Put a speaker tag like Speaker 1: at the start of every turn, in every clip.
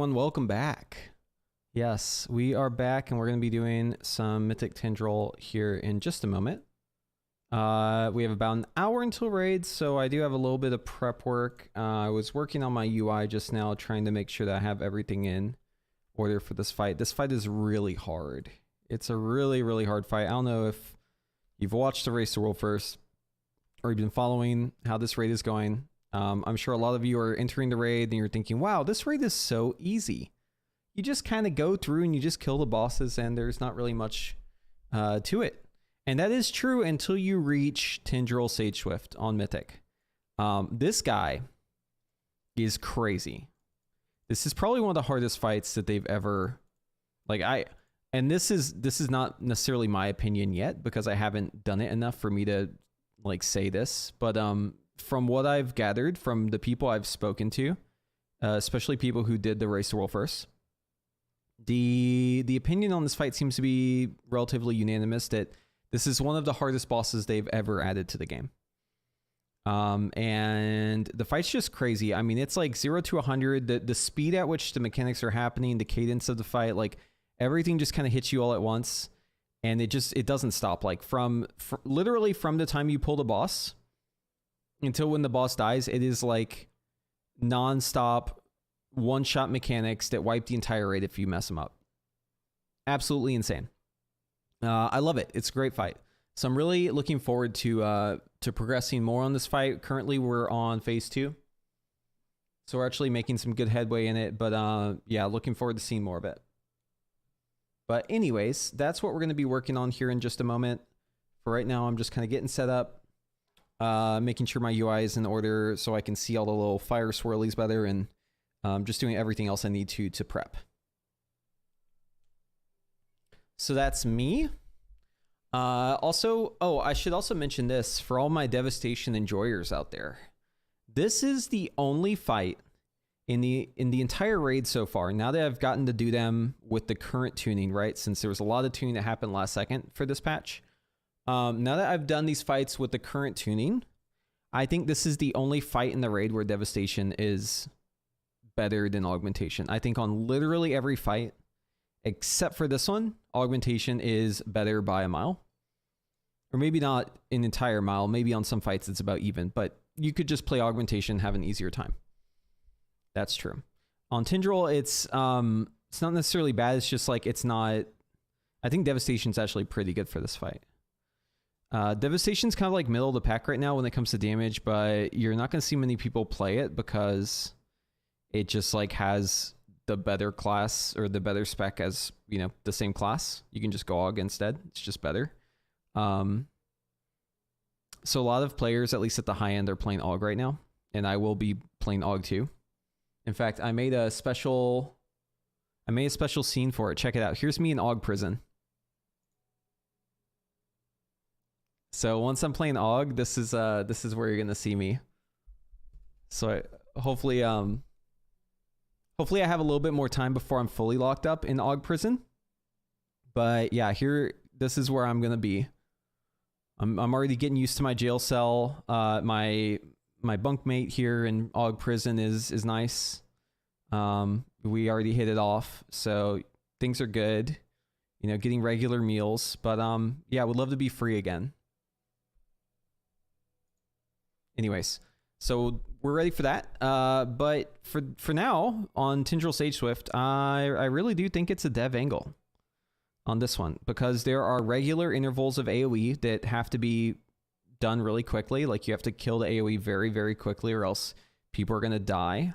Speaker 1: everyone, welcome back. Yes, we are back and we're going to be doing some Mythic Tendril here in just a moment. We have about an hour until raids, so I do have a little bit of prep work. I was working on my UI just now, trying to make sure that I have everything in order for this fight. This fight is really hard. It's a really, really hard fight. I don't know if you've watched the Race to World First or you've been following how this raid is going. I'm sure a lot of you are entering the raid and you're thinking, wow, this raid is so easy. You just kind of go through and you just kill the bosses and there's not really much to it. And that is true until you reach Tendril TSWIFT on Mythic. This guy is crazy. This is probably one of the hardest fights that they've ever, and this is not necessarily my opinion yet because I haven't done it enough for me to say this, but from what I've gathered from the people I've spoken to, especially people who did the Race to World First, the opinion on this fight seems to be relatively unanimous that this is one of the hardest bosses they've ever added to the game. And the fight's just crazy. I mean, it's like 0 to 100. The speed at which the mechanics are happening, the cadence of the fight, everything just kind of hits you all at once. And it doesn't stop. Literally from the time you pull the boss until when the boss dies, it is non-stop one-shot mechanics that wipe the entire raid if you mess them up. Absolutely insane. I love it. It's a great fight. So I'm really looking forward to progressing more on this fight. Currently, we're on phase 2. So we're actually making some good headway in it. But yeah, looking forward to seeing more of it. But anyways, that's what we're going to be working on here in just a moment. For right now, I'm just kind of getting set up. Making sure my UI is in order so I can see all the little fire swirlies better, and just doing everything else I need to prep. So that's me. Also, I should also mention this for all my Devastation enjoyers out there. This is the only fight in the entire raid so far. Now that I've gotten to do them with the current tuning, right? Since there was a lot of tuning that happened last second for this patch. Now that I've done these fights with the current tuning, I think this is the only fight in the raid where Devastation is better than Augmentation. I think on literally every fight, except for this one, Augmentation is better by a mile. Or maybe not an entire mile. Maybe on some fights it's about even. But you could just play Augmentation and have an easier time. That's true. On Tendril, it's not necessarily bad. It's just it's not... I think Devastation's actually pretty good for this fight. Devastation's kind of middle of the pack right now when it comes to damage, but you're not going to see many people play it because it just has the better class or the better spec as, the same class. You can just go Aug instead. It's just better. So a lot of players, at least at the high end, are playing Aug right now, and I will be playing Aug too. In fact, I made a special scene for it. Check it out. Here's me in Aug prison. So once I'm playing Aug, this is where you're gonna see me. So hopefully I have a little bit more time before I'm fully locked up in Aug prison. But yeah, this is where I'm gonna be. I'm already getting used to my jail cell. My bunkmate here in Aug prison is nice. We already hit it off, so things are good. Getting regular meals. But yeah, I would love to be free again. Anyways, so we're ready for that. But for now, on Tendril TSWIFT, I really do think it's a dev angle on this one because there are regular intervals of AoE that have to be done really quickly. You have to kill the AoE very, very quickly or else people are going to die.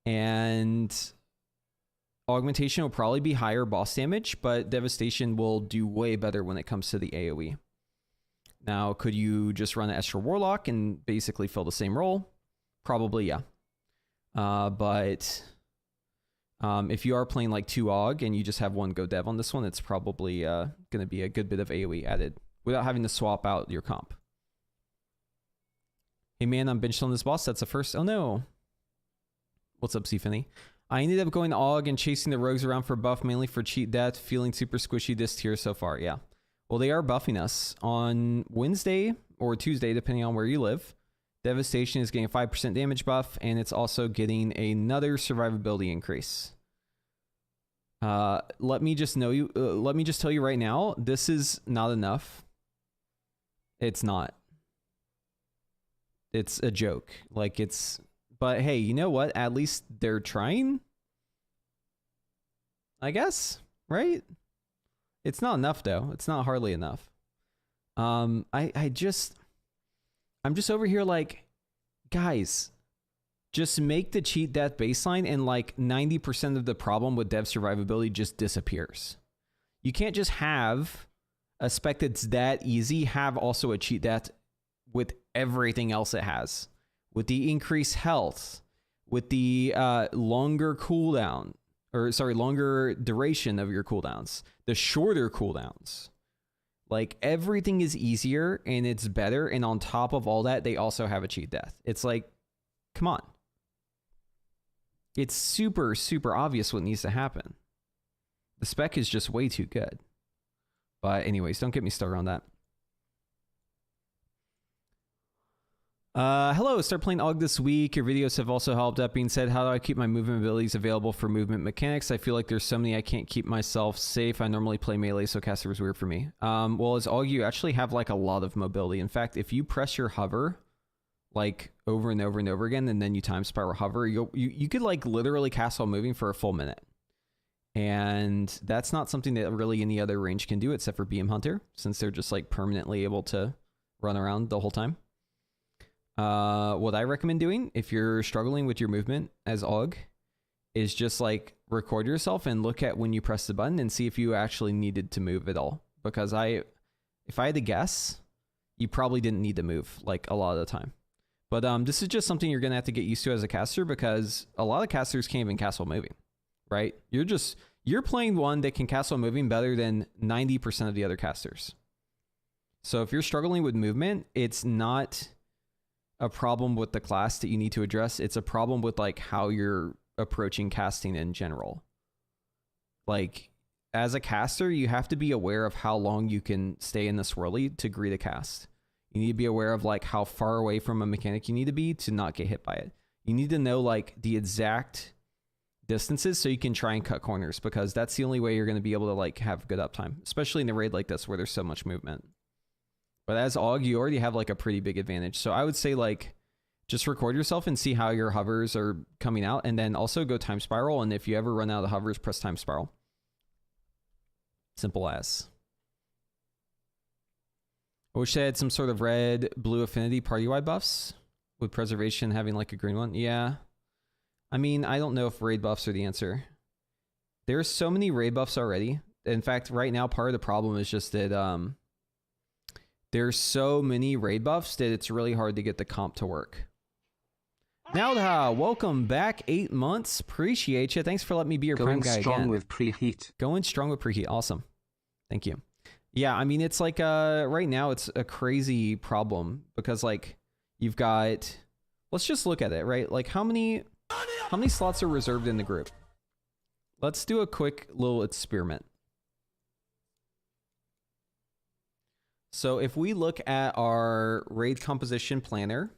Speaker 1: And Augmentation will probably be higher boss damage, but Devastation will do way better when it comes to the AoE. Now, could you just run an Extra Warlock and basically fill the same role? Probably, yeah. But if you are playing 2 Aug and you just have 1 Go Dev on this one, it's probably going to be a good bit of AoE added without having to swap out your comp. Hey man, I'm benched on this boss. That's the first. Oh no. What's up, C-Finny? I ended up going Aug and chasing the rogues around for buff, mainly for cheat death, feeling super squishy this tier so far. Yeah. Well, they are buffing us on Wednesday or Tuesday, depending on where you live. Devastation is getting a 5% damage buff, and it's also getting another survivability increase. Let me just tell you right now, this is not enough. It's not. It's a joke. Like but hey, you know what? At least they're trying. I guess, right? It's not enough though. It's not hardly enough. I'm just over here like, guys, just make the cheat death baseline and like 90% of the problem with dev survivability just disappears. You can't just have a spec that's that easy, have also a cheat death with everything else it has. With the increased health, with the longer cooldown, longer duration of your cooldowns, the shorter cooldowns. Like everything is easier and it's better. And on top of all that, they also have a cheat death. It's like, come on. It's super, super obvious what needs to happen. The spec is just way too good. But anyways, don't get me started on that. Hello, start playing Aug this week. Your videos have also helped. That being said, how do I keep my movement abilities available for movement mechanics? I feel like there's so many I can't keep myself safe. I normally play melee, so caster is weird for me. Well, as Aug, you actually have like a lot of mobility. In fact, if you press your hover like over and over and over again, and then you time spiral hover, you could like literally cast while moving for a full minute. And that's not something that really any other range can do except for BM Hunter, since they're just like permanently able to run around the whole time. What I recommend doing if you're struggling with your movement as Aug is just like record yourself and look at when you press the button and see if you actually needed to move at all. Because if I had to guess, you probably didn't need to move like a lot of the time. But this is just something you're gonna have to get used to as a caster, because a lot of casters can't even cast while moving, right? You're playing one that can cast while moving better than 90% of the other casters. So if you're struggling with movement, it's not a problem with the class that you need to address. It's a problem with like how you're approaching casting in general. Like as a caster, you have to be aware of how long you can stay in the swirly to greet a cast. You need to be aware of like how far away from a mechanic you need to be to not get hit by it. You need to know like the exact distances so you can try and cut corners, because that's the only way you're going to be able to like have good uptime, especially in a raid like this where there's so much movement. But as Aug, you already have like a pretty big advantage. So I would say like just record yourself and see how your hovers are coming out, and then also go time spiral. And if you ever run out of hovers, press time spiral. Simple as. I wish they had some sort of red blue affinity party wide buffs, with preservation having like a green one. Yeah. I mean, I don't know if raid buffs are the answer. There's so many raid buffs already. In fact, right now, part of the problem is just that there's so many raid buffs that it's really hard to get the comp to work. Nowda, welcome back. 8 months. Appreciate you. Thanks for letting me be your prime guy again.
Speaker 2: Going strong with preheat.
Speaker 1: Going strong with preheat. Awesome. Thank you. Yeah, I mean, it's like right now it's a crazy problem, because like you've got, let's just look at it, right? Like how many slots are reserved in the group? Let's do a quick little experiment. So if we look at our raid composition planner,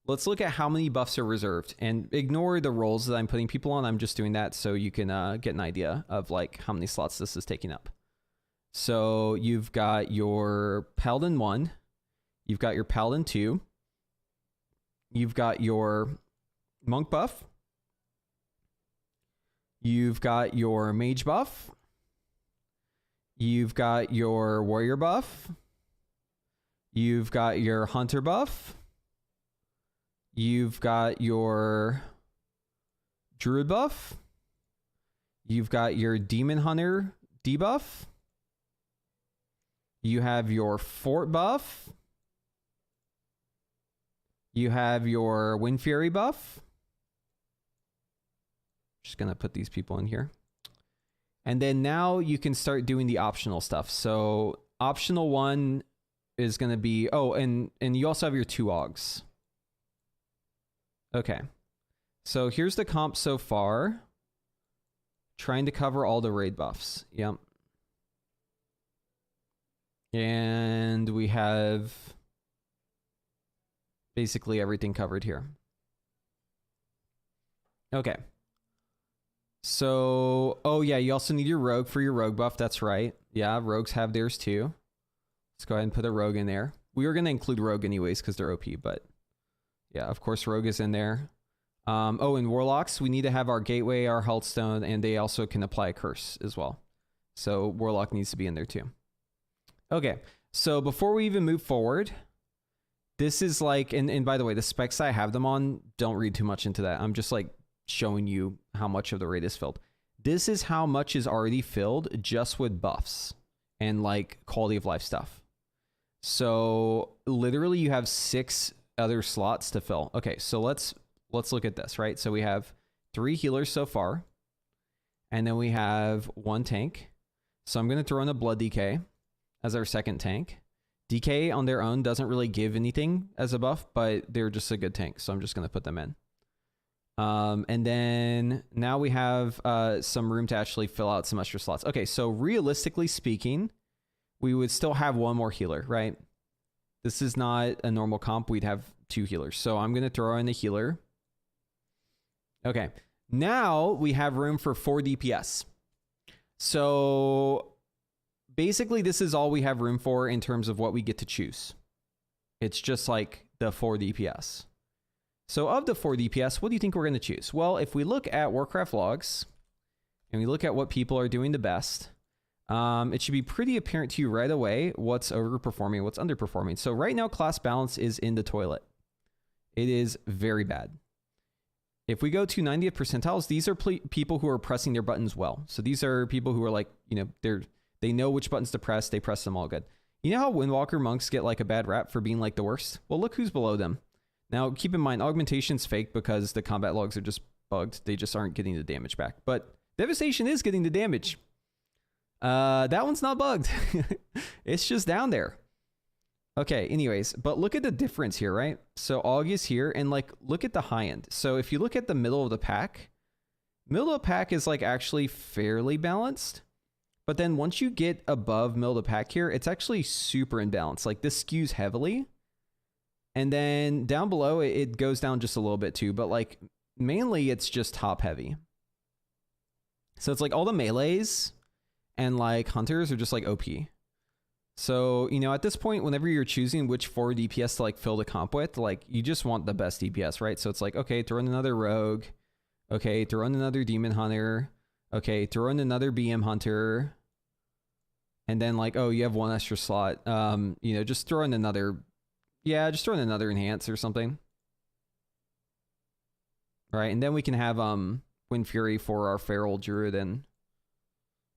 Speaker 1: let's look at how many buffs are reserved, and ignore the roles that I'm putting people on. I'm just doing that so you can get an idea of like how many slots this is taking up. So you've got your Paladin 1, you've got your Paladin 2, you've got your Monk buff, you've got your Mage buff, you've got your Warrior buff, you've got your Hunter buff, you've got your Druid buff, you've got your Demon Hunter debuff, you have your Fort buff, you have your Wind Fury buff. Just gonna put these people in here. And then now you can start doing the optional stuff. So optional 1 is gonna be, oh, and you also have your 2 Augs. Okay. So here's the comp so far. Trying to cover all the raid buffs. Yep. And we have basically everything covered here. Okay. So, oh yeah, you also need your rogue for your rogue buff. That's right. Yeah, rogues have theirs too. Let's go ahead and put a rogue in there. We were going to include rogue anyways because they're OP, but yeah, of course, rogue is in there. Oh, and warlocks, we need to have our gateway, our healthstone, and they also can apply a curse as well. So warlock needs to be in there too. Okay, so before we even move forward, this is like, and by the way, the specs I have them on, don't read too much into that. I'm just like showing you how much of the raid is filled. This is how much is already filled just with buffs and like quality of life stuff. So literally you have 6 other slots to fill. Okay, so let's look at this, right? So we have 3 healers so far, and then we have 1 tank. So I'm going to throw in a blood DK as our second tank. DK on their own doesn't really give anything as a buff, but they're just a good tank, so I'm just going to put them in. And then now we have some room to actually fill out some extra slots. Okay, so realistically speaking, we would still have 1 more healer, right? This is not a normal comp. We'd have 2 healers. So I'm going to throw in a healer. Okay, now we have room for 4 DPS. So basically this is all we have room for in terms of what we get to choose. It's just like the 4 DPS. So of the 4 DPS, what do you think we're going to choose? Well, if we look at Warcraft logs and we look at what people are doing the best, it should be pretty apparent to you right away what's overperforming, what's underperforming. So right now, class balance is in the toilet. It is very bad. If we go to 90th percentiles, these are people who are pressing their buttons well. So these are people who are like, you know, they know which buttons to press. They press them all good. You know how Windwalker monks get like a bad rap for being like the worst? Well, look who's below them. Now, keep in mind, Augmentation's fake because the combat logs are just bugged. They just aren't getting the damage back. But Devastation is getting the damage. That one's not bugged. It's just down there. Okay, anyways, but look at the difference here, right? So Aug is here, and like, look at the high end. So if you look at the middle of the pack is like actually fairly balanced. But then once you get above middle of the pack here, it's actually super imbalanced. Like this skews heavily. And then down below, it goes down just a little bit too. But like, mainly it's just top heavy. So it's like all the melees and like hunters are just like OP. So, you know, at this point, whenever you're choosing which 4 DPS to like fill the comp with, like you just want the best DPS, right? So it's like, okay, throw in another rogue. Okay, throw in another demon hunter. Okay, throw in another BM hunter. And then like, oh, you have 1 extra slot. You know, just throw in another, yeah, just throw in another enhance or something. Right, and then we can have Wind Fury for our Feral Druid and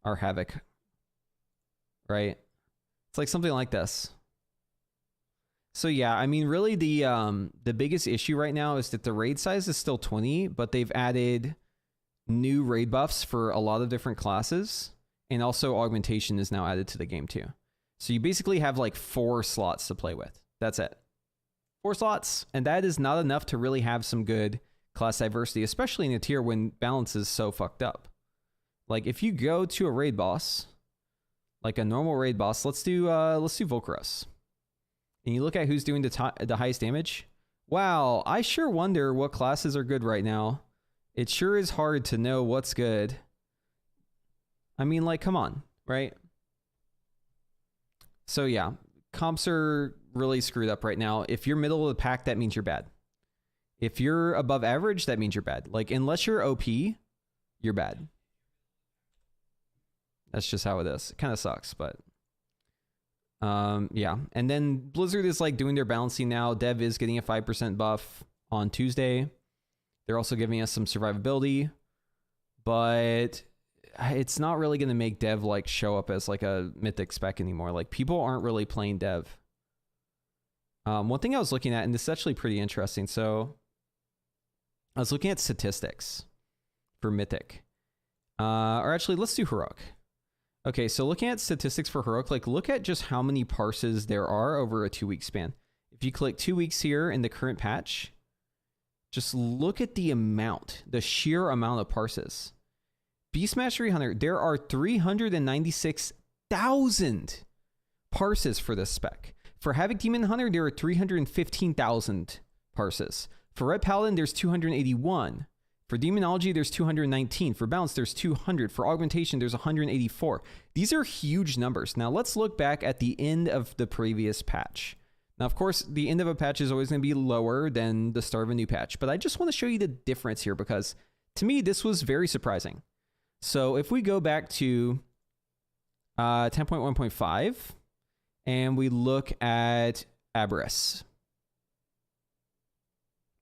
Speaker 1: our Havoc. Right? It's like something like this. So yeah, I mean, really the biggest issue right now is that the raid size is still 20, but they've added new raid buffs for a lot of different classes, and also Augmentation is now added to the game too. So you basically have like 4 slots to play with. That's it. 4 slots, and that is not enough to really have some good class diversity, especially in a tier when balance is so fucked up. Like if you go to a raid boss, like a normal raid boss, let's do Volcaros. And you look at who's doing the highest damage. Wow, I sure wonder what classes are good right now. It sure is hard to know what's good. I mean, like, come on, right? So yeah, comps are really screwed up right now. If you're middle of the pack, that means you're bad. If you're above average, that means you're bad. Like, unless you're OP, you're bad. That's just how it is. It kind of sucks, but yeah. And then Blizzard is like doing their balancing now. Dev is getting a 5% buff on Tuesday. They're also giving us some survivability, but it's not really going to make Dev like show up as like a Mythic spec anymore. Like people aren't really playing Dev. One thing I was looking at, and this is actually pretty interesting. So I was looking at statistics for Mythic, or actually let's do Heroic. Okay, so looking at statistics for Heroic, like look at just how many parses there are over a 2-week span. If you click 2 weeks here in the current patch, just look at the amount, the sheer amount of parses. Beast Mastery Hunter, there are 396,000 parses for this spec. For Havoc Demon Hunter, there are 315,000 parses. For Red Paladin, there's 281. For Demonology, there's 219. For Balance, there's 200. For Augmentation, there's 184. These are huge numbers. Now, let's look back at the end of the previous patch. Now, of course, the end of a patch is always going to be lower than the start of a new patch, but I just want to show you the difference here because, to me, this was very surprising. So, if we go back to 10.1.5 and we look at Aberrus,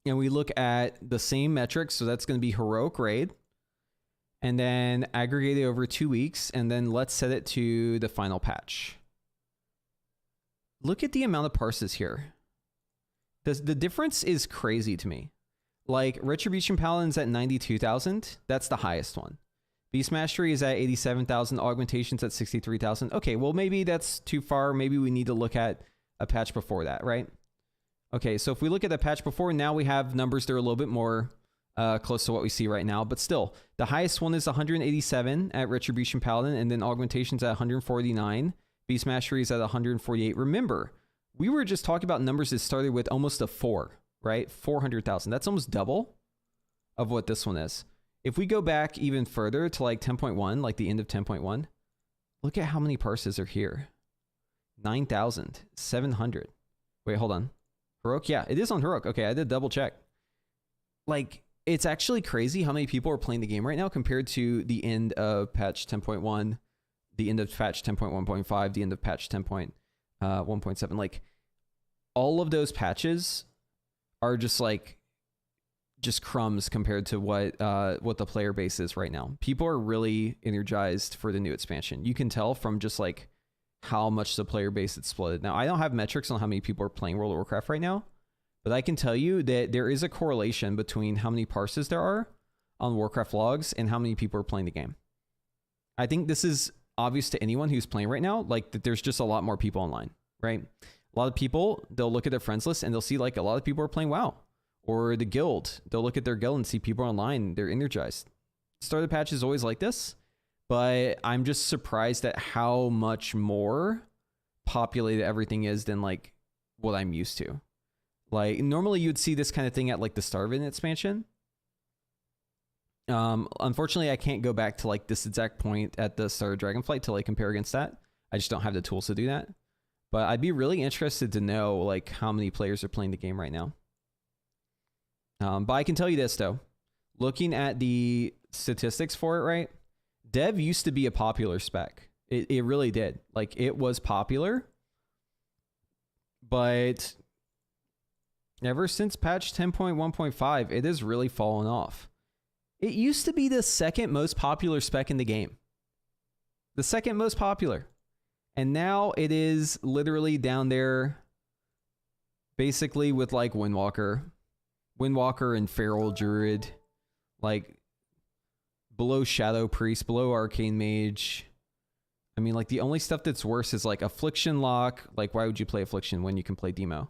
Speaker 1: and we look at the same metrics, so that's going to be heroic raid, and then aggregate it over 2 weeks, and then let's set it to the final patch. Look at the amount of parses here. The difference is crazy to me. Like, Retribution Paladin's at 92,000. That's the highest one. Beast Mastery is at 87,000. Augmentation's at 63,000. Okay, well, maybe that's too far. Maybe we need to look at a patch before that, right? Okay, so if we look at the patch before, now we have numbers that are a little bit more close to what we see right now. But still, the highest one is 187 at Retribution Paladin, and then Augmentation's at 149. Beast Mastery is at 148. Remember, we were just talking about numbers that started with almost a 4, right? 400,000. That's almost double of what this one is. If we go back even further to like 10.1, like the end of 10.1, look at how many parses are here. 9,700. Wait, hold on. Heroic? Yeah, it is on Heroic. Okay, I did double check. Like, it's actually crazy how many people are playing the game right now compared to the end of patch 10.1, the end of patch 10.1.5, the end of patch 10.1.7. Like, all of those patches are just crumbs compared to what the player base is right now. People are really energized for the new expansion. You can tell from just like how much the player base exploded. Now, I don't have metrics on how many people are playing World of Warcraft right now, but I can tell you that there is a correlation between how many parses there are on Warcraft logs and how many people are playing the game. I think this is obvious to anyone who's playing right now, like that there's just a lot more people online, right? A lot of people, they'll look at their friends list and they'll see like a lot of people are playing WoW. Or the guild, they'll look at their guild and see people online, they're energized. Start of the patch is always like this, but I'm just surprised at how much more populated everything is than like what I'm used to. Like, normally you'd see this kind of thing at like the start of an expansion. Unfortunately, I can't go back to like this exact point at the start of Dragonflight to like compare against that. I just don't have the tools to do that. But I'd be really interested to know like how many players are playing the game right now. But I can tell you this though, looking at the statistics for it, right? Dev used to be a popular spec. It really did. Like, it was popular, but ever since patch 10.1.5, it has really fallen off. It used to be the second most popular spec in the game. The second most popular. And now it is literally down there basically with like Windwalker and Feral Druid, like below Shadow Priest, below Arcane Mage. I mean, like, the only stuff that's worse is like Affliction Lock. Like, why would you play Affliction when you can play Demo?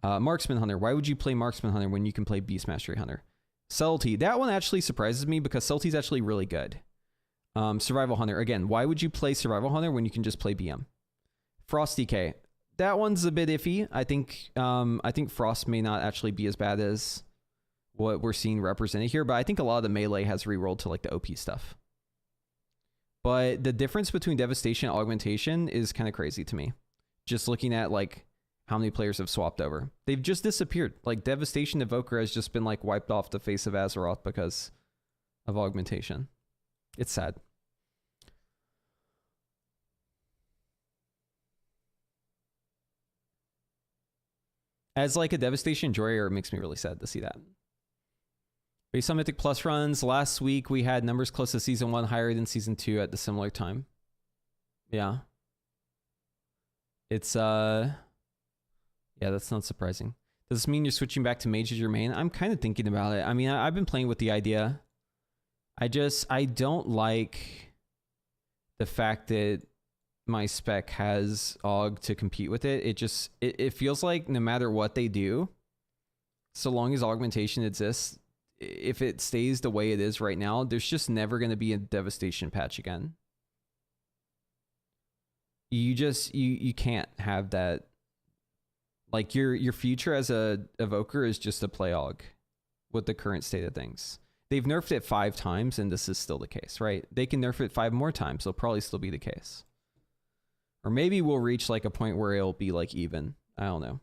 Speaker 1: Marksman Hunter. Why would you play Marksman Hunter when you can play Beast Mastery Hunter? Subtlety. That one actually surprises me because Subtlety is actually really good. Survival Hunter. Again, why would you play Survival Hunter when you can just play BM? Frost Decay. That one's a bit iffy. I think Frost may not actually be as bad as what we're seeing represented here, but I think a lot of the melee has rerolled to like the OP stuff. But the difference between Devastation and Augmentation is kind of crazy to me. Just looking at like how many players have swapped over. They've just disappeared. Like, Devastation Evoker has just been like wiped off the face of Azeroth because of Augmentation. It's sad. As like a Devastation enjoyer, it makes me really sad to see that. Based on Mythic Plus runs, last week we had numbers close to Season 1, higher than Season 2 at the similar time. Yeah. It's, yeah, that's not surprising. Does this mean you're switching back to Mage as your main? I'm kind of thinking about it. I mean, I've been playing with the idea. I don't like the fact that my spec has Aug to compete with it. It feels like no matter what they do, so long as Augmentation exists, if it stays the way it is right now, there's just never going to be a Devastation patch again. You can't have that. Like, your future as a evoker is just to play Aug with the current state of things. they've nerfed it 5 times and this is still the case, right? They can nerf it 5 more times. It'll probably still be the case. Or maybe we'll reach like a point where it'll be like even. I don't know.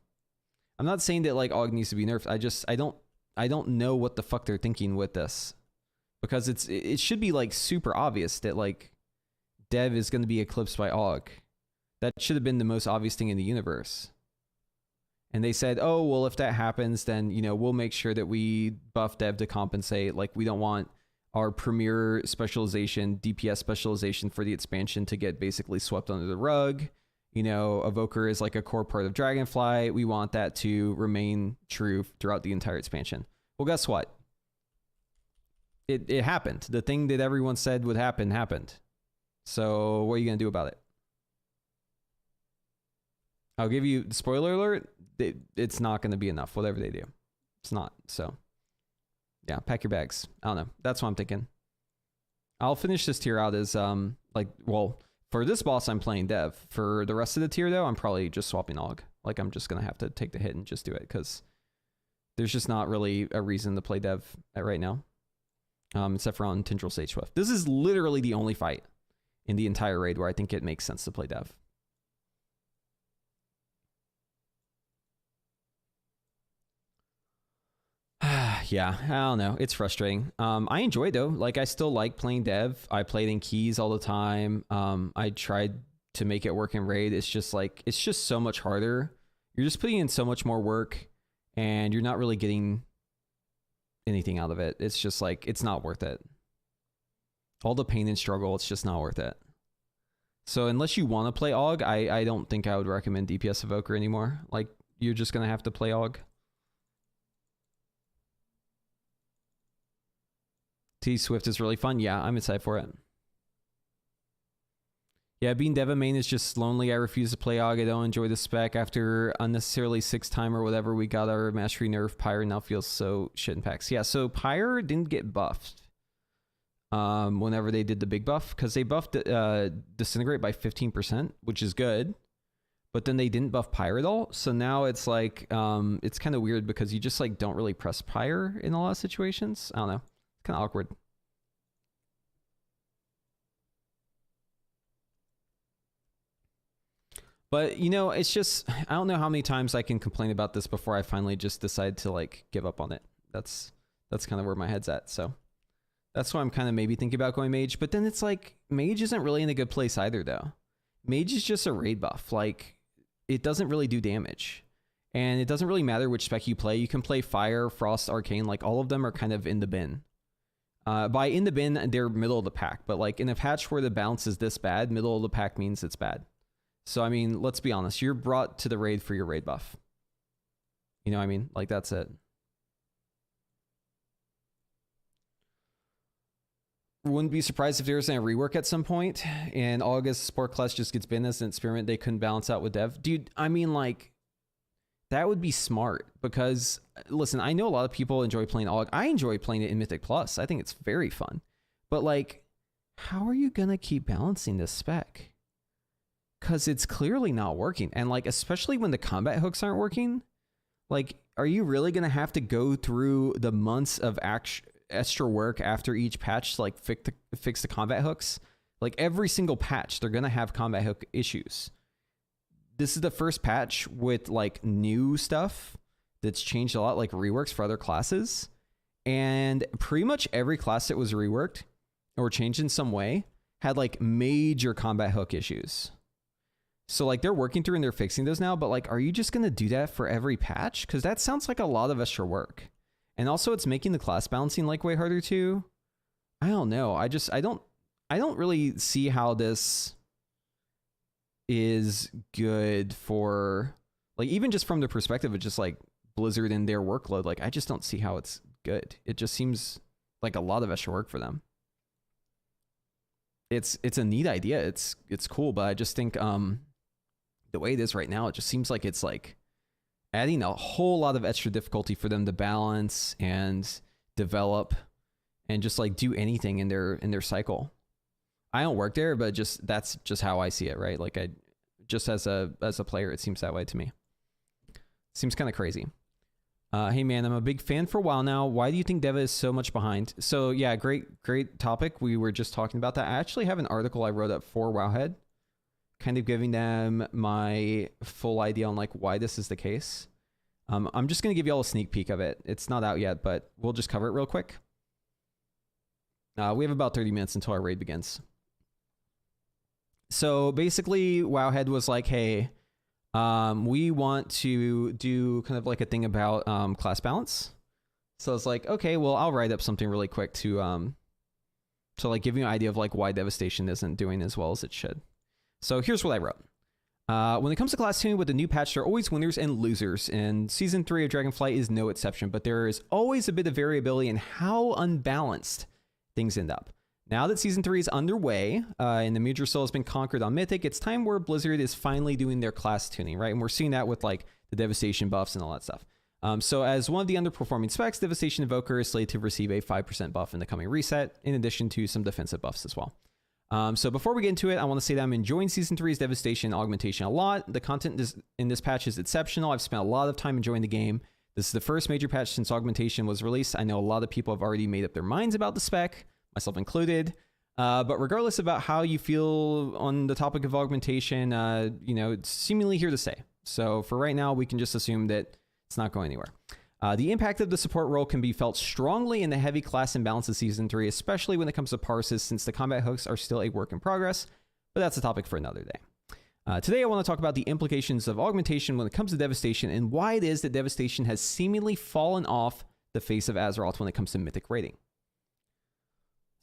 Speaker 1: I'm not saying that like Aug needs to be nerfed. I don't know what the fuck they're thinking with this. Because it should be like super obvious that like Dev is going to be eclipsed by Aug. That should have been the most obvious thing in the universe. And they said, oh, well, if that happens, then, you know, we'll make sure that we buff Dev to compensate. Like, we don't want our premier specialization, DPS specialization for the expansion to get basically swept under the rug. You know, evoker is like a core part of Dragonflight. We want that to remain true throughout the entire expansion. Well, guess what? It happened. The thing that everyone said would happen happened. So what are you going to do about it? I'll give you, spoiler alert, it's not going to be enough, whatever they do. It's not. So, yeah, pack your bags. I don't know. That's what I'm thinking. I'll finish this tier out as, like, well, for this boss, I'm playing Dev. For the rest of the tier, though, I'm probably just swapping Aug. Like, I'm just going to have to take the hit and just do it, because there's just not really a reason to play Dev right now. Except for on Tendril TSWIFT. This is literally the only fight in the entire raid where I think it makes sense to play Dev. Yeah, I don't know. It's frustrating. I enjoy though. Like, I still like playing Dev. I played in keys all the time. I tried to make it work in raid. It's just like, it's just so much harder. You're just putting in so much more work and you're not really getting anything out of it. It's just like, it's not worth it. All the pain and struggle, it's just not worth it. So unless you want to play Aug, I don't think I would recommend DPS Evoker anymore. Like, you're just going to have to play Aug. TSWIFT is really fun. Yeah, I'm excited for it. Yeah, being Deva main is just lonely. I refuse to play Aug. I don't enjoy the spec. After unnecessarily 6 time or whatever, we got our mastery nerf. Pyre now feels so shit in packs. Yeah, so Pyre didn't get buffed whenever they did the big buff, because they buffed Disintegrate by 15%, which is good. But then they didn't buff Pyre at all. So now it's like, it's kind of weird because you just like don't really press Pyre in a lot of situations. I don't know. Kind of awkward. But, you know, it's just, I don't know how many times I can complain about this before I finally just decide to, like, give up on it. That's kind of where my head's at. So that's why I'm kind of maybe thinking about going Mage. But then it's like, Mage isn't really in a good place either, though. Mage is just a raid buff. Like, it doesn't really do damage. And it doesn't really matter which spec you play. You can play Fire, Frost, Arcane. Like, all of them are kind of in the bin. By in the bin, they're middle of the pack. But, like, in a patch where the balance is this bad, middle of the pack means it's bad. So, I mean, let's be honest. You're brought to the raid for your raid buff. You know what I mean? Like, that's it. Wouldn't be surprised if there's a rework at some point and August Sport Class just gets banned as an experiment they couldn't balance out with Dev. Dude, I mean, like, that would be smart because, listen, I know a lot of people enjoy playing Aug. I enjoy playing it in Mythic Plus. I think it's very fun. But, like, how are you going to keep balancing this spec? Because it's clearly not working. And, like, especially when the combat hooks aren't working, like, are you really going to have to go through the months of extra work after each patch to, like, fix the combat hooks? Like, every single patch, they're going to have combat hook issues. This is the first patch with, like, new stuff that's changed a lot, like reworks for other classes. And pretty much every class that was reworked or changed in some way had, like, major combat hook issues. So, like, they're working through and they're fixing those now, but, like, are you just going to do that for every patch? Because that sounds like a lot of extra work. And also, it's making the class balancing, like, way harder, too. I don't know. I don't really see how this is good for, like, even just from the perspective of just, like, Blizzard and their workload. Like, I just don't see how it's good. It just seems like a lot of extra work for them. It's a neat idea. It's cool, but I just think, the way it is right now, it just seems like it's like adding a whole lot of extra difficulty for them to balance and develop and just like do anything in their cycle. I don't work there, but that's just how I see it, right? Like, I just as a player, it seems that way to me. Seems kind of crazy. Hey man, I'm a big fan for a while now. Why do you think Deva is so much behind? So yeah, great topic. We were just talking about that. I actually have an article I wrote up for Wowhead, kind of giving them my full idea on like why this is the case. I'm just going to give you all a sneak peek of it. It's not out yet, but we'll just cover it real quick. We have about 30 minutes until our raid begins. So basically, Wowhead was like, hey, we want to do kind of like a thing about class balance. So I was like, okay, well, I'll write up something really quick to like give you an idea of like why Devastation isn't doing as well as it should. So here's what I wrote. When it comes to class tuning with the new patch, there are always winners and losers, and Season 3 of Dragonflight is no exception, but there is always a bit of variability in how unbalanced things end up. Now that Season 3 is underway, and the major soul has been conquered on Mythic, it's time where Blizzard is finally doing their class tuning, right? And we're seeing that with like the Devastation buffs and all that stuff. So as one of the underperforming specs, Devastation Evoker is slated to receive a 5% buff in the coming reset, in addition to some defensive buffs as well. So before we get into it, I want to say that I'm enjoying Season 3's Devastation and Augmentation a lot. The content in this patch is exceptional. I've spent a lot of time enjoying the game. This is the first major patch since Augmentation was released. I know a lot of people have already made up their minds about the spec, myself included. But regardless about how you feel on the topic of Augmentation, you know, it's seemingly here to stay. So for right now, we can just assume that it's not going anywhere. The impact of the support role can be felt strongly in the heavy class imbalance of Season 3, especially when it comes to parses, since the combat hooks are still a work in progress, but that's a topic for another day. Today, I want to talk about the implications of Augmentation when it comes to Devastation and why it is that Devastation has seemingly fallen off the face of Azeroth when it comes to Mythic rating.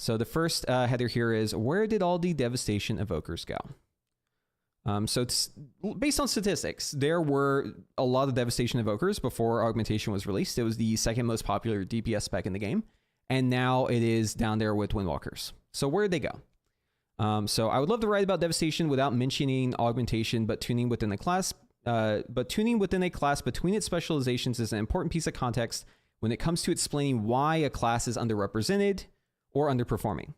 Speaker 1: So the first header here is, where did all the Devastation Evokers go? So it's based on statistics, there were a lot of Devastation Evokers before Augmentation was released. It was the second most popular DPS spec in the game, and now it is down there with Windwalkers. So where did they go? So I would love to write about Devastation without mentioning Augmentation, but tuning within a class between its specializations is an important piece of context when it comes to explaining why a class is underrepresented or underperforming.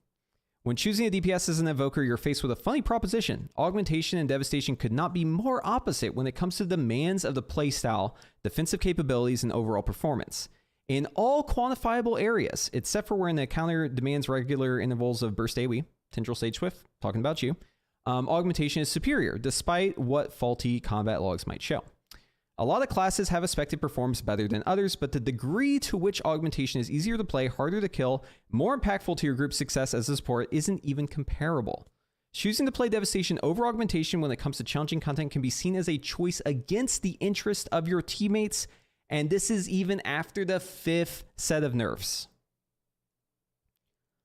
Speaker 1: When choosing a DPS as an evoker, you're faced with a funny proposition. Augmentation and Devastation could not be more opposite when it comes to the demands of the playstyle, defensive capabilities, and overall performance. In all quantifiable areas, except for where an encounter demands regular intervals of burst AoE, Tendril TSWIFT, talking about you, Augmentation is superior, despite what faulty combat logs might show. A lot of classes have a spec that performs better than others, but the degree to which Augmentation is easier to play, harder to kill, more impactful to your group's success as a support isn't even comparable. Choosing to play Devastation over Augmentation when it comes to challenging content can be seen as a choice against the interest of your teammates, and this is even after the 5th set of nerfs.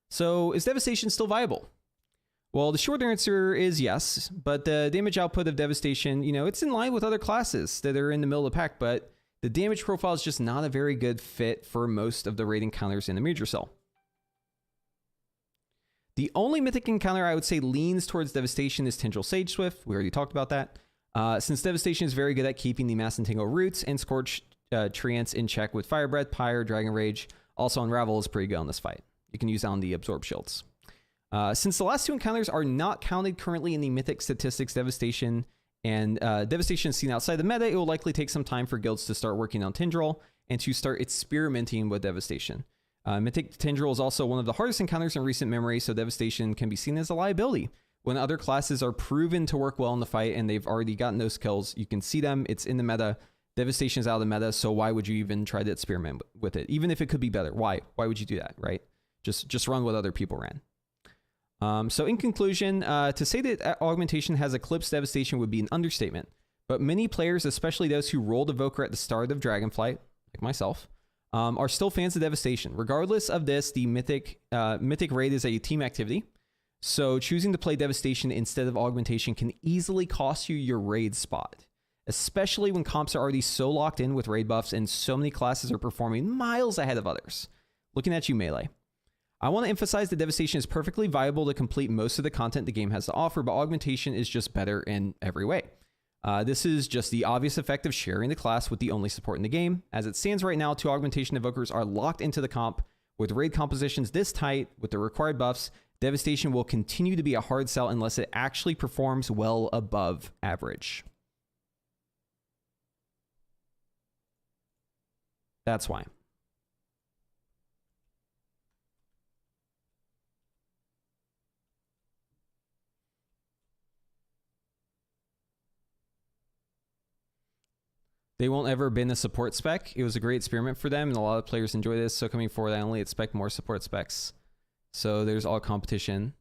Speaker 1: So, is Devastation still viable? Well, the short answer is yes, but the damage output of Devastation, you know, it's in line with other classes that are in the middle of the pack, but the damage profile is just not a very good fit for most of the raid encounters in the major cell. The only Mythic encounter I would say leans towards Devastation is Tendril TSWIFT. We already talked about that. Since Devastation is very good at keeping the Mass Entangle roots and Scorch Treants in check with Fire Breath, Pyre, Dragon Rage. Also, Unravel is pretty good on this fight. You can use that on the Absorb Shields. Since the last two encounters are not counted currently in the Mythic statistics, Devastation is seen outside the meta, it will likely take some time for guilds to start working on Tendril and to start experimenting with Devastation. Mythic Tendril is also one of the hardest encounters in recent memory, so Devastation can be seen as a liability. When other classes are proven to work well in the fight and they've already gotten those kills, you can see them, it's in the meta. Devastation is out of the meta, so why would you even try to experiment with it? Even if it could be better, why? Why would you do that, right? Just run what other people ran. So in conclusion, to say that Augmentation has eclipsed Devastation would be an understatement, but many players, especially those who rolled Evoker at the start of Dragonflight, like myself, are still fans of Devastation. Regardless of this, the Mythic raid is a team activity, so choosing to play Devastation instead of Augmentation can easily cost you your raid spot, especially when comps are already so locked in with raid buffs and so many classes are performing miles ahead of others. Looking at you, Melee. I want to emphasize that Devastation is perfectly viable to complete most of the content the game has to offer, but Augmentation is just better in every way. This is just the obvious effect of sharing the class with the only support in the game. As it stands right now, two Augmentation Evokers are locked into the comp. With raid compositions this tight, with the required buffs, Devastation will continue to be a hard sell unless it actually performs well above average. That's why. They won't ever bin a support spec. It was a great experiment for them, and a lot of players enjoy this. So coming forward, I only expect more support specs. So there's all competition.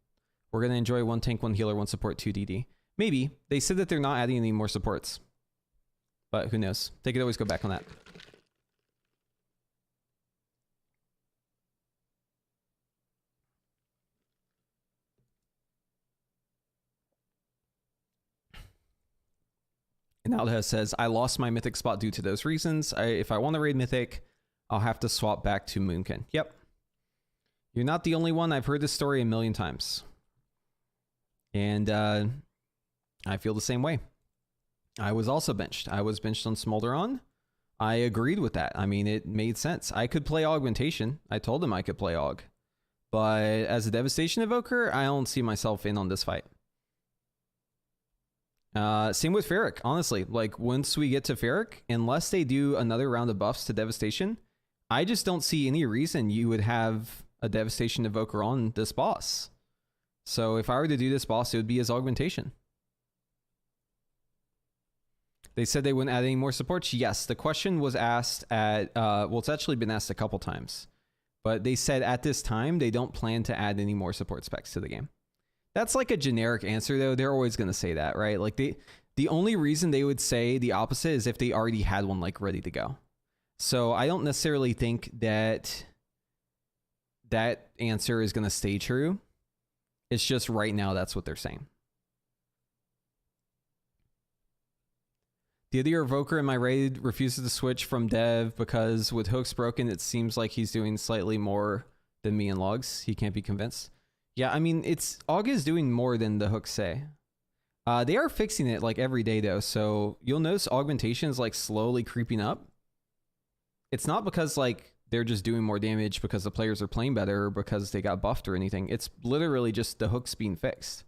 Speaker 1: We're going to enjoy 1 tank, 1 healer, 1 support, 2 DD. Maybe. They said that they're not adding any more supports. But who knows? They could always go back on that. And Alda says, I lost my Mythic spot due to those reasons. If I want to raid Mythic, I'll have to swap back to Moonkin. Yep. You're not the only one. I've heard this story a million times. And I feel the same way. I was also benched. I was benched on Smolderon. I agreed with that. I mean, it made sense. I could play Augmentation. I told him I could play Aug. But as a Devastation evoker, I don't see myself in on this fight. Same with Ferric, honestly. Like, once we get to Ferric, unless they do another round of buffs to Devastation, I just don't see any reason you would have a Devastation evoker on this boss. So if I were to do this boss, it would be as Augmentation. They said they wouldn't add any more supports. Yes, the question was asked at, well, it's actually been asked a couple times. But they said at this time, they don't plan to add any more support specs to the game. That's like a generic answer, though. They're always going to say that, right? Like, the only reason they would say the opposite is if they already had one, like, ready to go. So I don't necessarily think that that answer is going to stay true. It's just right now, that's what they're saying. The other evoker in my raid refuses to switch from dev because with hooks broken, it seems like he's doing slightly more than me in logs. He can't be convinced. Yeah, I mean, Aug is doing more than the hooks say. They are fixing it like every day though, so you'll notice Augmentation is like slowly creeping up. It's not because like they're just doing more damage because the players are playing better or because they got buffed or anything. It's literally just the hooks being fixed.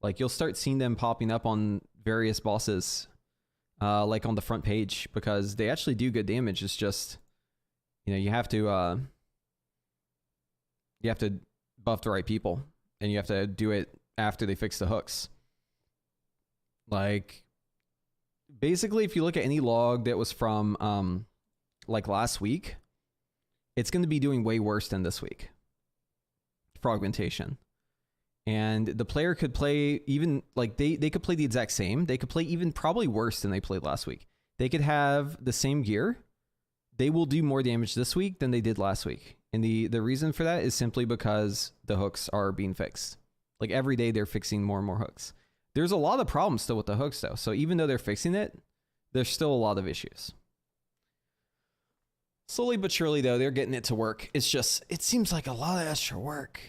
Speaker 1: Like you'll start seeing them popping up on various bosses, like on the front page, because they actually do good damage. It's just, you know, you have to buff the right people, and you have to do it after they fix the hooks. Like, basically, if you look at any log that was from like last week, it's going to be doing way worse than this week for Augmentation. And the player could play even, like, they could play the exact same. They could play even probably worse than they played last week. They could have the same gear. They will do more damage this week than they did last week. And the reason for that is simply because the hooks are being fixed. Like, every day they're fixing more and more hooks. There's a lot of problems still with the hooks, though. So even though they're fixing it, there's still a lot of issues. Slowly but surely, though, they're getting it to work. It's just, it seems like a lot of extra work.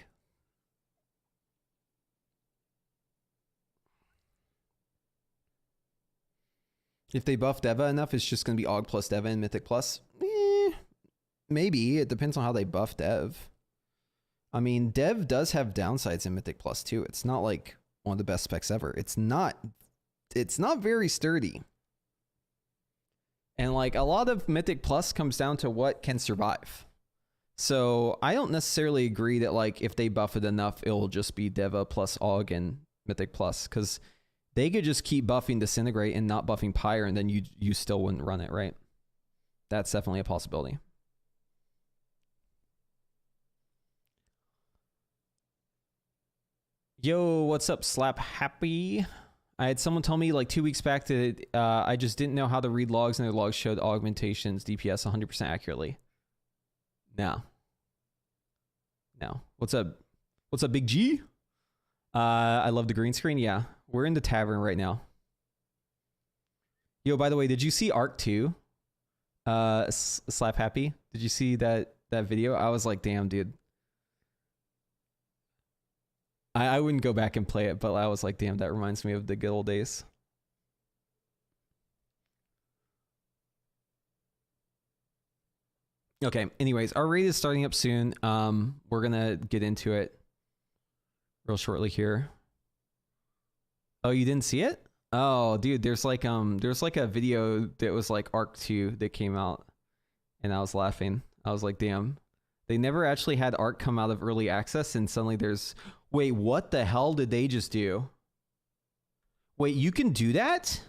Speaker 1: If they buff Deva enough, it's just going to be Aug plus Deva and Mythic plus. Maybe. It depends on how they buff Dev. I mean, Dev does have downsides in Mythic plus too. It's not like one of the best specs ever. It's not very sturdy. And like a lot of Mythic plus comes down to what can survive. So I don't necessarily agree that like if they buff it enough, it'll just be Deva plus Aug and Mythic plus, because they could just keep buffing Disintegrate and not buffing Pyre, and then you still wouldn't run it, right? That's definitely a possibility. Yo, what's up, Slap Happy? I had someone tell me like 2 weeks back that I just didn't know how to read logs, and their logs showed Augmentation's DPS 100% accurately. No. What's up? What's up, Big G? I love the green screen. Yeah, we're in the tavern right now. Yo, by the way, did you see Arc 2? Slap Happy? Did you see that video? I was like, damn, dude. I wouldn't go back and play it, but I was like, damn, that reminds me of the good old days. Okay, anyways, our raid is starting up soon. We're gonna get into it real shortly here. Oh, you didn't see it? Oh, dude, there's like a video that was like Arc 2 that came out. And I was laughing. I was like, damn. They never actually had art come out of early access, and suddenly there's... Wait, what the hell did they just do? Wait, you can do that?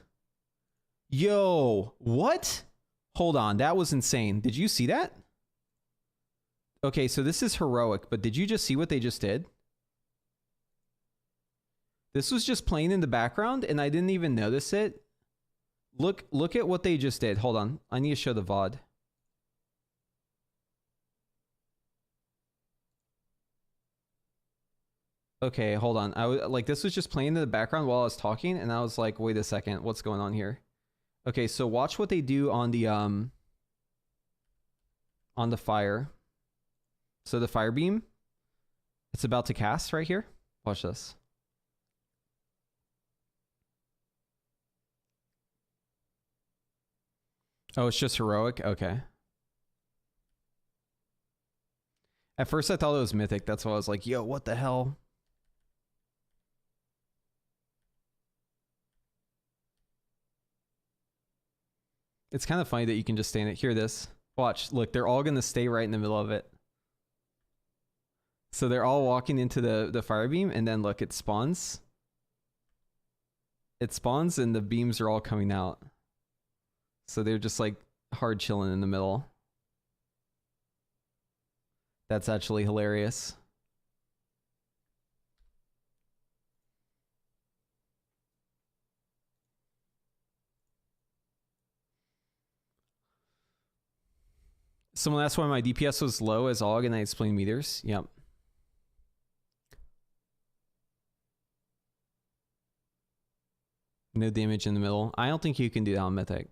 Speaker 1: Yo, what? Hold on, that was insane. Did you see that? Okay, so this is heroic, but did you just see what they just did? This was just playing in the background, and I didn't even notice it. Look at what they just did. Hold on, I need to show the VOD. Okay, hold on. Like, this was just playing in the background while I was talking, and I was like, wait a second, what's going on here? Okay, so watch what they do on the fire. So the fire beam, it's about to cast right here. Watch this. Oh, it's just heroic? Okay. At first I thought it was mythic. That's why I was like, yo, what the hell? It's kind of funny that you can just stand it. Hear this. Watch. Look, they're all going to stay right in the middle of it. So they're all walking into the fire beam, and then look, it spawns. It spawns, and the beams are all coming out. So they're just like hard chilling in the middle. That's actually hilarious. Someone asked why my DPS was low as AUG and I explained meters. Yep. No damage in the middle. I don't think you can do that on Mythic.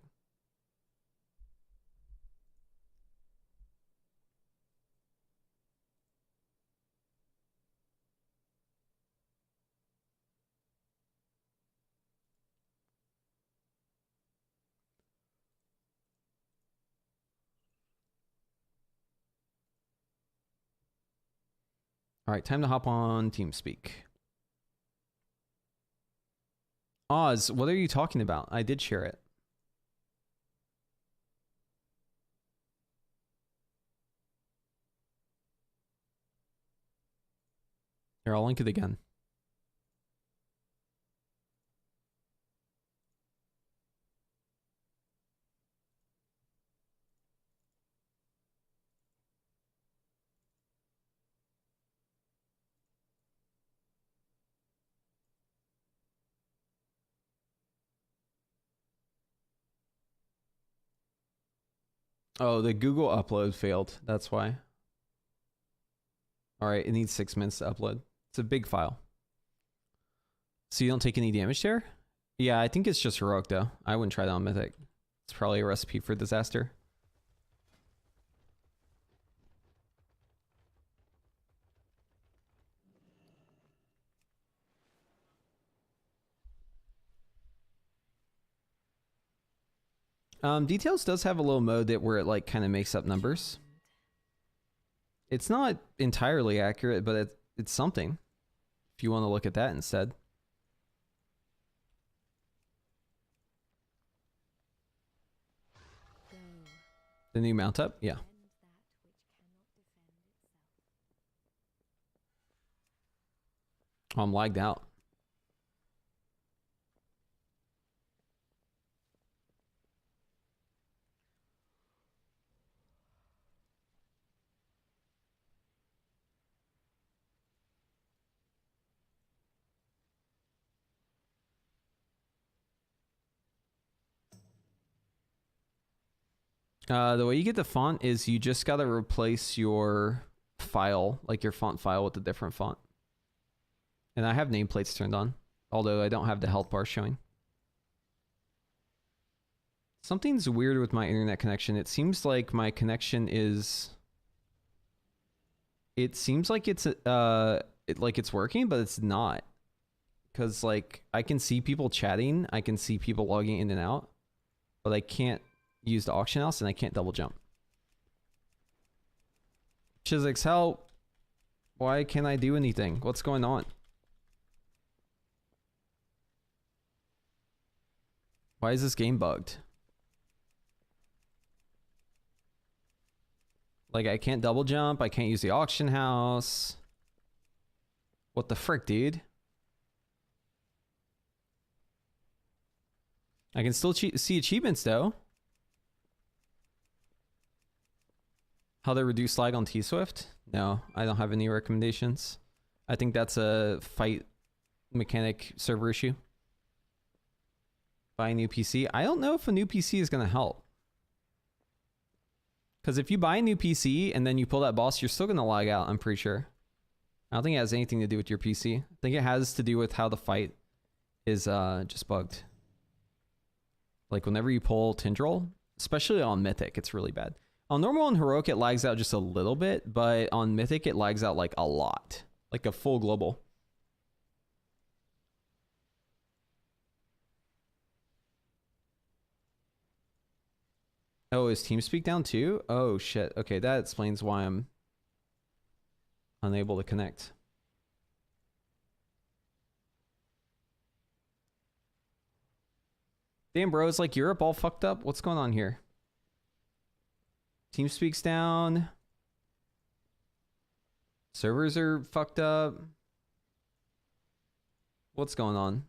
Speaker 1: All right, time to hop on TeamSpeak. Oz, what are you talking about? I did share it. Here, I'll link it again. Oh, the Google upload failed. That's why. All right, it needs 6 minutes to upload. It's a big file. So you don't take any damage there? Yeah, I think it's just heroic though. I wouldn't try that on Mythic. It's probably a recipe for disaster. Details does have a little mode that where it like kind of makes up numbers. It's not entirely accurate, but it's something. If you want to look at that instead. The new mount up? Yeah. Oh, I'm lagged out. The way you get the font is you just got to replace your file, like your font file, with a different font. And I have nameplates turned on, although I don't have the health bar showing. Something's weird with my internet connection. It seems like my connection is... It seems like it's it's working, but it's not. Because like I can see people chatting, I can see people logging in and out, but I can't use the auction house and I can't double jump. Chisix, help! Why can't I do anything? What's going on? Why is this game bugged? Like, I can't double jump. I can't use the auction house. What the frick, dude? I can still see achievements, though. How to reduce lag on TSWIFT? No, I don't have any recommendations. I think that's a fight mechanic server issue. Buy a new PC. I don't know if a new PC is going to help. Because if you buy a new PC and then you pull that boss, you're still going to lag out, I'm pretty sure. I don't think it has anything to do with your PC. I think it has to do with how the fight is just bugged. Like whenever you pull Tendril, especially on Mythic, it's really bad. On normal and heroic, it lags out just a little bit, but on Mythic, it lags out like a lot. Like a full global. Oh, is TeamSpeak down too? Oh shit. Okay, that explains why I'm unable to connect. Damn, bro, is like Europe all fucked up? What's going on here? TeamSpeak's down. Servers are fucked up. What's going on?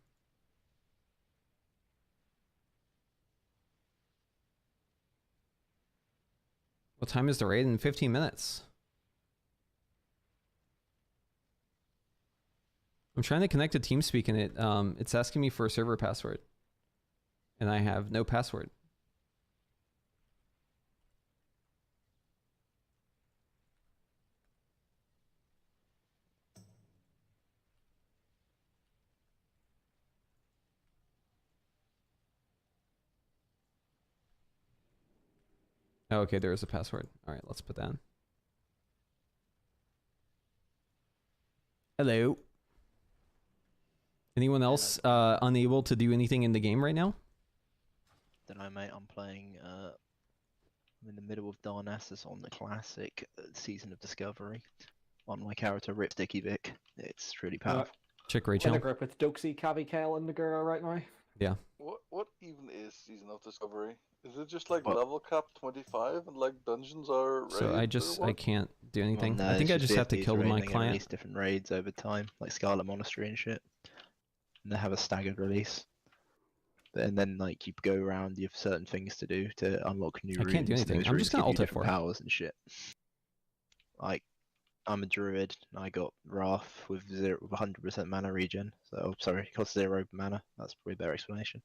Speaker 1: What time is the raid? In 15 minutes. I'm trying to connect to TeamSpeak and it's asking me for a server password. And I have no password. Oh, okay, there is a password. All right, let's put that in. Hello. Anyone else unable to do anything in the game right now?
Speaker 2: Don't know, mate. I'm playing. I'm in the middle of Darnassus on the classic Season of Discovery. On my character, Rip Sticky Vic. It's really powerful.
Speaker 1: Check
Speaker 3: In
Speaker 1: Rachel.
Speaker 3: the group with Duxie, Cavi, Kale, and the girl right now.
Speaker 1: Yeah.
Speaker 4: What even is Season of Discovery? Is it just like
Speaker 2: What?
Speaker 4: level cap 25 and like dungeons are
Speaker 1: So
Speaker 4: raid,
Speaker 1: I
Speaker 4: or
Speaker 1: just
Speaker 4: what?
Speaker 1: I can't do anything.
Speaker 2: Well, no,
Speaker 1: I think
Speaker 2: it's
Speaker 1: I just have to
Speaker 2: VFDs
Speaker 1: kill
Speaker 2: raid,
Speaker 1: my
Speaker 2: they're gonna
Speaker 1: client.
Speaker 2: Release different raids over time, like Scarlet Monastery and shit. And they have a staggered release. And then like you go around, you have certain things to do to unlock new
Speaker 1: I
Speaker 2: rooms.
Speaker 1: can't do
Speaker 2: and
Speaker 1: anything.
Speaker 2: those
Speaker 1: I'm
Speaker 2: rooms
Speaker 1: just gonna
Speaker 2: give you
Speaker 1: alt
Speaker 2: different
Speaker 1: F4.
Speaker 2: powers and shit. Like I'm a druid. And I got Wrath with 100% mana regen. So sorry, it costs 0 mana. That's probably a better explanation.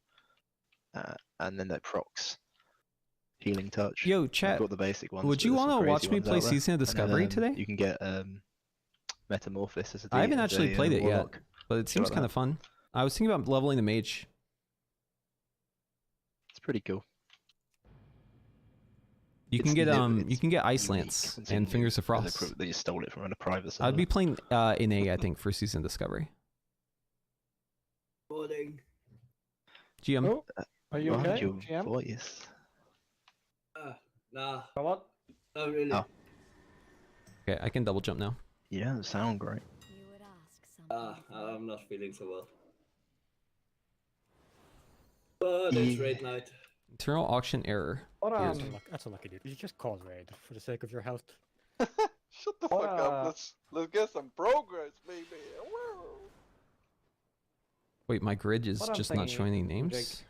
Speaker 2: And then that procs healing touch.
Speaker 1: Yo,
Speaker 2: I've
Speaker 1: chat.
Speaker 2: got the basic ones.
Speaker 1: Would
Speaker 2: but
Speaker 1: you
Speaker 2: there's some
Speaker 1: want to
Speaker 2: crazy
Speaker 1: watch me
Speaker 2: ones
Speaker 1: play
Speaker 2: out there.
Speaker 1: Season of
Speaker 2: And
Speaker 1: Discovery
Speaker 2: then,
Speaker 1: today?
Speaker 2: You can get Metamorphosis as a
Speaker 1: I haven't
Speaker 2: as
Speaker 1: actually
Speaker 2: a,
Speaker 1: played it yet,
Speaker 2: warlock.
Speaker 1: but it seems
Speaker 2: like
Speaker 1: kind of fun. I was thinking about leveling the mage.
Speaker 2: It's pretty cool.
Speaker 1: You
Speaker 2: It's
Speaker 1: can get
Speaker 2: new,
Speaker 1: you can get Ice
Speaker 2: unique.
Speaker 1: Lance
Speaker 2: It's
Speaker 1: and
Speaker 2: new,
Speaker 1: Fingers of
Speaker 2: 'cause
Speaker 1: Frost.
Speaker 2: They just stole it from a private server.
Speaker 1: I'd be playing NA, I think, for Season of Discovery.
Speaker 5: Morning.
Speaker 1: GM.
Speaker 3: Oh, are you
Speaker 2: Behind
Speaker 3: okay?
Speaker 2: your
Speaker 3: GM?
Speaker 2: voice.
Speaker 5: Nah,
Speaker 3: What?
Speaker 5: not really.
Speaker 2: Oh.
Speaker 1: Okay, I can double jump now.
Speaker 2: You don't sound great.
Speaker 6: You would ask something.
Speaker 5: I'm not feeling so well. But it's
Speaker 2: Yeah.
Speaker 5: raid night.
Speaker 1: Internal auction error.
Speaker 3: What
Speaker 1: Weird.
Speaker 7: That's unlucky, dude. You should just cause raid for the sake of your health.
Speaker 4: Shut the fuck up.
Speaker 3: Uh,
Speaker 4: Let's get some progress, baby. Woo.
Speaker 1: Wait, my grid is
Speaker 3: What I'm
Speaker 1: just not
Speaker 3: thinking,
Speaker 1: showing any names.
Speaker 3: Jake,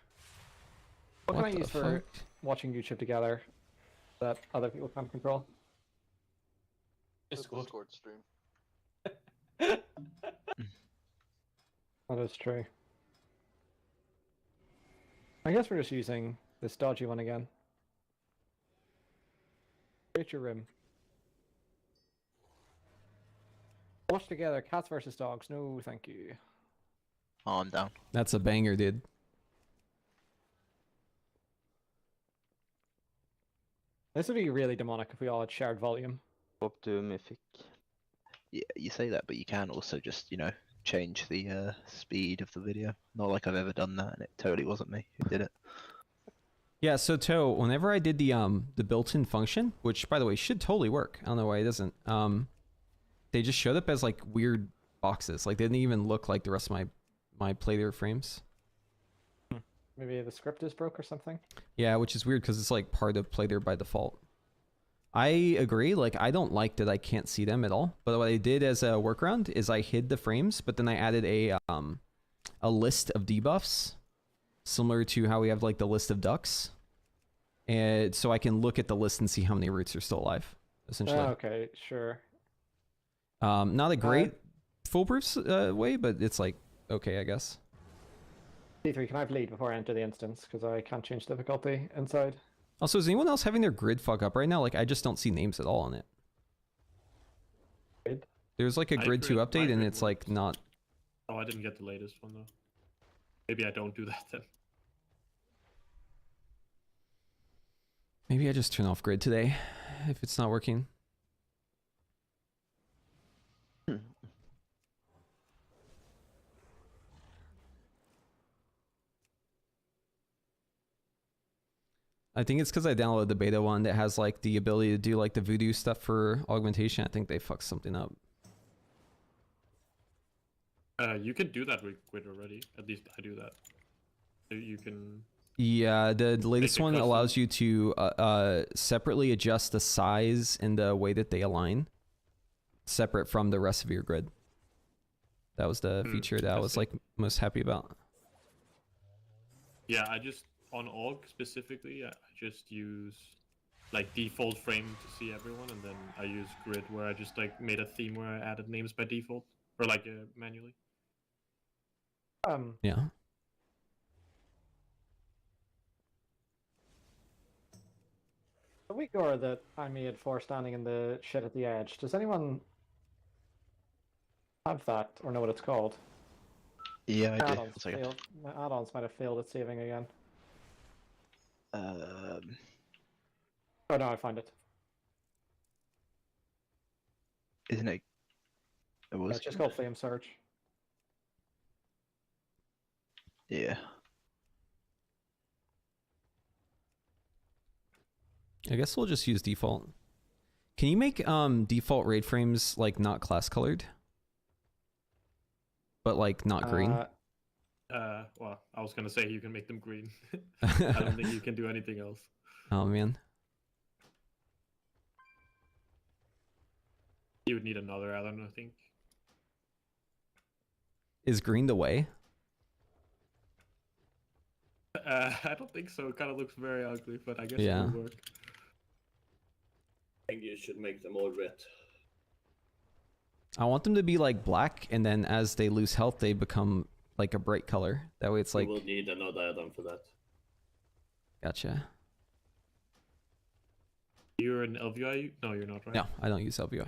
Speaker 3: What can I
Speaker 1: the
Speaker 3: use for
Speaker 1: fuck?
Speaker 3: watching YouTube together that other people can't control?
Speaker 4: Discord stream.
Speaker 3: That is true. I guess we're just using this dodgy one again. Create your room. Watch together, cats versus dogs. No, thank you.
Speaker 2: Oh, I'm down.
Speaker 1: That's a banger, dude.
Speaker 3: This would be really demonic if we all had shared volume.
Speaker 8: Up to Mythic.
Speaker 2: Yeah, you say that, but you can also just, change the speed of the video. Not like I've ever done that, and it totally wasn't me who did it.
Speaker 1: Yeah, so Toe, whenever I did the built-in function, which by the way should totally work. I don't know why it doesn't. They just showed up as like weird boxes. Like they didn't even look like the rest of my playthrough frames.
Speaker 3: Maybe the script is broke or something.
Speaker 1: Yeah, which is weird because it's like part of playthrough by default. I agree. Like, I don't like that I can't see them at all. But what I did as a workaround is I hid the frames, but then I added a list of debuffs, similar to how we have like the list of ducks, and so I can look at the list and see how many roots are still alive. Essentially,
Speaker 3: Okay, sure.
Speaker 1: not a great foolproof way, but it's like okay, I guess.
Speaker 3: D3, can I have lead before I enter the instance? Because I can't change difficulty inside.
Speaker 1: Also, is anyone else having their grid fuck up right now? Like, I just don't see names at all on it.
Speaker 3: Grid?
Speaker 1: There's like a
Speaker 8: My
Speaker 1: grid 2
Speaker 8: grid- my
Speaker 1: update, and
Speaker 8: grid
Speaker 1: it's like
Speaker 8: works.
Speaker 1: not.
Speaker 8: Oh, I didn't get the latest one though. Maybe I don't do that then.
Speaker 1: Maybe I just turn off grid today if it's not working. I think it's because I downloaded the beta one that has like the ability to do like the voodoo stuff for augmentation. I think they fucked something up.
Speaker 8: You can do that with Grid already. At least I do that. So you can.
Speaker 1: Yeah, the latest
Speaker 8: it
Speaker 1: one
Speaker 8: custom.
Speaker 1: allows you to separately adjust the size and the way that they align, separate from the rest of your grid. That was the feature that I
Speaker 8: I
Speaker 1: was
Speaker 8: see.
Speaker 1: like most happy about.
Speaker 8: Yeah, I just on Aug specifically, I just use like default frame to see everyone, and then I use Grid where I just like made a theme where I added names by default or like manually.
Speaker 1: Yeah.
Speaker 3: The weak aura that I made for standing in the shit at the edge, does anyone have that or know what it's called?
Speaker 2: Yeah, I do.
Speaker 3: Add-ons
Speaker 2: One second.
Speaker 3: failed. My add-ons might have failed at saving again. Oh no, I find it.
Speaker 2: Isn't it? It
Speaker 3: Yeah,
Speaker 2: was.
Speaker 3: it's just called Flame Surge.
Speaker 2: Yeah.
Speaker 1: I guess we'll just use default. Can you make default raid frames like not class colored? But like not green?
Speaker 8: Well, I was gonna say you can make them green. I don't think you can do anything else.
Speaker 1: Oh man.
Speaker 8: You would need another add-on, I think.
Speaker 1: Is green the way?
Speaker 8: I don't think so. It kind of looks very ugly, but I guess
Speaker 1: Yeah.
Speaker 8: it will work.
Speaker 5: I think you should make them all red.
Speaker 1: I want them to be like black, and then as they lose health, they become like a bright color. That way it's like,
Speaker 5: You will need another add-on for that.
Speaker 1: gotcha.
Speaker 8: You're an LVI? No, you're not, right?
Speaker 1: No, I don't use LVI.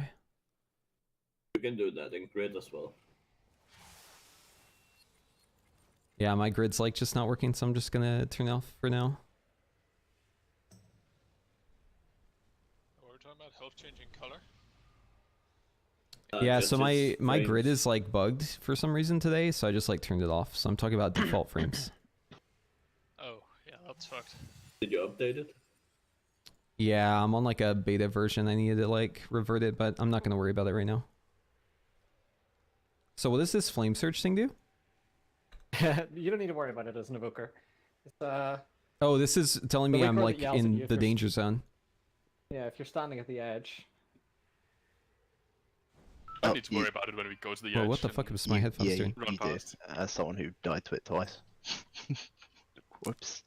Speaker 5: You can do that in grid as well.
Speaker 1: Yeah, my grid's like just not working, so I'm just gonna turn it off for now.
Speaker 9: We're talking about health changing color.
Speaker 1: Yeah,
Speaker 5: Just
Speaker 1: so my
Speaker 5: its
Speaker 1: grid
Speaker 5: frames.
Speaker 1: is like bugged for some reason today, so I just like turned it off. So I'm talking about default frames.
Speaker 9: Oh, yeah, that's fucked.
Speaker 5: Did you update it?
Speaker 1: Yeah, I'm on like a beta version. I needed to like revert it, but I'm not gonna worry about it right now. So what does this flame surge thing do?
Speaker 3: You don't need to worry about it as an evoker. It's
Speaker 1: Oh, this is telling
Speaker 3: The
Speaker 1: me
Speaker 3: weak
Speaker 1: I'm
Speaker 3: aura
Speaker 1: like
Speaker 3: that yells at
Speaker 1: in
Speaker 3: you if
Speaker 1: the
Speaker 3: you're-
Speaker 1: danger zone.
Speaker 3: yeah, if you're standing at the edge.
Speaker 9: I
Speaker 2: Oh,
Speaker 9: don't need to
Speaker 2: you-
Speaker 9: worry about it when we go to the
Speaker 1: Well,
Speaker 9: edge.
Speaker 1: what the fuck
Speaker 9: and
Speaker 1: is my headphones
Speaker 2: Yeah,
Speaker 1: doing?
Speaker 2: you
Speaker 9: Run
Speaker 2: do.
Speaker 9: past.
Speaker 2: As someone who died to it twice. Whoops.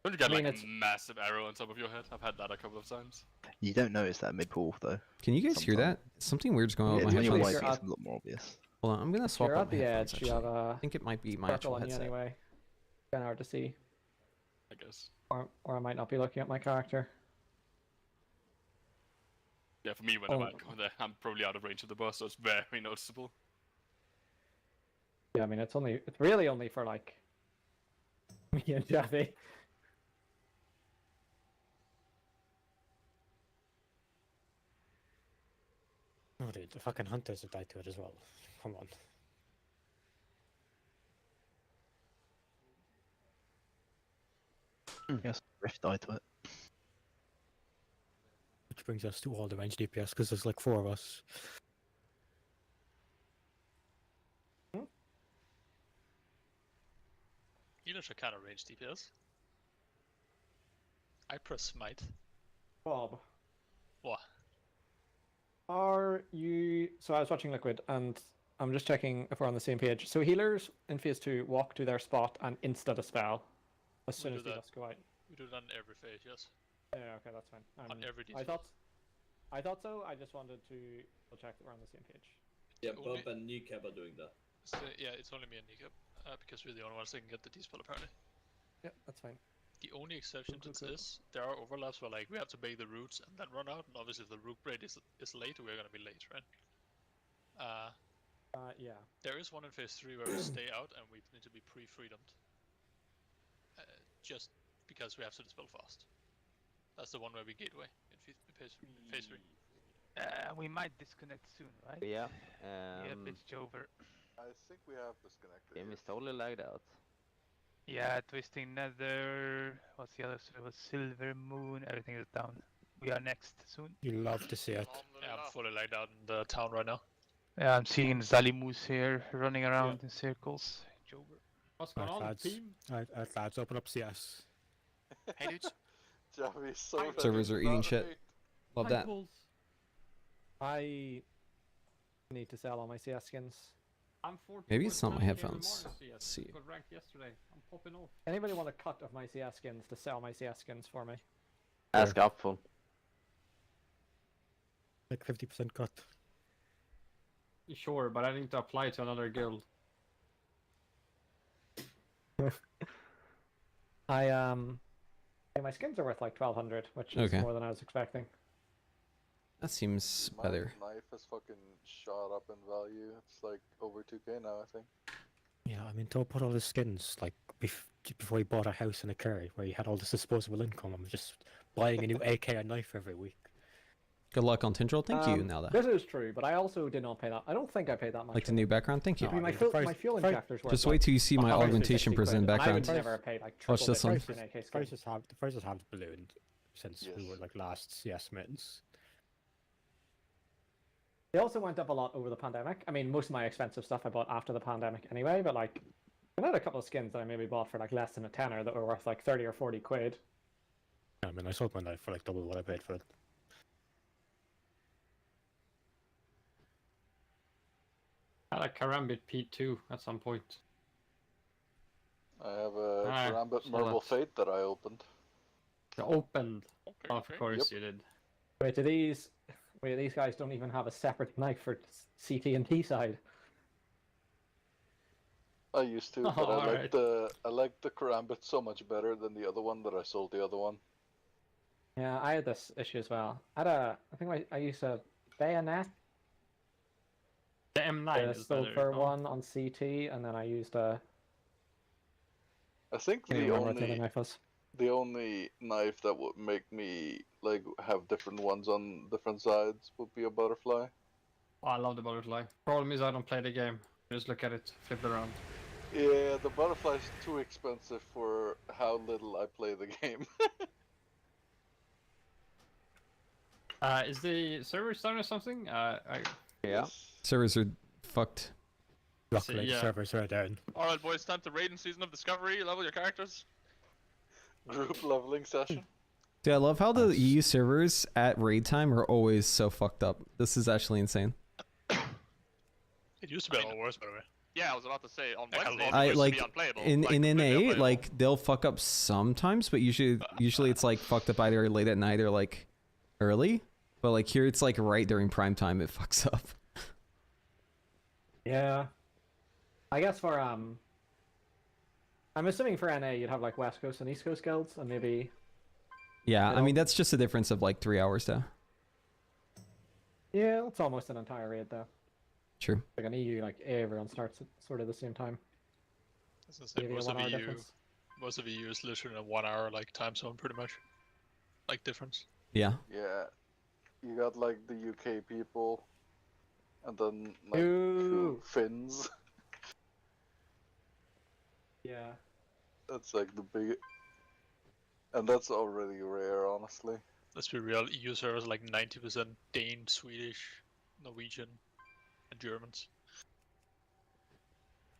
Speaker 9: Don't you get
Speaker 3: I mean,
Speaker 9: like
Speaker 3: it's-
Speaker 9: a massive arrow on top of your head? I've had that a couple of times.
Speaker 2: You don't notice that mid-pool though.
Speaker 1: Can you guys hear
Speaker 2: Sometimes.
Speaker 1: that? Something weird's going on
Speaker 2: Yeah,
Speaker 1: with my
Speaker 2: when you're
Speaker 3: headphones.
Speaker 2: wiping,
Speaker 1: headphones.
Speaker 3: You're
Speaker 2: it's a lot more obvious.
Speaker 1: Hold on, I'm gonna
Speaker 3: If
Speaker 1: swap
Speaker 3: you're
Speaker 1: out
Speaker 3: at
Speaker 1: my
Speaker 3: the
Speaker 1: headphones.
Speaker 3: edge, you
Speaker 1: Actually,
Speaker 3: have
Speaker 1: I
Speaker 3: a
Speaker 1: think it might be my
Speaker 3: circle
Speaker 1: actual
Speaker 3: on you
Speaker 1: headset.
Speaker 3: anyway. Kind of hard to see.
Speaker 9: I guess.
Speaker 3: Or I might not be looking at my character.
Speaker 9: Yeah, for me, when
Speaker 3: Oh.
Speaker 9: I'm out there, I'm probably out of range of the boss, so it's very noticeable.
Speaker 3: Yeah, I mean, it's really only for like me and Javi.
Speaker 7: Oh, dude, the fucking hunters have died to it as well. Come on.
Speaker 2: Yes, Rift died to it.
Speaker 7: Which brings us to all the range DPS, because there's like 4 of us.
Speaker 9: Healers are kind of range DPS. I press smite.
Speaker 3: Bob,
Speaker 9: What?
Speaker 3: are you... So I was watching Liquid, and I'm just checking if we're on the same page. So healers in Phase 2 walk to their spot and insta-dispel as soon
Speaker 9: do
Speaker 3: as the
Speaker 9: that.
Speaker 3: dust go out.
Speaker 9: We do that in every phase, yes.
Speaker 3: Yeah, okay, that's fine.
Speaker 9: On every
Speaker 3: I
Speaker 9: DC.
Speaker 3: thought so. I just wanted to check that we're on the same page.
Speaker 5: Yeah,
Speaker 9: Only-
Speaker 5: Bob and Kneecap are doing that.
Speaker 9: So, yeah, it's only me and Nika, because we're the only ones that can get the dispel apparently.
Speaker 3: Yeah, that's fine.
Speaker 9: The only exception to
Speaker 3: Cool.
Speaker 9: this, there are overlaps where like we have to make the routes and then run out, and obviously if the route break is late, we're gonna be late, right?
Speaker 3: Yeah.
Speaker 9: There is one in phase 3 where we stay out and we need to be pre-freedomed. Just because we have to dispel fast. That's the one where we gateway in phase 3.
Speaker 10: We might disconnect soon, right?
Speaker 11: Yeah.
Speaker 10: Yep, it's over.
Speaker 4: I think we have disconnected.
Speaker 11: Game is
Speaker 4: yes.
Speaker 11: totally lagged out.
Speaker 10: Yeah, Twisting Nether. What's the other? So it was Silver Moon. Everything is down. We are next soon.
Speaker 7: You love to see it.
Speaker 9: Yeah, I'm fully lagged out in the town right now.
Speaker 10: Yeah, I'm seeing Zalimus here running around in circles. It's over.
Speaker 3: What's
Speaker 7: Right, lads. Right, lads, open up CS.
Speaker 10: Hey, dudes.
Speaker 4: Javi's so ready
Speaker 1: Servers
Speaker 4: to
Speaker 1: are eating
Speaker 4: dominate.
Speaker 1: shit. Love that.
Speaker 3: I need to sell all my CS skins.
Speaker 12: I'm 40
Speaker 1: Maybe it's not my headphones. Let's see.
Speaker 12: Got ranked yesterday. I'm popping off.
Speaker 3: Anybody want a cut of my CS skins to sell my CS skins for me?
Speaker 11: Ask Upful.
Speaker 7: Like 50% cut.
Speaker 12: Sure, but I need to apply to another guild.
Speaker 3: Yeah, my skins are worth like 1,200, which is
Speaker 1: Okay.
Speaker 3: more than I was expecting.
Speaker 1: That seems
Speaker 4: My
Speaker 1: better.
Speaker 4: knife has fucking shot up in value. It's like over 2k now, I think.
Speaker 7: Yeah, I mean, don't put all the skins, like, before he bought a house in a Kerry, where he had all this disposable income, and was just buying a new AK and knife every week.
Speaker 1: Good luck on Tendril. Thank you, Nelda.
Speaker 3: This is true, but I also did not pay that. I don't think I paid that much.
Speaker 1: Like the
Speaker 3: for
Speaker 1: new
Speaker 3: it.
Speaker 1: background. Thank you.
Speaker 3: I mean, my,
Speaker 7: the
Speaker 3: fuel,
Speaker 7: price-
Speaker 3: my fuel
Speaker 7: price-
Speaker 3: injectors were
Speaker 1: Just
Speaker 3: like
Speaker 1: wait till you see my
Speaker 3: 150
Speaker 1: augmentation
Speaker 3: quid,
Speaker 1: present
Speaker 3: and I
Speaker 1: background.
Speaker 3: would never pay like
Speaker 1: Watch
Speaker 3: triple
Speaker 1: this
Speaker 3: the
Speaker 1: one.
Speaker 3: price for an AK skin.
Speaker 7: The prices have ballooned since we
Speaker 4: Yes.
Speaker 7: were like last CS mittens.
Speaker 3: They also went up a lot over the pandemic. I mean, most of my expensive stuff I bought after the pandemic anyway, but like, I had a couple of skins that I maybe bought for like less than a tenner that were worth like 30 or 40 quid.
Speaker 7: I mean, I sold my knife for like double what I paid for it.
Speaker 12: I had a Karambit P2 at some point.
Speaker 4: I have a
Speaker 12: Ah,
Speaker 4: Karambit
Speaker 12: so
Speaker 4: Marble
Speaker 12: that's-
Speaker 4: Fate that I opened.
Speaker 12: I opened.
Speaker 9: Okay,
Speaker 12: Of
Speaker 9: okay.
Speaker 12: course
Speaker 4: Yep.
Speaker 12: you did.
Speaker 3: Wait, these guys don't even have a separate knife for CT and T side.
Speaker 4: I used to, but I like the Karambit so much better than the other one that I sold the other one.
Speaker 3: Yeah, I had this issue as well. I think I used a bayonet,
Speaker 12: The M9
Speaker 3: the
Speaker 12: is better.
Speaker 3: silver
Speaker 12: no?
Speaker 3: one on CT, and then I used a.
Speaker 4: I think
Speaker 3: I can't
Speaker 4: the
Speaker 3: remember what the other
Speaker 4: only
Speaker 3: knife was.
Speaker 4: the only knife that would make me like have different ones on different sides would be a butterfly.
Speaker 12: Oh, I love the butterfly. Problem is I don't play the game. Just look at it, flip it around.
Speaker 4: Yeah, the butterfly's too expensive for how little I play the game.
Speaker 12: Is the server starting or something?
Speaker 11: Yeah.
Speaker 4: Yes.
Speaker 1: Servers are fucked.
Speaker 7: Luckily,
Speaker 12: yeah.
Speaker 7: the servers are down.
Speaker 9: Alright boys, time to raid in Season of Discovery, level your characters.
Speaker 4: Group leveling session.
Speaker 1: Dude, I love how the EU servers at raid time are always so fucked up. This is actually insane.
Speaker 9: It used to be a lot worse, by the way.
Speaker 13: Yeah, I was about to say, on
Speaker 9: Like a
Speaker 13: Wednesday,
Speaker 9: lot.
Speaker 1: I
Speaker 13: it used
Speaker 1: like
Speaker 13: to be unplayable.
Speaker 1: in
Speaker 13: completely
Speaker 1: NA,
Speaker 13: unplayable.
Speaker 1: like they'll fuck up sometimes, but usually it's like fucked up either late at night or like early. But like here, it's like right during prime time it fucks up.
Speaker 3: Yeah. I guess for I'm assuming for NA you'd have like West Coast and East Coast guilds, and maybe.
Speaker 1: Yeah, I
Speaker 3: Middle.
Speaker 1: mean that's just a difference of like 3 hours though.
Speaker 3: Yeah, it's almost an entire raid though.
Speaker 1: True.
Speaker 3: Like an EU, like everyone starts at sort of the same time.
Speaker 9: I was gonna say,
Speaker 3: Maybe a
Speaker 9: most of
Speaker 3: 1 hour
Speaker 9: EU,
Speaker 3: difference.
Speaker 9: most of EU is literally in a 1 hour like time zone, pretty much. Like difference.
Speaker 1: Yeah.
Speaker 4: Yeah. You got like the UK people, and then like
Speaker 3: Ooh.
Speaker 4: Finns.
Speaker 3: Yeah.
Speaker 4: That's like the big, and that's already rare, honestly.
Speaker 9: Let's be real, EU servers are like 90% Dane, Swedish, Norwegian, and Germans.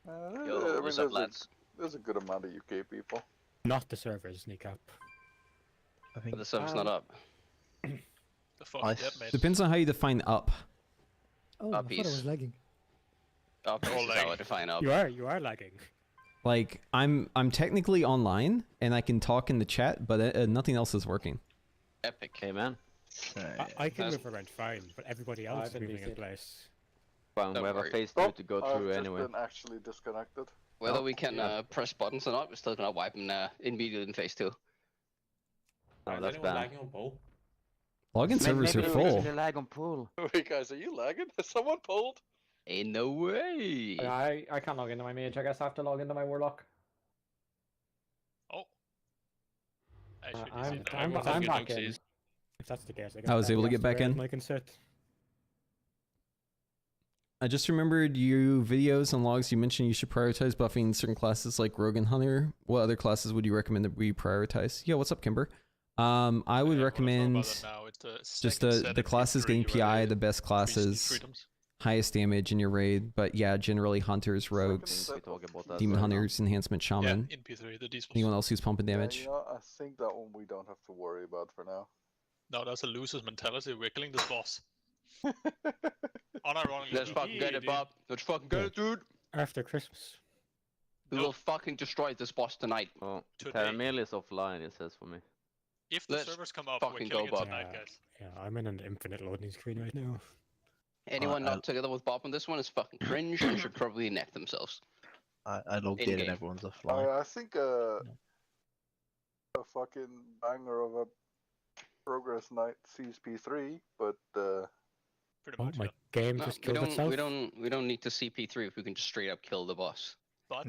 Speaker 13: Yo, what's up, lads?
Speaker 4: There's a good amount of UK people.
Speaker 7: Not the servers, Kneecap.
Speaker 2: I think
Speaker 13: But the server's not up.
Speaker 9: The fuck
Speaker 2: I
Speaker 9: is that, mate?
Speaker 1: Depends on how you define up.
Speaker 14: Oh, I thought I was lagging.
Speaker 11: Up is how I define up.
Speaker 7: You are lagging.
Speaker 1: Like I'm technically online and I can talk in the chat, but nothing else is working.
Speaker 11: Epic. Hey man.
Speaker 7: I can move around fine, but everybody else is
Speaker 3: I've been
Speaker 7: moving in
Speaker 3: DC.
Speaker 7: place.
Speaker 11: Well, we have a
Speaker 4: worry.
Speaker 11: phase
Speaker 4: Oh,
Speaker 11: 2 to go
Speaker 4: I've
Speaker 11: through
Speaker 4: just
Speaker 11: anyway.
Speaker 4: been actually disconnected.
Speaker 11: Whether we can press buttons or not, we're still gonna wipe them immediately in phase 2. Oh, that's bad.
Speaker 5: lagging on poll?
Speaker 1: Login servers are full.
Speaker 11: Lag on pool.
Speaker 4: Wait, guys, are you lagging? Has someone pulled?
Speaker 11: Ain't no way.
Speaker 3: I can't log into my mage. I guess I have to log into my warlock.
Speaker 9: Oh.
Speaker 3: I'm back in.
Speaker 7: If that's the case,
Speaker 1: I was able to get back in.
Speaker 7: My consent.
Speaker 1: I just remembered you videos and logs. You mentioned you should prioritize buffing certain classes like Rogue and Hunter. What other classes would you recommend that we prioritize? Yeah, what's up, Kimber? I would recommend just the classes getting PI, the best classes, highest damage in your raid. But yeah, generally hunters, rogues, demon hunters, enhancement shaman.
Speaker 9: Yeah, in P3, the diesels.
Speaker 1: Anyone else who's pumping damage?
Speaker 4: Yeah, you know, I think that one we don't have to worry about for now.
Speaker 9: No, that's a loser's mentality. We're killing this boss. Unironically.
Speaker 11: Let's fucking get it, Bob. Let's fucking get it, dude.
Speaker 7: After Christmas.
Speaker 11: We will fucking destroy this boss tonight.
Speaker 13: Well,
Speaker 9: Today.
Speaker 13: Paramil is offline, it says for me.
Speaker 9: If the
Speaker 11: Let's
Speaker 9: servers come up, we're
Speaker 11: fucking
Speaker 9: killing
Speaker 11: go,
Speaker 9: it
Speaker 11: Bob.
Speaker 9: tonight, guys.
Speaker 7: Yeah, I'm in an infinite loading screen right now.
Speaker 11: Anyone not together with Bob on this one is fucking cringe and should probably neck themselves.
Speaker 2: I logged in and everyone's offline.
Speaker 4: I think a fucking banger of a progress night CSP3, but
Speaker 9: Pretty
Speaker 7: Oh,
Speaker 9: much.
Speaker 7: my
Speaker 9: Yeah.
Speaker 7: game
Speaker 11: No,
Speaker 7: just
Speaker 11: we
Speaker 7: killed itself.
Speaker 11: don't need to CP3 if we can just straight up kill the boss.
Speaker 9: But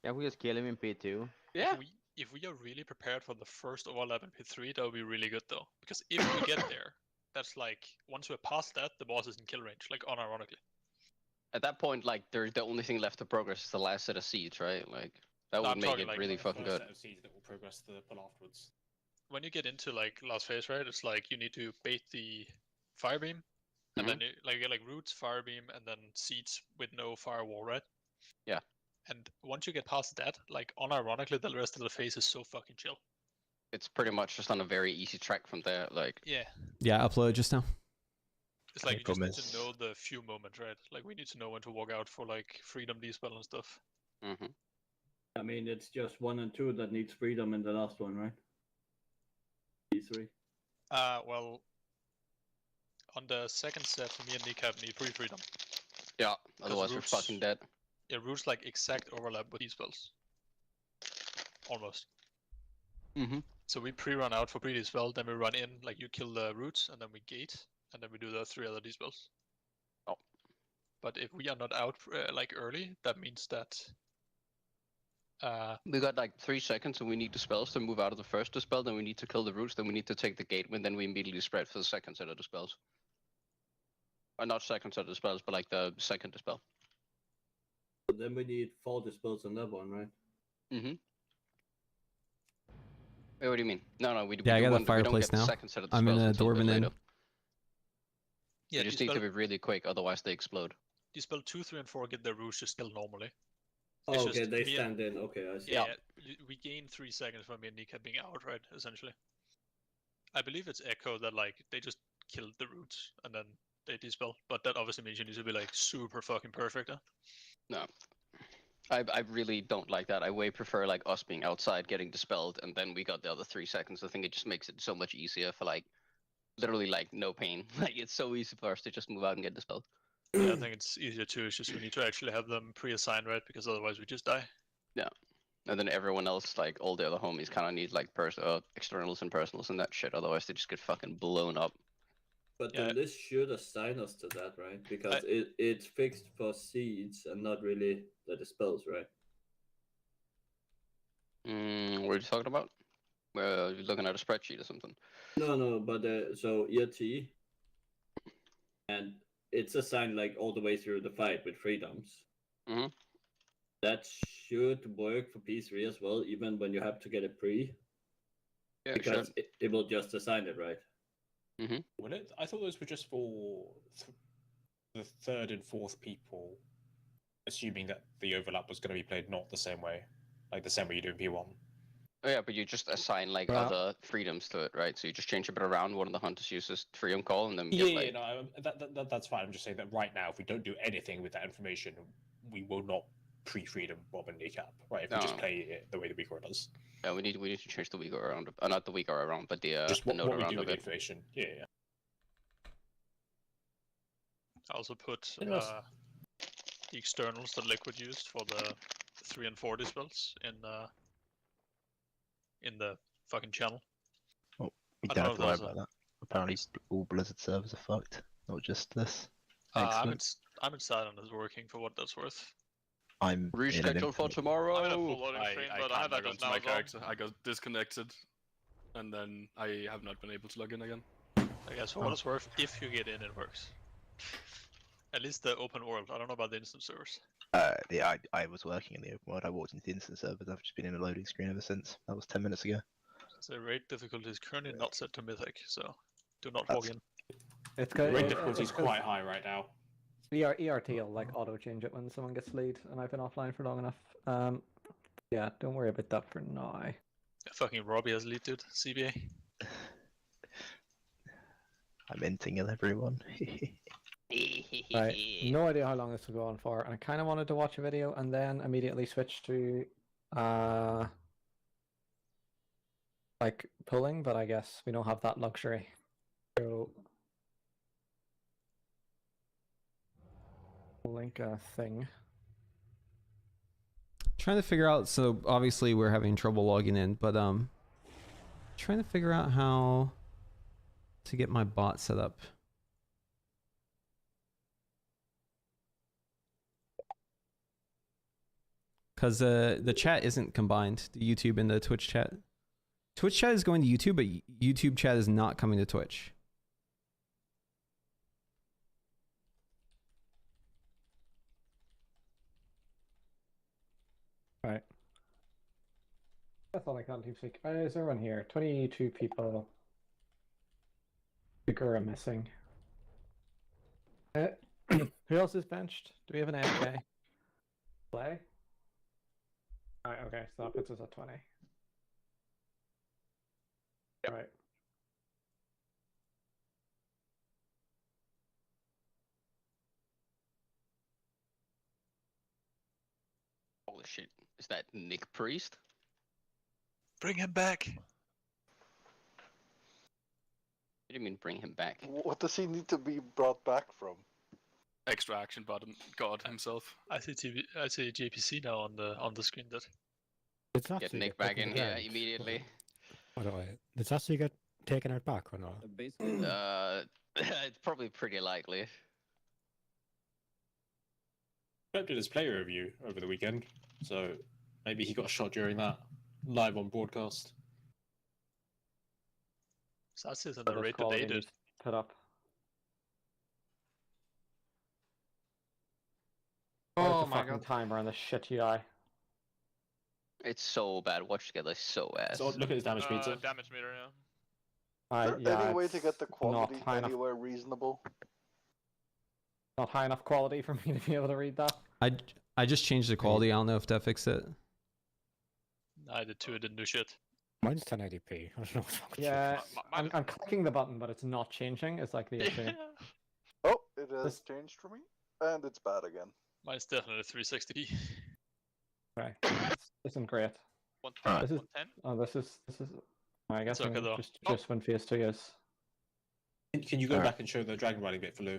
Speaker 13: Yeah, we just kill him in P2.
Speaker 11: Yeah.
Speaker 9: if we are really prepared for the first overlap in P3, that would be really good though. Because if we get there, that's like once we're past that, the boss is in kill range, like unironically.
Speaker 11: At that point, like, the only thing left to progress is the last set of seeds, right? Like, that
Speaker 9: No,
Speaker 11: would
Speaker 9: I'm
Speaker 11: make
Speaker 9: talking
Speaker 11: it
Speaker 9: like
Speaker 11: really
Speaker 9: the
Speaker 11: fucking good.
Speaker 5: Set of seeds that will progress the pull afterwards.
Speaker 9: When you get into like last phase, right? It's like you need to bait the fire beam, and then you get like roots, fire beam, and then seeds with no firewall, right?
Speaker 11: Yeah.
Speaker 9: And once you get past that, like unironically, the rest of the phase is so fucking chill.
Speaker 11: It's pretty much just on a very easy track from there. Like,
Speaker 9: Yeah.
Speaker 1: Yeah, upload just now.
Speaker 9: It's like
Speaker 2: No
Speaker 9: you just need
Speaker 2: comments.
Speaker 9: to know the few moments, right? Like we need to know when to walk out for like freedom dispel and stuff.
Speaker 5: I mean, it's just 1 and 2 that needs freedom in the last one, right? P3.
Speaker 9: Well, on the second set, me and Kneecap need freedom.
Speaker 11: yeah, otherwise we're
Speaker 9: roots-
Speaker 11: fucking dead.
Speaker 9: Yeah, roots like exact overlap with these spells. Almost. So we pre-run out for pre-dispel, then we run in, like you kill the roots, and then we gate, and then we do the 3 other dispels.
Speaker 11: Oh.
Speaker 9: But if we are not out like early, that means that
Speaker 11: We got like 3 seconds and we need the spells to move out of the first dispel, then we need to kill the roots, then we need to take the gate, and then we immediately spread for the second set of the spells. Or not second set of the spells, but like the second dispel.
Speaker 5: But then we need 4 dispels on that one, right?
Speaker 11: Wait, what do you mean? No, we
Speaker 1: Yeah, I
Speaker 11: do
Speaker 1: got
Speaker 11: one,
Speaker 1: the
Speaker 11: but we don't
Speaker 1: fireplace
Speaker 11: get the
Speaker 1: now.
Speaker 11: second set of the
Speaker 1: I'm in
Speaker 11: spells
Speaker 1: a
Speaker 11: until bit
Speaker 1: Dwarven Inn.
Speaker 11: later.
Speaker 9: yeah,
Speaker 11: You just need to be really quick, otherwise they explode.
Speaker 9: dispel 2, 3, and 4 get their roots just kill normally.
Speaker 5: Oh,
Speaker 9: It's
Speaker 5: okay,
Speaker 9: just
Speaker 5: they
Speaker 9: me
Speaker 5: stand in. Okay, I see.
Speaker 9: Yeah, we gain 3 seconds from me and Nika being out, right? Essentially. I believe it's Echo that like they just killed the roots and then they dispel, but that obviously means you need to be like super fucking perfect. Huh?
Speaker 11: No. I really don't like that. I way prefer like us being outside getting dispelled and then we got the other 3 seconds. I think it just makes it so much easier for like literally like no pain. Like it's so easy for us to just move out and get dispelled.
Speaker 9: Yeah, I think it's easier too. It's just we need to actually have them pre-assigned, right? Because otherwise we just die.
Speaker 11: Yeah. And then everyone else, like all the other homies, kind of need like externals and personals and that shit. Otherwise, they just get fucking blown up.
Speaker 5: But the list should assign us to that, right? Because it's fixed for seeds and not really the dispels, right?
Speaker 11: What are you talking about? You're looking at a spreadsheet or something.
Speaker 5: No, but so ERT, and it's assigned like all the way through the fight with freedoms. That should work for P3 as well, even when you have to get a pre.
Speaker 11: Yeah,
Speaker 5: because it will just assign it, right?
Speaker 15: Will it? I thought those were just for the 3rd and 4th people, assuming that the overlap was going to be played not the same way, like the same way you do in P1.
Speaker 11: Oh yeah, but you just assign like
Speaker 3: Well-
Speaker 11: other freedoms to it, right? So you just change a bit around. One of the hunters uses freedom call, and then we get, like...
Speaker 15: no, that's fine. I'm just saying that right now, if we don't do anything with that information, we will not pre-freedom Bob and Kneecap, right? If we just play it the way the Weaker does.
Speaker 11: Yeah, we need to change the Weaker around, not the Weaker around, but the
Speaker 15: Just
Speaker 11: the
Speaker 15: what
Speaker 11: node
Speaker 15: we
Speaker 11: around
Speaker 15: do
Speaker 11: of
Speaker 15: with the
Speaker 11: it.
Speaker 15: information. Yeah.
Speaker 9: I also put
Speaker 15: And also-
Speaker 9: the externals that Liquid used for the 3 and 4 dispels in the fucking channel.
Speaker 2: Oh, we
Speaker 9: I
Speaker 2: don't
Speaker 9: don't
Speaker 2: have to
Speaker 9: know
Speaker 2: worry
Speaker 9: if those
Speaker 2: about that. Apparently, all Blizzard servers are fucked, not just this.
Speaker 9: I'm
Speaker 2: Excellent.
Speaker 9: in silent as working for what that's worth.
Speaker 2: I'm in an
Speaker 11: Reschedule for
Speaker 2: infinite-
Speaker 11: tomorrow.
Speaker 9: I'm in a full loading
Speaker 8: I
Speaker 9: screen,
Speaker 8: can't
Speaker 9: but I have
Speaker 8: log
Speaker 9: that just
Speaker 8: onto
Speaker 9: now
Speaker 8: my
Speaker 9: as well.
Speaker 8: character. I got disconnected, and then I have not been able to log in again.
Speaker 9: I guess for what it's worth, if you get in, it works. At least the open world. I don't know about the instant servers.
Speaker 2: I was working in the open world. I walked into the instant servers. I've just been in a loading screen ever since. That was 10 minutes ago.
Speaker 9: The raid difficulty is currently not set to Mythic, so do not log in.
Speaker 3: It's
Speaker 15: The
Speaker 3: good.
Speaker 15: rate difficulty is quite high right now.
Speaker 3: ERT will like auto change it when someone gets lead, and I've been offline for long enough. Yeah, don't worry about that for now.
Speaker 9: Fucking Robbie has lead, dude. CBA.
Speaker 2: I'm inting everyone.
Speaker 3: Right, no idea how long this will go on for, and I kind of wanted to watch a video and then immediately switch to like pulling, but I guess we don't have that luxury. So link a thing.
Speaker 1: Trying to figure out, so obviously we're having trouble logging in, but trying to figure out how to get my bot set up. Because the chat isn't combined, the YouTube and the Twitch chat. Twitch chat is going to YouTube, but YouTube chat is not coming to Twitch.
Speaker 3: Right. That's all I can do. Is everyone here? 22 people. Figure missing. Who else is benched? Do we have an AK? Play? Alright, okay, so that puts us at 20. Right.
Speaker 11: Holy shit! Is that Nick Priest?
Speaker 9: Bring him back.
Speaker 11: What do you mean bring him back?
Speaker 4: What does he need to be brought back from?
Speaker 8: Extra action button, God himself.
Speaker 9: I see JPC now on the screen. That
Speaker 7: It's
Speaker 11: Get
Speaker 7: actually
Speaker 11: Nick
Speaker 7: get
Speaker 11: back
Speaker 7: taken
Speaker 11: in here
Speaker 7: out.
Speaker 11: immediately.
Speaker 7: By the way, does actually get taken out back or not?
Speaker 13: Basically,
Speaker 11: It's probably pretty likely.
Speaker 15: Pep did his player review over the weekend, so maybe he got a shot during that live on broadcast.
Speaker 9: so that's it on
Speaker 3: So
Speaker 9: the
Speaker 3: this
Speaker 9: raid
Speaker 3: call
Speaker 9: today,
Speaker 3: we
Speaker 9: dude.
Speaker 3: need to put up. Where's
Speaker 12: Oh
Speaker 3: the
Speaker 12: my
Speaker 3: fucking
Speaker 12: god.
Speaker 3: timer on this shit UI?
Speaker 11: It's so bad. Watch together, so ass.
Speaker 15: So look at his damage meter.
Speaker 9: Damage meter, yeah.
Speaker 4: Is there any way to
Speaker 3: it's
Speaker 4: get the quality
Speaker 3: not high enough.
Speaker 4: anywhere reasonable?
Speaker 3: Not high enough quality for me to be able to read that.
Speaker 1: I just changed the quality. I don't know if that fixed it.
Speaker 9: I did too. It didn't do shit.
Speaker 7: Mine's 1080p. I don't know what's wrong with
Speaker 3: Yeah,
Speaker 9: mine
Speaker 3: I'm clicking the button, but it's not changing. It's like the issue.
Speaker 4: Oh, it has
Speaker 3: This-
Speaker 4: changed for me, and it's bad again.
Speaker 9: Mine's definitely 360p.
Speaker 3: Right, this isn't great.
Speaker 9: 110.
Speaker 3: This is
Speaker 9: 110.
Speaker 3: oh, this is. I guess
Speaker 9: okay, though.
Speaker 3: just when phase 2 is.
Speaker 15: Can you go back and show the dragon riding bit for Lou?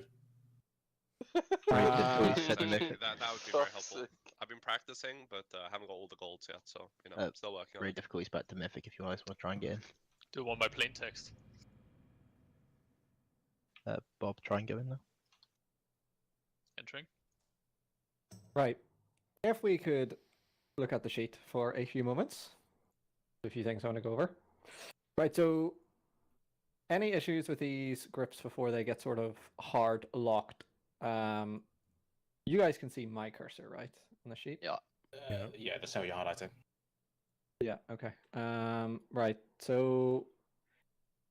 Speaker 2: Difficulty set to
Speaker 16: Actually,
Speaker 2: mythic.
Speaker 16: that would be very
Speaker 4: Fuck's
Speaker 16: helpful.
Speaker 4: sake.
Speaker 16: I've been practicing, but I haven't got all the golds yet, so you know,
Speaker 2: Uh,
Speaker 16: I'm still working on
Speaker 2: Rate
Speaker 16: it.
Speaker 2: difficulty back to mythic if you guys want to try and get in.
Speaker 9: Do one by plain text.
Speaker 2: Bob, try and go in now.
Speaker 9: Entering.
Speaker 3: Right. If we could look at the sheet for a few moments. A few things I want to go over. Right, so any issues with these grips before they get sort of hard locked? You guys can see my cursor, right, on the sheet?
Speaker 11: Yeah.
Speaker 15: Yeah, that's how you're highlighting.
Speaker 3: Yeah, okay. Right, so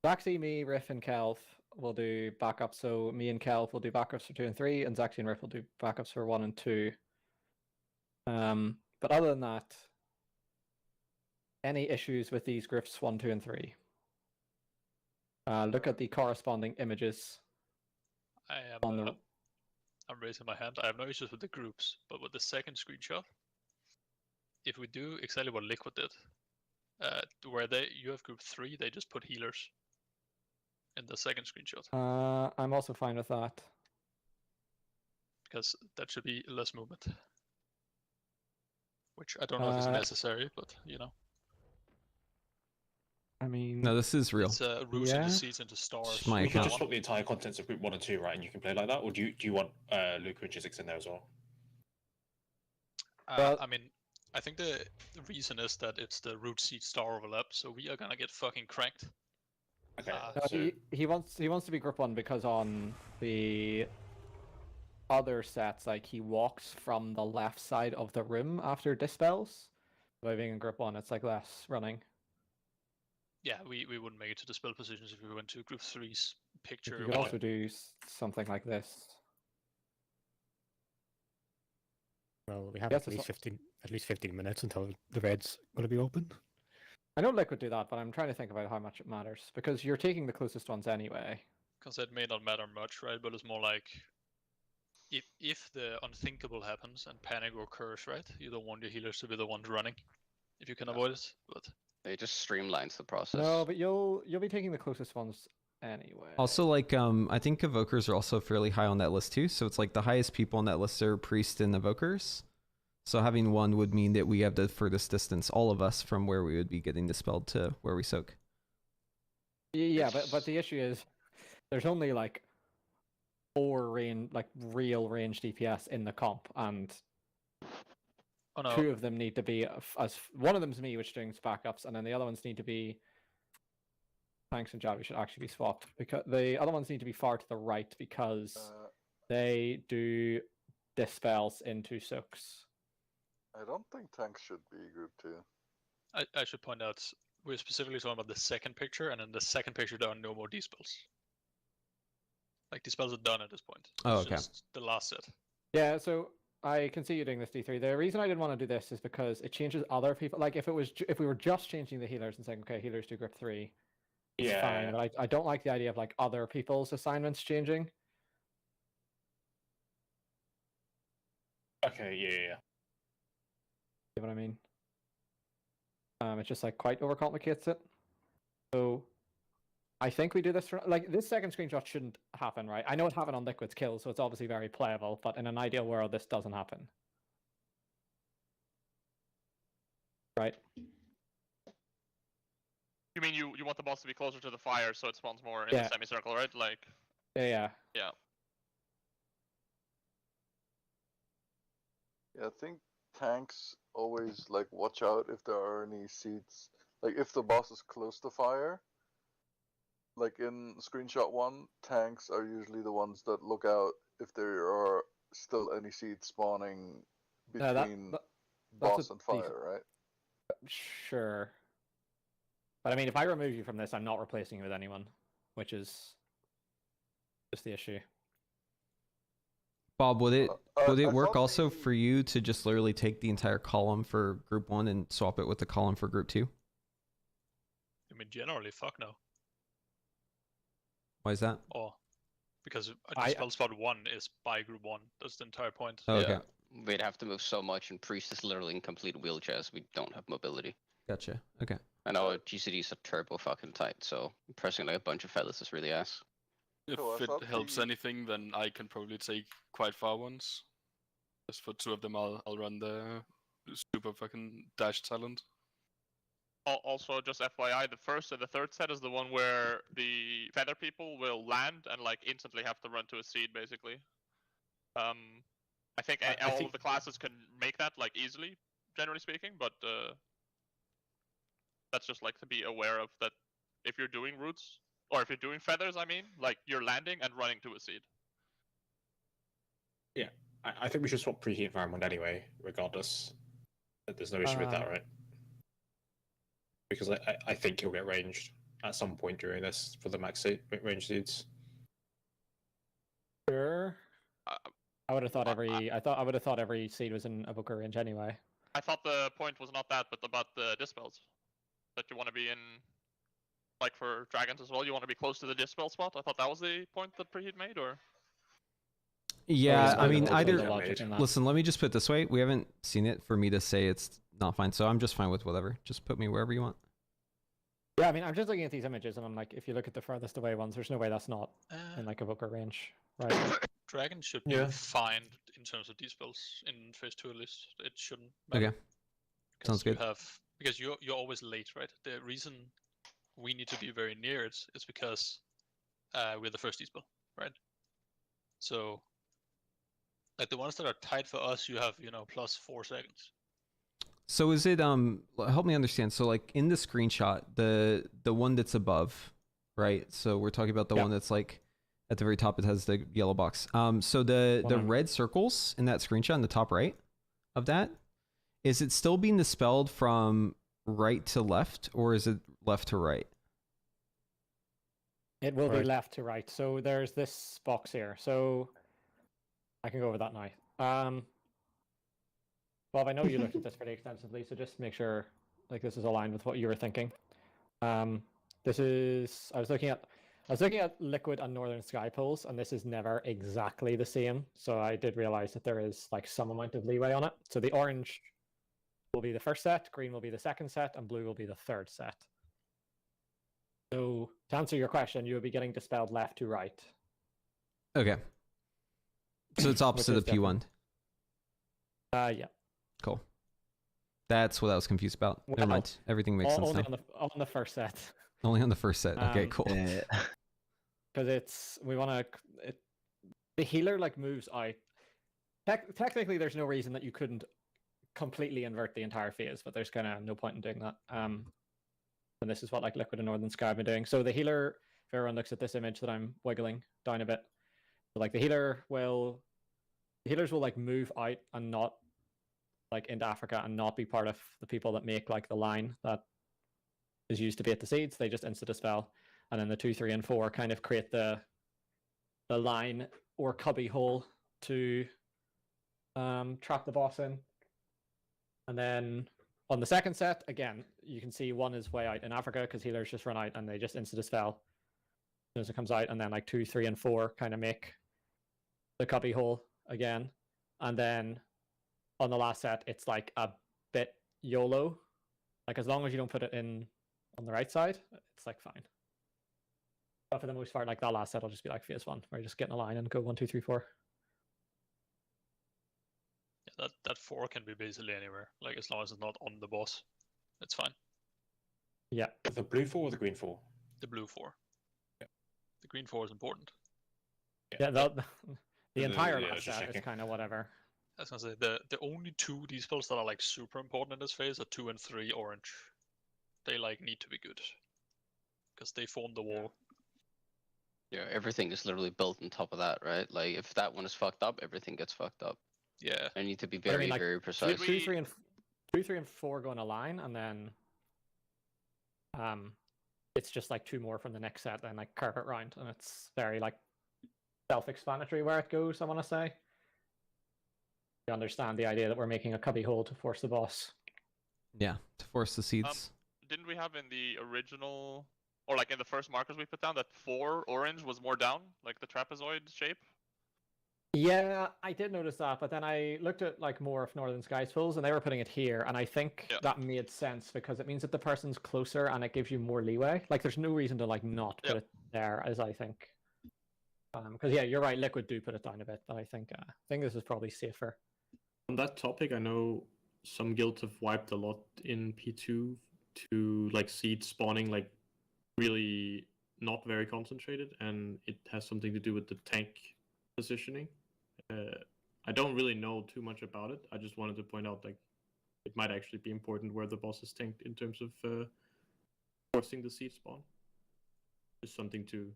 Speaker 3: Zaxi, me, Riff, and Kelv will do backups. So me and Kelv will do backups for 2 and 3, and Zaxi and Riff will do backups for 1 and 2. But other than that, any issues with these groups 1, 2, and 3? Look at the corresponding images.
Speaker 9: I am.
Speaker 3: On the...
Speaker 9: I'm raising my hand. I have no issues with the groups, but with the second screenshot, if we do exactly what Liquid did, where you have group 3, they just put healers in the second screenshot.
Speaker 3: I'm also fine with that.
Speaker 9: Because that should be less movement. Which I don't know if is necessary, but you know.
Speaker 3: I mean...
Speaker 1: No, this is real.
Speaker 9: It's roots into seeds into stars.
Speaker 1: My
Speaker 15: You can
Speaker 1: account.
Speaker 15: just swap the entire contents of group 1 and 2, right, and you can play like that? Or do you want Luca and Chisix in there as well?
Speaker 9: I mean, I think the reason is that it's the root seed star overlap, so we are gonna get fucking cranked.
Speaker 15: Okay.
Speaker 3: So... he wants to be group 1 because on the other sets, like, he walks from the left side of the room after dispels. By being in group 1, it's like less running.
Speaker 9: Yeah, we wouldn't make it to dispel positions if we went to group 3's picture.
Speaker 3: You could also do something like this.
Speaker 7: Well, we have at least 15 minutes until the raid's going to be open.
Speaker 3: I know Liquid do that, but I'm trying to think about how much it matters, because you're taking the closest ones anyway.
Speaker 9: Because it may not matter much, right? But it's more like if the unthinkable happens and panic occurs, right? You don't want your healers to be the ones running if you can avoid it. But
Speaker 11: it just streamlines the process.
Speaker 3: No, but you'll be taking the closest ones anyway.
Speaker 1: Also, like, I think evokers are also fairly high on that list too. So it's like the highest people on that list are priests and evokers. So having one would mean that we have the furthest distance, all of us, from where we would be getting dispelled to where we soak.
Speaker 3: Yeah, but the issue is there's only like 4 real range DPS in the comp, and 2 of them need to be one of them's me, which doing backups, and then the other ones need to be Tanks and Javi should actually be swapped, because the other ones need to be far to the right because they do dispels into soaks.
Speaker 4: I don't think tanks should be group 2.
Speaker 9: I should point out we're specifically talking about the second picture, and in the second picture there are no more dispels. Like dispels are done at this point.
Speaker 1: Oh,
Speaker 9: It's
Speaker 1: okay.
Speaker 9: just the last set.
Speaker 3: Yeah, so I can see you doing this D3. The reason I didn't want to do this is because it changes other people. Like if we were just changing the healers and saying, okay, healers do group 3, it's fine. But I don't like the idea of like other people's assignments changing.
Speaker 15: Okay, yeah.
Speaker 3: You know what I mean? It just like quite overcomplicates it. So I think we do this for like this second screenshot shouldn't happen, right? I know it happened on Liquid's kill, so it's obviously very playable, but in an ideal world this doesn't happen. Right?
Speaker 17: You mean you want the boss to be closer to the fire so it spawns more in the semicircle, right? Like
Speaker 3: Yeah.
Speaker 4: Yeah, I think tanks always like watch out if there are any seeds. Like if the boss is close to fire, like in screenshot 1, tanks are usually the ones that look out if there are still any seeds spawning between boss and fire, right?
Speaker 3: Sure. But I mean, if I remove you from this, I'm not replacing you with anyone, which is just the issue.
Speaker 1: Bob, would it work also for you to just literally take the entire column for group 1 and swap it with the column for group 2?
Speaker 9: I mean, generally, fuck no.
Speaker 1: Why is that?
Speaker 9: Or because dispel spot 1 is by group 1. That's the entire point.
Speaker 1: Oh, okay.
Speaker 11: Yeah, we'd have to move so much, and Priest is literally in complete wheelchairs. We don't have mobility.
Speaker 1: Gotcha. Okay.
Speaker 11: I know GCDs are turbo fucking tight, so pressing like a bunch of feathers is really ass.
Speaker 18: If it helps anything, then I can probably take quite far ones. Just for 2 of them, I'll run the super fucking dash talent.
Speaker 17: Also, just FYI, the first and the third set is the one where the feather people will land and like instantly have to run to a seed, basically. I think all of the classes can make that like easily, generally speaking, but that's just like to be aware of that if you're doing roots, or if you're doing feathers, I mean, like you're landing and running to a seed.
Speaker 15: Yeah, I think we should swap preheat environment anyway, regardless. There's no issue with that, right? Because I think he'll get ranged at some point during this for the max range seeds.
Speaker 3: Sure. I would have thought every seed was in evoker range anyway.
Speaker 17: I thought the point was not that, but about the dispels. that you want to be in, like for dragons as well. You want to be close to the dispel spot. I thought that was the point that Preheat made, or.
Speaker 1: Yeah, I mean, either.
Speaker 3: Listen,
Speaker 1: Listen, let me just put it this way: we haven't seen it for me to say it's not fine, so I'm just fine with whatever. Just put me wherever you want.
Speaker 3: Yeah, I mean, I'm just looking at these images, and I'm like, if you look at the furthest away ones, there's no way that's not in like evoker range, right?
Speaker 9: Dragon should be fine in terms of these spells in phase 2 at least. It shouldn't matter.
Speaker 1: Okay, sounds good.
Speaker 9: Because you're always late, right? The reason we need to be very near it is because we're the first dispel, right? So, like the ones that are tight for us, you have plus 4 seconds.
Speaker 1: So is it help me understand. So like in the screenshot, the one that's above, right? So we're talking about the one that's like at the very top. It has the yellow box. So the red circles in that screenshot in the top right of that, is it still being dispelled from right to left, or is it left to right?
Speaker 3: It will be left to right. So there's this box here. So I can go over that now. Bob, I know you looked at this pretty extensively, so just make sure like this is aligned with what you were thinking. This is I was looking at liquid and northern sky pools, and this is never exactly the same. So I did realize that there is like some amount of leeway on it. So the orange will be the first set, green will be the second set, and blue will be the third set. So to answer your question, you will be getting dispelled left to right.
Speaker 1: Okay. So it's opposite of P1.
Speaker 3: Yeah.
Speaker 1: Cool. That's what I was confused about. Never mind. Everything makes sense now.
Speaker 3: On the first set.
Speaker 1: Only on the first set. Okay, cool.
Speaker 3: Because we want to. The healer like moves out. Technically, there's no reason that you couldn't completely invert the entire phase, but there's kind of no point in doing that. And this is what like Liquid and Northern Sky have been doing. So the healer, if everyone looks at this image that I'm wiggling down a bit, so, like the healers will like move out and not like into Africa and not be part of the people that make like the line that is used to bait the seeds. They just insta dispel, and then the 2, 3, and 4 kind of create the line or cubby hole to trap the boss in. And then on the second set, again, you can see one is way out in Africa because healers just run out and they just insta dispel as soon as it comes out, and then like 2, 3, and 4 kind of make the cubby hole again, and then on the last set, it's like a bit YOLO. Like as long as you don't put it in on the right side, it's like fine. But for the most part, like that last set will just be like phase 1, where you just get in a line and go 1, 2, 3, 4.
Speaker 9: Yeah, that 4 can be basically anywhere. Like as long as it's not on the boss, it's fine.
Speaker 3: Yeah.
Speaker 15: The blue 4 or the green 4?
Speaker 9: The blue 4. Yeah. The green 4 is important.
Speaker 3: Yeah, the entire last set is kind of whatever.
Speaker 9: I was gonna say the only 2 dispels that are like super important in this phase are 2 and 3 orange. They like need to be good because they form the wall.
Speaker 11: Yeah, everything is literally built on top of that, right? Like if that one is fucked up, everything gets fucked up.
Speaker 9: Yeah,
Speaker 11: I need to be very, very precise.
Speaker 3: 2, 3, and 4 go in a line, and then it's just like 2 more from the next set, then like carpet round, and it's very like self-explanatory where it goes. I want to say. You understand the idea that we're making a cubby hole to force the boss.
Speaker 1: Yeah, to force the seeds.
Speaker 17: Didn't we have in the original, or like in the first markers we put down, that 4 orange was more down, like the trapezoid shape?
Speaker 3: Yeah, I did notice that, but then I looked at like more of Northern Skies pulls, and they were putting it here, and I think that made sense because it means that the person's closer and it gives you more leeway. Like, there's no reason to like not put it there, as I think. Because yeah, you're right. Liquid do put it down a bit, but I think this is probably safer.
Speaker 8: On that topic, I know some guilds have wiped a lot in P2 to like seed spawning like really not very concentrated, and it has something to do with the tank positioning. I don't really know too much about it. I just wanted to point out like it might actually be important where the boss is tanked in terms of forcing the seed spawn. Just something to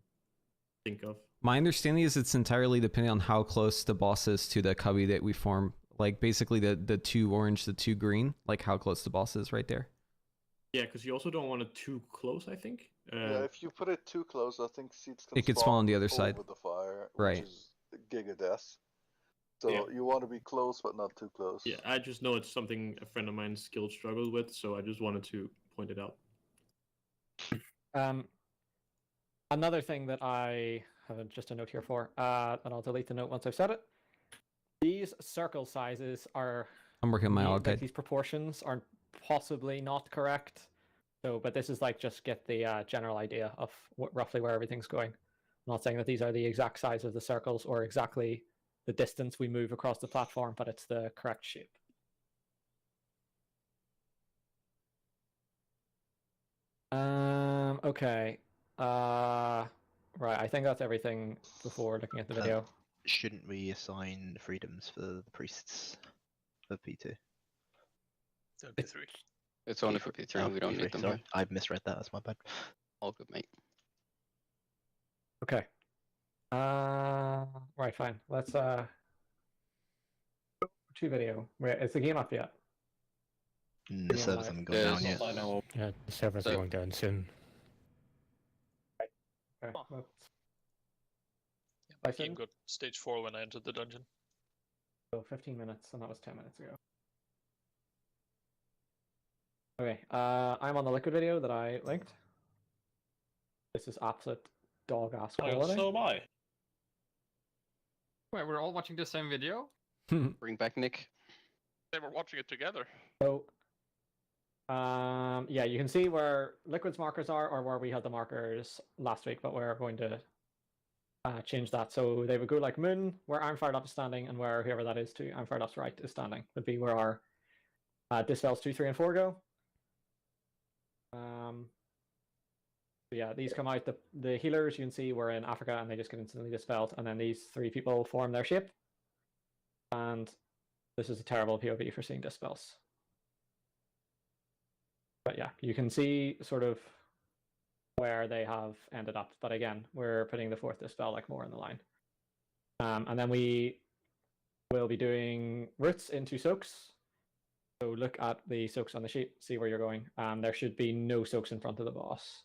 Speaker 8: think of.
Speaker 1: My understanding is it's entirely depending on how close the boss is to the cubby that we form. Like basically the 2 orange, the 2 green, like how close the boss is right there.
Speaker 8: Yeah, because you also don't want it too close, I think.
Speaker 4: Yeah, if you put it too close, I think seeds can
Speaker 1: it could spawn on the other
Speaker 4: over
Speaker 1: side.
Speaker 4: the fire,
Speaker 1: right.
Speaker 4: Which is giga death. So you want to be close, but not too close.
Speaker 8: Yeah, I just know it's something a friend of mine's guild struggled with, so I just wanted to point it out.
Speaker 3: Another thing that I have just a note here for, and I'll delete the note once I've said it. These circle sizes are.
Speaker 1: I'm working on my
Speaker 3: like
Speaker 1: guide.
Speaker 3: these proportions are possibly not correct. So, but this is like just get the general idea of roughly where everything's going. I'm not saying that these are the exact size of the circles or exactly the distance we move across the platform, but it's the correct shape. Okay. Right, I think that's everything before looking at the video.
Speaker 2: Shouldn't we assign freedoms for the priests of P2?
Speaker 9: That'd be 3.
Speaker 11: It's only for P3, we don't need them.
Speaker 2: Sorry, I misread that, that's my bad.
Speaker 11: All good, mate.
Speaker 3: Okay. Right, fine. Let's to video. Wait, is the game up yet?
Speaker 2: The servers haven't gone down yet.
Speaker 7: Yeah, the servers are going down soon.
Speaker 3: Okay.
Speaker 9: My game got stage 4 when I entered the dungeon.
Speaker 3: So 15 minutes, and that was 10 minutes ago. Okay, I'm on the Liquid video that I linked. This is absolute dog-ass quality.
Speaker 15: So am I.
Speaker 12: Wait, we're all watching the same video?
Speaker 11: Bring back Nick.
Speaker 17: They were watching it together.
Speaker 3: So, yeah, you can see where Liquid's markers are, or where we had the markers last week, but we're going to change that. So they would go like Moon, where I'm Fired Up is standing, and where whoever that is to I'm Fired Up's right is standing, would be where our Dispels 2, 3, and 4 go. So yeah, these come out. The healers, you can see, were in Africa, and they just get instantly dispelled, and then these 3 people form their shape. And this is a terrible POV for seeing dispels. But yeah, you can see sort of where they have ended up. But again, we're putting the 4th dispel like more in the line. And then we will be doing roots into soaks. So look at the soaks on the sheet, see where you're going. There should be no soaks in front of the boss.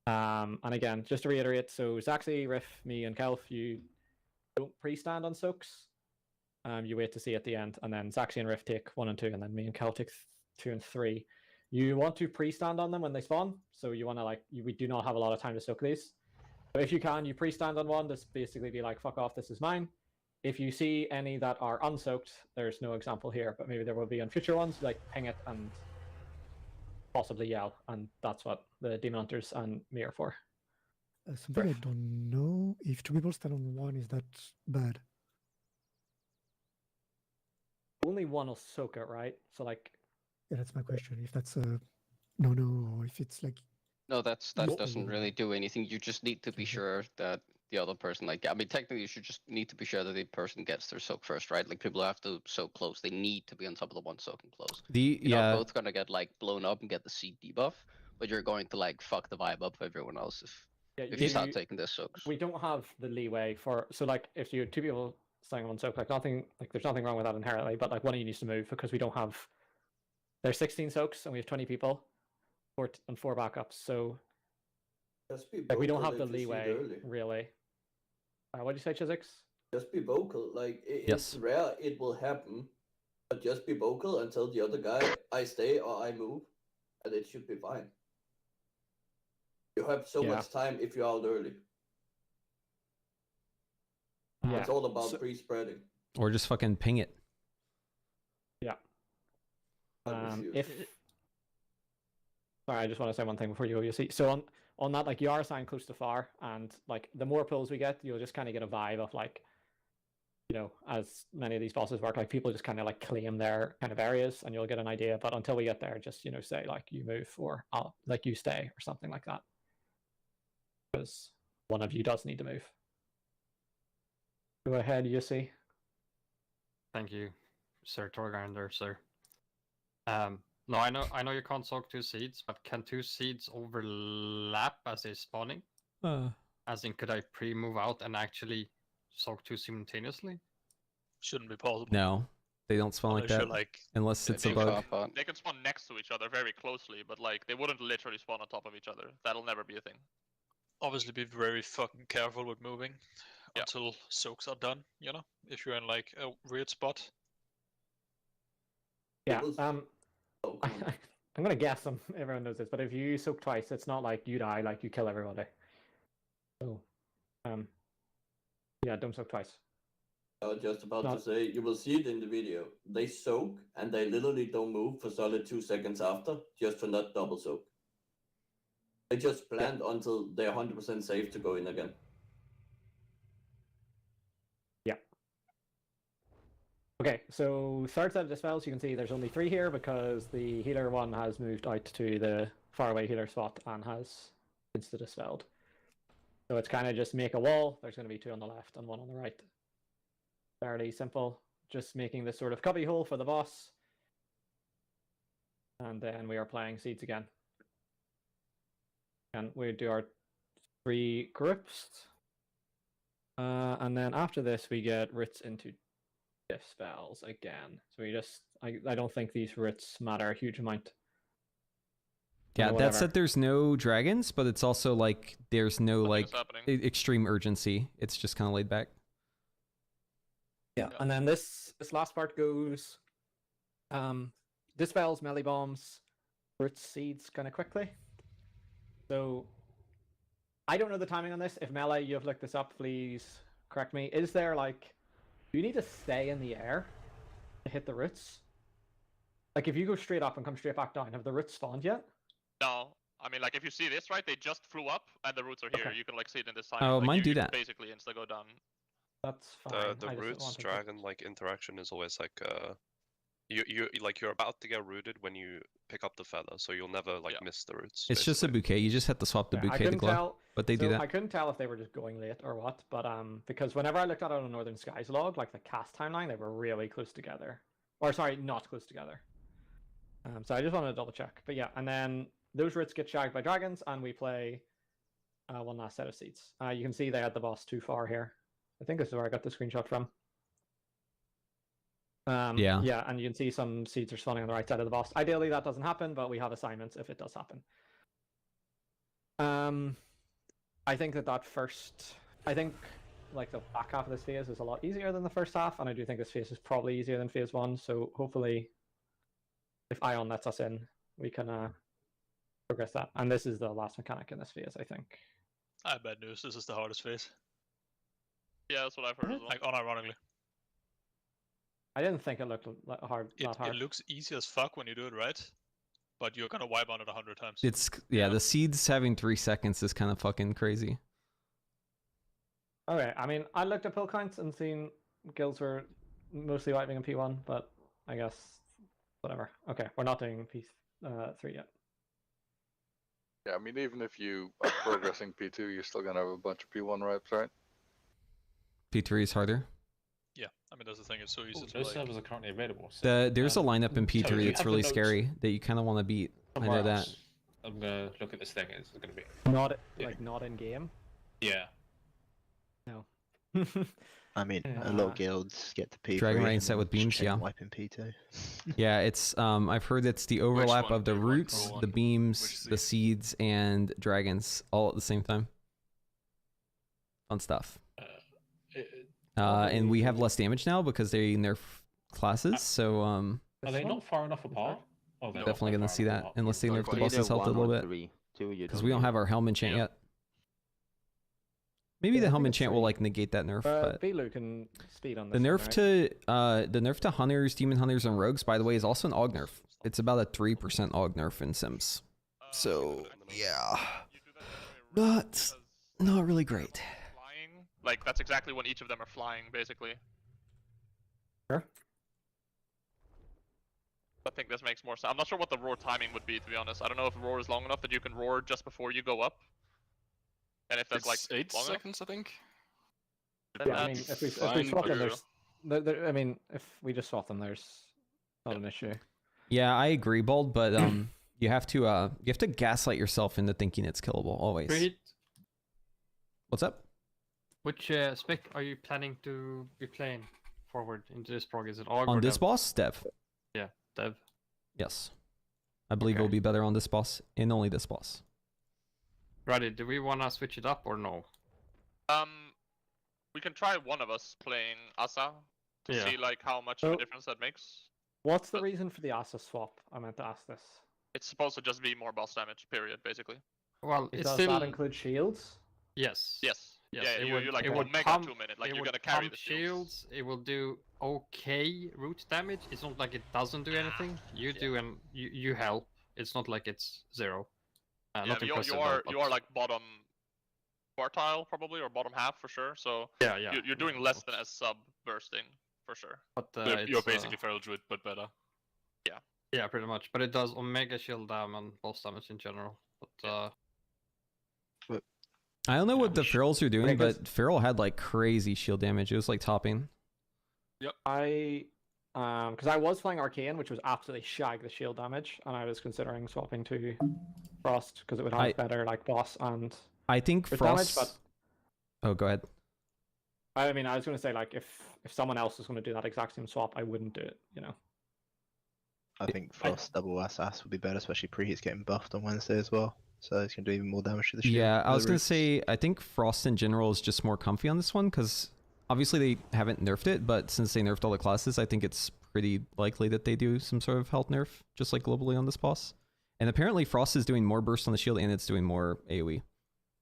Speaker 3: And again, just to reiterate, so Zaxi, Riff, me, and Kelf, you don't pre-stand on soaks. You wait to see at the end, and then Zaxi and Riff take 1 and 2, and then me and Kelf take 2 and 3. You want to pre-stand on them when they spawn, so you want to we do not have a lot of time to soak these. But if you can, you pre-stand on one. This basically be like, fuck off, this is mine. If you see any that are unsoaked, there's no example here, but maybe there will be on future ones, like ping it and possibly yell, and that's what the Demon Hunters and me are for.
Speaker 14: Something I don't know, if 2 people stand on one, is that bad?
Speaker 3: Only one will soak it, right? So like...
Speaker 14: Yeah, that's my question. If that's a no, or if it's like...
Speaker 11: No, that doesn't really do anything. You just need to be sure that the other person, like, I mean, technically you should just need to be sure that the person gets their soak first, right? Like, people have to soak close. They need to be on top of the one soaking close. You're not both gonna get like blown up and get the seed debuff, but you're going to like fuck the vibe up for everyone else if you start taking this soaks.
Speaker 3: We don't have the leeway for, so like if you 2 people staying on soak, like there's nothing wrong with that inherently, but like one of you needs to move because we don't have. There's 16 soaks and we have 20 people, 4 backups. So like, we don't have the leeway really. What did you say, Chizix?
Speaker 19: Just be vocal. Like it's rare it will happen, but just be vocal and tell the other guy I stay or I move, and it should be fine. You have so much time if you're out early.
Speaker 3: Yeah.
Speaker 19: It's all about pre-spreading.
Speaker 1: Or just fucking ping it.
Speaker 3: Yeah. Sorry, I just want to say one thing before you go. You see, so on that, like, you are assigned close to far, and like the more pulls we get, you'll just kind of get a vibe of like, you know, as many of these bosses work, like people just kind of like claim their kind of areas, and you'll get an idea. But until we get there, just, you know, say like you move or like you stay or something like that, because one of you does need to move. Go ahead, you see.
Speaker 12: Thank you, Sir Torgander, sir. No, I know you can't soak 2 seeds, but can 2 seeds overlap as they're spawning? As in, could I pre-move out and actually soak 2 simultaneously?
Speaker 9: Shouldn't be possible.
Speaker 1: No, they don't spawn like that. Unless it's a bug.
Speaker 17: They can spawn next to each other very closely, but like they wouldn't literally spawn on top of each other. That'll never be a thing.
Speaker 9: Obviously, be very fucking careful with moving until soaks are done. You know, if you're in like a weird spot.
Speaker 3: Yeah. I'm gonna guess everyone knows this, but if you soak twice, it's not like you die, like you kill everybody. So, yeah, don't soak twice.
Speaker 19: I was just about to say, you will see it in the video. They soak, and they literally don't move for solid 2 seconds after, just to not double soak. They just plant until they're 100% safe to go in again.
Speaker 3: Yeah. Okay, so third set of dispels, you can see there's only 3 here because the healer one has moved out to the faraway healer spot and has insta-dispelled. So it's kind of just make a wall. There's going to be 2 on the left and 1 on the right. Fairly simple. Just making this sort of cubby hole for the boss. And then we are playing seeds again. And we do our 3 groups. And then after this, we get roots into dispels again. So we just, I don't think these roots matter a huge amount.
Speaker 1: Yeah, that said, there's no dragons, but it's also like there's no like extreme urgency. It's just kind of laid back.
Speaker 3: Yeah, and then this last part goes dispels, melee bombs, roots, seeds kind of quickly. So I don't know the timing on this. If melee, you have looked this up, please correct me. Is there like, do you need to stay in the air to hit the roots? Like if you go straight up and come straight back down, have the roots spawned yet?
Speaker 17: No. I mean, like if you see this, right? They just flew up and the roots are here.
Speaker 1: Okay.
Speaker 17: You can like see it in this time.
Speaker 1: Oh,
Speaker 17: like,
Speaker 1: mine do
Speaker 17: you
Speaker 1: that.
Speaker 17: Basically, insta go down.
Speaker 3: That's fine.
Speaker 16: The roots dragon like interaction is always like you're about to get rooted when you pick up the feather, so you'll never like miss the roots.
Speaker 1: It's just a bouquet. You just have to swap the bouquet to glow. But they do that.
Speaker 3: I couldn't tell if they were just going late or what, but because whenever I looked at it on Northern Skies log, like the cast timeline, they were really close together. Or sorry, not close together. So I just wanted to double check. But yeah, and then those roots get shagged by dragons, and we play one last set of seeds. You can see they had the boss too far here. I think this is where I got the screenshot from. Yeah, and you can see some seeds are spawning on the right side of the boss. Ideally, that doesn't happen, but we have assignments if it does happen. I think I think like the back half of this phase is a lot easier than the first half, and I do think this phase is probably easier than phase 1. So hopefully, if Ion lets us in, we can progress that. And this is the last mechanic in this phase, I think.
Speaker 9: I have bad news. This is the hardest phase.
Speaker 17: Yeah, that's what I've heard as well.
Speaker 9: Like unironically.
Speaker 3: I didn't think it looked hard.
Speaker 9: It looks easy as fuck when you do it right, but you're gonna wipe on it 100 times.
Speaker 1: It's the seeds having 3 seconds is kind of fucking crazy.
Speaker 3: Okay, I mean, I looked at pill counts and seen guilds were mostly wiping in P1, but I guess whatever. Okay, we're not doing P3 yet.
Speaker 4: Yeah, I mean, even if you are progressing P2, you're still gonna have a bunch of P1 reps, right?
Speaker 1: P3 is harder.
Speaker 9: Yeah, I mean, that's the thing. It's so easy to
Speaker 15: Those
Speaker 9: like...
Speaker 15: servers are currently available. So,
Speaker 1: There's a lineup in P3
Speaker 15: so
Speaker 1: that's really scary that you kind of want to beat. I know that.
Speaker 15: I'm gonna look at this thing. It's gonna be
Speaker 3: not in game.
Speaker 15: Yeah.
Speaker 3: No.
Speaker 2: I mean, a lot of guilds get to P3.
Speaker 1: Dragon Rain set with beams, yeah.
Speaker 2: Wiping P2.
Speaker 1: Yeah, it's I've heard it's the overlap of the roots, the beams, the seeds, and dragons all at the same time. Fun stuff. And we have less damage now because they nerf classes, so
Speaker 15: Are they not far enough apart? Oh, they're
Speaker 1: definitely gonna see that unless they nerf the boss's health a little bit. Because we don't have our helm enchant yet. Maybe the helm enchant will like negate that nerf, but
Speaker 3: Belu can speed on
Speaker 1: the
Speaker 3: this
Speaker 1: nerf to hunters, demon hunters, and rogues, by the way, is also an aug nerf. It's about a 3% aug nerf in Sims. So yeah, not really great.
Speaker 17: Flying, like that's exactly when each of them are flying, basically.
Speaker 3: Sure.
Speaker 17: I think this makes more sense. I'm not sure what the roar timing would be, to be honest. I don't know if roar is long enough that you can roar just before you go up. And if that's like
Speaker 18: 8 seconds, I think.
Speaker 3: Yeah, I mean, if we swap them, I mean, if we just swap them, there's not an issue.
Speaker 1: Yeah, I agree, Bold, but you have to gaslight yourself into thinking it's killable always.
Speaker 12: Preheat.
Speaker 1: What's up?
Speaker 12: Which spec are you planning to be playing forward into this prog? Is it Aug
Speaker 1: on
Speaker 12: or
Speaker 1: this
Speaker 12: Dev?
Speaker 1: boss? Dev.
Speaker 12: Yeah, Dev.
Speaker 1: Yes. I believe it'll be better on this boss and only this boss.
Speaker 12: Righty, do we want to switch it up or no?
Speaker 17: We can try one of us playing Asa to see like how much of a difference that makes.
Speaker 3: What's the reason for the Asa swap? I meant to ask this.
Speaker 17: It's supposed to just be more boss damage, period, basically.
Speaker 12: Well,
Speaker 3: Does
Speaker 12: it's still
Speaker 3: that include shields?
Speaker 12: yes.
Speaker 17: Yes.
Speaker 12: Yes,
Speaker 17: Yeah,
Speaker 12: it
Speaker 17: you
Speaker 12: would,
Speaker 17: like
Speaker 12: it would
Speaker 17: 1 mega
Speaker 12: pump,
Speaker 17: 2 minute, like
Speaker 12: it
Speaker 17: you're
Speaker 12: would
Speaker 17: gonna carry
Speaker 12: pump
Speaker 17: the shields.
Speaker 12: It will do okay root damage. It's not like it doesn't do anything. You do and you help. It's not like it's zero.
Speaker 17: Yeah,
Speaker 12: Not
Speaker 17: but
Speaker 12: impressive.
Speaker 17: you are like bottom quartile probably, or bottom half for sure. So
Speaker 12: yeah.
Speaker 17: you're doing less than a sub bursting for sure.
Speaker 12: But
Speaker 18: You're basically Feral Druid, but better.
Speaker 17: Yeah.
Speaker 12: Yeah, pretty much. But it does omega shield damage and boss damage in general. But
Speaker 1: I don't know what the ferals are doing, but feral had like crazy shield damage. It was like topping.
Speaker 18: Yep.
Speaker 3: Because I was playing Arcane, which was absolutely shag the shield damage, and I was considering swapping to Frost because it would have better like boss and.
Speaker 1: I think Frost.
Speaker 3: Damage,
Speaker 1: but... Oh, go ahead.
Speaker 3: I mean, I was going to say like if someone else was going to do that exact same swap, I wouldn't do it. You know.
Speaker 2: I think Frost double SS would be better, especially Preheat's getting buffed on Wednesday as well. So it's going to do even more damage to the shield.
Speaker 1: Yeah, I was going to say, I think Frost in general is just more comfy on this one, because obviously they haven't nerfed it, but since they nerfed all the classes, I think it's pretty likely that they do some sort of health nerf, just like globally on this boss. And apparently Frost is doing more burst on the shield, and it's doing more AoE,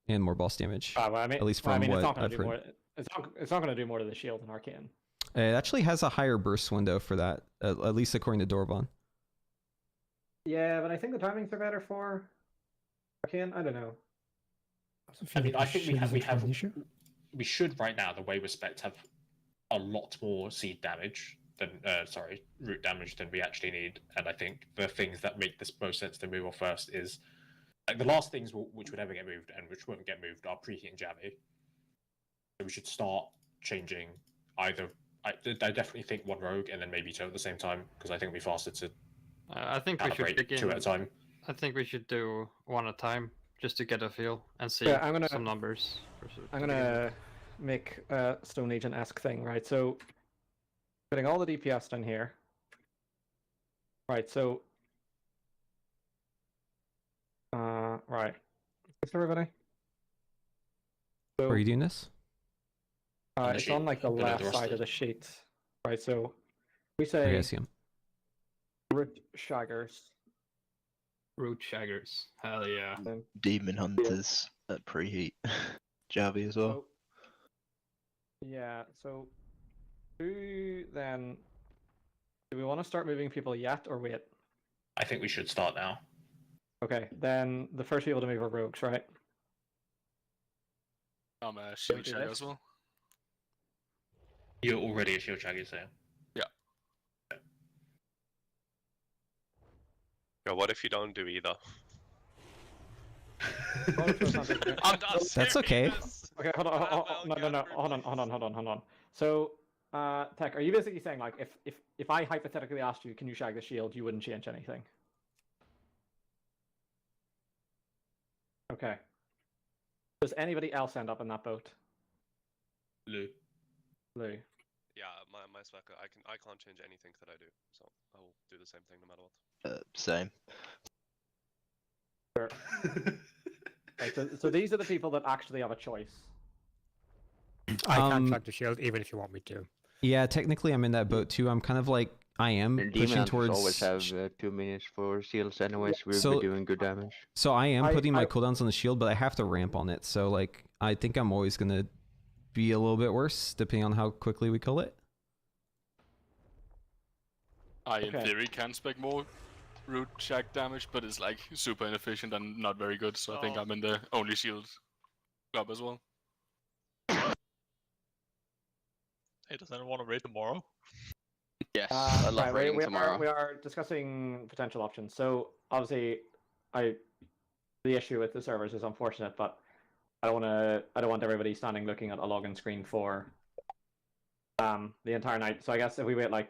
Speaker 1: and more boss damage.
Speaker 3: Well, I mean,
Speaker 1: at least from what I've heard.
Speaker 3: More, it's not going to do more to the shield than Arcane.
Speaker 1: It actually has a higher burst window for that, at least according to Dorban.
Speaker 3: Yeah, but I think the timings are better for Arcane. I don't know.
Speaker 15: I mean, I think we should right now, the way we spec, have a lot more seed damage than root damage than we actually need. And I think the things that make this most sense to move off first is like the last things which would never get moved and which won't get moved are Preheat and Javi. So we should start changing either. I definitely think one rogue and then maybe two at the same time, because I think it'll be faster to.
Speaker 12: I think we should begin
Speaker 15: two at a time.
Speaker 12: I think we should do one at a time just to get a feel and see some numbers.
Speaker 3: I'm gonna make a Stone Legion-esque thing, right? So putting all the DPS down here. Right, so right. Thanks everybody. So,
Speaker 1: are you doing this?
Speaker 3: It's on like the left side of the sheet. Right, so we say
Speaker 1: Okay, I see him.
Speaker 3: root shaggers.
Speaker 12: Root shaggers. Hell yeah.
Speaker 2: Demon hunters at Preheat. Javi as well.
Speaker 3: Yeah, so do we want to start moving people yet or wait?
Speaker 15: I think we should start now.
Speaker 3: Okay, then the first people to move are rogues, right?
Speaker 18: I'm a shield shagger as well.
Speaker 15: You're already a shield shagger, so.
Speaker 18: Yeah.
Speaker 16: Yeah, what if you don't do either?
Speaker 1: That's okay.
Speaker 3: Okay, hold on. So, Tech, are you basically saying like if I hypothetically asked you, can you shag the shield, you wouldn't change anything? Okay. Does anybody else end up in that boat?
Speaker 15: Lou.
Speaker 16: Yeah, my specker, I can't change anything that I do, so I will do the same thing no matter what.
Speaker 2: Same.
Speaker 3: Sure. Right, so these are the people that actually have a choice.
Speaker 7: I can't track the shield even if you want me to.
Speaker 1: Yeah, technically I'm in that boat too. I'm kind of like I am pushing towards.
Speaker 13: Always have 2 minutes for shields, anyways. We'll be doing good damage.
Speaker 1: So I am putting my cooldowns on the shield, but I have to ramp on it. So like I think I'm always gonna be a little bit worse depending on how quickly we kill it.
Speaker 18: In theory can spec more root shag damage, but it's like super inefficient and not very good. So I think I'm in the only shield club as well.
Speaker 9: Hey, does anyone want to raid tomorrow?
Speaker 11: Yes, I love raiding tomorrow.
Speaker 3: We are discussing potential options. So obviously, the issue with the servers is unfortunate, but I don't want everybody standing looking at a login screen for the entire night. So I guess if we wait like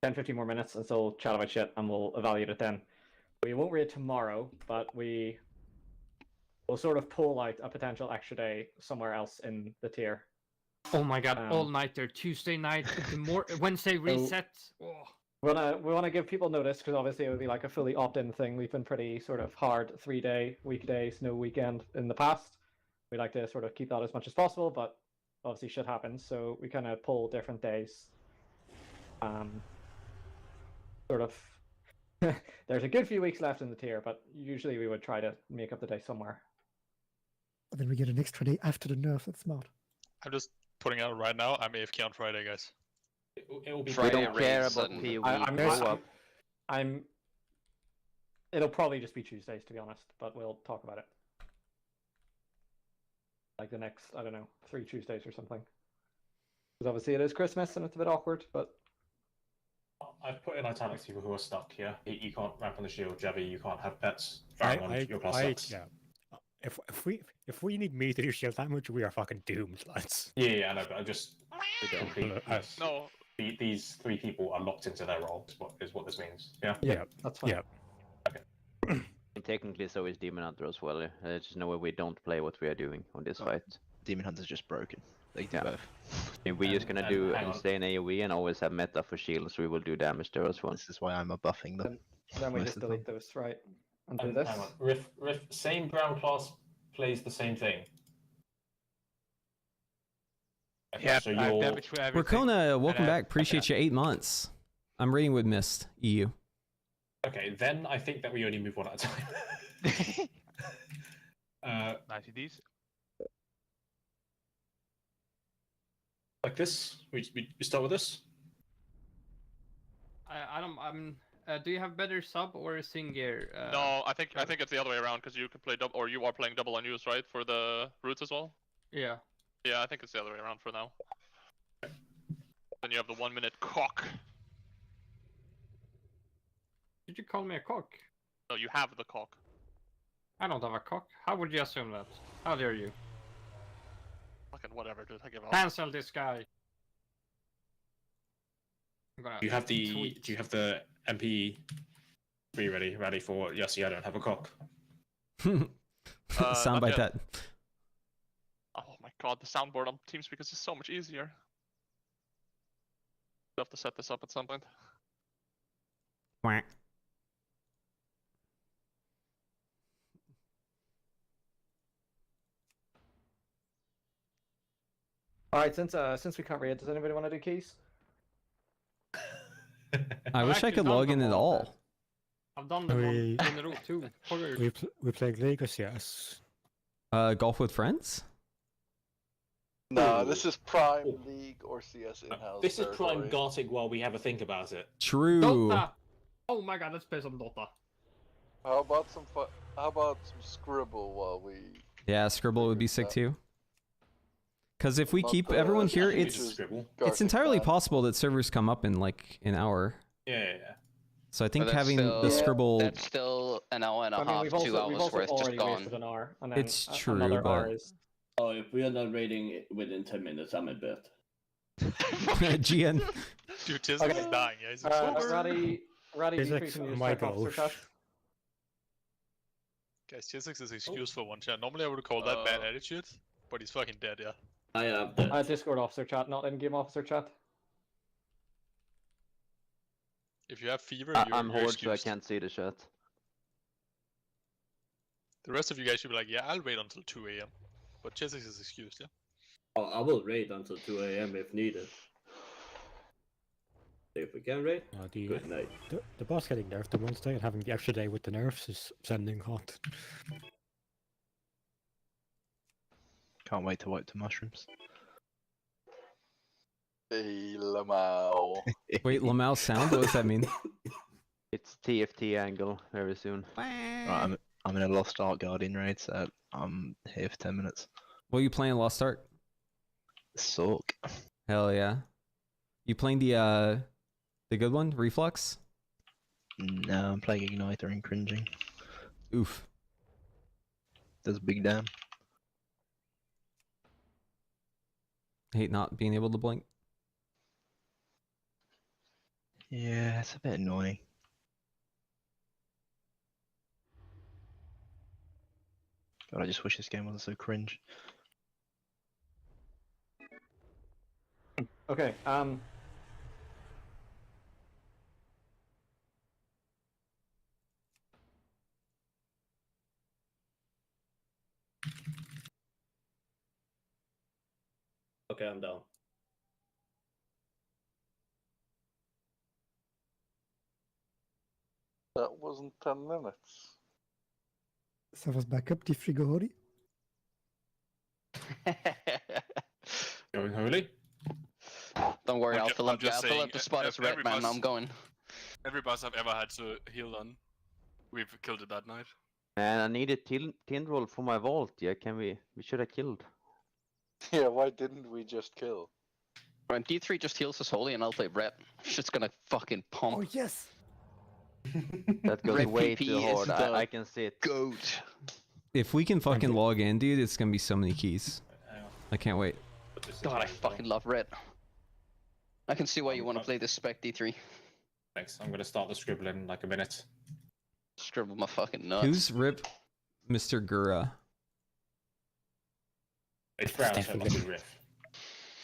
Speaker 3: 10-15 more minutes and still chat about shit, and we'll evaluate it then. We won't raid tomorrow, but we will sort of pull out a potential extra day somewhere else in the tier.
Speaker 12: Oh my god, all-nighter, Tuesday night, Wednesday reset.
Speaker 3: We want to give people notice, because obviously it would be like a fully opt-in thing. We've been pretty sort of hard 3-day, weekdays, no weekend in the past. We like to sort of keep that as much as possible, but obviously shit happens, so we kind of pull different days. Sort of There's a good few weeks left in the tier, but usually we would try to make up the day somewhere.
Speaker 14: But then we get an extra day after the nerf. That's smart.
Speaker 9: I'm just putting out right now. I'm AFK on Friday, guys.
Speaker 15: It will be.
Speaker 13: We don't care about PoE.
Speaker 3: It'll probably just be Tuesdays, to be honest, but we'll talk about it. Like the next, I don't know, 3 Tuesdays or something. Because obviously it is Christmas and it's a bit awkward, but...
Speaker 15: I've put in italics people who are stuck here. You can't ramp on the shield, Javi, you can't have pets. Your class sucks.
Speaker 7: Yeah. If we need me to do shield damage, we are fucking doomed, lads.
Speaker 15: Yeah, I know, but I just...
Speaker 17: No.
Speaker 15: These 3 people are locked into their role, is what this means. Yeah?
Speaker 3: Yeah, that's fine.
Speaker 7: Yeah.
Speaker 13: Technically, so is Demon Hunter as well. There's just no way we don't play what we are doing on this fight.
Speaker 2: Demon Hunter's just broken. They can do both.
Speaker 13: If we're just gonna do insane AoE and always have meta for shields, we will do damage there as well.
Speaker 2: This is why I'm buffing them.
Speaker 3: Then we just delete those, right? And do this.
Speaker 15: Hang on. Riff, same brown class plays the same thing. Okay,
Speaker 10: Yeah,
Speaker 15: so
Speaker 10: I have
Speaker 15: you're...
Speaker 10: damage for everything.
Speaker 1: Rakona, welcome back. Appreciate you 8 months. I'm raiding with Mist, EU.
Speaker 15: Okay, then I think that we only move one at a time.
Speaker 10: Nice IDs.
Speaker 15: Like this? We start with this?
Speaker 20: Do you have better sub or sing gear?
Speaker 17: No, I think it's the other way around because you can play double, or you are playing double unused, right, for the roots as well.
Speaker 20: Yeah.
Speaker 17: Yeah, I think it's the other way around for now. Then you have the 1 minute cock.
Speaker 20: Did you call me a cock?
Speaker 17: No, you have the cock.
Speaker 20: I don't have a cock. How would you assume that? How dare you?
Speaker 17: Fucking whatever, dude. I give up.
Speaker 20: Cancel this guy.
Speaker 15: Do you have the MP ready for? Yes, I don't have a cock.
Speaker 1: Soundbite that.
Speaker 17: Oh my god, the soundboard on TeamSpeak is so much easier. We'll have to set this up at some point.
Speaker 1: Quack.
Speaker 3: All right, since we can't read, does anybody want to do keys?
Speaker 1: I wish I could log in at all.
Speaker 20: I've done them in a row too.
Speaker 7: We played Legacy, yes.
Speaker 1: Golf with friends?
Speaker 4: No, this is Prime League or CS in-house.
Speaker 15: This is Prime Gartic while we have a think about it.
Speaker 1: True.
Speaker 20: Dota. Oh my god, let's play some Dota.
Speaker 4: How about some Scribble while we...
Speaker 1: Yeah, Scribble would be sick too. Because if we keep everyone here, it's entirely possible that servers come up in like an hour.
Speaker 15: Yeah.
Speaker 1: So I think having the Scribble...
Speaker 11: That's still an hour and a half, 2 hours worth just gone.
Speaker 3: An hour, and then
Speaker 1: it's true,
Speaker 3: another
Speaker 1: but...
Speaker 3: hour is...
Speaker 5: Oh, if we are not raiding within 10 minutes, I'm in bed.
Speaker 1: GN.
Speaker 9: Dude, Tizzle is dying. Yeah, he's
Speaker 3: Ratty, decreasing use by officer chat.
Speaker 9: Guys, Tizzle is excuse for one chat. Normally I would call that bad attitude, but he's fucking dead, yeah.
Speaker 5: I am dead.
Speaker 3: Discord officer chat, not in-game officer chat.
Speaker 9: If you have fever,
Speaker 13: I'm
Speaker 9: you're
Speaker 13: Horde,
Speaker 9: excused.
Speaker 13: so I can't see the chat.
Speaker 9: The rest of you guys should be like, yeah, I'll wait until 2 AM. But Chesix is excused, yeah?
Speaker 5: Oh, I will raid until 2 AM if needed. If we can raid, good night.
Speaker 7: The boss getting nerfed on Wednesday and having the extra day with the nerfs is sending hot.
Speaker 2: Can't wait to wipe the mushrooms.
Speaker 4: Hey, Lamau.
Speaker 1: Wait, Lamau sound? What does that mean?
Speaker 13: It's TFT angle very soon.
Speaker 2: Right, I'm in a Lost Ark Guardian raid, so I'm here for 10 minutes.
Speaker 1: What are you playing, Lost Ark?
Speaker 2: Sork.
Speaker 1: Hell yeah. You playing the good one, Reflux?
Speaker 2: No, I'm playing Igniter and cringing.
Speaker 1: Oof.
Speaker 2: Does big damn.
Speaker 1: Hate not being able to blink.
Speaker 2: Yeah, it's a bit annoying. God, I just wish this game wasn't so cringe.
Speaker 3: Okay,
Speaker 5: Okay, I'm down.
Speaker 4: That wasn't 10 minutes.
Speaker 14: Servers backup, Tifrigori.
Speaker 15: Going holy?
Speaker 11: Don't worry, I'll fill
Speaker 18: I'm
Speaker 11: up. Yeah,
Speaker 18: just
Speaker 11: I'll fill
Speaker 18: saying,
Speaker 11: up the spot as
Speaker 18: every
Speaker 11: red man.
Speaker 18: boss-
Speaker 11: I'm going.
Speaker 18: Every boss I've ever had to heal on, we've killed it that night.
Speaker 13: Man, I needed Tendril for my vault. Yeah, we should have killed.
Speaker 4: Yeah, why didn't we just kill?
Speaker 11: When D3 just heals us holy and I'll play red. Shit's gonna fucking pump.
Speaker 14: Oh yes.
Speaker 13: That goes
Speaker 11: Red
Speaker 13: way
Speaker 11: PP
Speaker 13: too
Speaker 11: is
Speaker 13: hard.
Speaker 11: the
Speaker 13: I can see it.
Speaker 11: Goat.
Speaker 1: If we can fucking log in, dude, it's gonna be so many keys. I can't wait.
Speaker 11: God, I fucking love red. I can see why you want to play this spec D3.
Speaker 15: Thanks. I'm gonna start the scribble in like a minute.
Speaker 11: Scribble my fucking nuts.
Speaker 1: Who's Rip Mr. Gura?
Speaker 15: It's brown, so it must be Riff.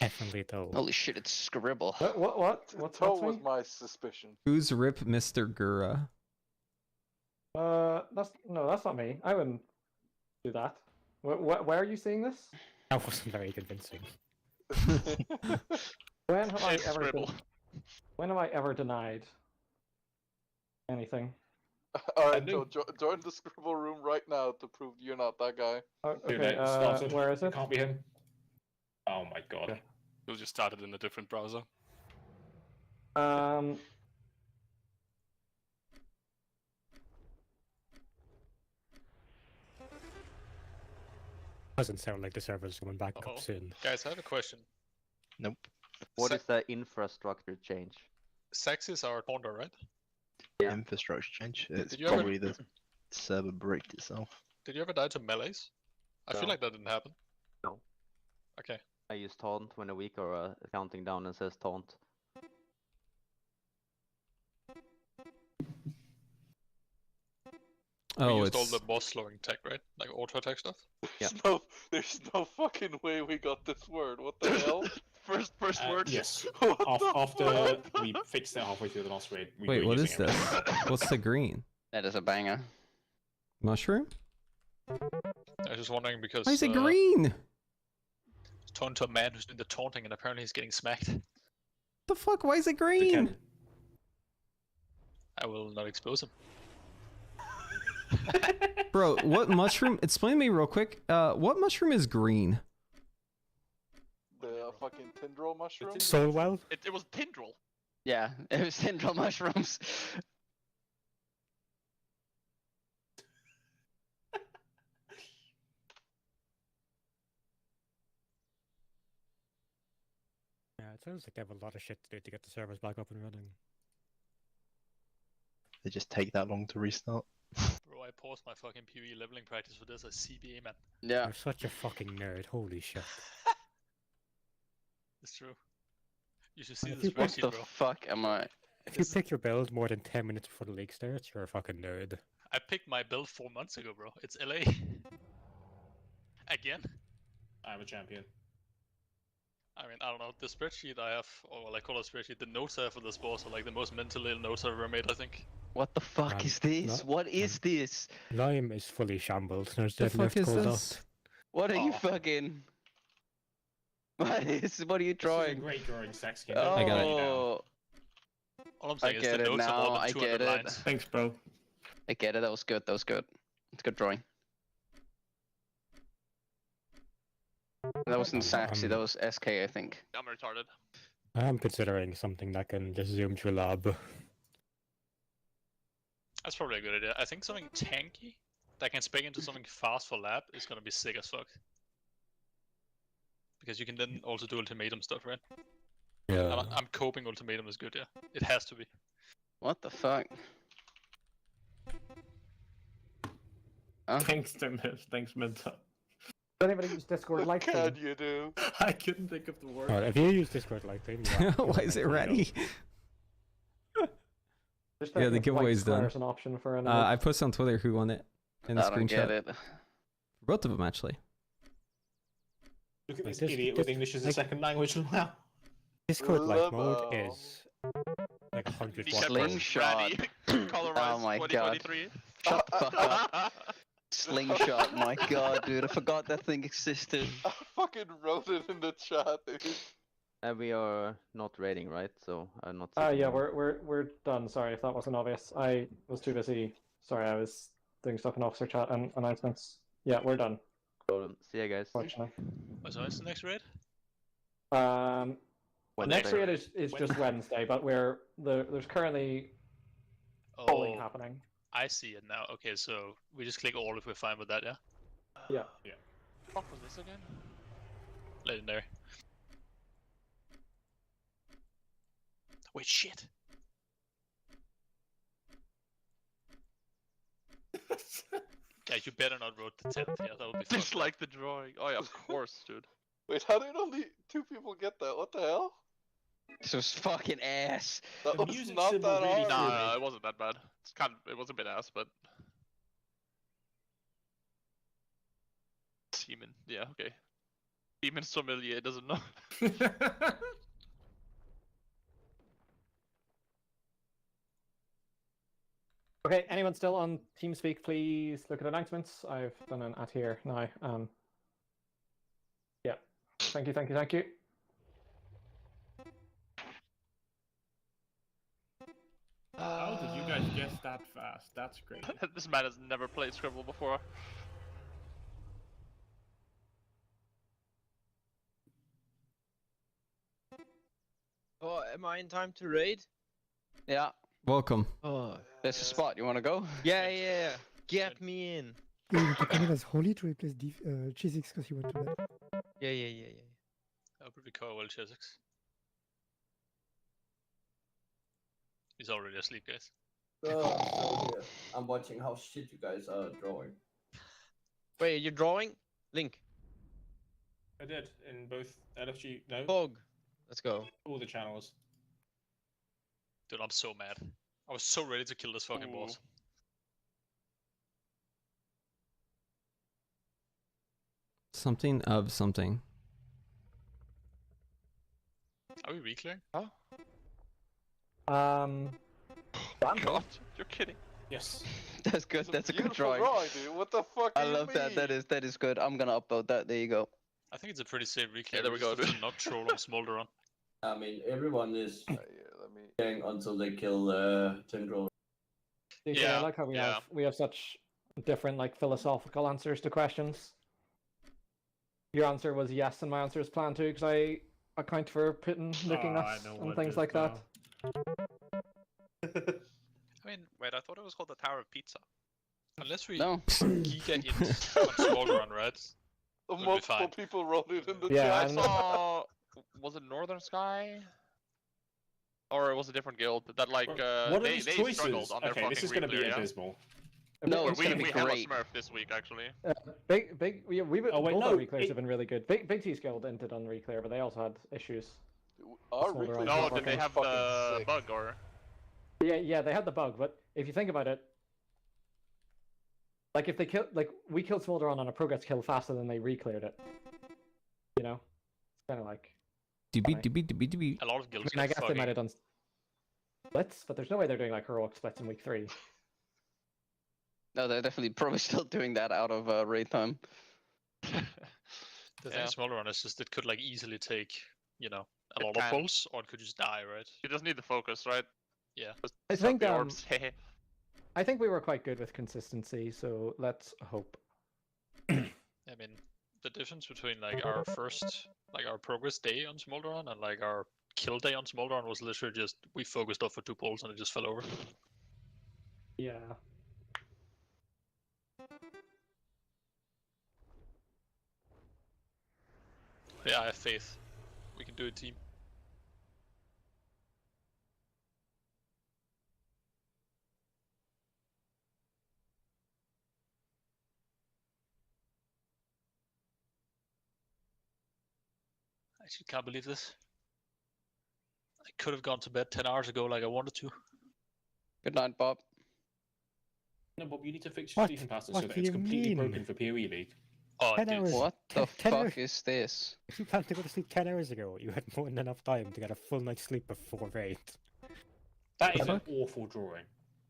Speaker 7: Definitely though.
Speaker 11: Holy shit, it's Scribble.
Speaker 3: What's
Speaker 4: Toe was my suspicion.
Speaker 1: Who's Rip Mr. Gura?
Speaker 3: That's not me. I wouldn't do that. Where are you seeing this?
Speaker 7: That wasn't very convincing.
Speaker 3: When have I
Speaker 17: It's
Speaker 3: ever
Speaker 17: Scribble.
Speaker 3: when have I ever denied anything?
Speaker 4: Alright, Joe, join the scribble room right now to prove you're not that guy.
Speaker 3: Okay, where is it?
Speaker 15: Can't be him. Oh my god.
Speaker 3: Okay.
Speaker 18: You'll just start it in a different browser.
Speaker 7: Doesn't sound like the server's coming back up soon.
Speaker 9: Guys, I have a question.
Speaker 2: Nope.
Speaker 13: What is the infrastructure change?
Speaker 9: Saxes are Taunter, right?
Speaker 2: Infrastructure change. It's
Speaker 9: Did you ever-
Speaker 2: probably the server bricked itself.
Speaker 9: Did you ever die to melees? I feel
Speaker 13: No.
Speaker 9: like that didn't happen.
Speaker 13: No.
Speaker 9: Okay.
Speaker 13: I use taunt when a week or counting down and says taunt.
Speaker 9: We
Speaker 1: Oh,
Speaker 9: used all
Speaker 1: it's
Speaker 9: the boss slowing tech, right? Like auto attack stuff?
Speaker 13: Yeah.
Speaker 4: There's no fucking way we got this word. What the hell?
Speaker 17: First word.
Speaker 15: Yes.
Speaker 4: What the
Speaker 15: After
Speaker 4: fuck?
Speaker 15: we fixed it halfway through the last raid. We
Speaker 1: Wait,
Speaker 15: were
Speaker 1: what
Speaker 15: using
Speaker 1: is
Speaker 15: it.
Speaker 1: this? What's the green?
Speaker 11: That is a banger.
Speaker 1: Mushroom?
Speaker 9: I was just wondering because
Speaker 1: Why is it green?
Speaker 9: Taunt to a man who's doing the taunting and apparently he's getting smacked.
Speaker 1: The fuck? Why is it green?
Speaker 9: I will not expose him.
Speaker 1: Bro, what mushroom? Explain to me real quick. What mushroom is green?
Speaker 4: The fucking tendril mushroom?
Speaker 7: Soulwell?
Speaker 17: It was Tendril.
Speaker 11: Yeah, it was Tendril mushrooms.
Speaker 7: Yeah, it sounds like they have a lot of shit to do to get the servers back up and running.
Speaker 2: They just take that long to restart.
Speaker 9: Bro, I paused my fucking PvE leveling practice for this as CBA, man.
Speaker 11: Yeah.
Speaker 7: You're such a fucking nerd, holy shit.
Speaker 9: It's true. You should see
Speaker 7: If
Speaker 9: this
Speaker 7: you- what
Speaker 9: spreadsheet,
Speaker 11: The
Speaker 9: bro.
Speaker 11: fuck am I?
Speaker 7: If you pick your build more than 10 minutes before the league starts, you're a fucking nerd.
Speaker 9: I picked my build 4 months ago, bro. It's LA. Again?
Speaker 15: I'm a champion.
Speaker 9: I mean, I don't know. The spreadsheet I have, or what I call a spreadsheet, the notes I have for this boss are like the most mentally ill notes I've ever made, I think.
Speaker 11: What the fuck is this? What is this?
Speaker 7: Lime is fully shambled. There's
Speaker 1: The
Speaker 7: definitely
Speaker 1: fuck is
Speaker 7: cold
Speaker 1: this?
Speaker 7: out.
Speaker 11: What are you fucking? What are you drawing?
Speaker 15: Great drawing, Sax.
Speaker 11: Oh,
Speaker 1: I got it.
Speaker 9: All I'm saying
Speaker 11: I
Speaker 9: is
Speaker 11: get
Speaker 9: the
Speaker 11: it
Speaker 9: notes are
Speaker 11: now.
Speaker 9: more
Speaker 11: I
Speaker 9: than 200
Speaker 11: get it.
Speaker 9: lines.
Speaker 8: Thanks, bro.
Speaker 11: I get it. That was good. That was good. It's good drawing. That wasn't Saxy. That was SK, I think.
Speaker 17: I'm retarded.
Speaker 7: I'm considering something that can just zoom through lab.
Speaker 9: That's probably a good idea. I think something tanky that can spec into something fast for lab is gonna be sick as fuck. Because you can then also do ultimatum stuff, right?
Speaker 7: Yeah.
Speaker 9: And I'm coping ultimatum is good, yeah. It has to be.
Speaker 11: What the fuck? Huh?
Speaker 8: Thanks, Tim. Thanks, Menta.
Speaker 3: Does anybody use Discord
Speaker 4: What
Speaker 3: Lite?
Speaker 4: can you do?
Speaker 8: I couldn't think of the word.
Speaker 7: Alright, if you use Discord like that,
Speaker 1: Why is it ready? Yeah, the giveaway's done.
Speaker 3: There's an option for an.
Speaker 1: I posted on Twitter who won it in the
Speaker 11: I don't get
Speaker 1: screenshot.
Speaker 11: it.
Speaker 1: Both of them, actually.
Speaker 15: Look at
Speaker 7: Like
Speaker 15: this idiot with English as a second language now.
Speaker 7: Discord like
Speaker 4: Lebo.
Speaker 7: mode is like 100
Speaker 17: Kneecap
Speaker 7: watts.
Speaker 11: Slingshot.
Speaker 17: Colorize
Speaker 11: Oh my god.
Speaker 17: 2023.
Speaker 11: Shut the fuck up. Slingshot, my god, dude. I forgot that thing existed.
Speaker 4: I fucking wrote it in the chat, dude.
Speaker 13: We are not raiding, right? So I'm not.
Speaker 3: Yeah,
Speaker 13: sitting on-
Speaker 3: we're done. Sorry if that wasn't obvious. I was too busy. Sorry, I was doing stuff in officer chat and announcements. Yeah, we're done.
Speaker 13: Problem. See ya, guys.
Speaker 3: Fortunately.
Speaker 9: So when's the next raid?
Speaker 3: Next raid is just Wednesday, but there's currently polling happening.
Speaker 9: I see it now. Okay, so we just click all if we're fine with that, yeah?
Speaker 3: Yeah.
Speaker 17: What was this again?
Speaker 9: Legendary. Wait, shit. Guys, you better not vote the 10th. Yeah, that would be fun.
Speaker 17: Dislike the drawing. Oh yeah, of course, dude. Wait, how did only 2 people get that? What the hell?
Speaker 11: This was fucking ass.
Speaker 17: That was not that hard. Nah, it wasn't that bad. It was a bit ass, but. Demon. Yeah, okay. Demon sommelier doesn't know.
Speaker 3: Okay, anyone still on TeamSpeak, please look at announcements. I've done an at here now. Yeah. Thank you.
Speaker 8: How did you guys guess that fast? That's great.
Speaker 17: This man has never played Scribble before.
Speaker 2: Oh, am I in time to raid?
Speaker 11: Yeah.
Speaker 1: Welcome.
Speaker 2: Oh,
Speaker 11: there's a spot. You want to go?
Speaker 2: Yeah. Get me in.
Speaker 14: Yeah, you can come in as Holy to replace Cheesix because he went to bed.
Speaker 2: Yeah.
Speaker 9: That would recover well, Chesix. He's already asleep, guys.
Speaker 19: So here. I'm watching how shit you guys are drawing.
Speaker 2: Wait, you're drawing? Link.
Speaker 15: I did in both LFG. No.
Speaker 2: Bog. Let's go.
Speaker 15: All the channels.
Speaker 9: Dude, I'm so mad. I was so ready to kill this fucking boss.
Speaker 1: Something of something.
Speaker 9: Are we reclearing?
Speaker 17: Huh?
Speaker 3: God,
Speaker 17: you're kidding.
Speaker 15: Yes.
Speaker 11: That's good. That's a good
Speaker 17: Beautiful
Speaker 11: drawing.
Speaker 17: dude. What the fuck?
Speaker 11: I love that. That is good. I'm gonna upload that. There you go.
Speaker 9: I think it's a pretty safe reclear.
Speaker 17: Yeah, there we go,
Speaker 9: Just
Speaker 17: dude.
Speaker 9: Not troll on Smolderon.
Speaker 19: I mean, everyone is
Speaker 17: Yeah, let me.
Speaker 19: playing until they kill Tendril.
Speaker 3: I like how we have such different like philosophical answers to questions. Your answer was yes, and my answer is plan 2 because I account for Putin nicking us and things like that.
Speaker 16: I mean, wait, I thought it was called the Tower of Pizza.
Speaker 9: Unless we
Speaker 11: No.
Speaker 9: giga hint on Smolderon, right?
Speaker 4: Multiple people wrote it in the
Speaker 17: Yeah,
Speaker 4: chat.
Speaker 17: I saw. Was it Northern Sky? Or was it a different guild that like
Speaker 15: What are
Speaker 17: they
Speaker 15: these choices?
Speaker 17: struggled on their
Speaker 15: Okay,
Speaker 17: fucking
Speaker 15: this is going to be
Speaker 17: reclear, yeah?
Speaker 15: abysmal.
Speaker 11: No, it's
Speaker 17: we
Speaker 11: gonna be
Speaker 17: have a
Speaker 11: great.
Speaker 17: Smurf this week actually.
Speaker 3: Big. Both our
Speaker 15: no,
Speaker 3: reclears have been really good. Big T's Guild ended on reclear, but they also had issues.
Speaker 4: Our
Speaker 3: Smolder
Speaker 4: reclear
Speaker 3: on
Speaker 17: No,
Speaker 3: top
Speaker 17: did they
Speaker 3: of
Speaker 17: have
Speaker 4: fucking
Speaker 17: the
Speaker 4: sick.
Speaker 17: bug or?
Speaker 3: Yeah, they had the bug, but if you think about it, like if they kill, like we killed Smolderon on a progress kill faster than they recleared it. You know, it's kind of like.
Speaker 1: Doobie.
Speaker 9: A lot of guilds.
Speaker 3: I mean, I guess they might have done splits, but there's no way they're doing like heroic splits in week 3.
Speaker 11: No, they're definitely probably still doing that out of raid time.
Speaker 9: The thing
Speaker 17: Yeah.
Speaker 9: is, Smolderon is just it could like easily take a lot
Speaker 17: It
Speaker 9: of
Speaker 17: can.
Speaker 9: pulls, or it could just die, right?
Speaker 17: You just need the focus, right?
Speaker 9: Yeah.
Speaker 17: Just
Speaker 3: I
Speaker 17: suck
Speaker 3: think
Speaker 17: the orbs.
Speaker 3: I think we were quite good with consistency, so let's hope.
Speaker 9: I mean, the difference between like our progress day on Smolderon and like our kill day on Smolderon was literally just we focused off for 2 pulls and it just fell over.
Speaker 3: Yeah.
Speaker 9: Yeah, I have faith. We can do it, team. I actually can't believe this. I could have gone to bed 10 hours ago like I wanted to.
Speaker 11: Good night, Bob.
Speaker 15: No, Bob, you need to fix your
Speaker 14: What?
Speaker 15: sleeping pattern
Speaker 14: What
Speaker 15: so that
Speaker 14: do
Speaker 15: it's
Speaker 14: you
Speaker 15: completely
Speaker 14: mean?
Speaker 15: broken for PoE League.
Speaker 9: Oh,
Speaker 14: 10
Speaker 9: dude.
Speaker 14: hours.
Speaker 11: What the
Speaker 14: 10
Speaker 11: fuck
Speaker 14: hours.
Speaker 11: is this?
Speaker 7: If you planned to go to sleep 10 hours ago, you had more than enough time to get a full night's sleep before raid.
Speaker 15: That is an awful drawing.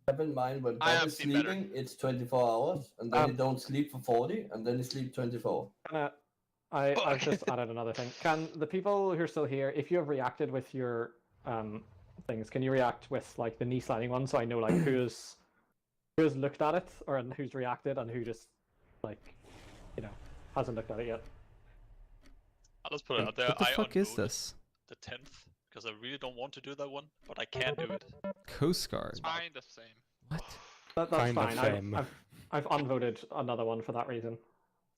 Speaker 19: Have in mind when
Speaker 17: I
Speaker 19: Bob
Speaker 17: have
Speaker 19: is
Speaker 17: seen better.
Speaker 19: sleeping, it's 24 hours, and then he don't sleep for 40, and then he sleep 24.
Speaker 3: I've just added another thing. Can the people who are still here, if you have reacted with your things, can you react with like the knee sliding one, so I know like who's looked at it or who's reacted and who just like hasn't looked at it yet.
Speaker 9: I'll just put it out there.
Speaker 1: What the fuck is this?
Speaker 9: The 10th, because I really don't want to do that one, but I can do it.
Speaker 1: Coast Guard.
Speaker 17: Kind of same.
Speaker 1: What?
Speaker 3: That's
Speaker 7: Kind of
Speaker 3: fine.
Speaker 7: same.
Speaker 3: I've unvoted another one for that reason.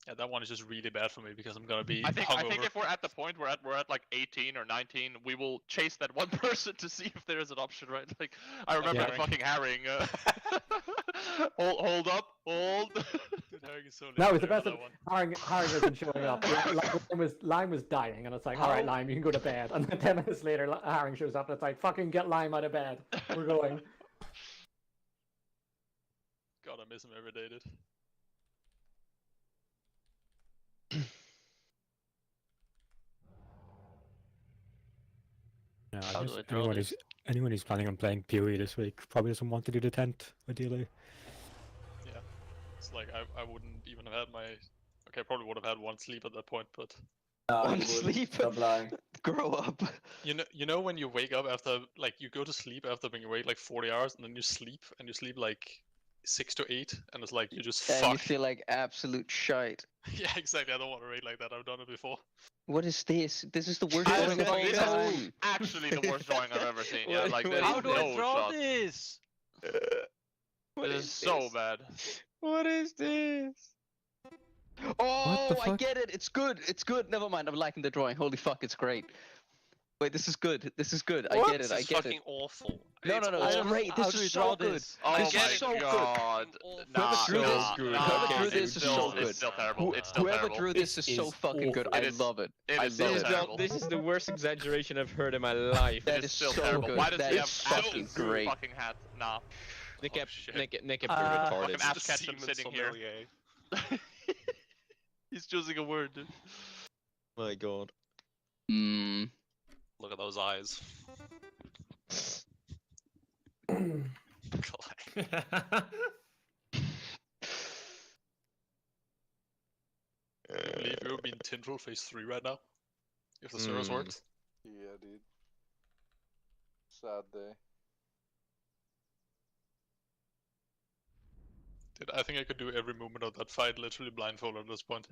Speaker 9: Yeah, that one is just really bad for me because I'm gonna be
Speaker 17: I think
Speaker 9: hungover.
Speaker 17: if we're at the point we're at like 18 or 19, we will chase that one person to see if there is an option, right? Like I remember the fucking herring. Hold up, hold.
Speaker 9: Dude, herring is so
Speaker 3: No, it's the
Speaker 9: legendary
Speaker 3: best.
Speaker 9: for that one.
Speaker 3: Herring wasn't showing up. Lime was dying, and it's like, all right, Lime, you can go to bed. And then 10 minutes later, Herring shows up, and it's like, fucking get Lime out of bed. We're going.
Speaker 9: God, I miss him every day, dude.
Speaker 7: Yeah, I guess anyone who's planning on playing PoE this week probably doesn't want to do the tent, ideally.
Speaker 9: Yeah, it's like I wouldn't even have had my. Okay, I probably would have had one sleep at that point, but.
Speaker 11: One sleep.
Speaker 19: Stop lying.
Speaker 11: Grow up.
Speaker 9: You know when you wake up after like you go to sleep after being awake like 40 hours and then you sleep like 6 to 8 and it's like you just
Speaker 11: And
Speaker 9: fuck.
Speaker 11: you feel like absolute shite.
Speaker 9: Yeah, exactly. I don't want to rate like that. I've done it before.
Speaker 11: What is this? This is the worst
Speaker 17: This
Speaker 11: drawing of all
Speaker 17: is
Speaker 11: time.
Speaker 17: actually the worst drawing I've ever seen. Yeah, like there's
Speaker 5: How do
Speaker 17: no
Speaker 5: I draw
Speaker 17: shot.
Speaker 5: this?
Speaker 17: It is so bad.
Speaker 11: What is this? Oh,
Speaker 1: the
Speaker 11: I
Speaker 1: fuck?
Speaker 11: get it. It's good. It's good. Never mind. I'm liking the drawing. Holy fuck, it's great. Wait, this is good. This is good. I get it. I
Speaker 16: It's
Speaker 11: get
Speaker 16: fucking
Speaker 11: it.
Speaker 16: awful.
Speaker 11: No, no, no. It's great. This is so good.
Speaker 17: Oh
Speaker 11: This
Speaker 17: my
Speaker 11: is so good.
Speaker 17: god. Nah,
Speaker 11: Whoever drew this,
Speaker 17: nah,
Speaker 11: whoever drew this
Speaker 17: it's
Speaker 11: is
Speaker 17: still,
Speaker 11: so good.
Speaker 17: It's still terrible. It's still
Speaker 11: Whoever
Speaker 17: terrible.
Speaker 11: drew this is so fucking good. I love it.
Speaker 17: It
Speaker 11: I
Speaker 17: is
Speaker 11: love
Speaker 17: still
Speaker 11: it.
Speaker 17: terrible.
Speaker 21: This is the worst exaggeration I've heard in my life.
Speaker 11: That
Speaker 17: It
Speaker 11: is
Speaker 17: still
Speaker 11: so
Speaker 17: terrible.
Speaker 11: good.
Speaker 17: Why does
Speaker 11: That
Speaker 17: he
Speaker 11: is
Speaker 17: have
Speaker 11: fucking
Speaker 17: absolute
Speaker 11: great.
Speaker 17: fucking hat? Nah.
Speaker 21: Nick
Speaker 16: Oh,
Speaker 21: kept
Speaker 16: shit.
Speaker 21: pretty
Speaker 17: Fucking
Speaker 21: retarded.
Speaker 17: Ash Ketchum
Speaker 16: Semen
Speaker 17: sitting here.
Speaker 16: sommelier.
Speaker 17: He's choosing a word, dude.
Speaker 21: My god.
Speaker 11: Mm.
Speaker 16: Look at those eyes.
Speaker 9: I believe you'll be in Tendril phase 3 right now. If the servers worked.
Speaker 4: Yeah, dude. Sad day.
Speaker 9: Dude, I think I could do every movement of that fight literally blindfolded at this point.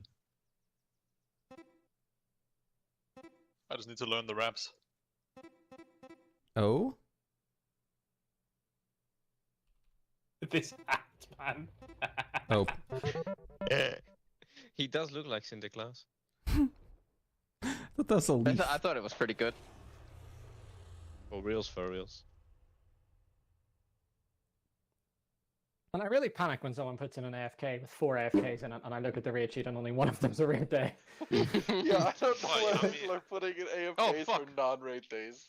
Speaker 9: I just need to learn the ramps.
Speaker 1: Oh?
Speaker 21: This hat, man.
Speaker 1: Oh.
Speaker 21: He does look like Santa Claus.
Speaker 1: That's a leaf.
Speaker 11: I thought it was pretty good.
Speaker 21: For reals, for reals.
Speaker 3: And I really panic when someone puts in an AFK with 4 AFKs in it, and I look at the raid sheet and only one of them's a raid day.
Speaker 4: Yeah, I don't know why people are putting in AFKs for non-raid days.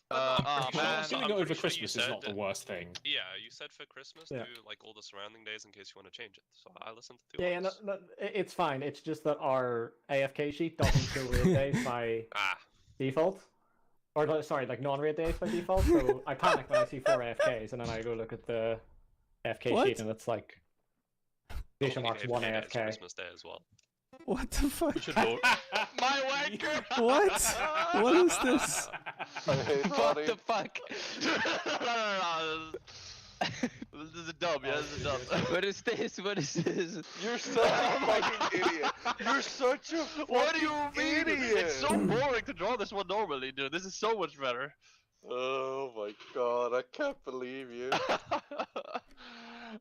Speaker 15: Doing it over Christmas is not the worst thing.
Speaker 16: Yeah, you said for Christmas
Speaker 3: Yeah.
Speaker 16: do like all the surrounding days in case you want to change it. So I listened to
Speaker 3: Yeah, no, it's fine. It's just that our AFK sheet doesn't show raid days by default. Or, sorry, like non-raid days by default. So I panic when I see 4 AFKs, and then I go look at the AFK sheet, and it's like quotation marks 1 AFK.
Speaker 16: Christmas Day as well.
Speaker 1: What the fuck?
Speaker 17: My wanker!
Speaker 1: What? What is this?
Speaker 11: What the fuck?
Speaker 17: No. This is dumb, yeah, this is dumb.
Speaker 11: What is this? What is this?
Speaker 4: You're such a fucking idiot. You're such a fucking
Speaker 17: What do you mean?
Speaker 4: idiot.
Speaker 17: It's so boring to draw this one normally, dude. This is so much better.
Speaker 4: Oh my god, I can't believe you.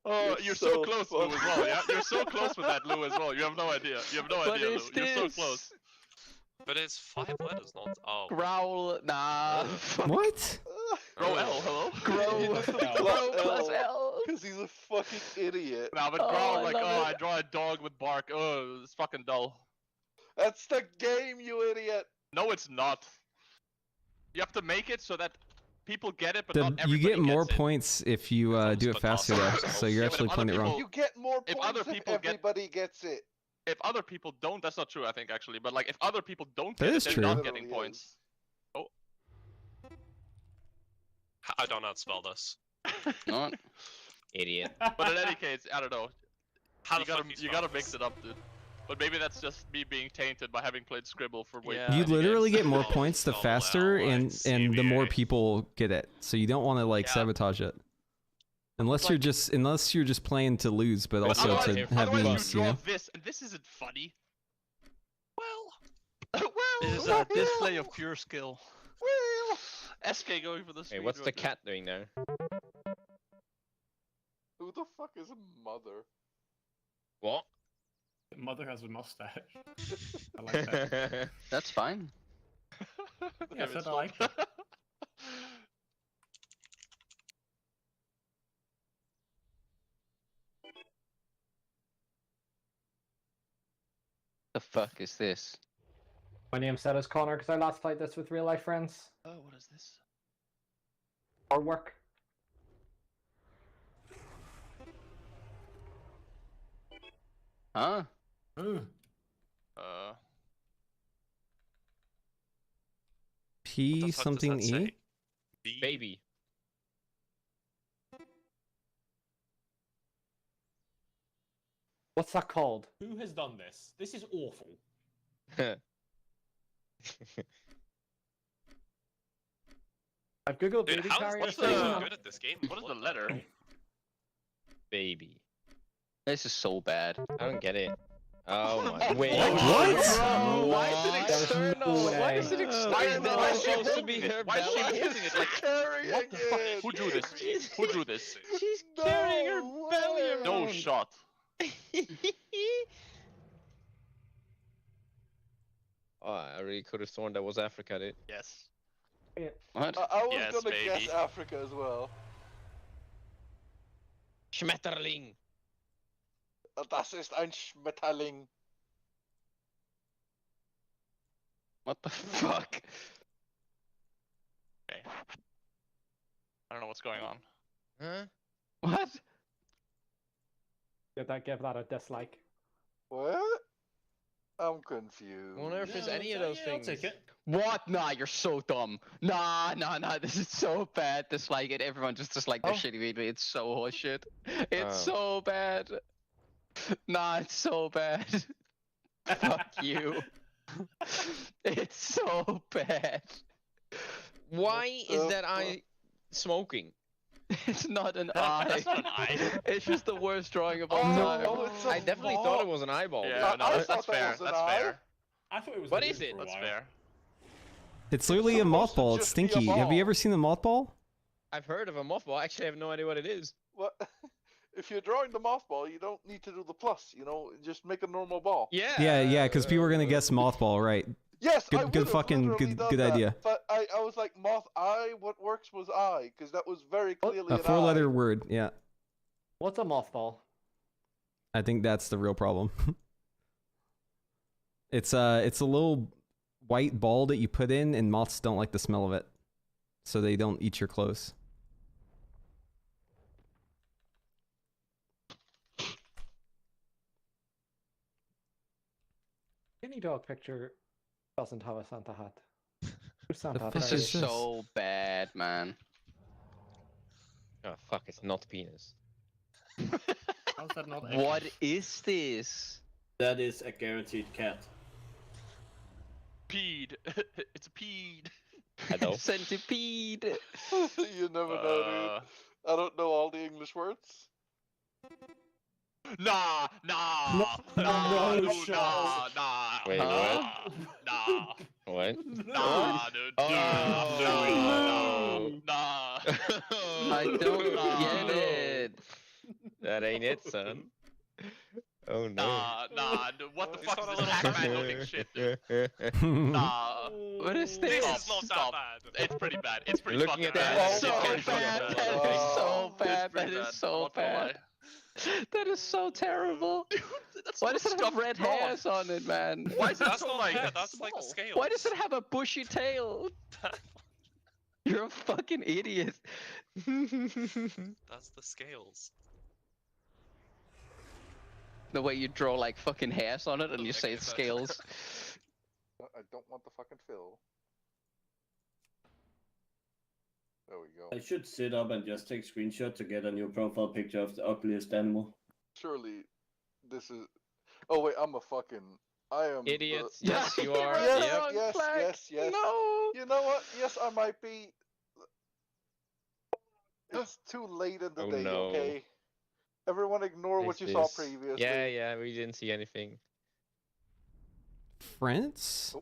Speaker 17: Oh, you're so close, Lou, as well, yeah? You're so close with that, Lou, as well. You have no idea. You have no idea, Lou. You're so close.
Speaker 16: But it's 5 letters, not. Oh.
Speaker 11: Growl. Nah.
Speaker 1: What?
Speaker 17: Grow L, hello?
Speaker 11: Grow plus L.
Speaker 4: Because he's a fucking idiot.
Speaker 17: Nah, but growl like, I draw a dog with bark. Oh, it's fucking dull.
Speaker 4: That's the game, you idiot.
Speaker 17: No, it's not. You have to make it so that people get it, but not everybody
Speaker 1: You get more
Speaker 17: gets it.
Speaker 1: points if you do it faster, though. So you're
Speaker 17: Yeah, but
Speaker 1: actually
Speaker 17: if
Speaker 1: playing it
Speaker 17: other
Speaker 1: wrong.
Speaker 17: people-
Speaker 4: You get more
Speaker 17: If
Speaker 4: points
Speaker 17: other
Speaker 4: if
Speaker 17: people get-
Speaker 4: everybody gets it.
Speaker 17: If other people don't, that's not true, I think, actually. But, like, if other people don't
Speaker 1: That
Speaker 17: get
Speaker 1: is
Speaker 17: it,
Speaker 1: true.
Speaker 17: they're not getting points. Oh.
Speaker 16: I don't know how to spell this.
Speaker 21: Idiot.
Speaker 17: But in any case, I don't know.
Speaker 16: How
Speaker 17: You
Speaker 16: the fuck
Speaker 17: gotta,
Speaker 16: you
Speaker 17: you
Speaker 16: spell
Speaker 17: gotta
Speaker 16: this?
Speaker 17: mix it up, dude. But maybe that's just me being tainted by having played Scribble for way too
Speaker 1: You
Speaker 17: many
Speaker 1: literally
Speaker 17: games.
Speaker 1: get more points the faster, and the more people get it. So you don't want to like sabotage it, unless you're just playing to lose, but also to have memes.
Speaker 17: You
Speaker 1: You
Speaker 17: draw
Speaker 1: know.
Speaker 17: this, and this isn't funny.
Speaker 6: This is a display of pure skill.
Speaker 17: SK going for the speed.
Speaker 21: Hey, what's the cat doing there?
Speaker 4: Who the fuck is a mother?
Speaker 21: What?
Speaker 8: Mother has a mustache. I like that.
Speaker 11: That's fine.
Speaker 8: Yeah, I like that.
Speaker 11: The fuck is this?
Speaker 3: My name's Setta's Connor because I last played this with real life friends.
Speaker 17: Oh, what is this?
Speaker 3: Or work.
Speaker 11: Huh?
Speaker 1: P something E.
Speaker 21: Baby.
Speaker 3: What's that called?
Speaker 15: Who has done this? This is awful.
Speaker 3: I've googled
Speaker 16: Dude,
Speaker 3: baby
Speaker 16: how
Speaker 3: carrier
Speaker 16: is
Speaker 3: station.
Speaker 16: so good at this game?
Speaker 17: What is the letter?
Speaker 21: Baby.
Speaker 11: This is so bad.
Speaker 21: I don't get it. Oh my. Wait.
Speaker 11: What?
Speaker 21: Why is it external? Why is it external?
Speaker 17: Why is
Speaker 21: Why is supposed to be her
Speaker 17: Why is she
Speaker 21: belly?
Speaker 17: holding it like
Speaker 4: carrying
Speaker 17: what the fuck?
Speaker 4: it?
Speaker 17: Who drew this? Who drew this?
Speaker 21: She's carrying her belly around.
Speaker 17: No shot.
Speaker 21: Oh, I really could have sworn that was Africa, dude.
Speaker 17: Yes.
Speaker 11: What?
Speaker 4: I was
Speaker 17: Yes,
Speaker 4: gonna
Speaker 17: baby.
Speaker 4: guess Africa as well.
Speaker 21: Schmetterling.
Speaker 4: Das ist ein Schmetterling.
Speaker 11: What the fuck?
Speaker 17: Okay. I don't know what's going on.
Speaker 21: Huh?
Speaker 11: What?
Speaker 3: Give that a dislike.
Speaker 4: What? I'm confused.
Speaker 21: What on earth is any of those things?
Speaker 15: I'll take it.
Speaker 11: What? Nah, you're so dumb. Nah. This is so bad. Dislike it. Everyone just dislike their shitty video. It's so horseshit. It's so bad. Nah, it's so bad. Fuck you. It's so bad.
Speaker 21: Why is that eye smoking?
Speaker 11: It's not an eye.
Speaker 17: That's not an eye.
Speaker 11: It's just the worst drawing of all
Speaker 4: Oh,
Speaker 11: time.
Speaker 4: it's a
Speaker 21: I definitely thought it was an eyeball.
Speaker 17: Yeah,
Speaker 4: I
Speaker 17: no,
Speaker 4: thought
Speaker 17: that's
Speaker 4: that
Speaker 17: fair.
Speaker 4: was an
Speaker 17: That's
Speaker 4: eye.
Speaker 17: fair.
Speaker 15: I thought it was.
Speaker 21: What
Speaker 15: a
Speaker 21: is
Speaker 15: moon
Speaker 21: it?
Speaker 15: for a
Speaker 17: That's
Speaker 15: while.
Speaker 17: fair.
Speaker 1: It's literally a
Speaker 4: supposed to
Speaker 1: mothball. It's
Speaker 4: just be a
Speaker 1: stinky. Have
Speaker 4: ball.
Speaker 1: you ever seen a mothball?
Speaker 21: I've heard of a mothball. Actually, I have no idea what it is.
Speaker 4: What? If you're drawing the mothball, you don't need to do the plus. You know, just make a normal ball.
Speaker 21: Yeah.
Speaker 1: Yeah, because people were gonna guess mothball, right?
Speaker 4: Yes, I
Speaker 1: Good
Speaker 4: would've
Speaker 1: fucking
Speaker 4: literally
Speaker 1: good
Speaker 4: done
Speaker 1: good
Speaker 4: that,
Speaker 1: idea.
Speaker 4: But I was like, moth eye. What works was eye, because that was very clearly
Speaker 1: A
Speaker 4: an
Speaker 1: four-letter
Speaker 4: eye.
Speaker 1: word. Yeah,
Speaker 3: What's a mothball?
Speaker 1: I think that's the real problem. It's a little white ball that you put in, and moths don't like the smell of it, so they don't eat your clothes.
Speaker 3: Any dog picture doesn't have a Santa hat. Who's Santa hat?
Speaker 11: This is so bad, man.
Speaker 21: Oh fuck! It's not penis.
Speaker 8: How's that not?
Speaker 11: What is this?
Speaker 5: That is a guaranteed cat.
Speaker 17: Peed. It's a peed.
Speaker 21: Hello.
Speaker 11: Centipede.
Speaker 4: You never know, dude. I don't know all the English words.
Speaker 17: Nah.
Speaker 15: No
Speaker 17: dude,
Speaker 15: shot.
Speaker 17: Nah.
Speaker 21: Wait,
Speaker 17: Nah.
Speaker 21: What?
Speaker 17: Nah, dude.
Speaker 21: Oh.
Speaker 17: Nah.
Speaker 11: I don't get it.
Speaker 21: That ain't it, son. Oh no.
Speaker 17: Nah, dude. What the
Speaker 16: He's
Speaker 17: fuck
Speaker 16: got a
Speaker 17: is this
Speaker 16: little
Speaker 17: Pac-Man looking shit, dude? Nah.
Speaker 11: What is
Speaker 16: This
Speaker 11: this?
Speaker 16: is not
Speaker 17: Stop.
Speaker 16: that bad.
Speaker 17: It's pretty bad. It's pretty
Speaker 21: Looking
Speaker 17: fucking
Speaker 21: at
Speaker 17: bad.
Speaker 21: that,
Speaker 17: It's
Speaker 11: so
Speaker 17: pretty fucking
Speaker 11: bad.
Speaker 17: bad.
Speaker 11: That is so
Speaker 17: It's
Speaker 11: bad.
Speaker 17: pretty
Speaker 11: That is
Speaker 17: bad.
Speaker 11: so
Speaker 17: I'm not gonna lie.
Speaker 11: bad. That is so terrible.
Speaker 17: That's
Speaker 11: Why
Speaker 17: so
Speaker 11: does it have
Speaker 17: scuffed
Speaker 11: red
Speaker 17: drawn.
Speaker 11: hairs on it, man?
Speaker 17: Why is it
Speaker 16: That's
Speaker 17: so
Speaker 16: not
Speaker 17: like
Speaker 16: that. That's like the
Speaker 17: small?
Speaker 16: scales.
Speaker 11: Why does it have a bushy tail? You're a fucking idiot.
Speaker 16: That's the scales.
Speaker 11: The way you draw like fucking hairs on it and you say it's scales.
Speaker 4: I don't want the fucking fill. There we go.
Speaker 5: I should sit up and just take screenshot to get a new profile picture of the ugliest animal.
Speaker 4: Surely, this is. Oh wait, I'm a fucking. I am.
Speaker 21: Idiots.
Speaker 4: The...
Speaker 21: Yes, you are.
Speaker 4: Yes,
Speaker 21: Yep.
Speaker 4: yes.
Speaker 21: No.
Speaker 4: You know what? Yes, I might be. It's too late in the
Speaker 21: Oh,
Speaker 4: day.
Speaker 21: no.
Speaker 4: Okay. Everyone, ignore what you saw previously.
Speaker 21: Yeah, we didn't see anything.
Speaker 1: France?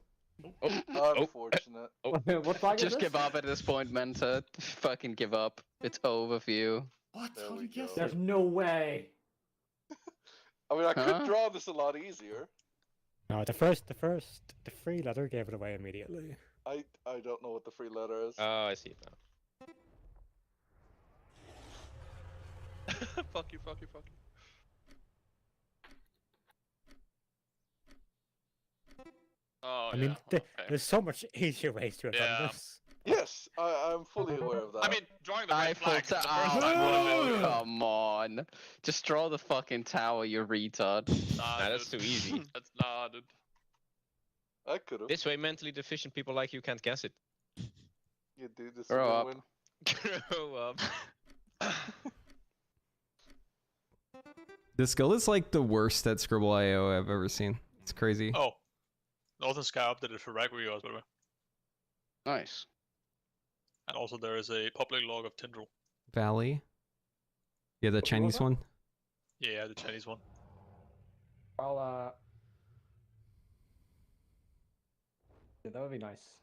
Speaker 4: Unfortunate.
Speaker 3: What flag
Speaker 11: Just
Speaker 3: is
Speaker 11: give
Speaker 3: this?
Speaker 11: up at this point, Menta. Fucking give up. It's over for you.
Speaker 15: What?
Speaker 4: There we go.
Speaker 3: There's no way.
Speaker 4: I mean, I could
Speaker 11: Huh?
Speaker 4: draw this a lot easier.
Speaker 7: No, the free letter gave it away immediately.
Speaker 4: I don't know what the free letter is.
Speaker 21: Oh, I see it now.
Speaker 16: Fuck you, fuck you, fuck you.
Speaker 17: Oh,
Speaker 7: I mean, there's so much easier ways to have done this.
Speaker 4: Yes, I'm fully aware of that.
Speaker 17: I mean, drawing the red
Speaker 11: Eiffel
Speaker 17: flag is the first
Speaker 11: Tower.
Speaker 17: time would have been.
Speaker 11: Come on. Just draw the fucking tower, you retard.
Speaker 21: Nah, that's too easy.
Speaker 17: That's nah, dude.
Speaker 4: I could have.
Speaker 21: This way, mentally deficient people like you can't guess it.
Speaker 4: You do this.
Speaker 11: Grow up.
Speaker 4: win.
Speaker 21: Grow up.
Speaker 1: This skill is like the worst at Scribble.io I've ever seen. It's crazy.
Speaker 9: Oh. Northern Sky updated for Ragrios, by the way.
Speaker 11: Nice.
Speaker 9: And also there is a public log of Tendril.
Speaker 1: Valley. Yeah, the Chinese one.
Speaker 9: Yeah, the Chinese one.
Speaker 3: I'll yeah, that would be nice.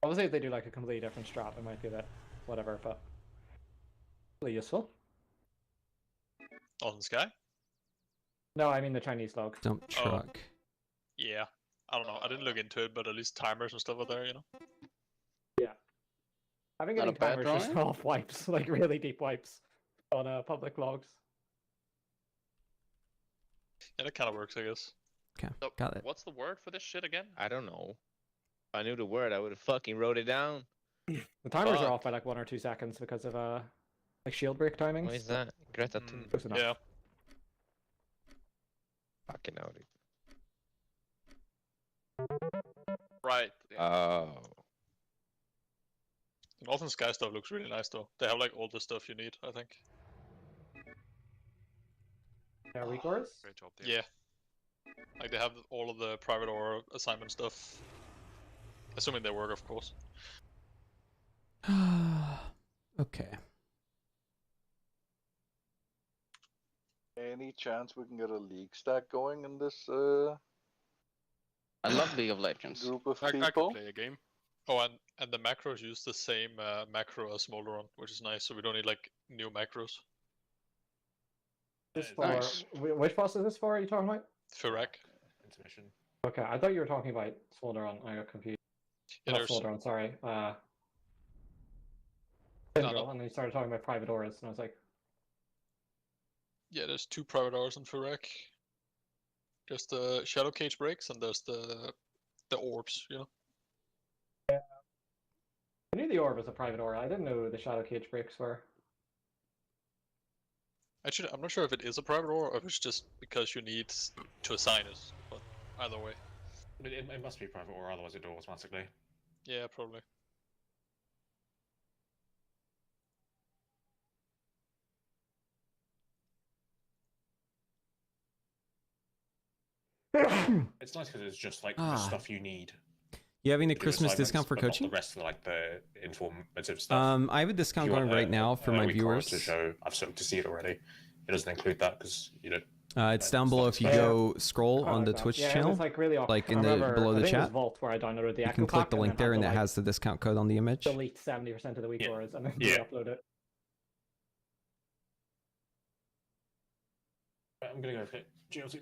Speaker 3: Obviously, if they do like a completely different strat, it might be a bit whatever, but really useful.
Speaker 9: Northern Sky?
Speaker 3: No, I mean the Chinese log.
Speaker 1: Dump truck.
Speaker 9: Yeah. I don't know. I didn't look into it, but at least timers and stuff are there, you know?
Speaker 3: Yeah. I've been
Speaker 11: Not
Speaker 3: getting
Speaker 11: a bad
Speaker 3: timers just
Speaker 11: drawing?
Speaker 3: off wipes, like really deep wipes on public logs.
Speaker 9: Yeah, that kind of works, I guess.
Speaker 1: Okay,
Speaker 17: So,
Speaker 1: got it.
Speaker 17: what's the word for this shit again?
Speaker 21: I don't know. If I knew the word, I would have fucking wrote it down.
Speaker 3: The timers are
Speaker 21: Fuck.
Speaker 3: off by like 1 or 2 seconds because of like shield break timings.
Speaker 21: What is that? Greta Thunberg.
Speaker 3: Close enough.
Speaker 9: Yeah.
Speaker 21: Fucking hell, dude.
Speaker 17: Right.
Speaker 21: Oh.
Speaker 9: The Northern Sky stuff looks really nice, though. They have like all the stuff you need, I think.
Speaker 3: Yeah, weak ores?
Speaker 16: Great job,
Speaker 9: Yeah. Like they have all of the private or assignment stuff. Assuming they work, of course.
Speaker 1: Okay.
Speaker 4: Any chance we can get a league stack going in this
Speaker 11: I love League of Legends.
Speaker 4: group of
Speaker 9: I could
Speaker 4: people?
Speaker 9: play a game. Oh, and the macros use the same macro as Smolderon, which is nice, so we don't need like new macros.
Speaker 3: This for
Speaker 11: Nice.
Speaker 3: which boss is this for? Are you talking about?
Speaker 9: Firak.
Speaker 15: Intermission.
Speaker 3: Okay, I thought you were talking about Smolderon. I got confused.
Speaker 9: Yeah,
Speaker 3: Not
Speaker 9: there's
Speaker 3: Smolderon, sorry.
Speaker 9: No,
Speaker 3: Tendril, and then you started talking about private auras, and I was like,
Speaker 9: yeah, there's 2 private hours in Firak. There's the Shadow Cage breaks and there's the orbs, you know.
Speaker 3: I knew the orb was a private aura. I didn't know the Shadow Cage breaks were.
Speaker 9: Actually, I'm not sure if it is a private aura or if it's just because you need to assign it, but either way.
Speaker 15: It must be private or otherwise it do automatically.
Speaker 9: Yeah, probably.
Speaker 15: It's nice because it's just like the stuff you need.
Speaker 1: You having a
Speaker 15: to do
Speaker 1: Christmas
Speaker 15: assignments,
Speaker 1: discount for
Speaker 15: but not
Speaker 1: coaching?
Speaker 15: the rest of like the informative stuff.
Speaker 1: I have a discount
Speaker 15: If you
Speaker 1: going
Speaker 15: want
Speaker 1: right now for
Speaker 15: a
Speaker 1: my
Speaker 15: week or
Speaker 1: viewers.
Speaker 15: To show, I've started to see it already. It doesn't include that because you know.
Speaker 1: It's down below if you go scroll on the Twitch
Speaker 3: Yeah, it
Speaker 1: channel,
Speaker 3: was like really awkward.
Speaker 1: like in
Speaker 3: I
Speaker 1: the
Speaker 3: remember,
Speaker 1: below
Speaker 3: I
Speaker 1: the
Speaker 3: think it was
Speaker 1: chat.
Speaker 3: Vault where I downloaded the
Speaker 1: You
Speaker 3: Echo
Speaker 1: can click
Speaker 3: Pack
Speaker 1: the
Speaker 3: and
Speaker 1: link
Speaker 3: then
Speaker 1: there,
Speaker 3: had
Speaker 1: and
Speaker 3: to,
Speaker 1: it
Speaker 3: like,
Speaker 1: has the discount code on the image.
Speaker 3: delete 70% of the weak auras and then
Speaker 15: Yeah.
Speaker 3: re-upload it.
Speaker 15: I'm gonna go for it. GLC.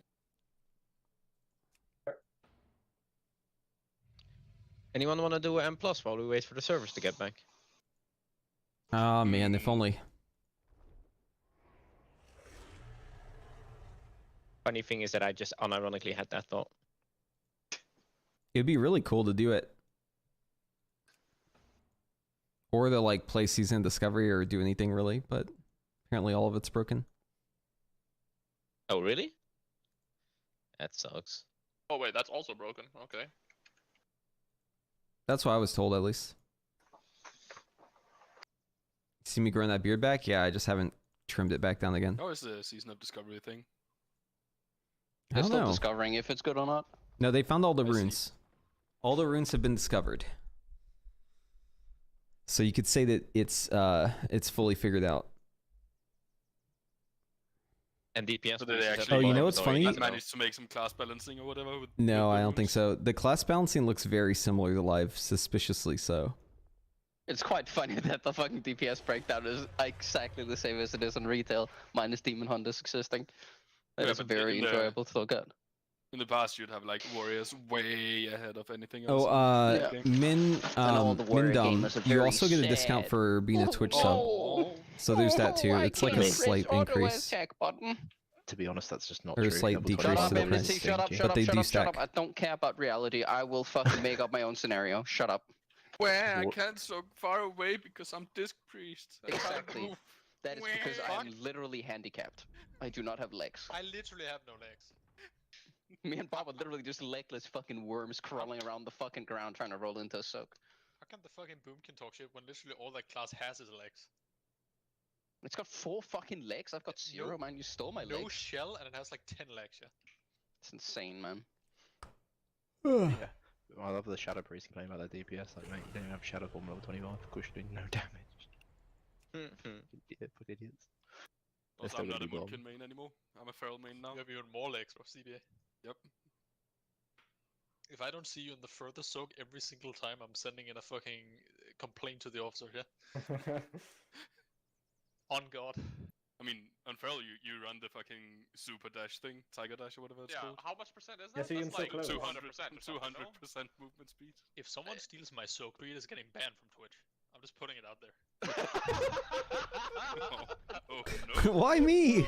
Speaker 21: Anyone want to do an M+ while we wait for the servers to get back?
Speaker 1: Oh man, if only.
Speaker 21: Funny thing is that I just unironically had that thought.
Speaker 1: It'd be really cool to do it. Or to like play season discovery or do anything really, but apparently all of it's broken.
Speaker 21: Oh, really? That sucks.
Speaker 17: Oh wait, that's also broken. Okay.
Speaker 1: That's what I was told, at least. See me growing that beard back? Yeah, I just haven't trimmed it back down again.
Speaker 18: How is the Season of Discovery thing?
Speaker 1: I
Speaker 11: They're
Speaker 1: don't
Speaker 11: still
Speaker 1: know.
Speaker 11: discovering if it's good or not.
Speaker 1: No, they found all the runes. All the runes have been discovered. So you could say that it's fully figured out.
Speaker 21: And DPS.
Speaker 18: So did they
Speaker 21: boosts
Speaker 18: actually
Speaker 1: Oh, you know what's funny?
Speaker 18: managed to make some class balancing or whatever? With,
Speaker 1: No,
Speaker 18: with the
Speaker 1: I don't think
Speaker 18: runes?
Speaker 1: so. The class balancing looks very similar to live, suspiciously so.
Speaker 11: It's quite funny that the fucking DPS breakdown is exactly the same as it is in retail, minus Demon Hunters existing. That
Speaker 18: Yeah,
Speaker 11: is
Speaker 18: but
Speaker 11: very
Speaker 18: in the-
Speaker 11: enjoyable to look at.
Speaker 18: In the past, you'd have like warriors way ahead of anything
Speaker 1: Oh,
Speaker 18: else. in the game.
Speaker 1: Min,
Speaker 11: all the warrior
Speaker 1: Mindum,
Speaker 11: gamers are
Speaker 1: you
Speaker 11: very
Speaker 1: also get a discount
Speaker 11: sad.
Speaker 1: for being a Twitch sub. So there's that too.
Speaker 11: I
Speaker 1: It's like a
Speaker 11: can't press
Speaker 1: slight
Speaker 11: auto
Speaker 1: increase.
Speaker 11: attack button.
Speaker 2: To be honest, that's just not
Speaker 1: Or a
Speaker 2: true.
Speaker 1: slight
Speaker 2: Level
Speaker 1: decrease
Speaker 2: 25
Speaker 1: to the
Speaker 2: is
Speaker 1: price.
Speaker 11: Missy, shut up,
Speaker 2: stinky.
Speaker 11: shut
Speaker 1: But
Speaker 11: up,
Speaker 1: they
Speaker 11: shut
Speaker 1: do
Speaker 11: up, shut up.
Speaker 1: stack.
Speaker 11: I don't care about reality. I will fucking make up my own scenario. Shut up.
Speaker 18: Where I can't so far away because I'm disc priest. I can't
Speaker 11: Exactly.
Speaker 18: move.
Speaker 11: That is because I am literally handicapped. I do not have legs.
Speaker 9: I literally have no legs.
Speaker 11: Me and Bob are literally just legless fucking worms crawling around the fucking ground trying to roll into a soak.
Speaker 9: How come the fucking boom can talk shit when literally all that class has is legs?
Speaker 11: It's got 4 fucking legs. I've got 0, man. You stole my
Speaker 9: No
Speaker 11: legs.
Speaker 9: shell and it has like 10 legs, yeah.
Speaker 11: It's insane, man.
Speaker 2: Yeah. I love the Shadow Priest complaining about their DPS. Like, mate, you don't even have Shadow Form level 25. Of course you're doing no damage. Idiot, put idiots. They're
Speaker 18: Also,
Speaker 2: still
Speaker 18: I'm not
Speaker 2: gonna
Speaker 18: a
Speaker 2: be
Speaker 18: Moonkin main anymore. I'm a feral main now.
Speaker 9: You have even more legs, bro, CBA.
Speaker 18: Yep.
Speaker 9: If I don't see you in the further soak every single time, I'm sending in a fucking complaint to the officer, yeah? On God.
Speaker 18: I mean, on feral, you run the fucking super dash thing, tiger dash or whatever it's
Speaker 17: Yeah,
Speaker 18: called.
Speaker 17: how much percent is
Speaker 3: Yeah,
Speaker 17: that?
Speaker 3: so you
Speaker 17: That's
Speaker 3: can
Speaker 17: like
Speaker 3: still close.
Speaker 17: 200%.
Speaker 18: 200% movement speed.
Speaker 9: If someone steals my soak breed, is getting banned from Twitch. I'm just putting it out there.
Speaker 18: Oh no.
Speaker 1: Why me?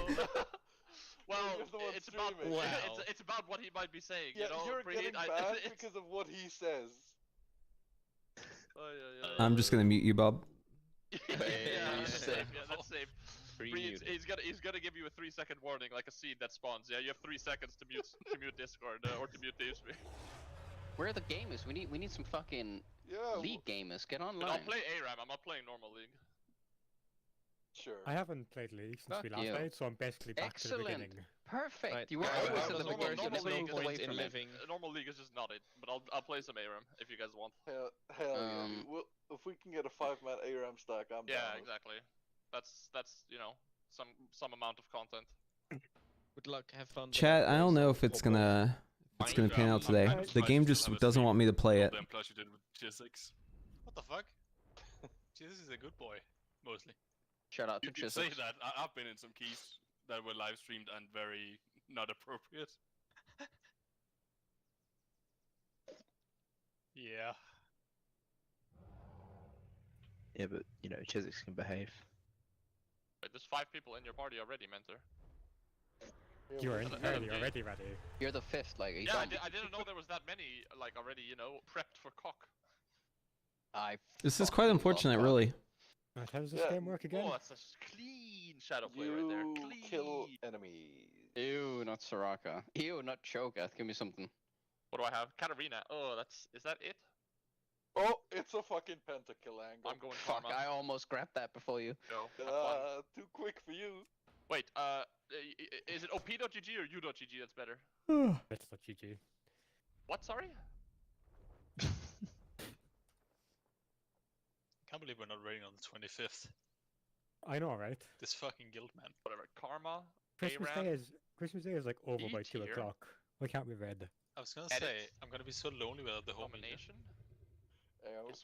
Speaker 17: Well,
Speaker 4: You're the one
Speaker 17: it's about
Speaker 4: streaming.
Speaker 17: it's about what he might be saying.
Speaker 4: Yeah,
Speaker 17: you know,
Speaker 4: you're
Speaker 17: Preheat,
Speaker 4: getting banned because of what he says.
Speaker 1: I'm just gonna mute you, Bob.
Speaker 17: Yeah, that's safe. Yeah, that's safe.
Speaker 21: Pre-muted.
Speaker 17: He's gonna give you a 3-second warning, like a seed that spawns. Yeah, you have 3 seconds to mute Discord or to mute TSWIFT.
Speaker 11: Where are the gamers? We need some fucking league gamers. Get
Speaker 17: But
Speaker 11: online.
Speaker 17: I'll play ARAM. I'm not playing normal league.
Speaker 4: Sure.
Speaker 7: I haven't played League since we
Speaker 11: Fuck
Speaker 7: last
Speaker 11: you.
Speaker 7: played, so I'm basically back to the
Speaker 11: Excellent.
Speaker 7: beginning.
Speaker 11: Perfect.
Speaker 21: Right.
Speaker 11: You were
Speaker 21: Yeah,
Speaker 11: always
Speaker 21: well,
Speaker 11: at the
Speaker 21: normal-
Speaker 11: beginning.
Speaker 21: normal
Speaker 11: There's no
Speaker 21: league is
Speaker 11: away
Speaker 21: point in
Speaker 11: from it.
Speaker 21: living.
Speaker 17: Normal league is just not it, but I'll play some ARAM if you guys want.
Speaker 4: Hell yeah. Dude. Well, if we can get a 5-man ARAM stack, I'm
Speaker 17: Yeah,
Speaker 4: down.
Speaker 17: exactly. That's you know some amount of content.
Speaker 21: Good luck. Have fun.
Speaker 1: Chat, I don't know if it's gonna pan out today. The game just doesn't want me to play it.
Speaker 18: Damn plus you did with G6.
Speaker 9: What the fuck? Jesus is a good boy, mostly.
Speaker 11: Shout out to
Speaker 18: You say
Speaker 11: Chisels.
Speaker 18: that. I've been in some keys that were live streamed and very not appropriate.
Speaker 9: Yeah.
Speaker 2: Yeah, but, you know, Chiswick can behave.
Speaker 17: Wait, there's 5 people in your party already, Mentor.
Speaker 7: You're in early already, ready.
Speaker 11: You're the 5th, like.
Speaker 17: Yeah, I didn't know there was that many like already. You know, prepped for cock.
Speaker 1: This is quite unfortunate, really.
Speaker 7: Right, how does this
Speaker 4: Yeah.
Speaker 7: game work again?
Speaker 17: Oh, that's a clean shadow play right there.
Speaker 4: You
Speaker 17: Clean.
Speaker 4: kill enemies.
Speaker 11: Ew, not Soraka. Ew, not Cho'Gath. Give me something.
Speaker 17: What do I have? Katarina. Oh, is that it?
Speaker 4: Oh, it's a fucking pentakill angle.
Speaker 17: I'm going
Speaker 11: Fuck,
Speaker 17: Karma.
Speaker 11: I almost grabbed that before you.
Speaker 17: No, have fun.
Speaker 4: Too quick for you.
Speaker 17: Wait, is it op.gg or u.gg that's better?
Speaker 7: That's not GG.
Speaker 17: What? Sorry.
Speaker 9: Can't believe we're not raiding on the 25th.
Speaker 7: I know, right?
Speaker 9: This fucking guild, man.
Speaker 17: Whatever. Karma.
Speaker 7: Christmas
Speaker 17: ARAM.
Speaker 7: Day is like over by 2
Speaker 17: tier.
Speaker 7: o'clock. Why can't we read?
Speaker 9: I was gonna
Speaker 17: Edit.
Speaker 9: say, I'm gonna be so lonely without the homie.
Speaker 17: Domination.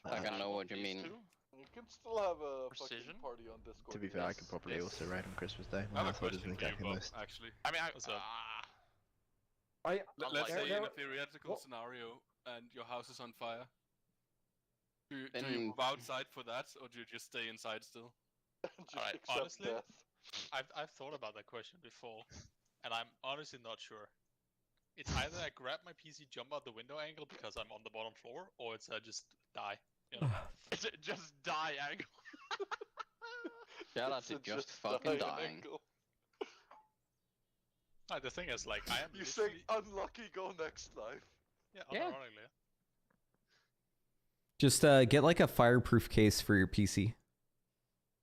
Speaker 11: I don't know what you
Speaker 17: These
Speaker 11: mean.
Speaker 17: two.
Speaker 4: You can still have a
Speaker 17: Precision?
Speaker 4: fucking party on Discord.
Speaker 2: To be fair, I
Speaker 17: Yes,
Speaker 2: could probably
Speaker 17: this.
Speaker 2: also raid on Christmas Day.
Speaker 18: I have a
Speaker 2: thought it was
Speaker 18: question
Speaker 2: an
Speaker 18: for you,
Speaker 2: exact
Speaker 18: Bob,
Speaker 2: list.
Speaker 18: actually.
Speaker 17: I mean,
Speaker 9: What's up?
Speaker 18: Let's say in a
Speaker 17: Unlikely.
Speaker 18: theoretical
Speaker 3: What?
Speaker 18: scenario and your house is on fire. Do you
Speaker 11: Then-
Speaker 18: move outside for that, or do you just stay inside still?
Speaker 4: Just
Speaker 9: Alright,
Speaker 4: accept
Speaker 9: honestly,
Speaker 4: death.
Speaker 9: I've thought about that question before, and I'm honestly not sure. It's either I grab my PC, jump out the window angle because I'm on the bottom floor, or it's I just die. You know?
Speaker 17: Is it just die angle?
Speaker 11: Shout out
Speaker 4: It's
Speaker 11: to
Speaker 4: a
Speaker 11: just fucking
Speaker 4: dying
Speaker 11: dying.
Speaker 4: angle.
Speaker 9: Like, the thing is, like, I am
Speaker 4: You say
Speaker 9: literally...
Speaker 4: unlucky, go next life.
Speaker 9: Yeah,
Speaker 11: Yeah.
Speaker 9: unironically.
Speaker 1: Just get like a fireproof case for your PC.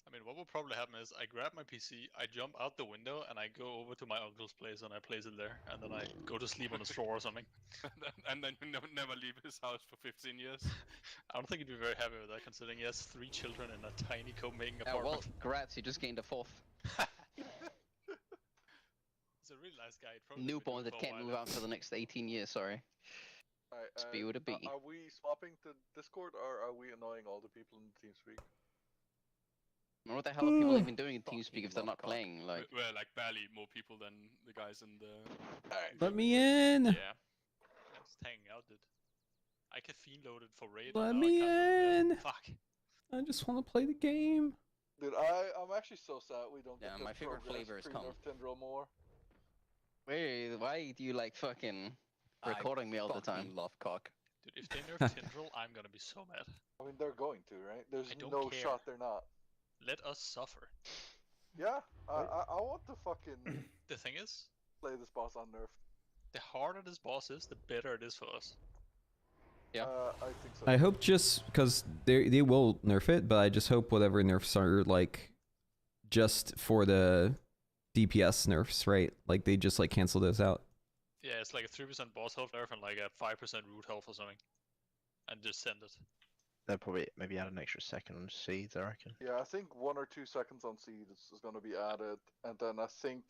Speaker 9: I mean, what what will probably happen is I grab my PC, I jump out the window, and I go over to my uncle's place and I place it there, and then I go to sleep on his floor or something.
Speaker 18: And then you never leave his house for 15 years.
Speaker 9: I don't think he'd be very happy with that, considering he has 3 children in a tiny Copenhagen
Speaker 11: Well,
Speaker 9: apartment.
Speaker 11: congrats, you just gained a 4th.
Speaker 9: He's a really nice guy. He'd probably
Speaker 11: Newborn
Speaker 9: live
Speaker 11: that
Speaker 9: for a
Speaker 11: can't
Speaker 9: while.
Speaker 11: move out for the next 18 years, sorry.
Speaker 4: Alright,
Speaker 11: Speed with a B.
Speaker 4: Are we swapping to Discord or are we annoying all the people in TeamSpeak?
Speaker 11: What the hell are people even doing in TeamSpeak if they're not playing? Like,
Speaker 18: We're like barely more people than the guys in the.
Speaker 1: Let me in.
Speaker 9: Yeah. I'm just hanging out, dude. I caffeine loaded for raid.
Speaker 1: Let
Speaker 9: and now
Speaker 1: me
Speaker 9: I can't do
Speaker 1: in.
Speaker 9: that. Fuck.
Speaker 1: I just want to play the game.
Speaker 4: Dude, I'm actually so sad we don't
Speaker 11: Yeah,
Speaker 4: get
Speaker 11: my
Speaker 4: the
Speaker 11: favorite
Speaker 4: progress
Speaker 11: flavor is
Speaker 4: pre-nerf Tendril more.
Speaker 11: wait, why do you like fucking recording me all the time?
Speaker 19: Love cock.
Speaker 9: Dude, if they nerf Tendril, I'm gonna be so mad.
Speaker 4: I mean, they're going to, right? There's
Speaker 9: I don't
Speaker 4: no
Speaker 9: care.
Speaker 4: shot they're not.
Speaker 9: Let us suffer.
Speaker 4: Yeah, I want to fucking
Speaker 9: The thing is,
Speaker 4: play this boss on nerf.
Speaker 9: the harder this boss is, the better it is for us.
Speaker 11: Yeah.
Speaker 4: I think so.
Speaker 1: I hope just because they will nerf it, but I just hope whatever nerfs are like just for the DPS nerfs, right? Like they just like cancel those out.
Speaker 9: Yeah, it's like a 3% boss health nerf and like a 5% root health or something. And just send it.
Speaker 2: They'll probably maybe add an extra second on seeds, I reckon.
Speaker 4: Yeah, I think 1 or 2 seconds on seed is going to be added, and then I think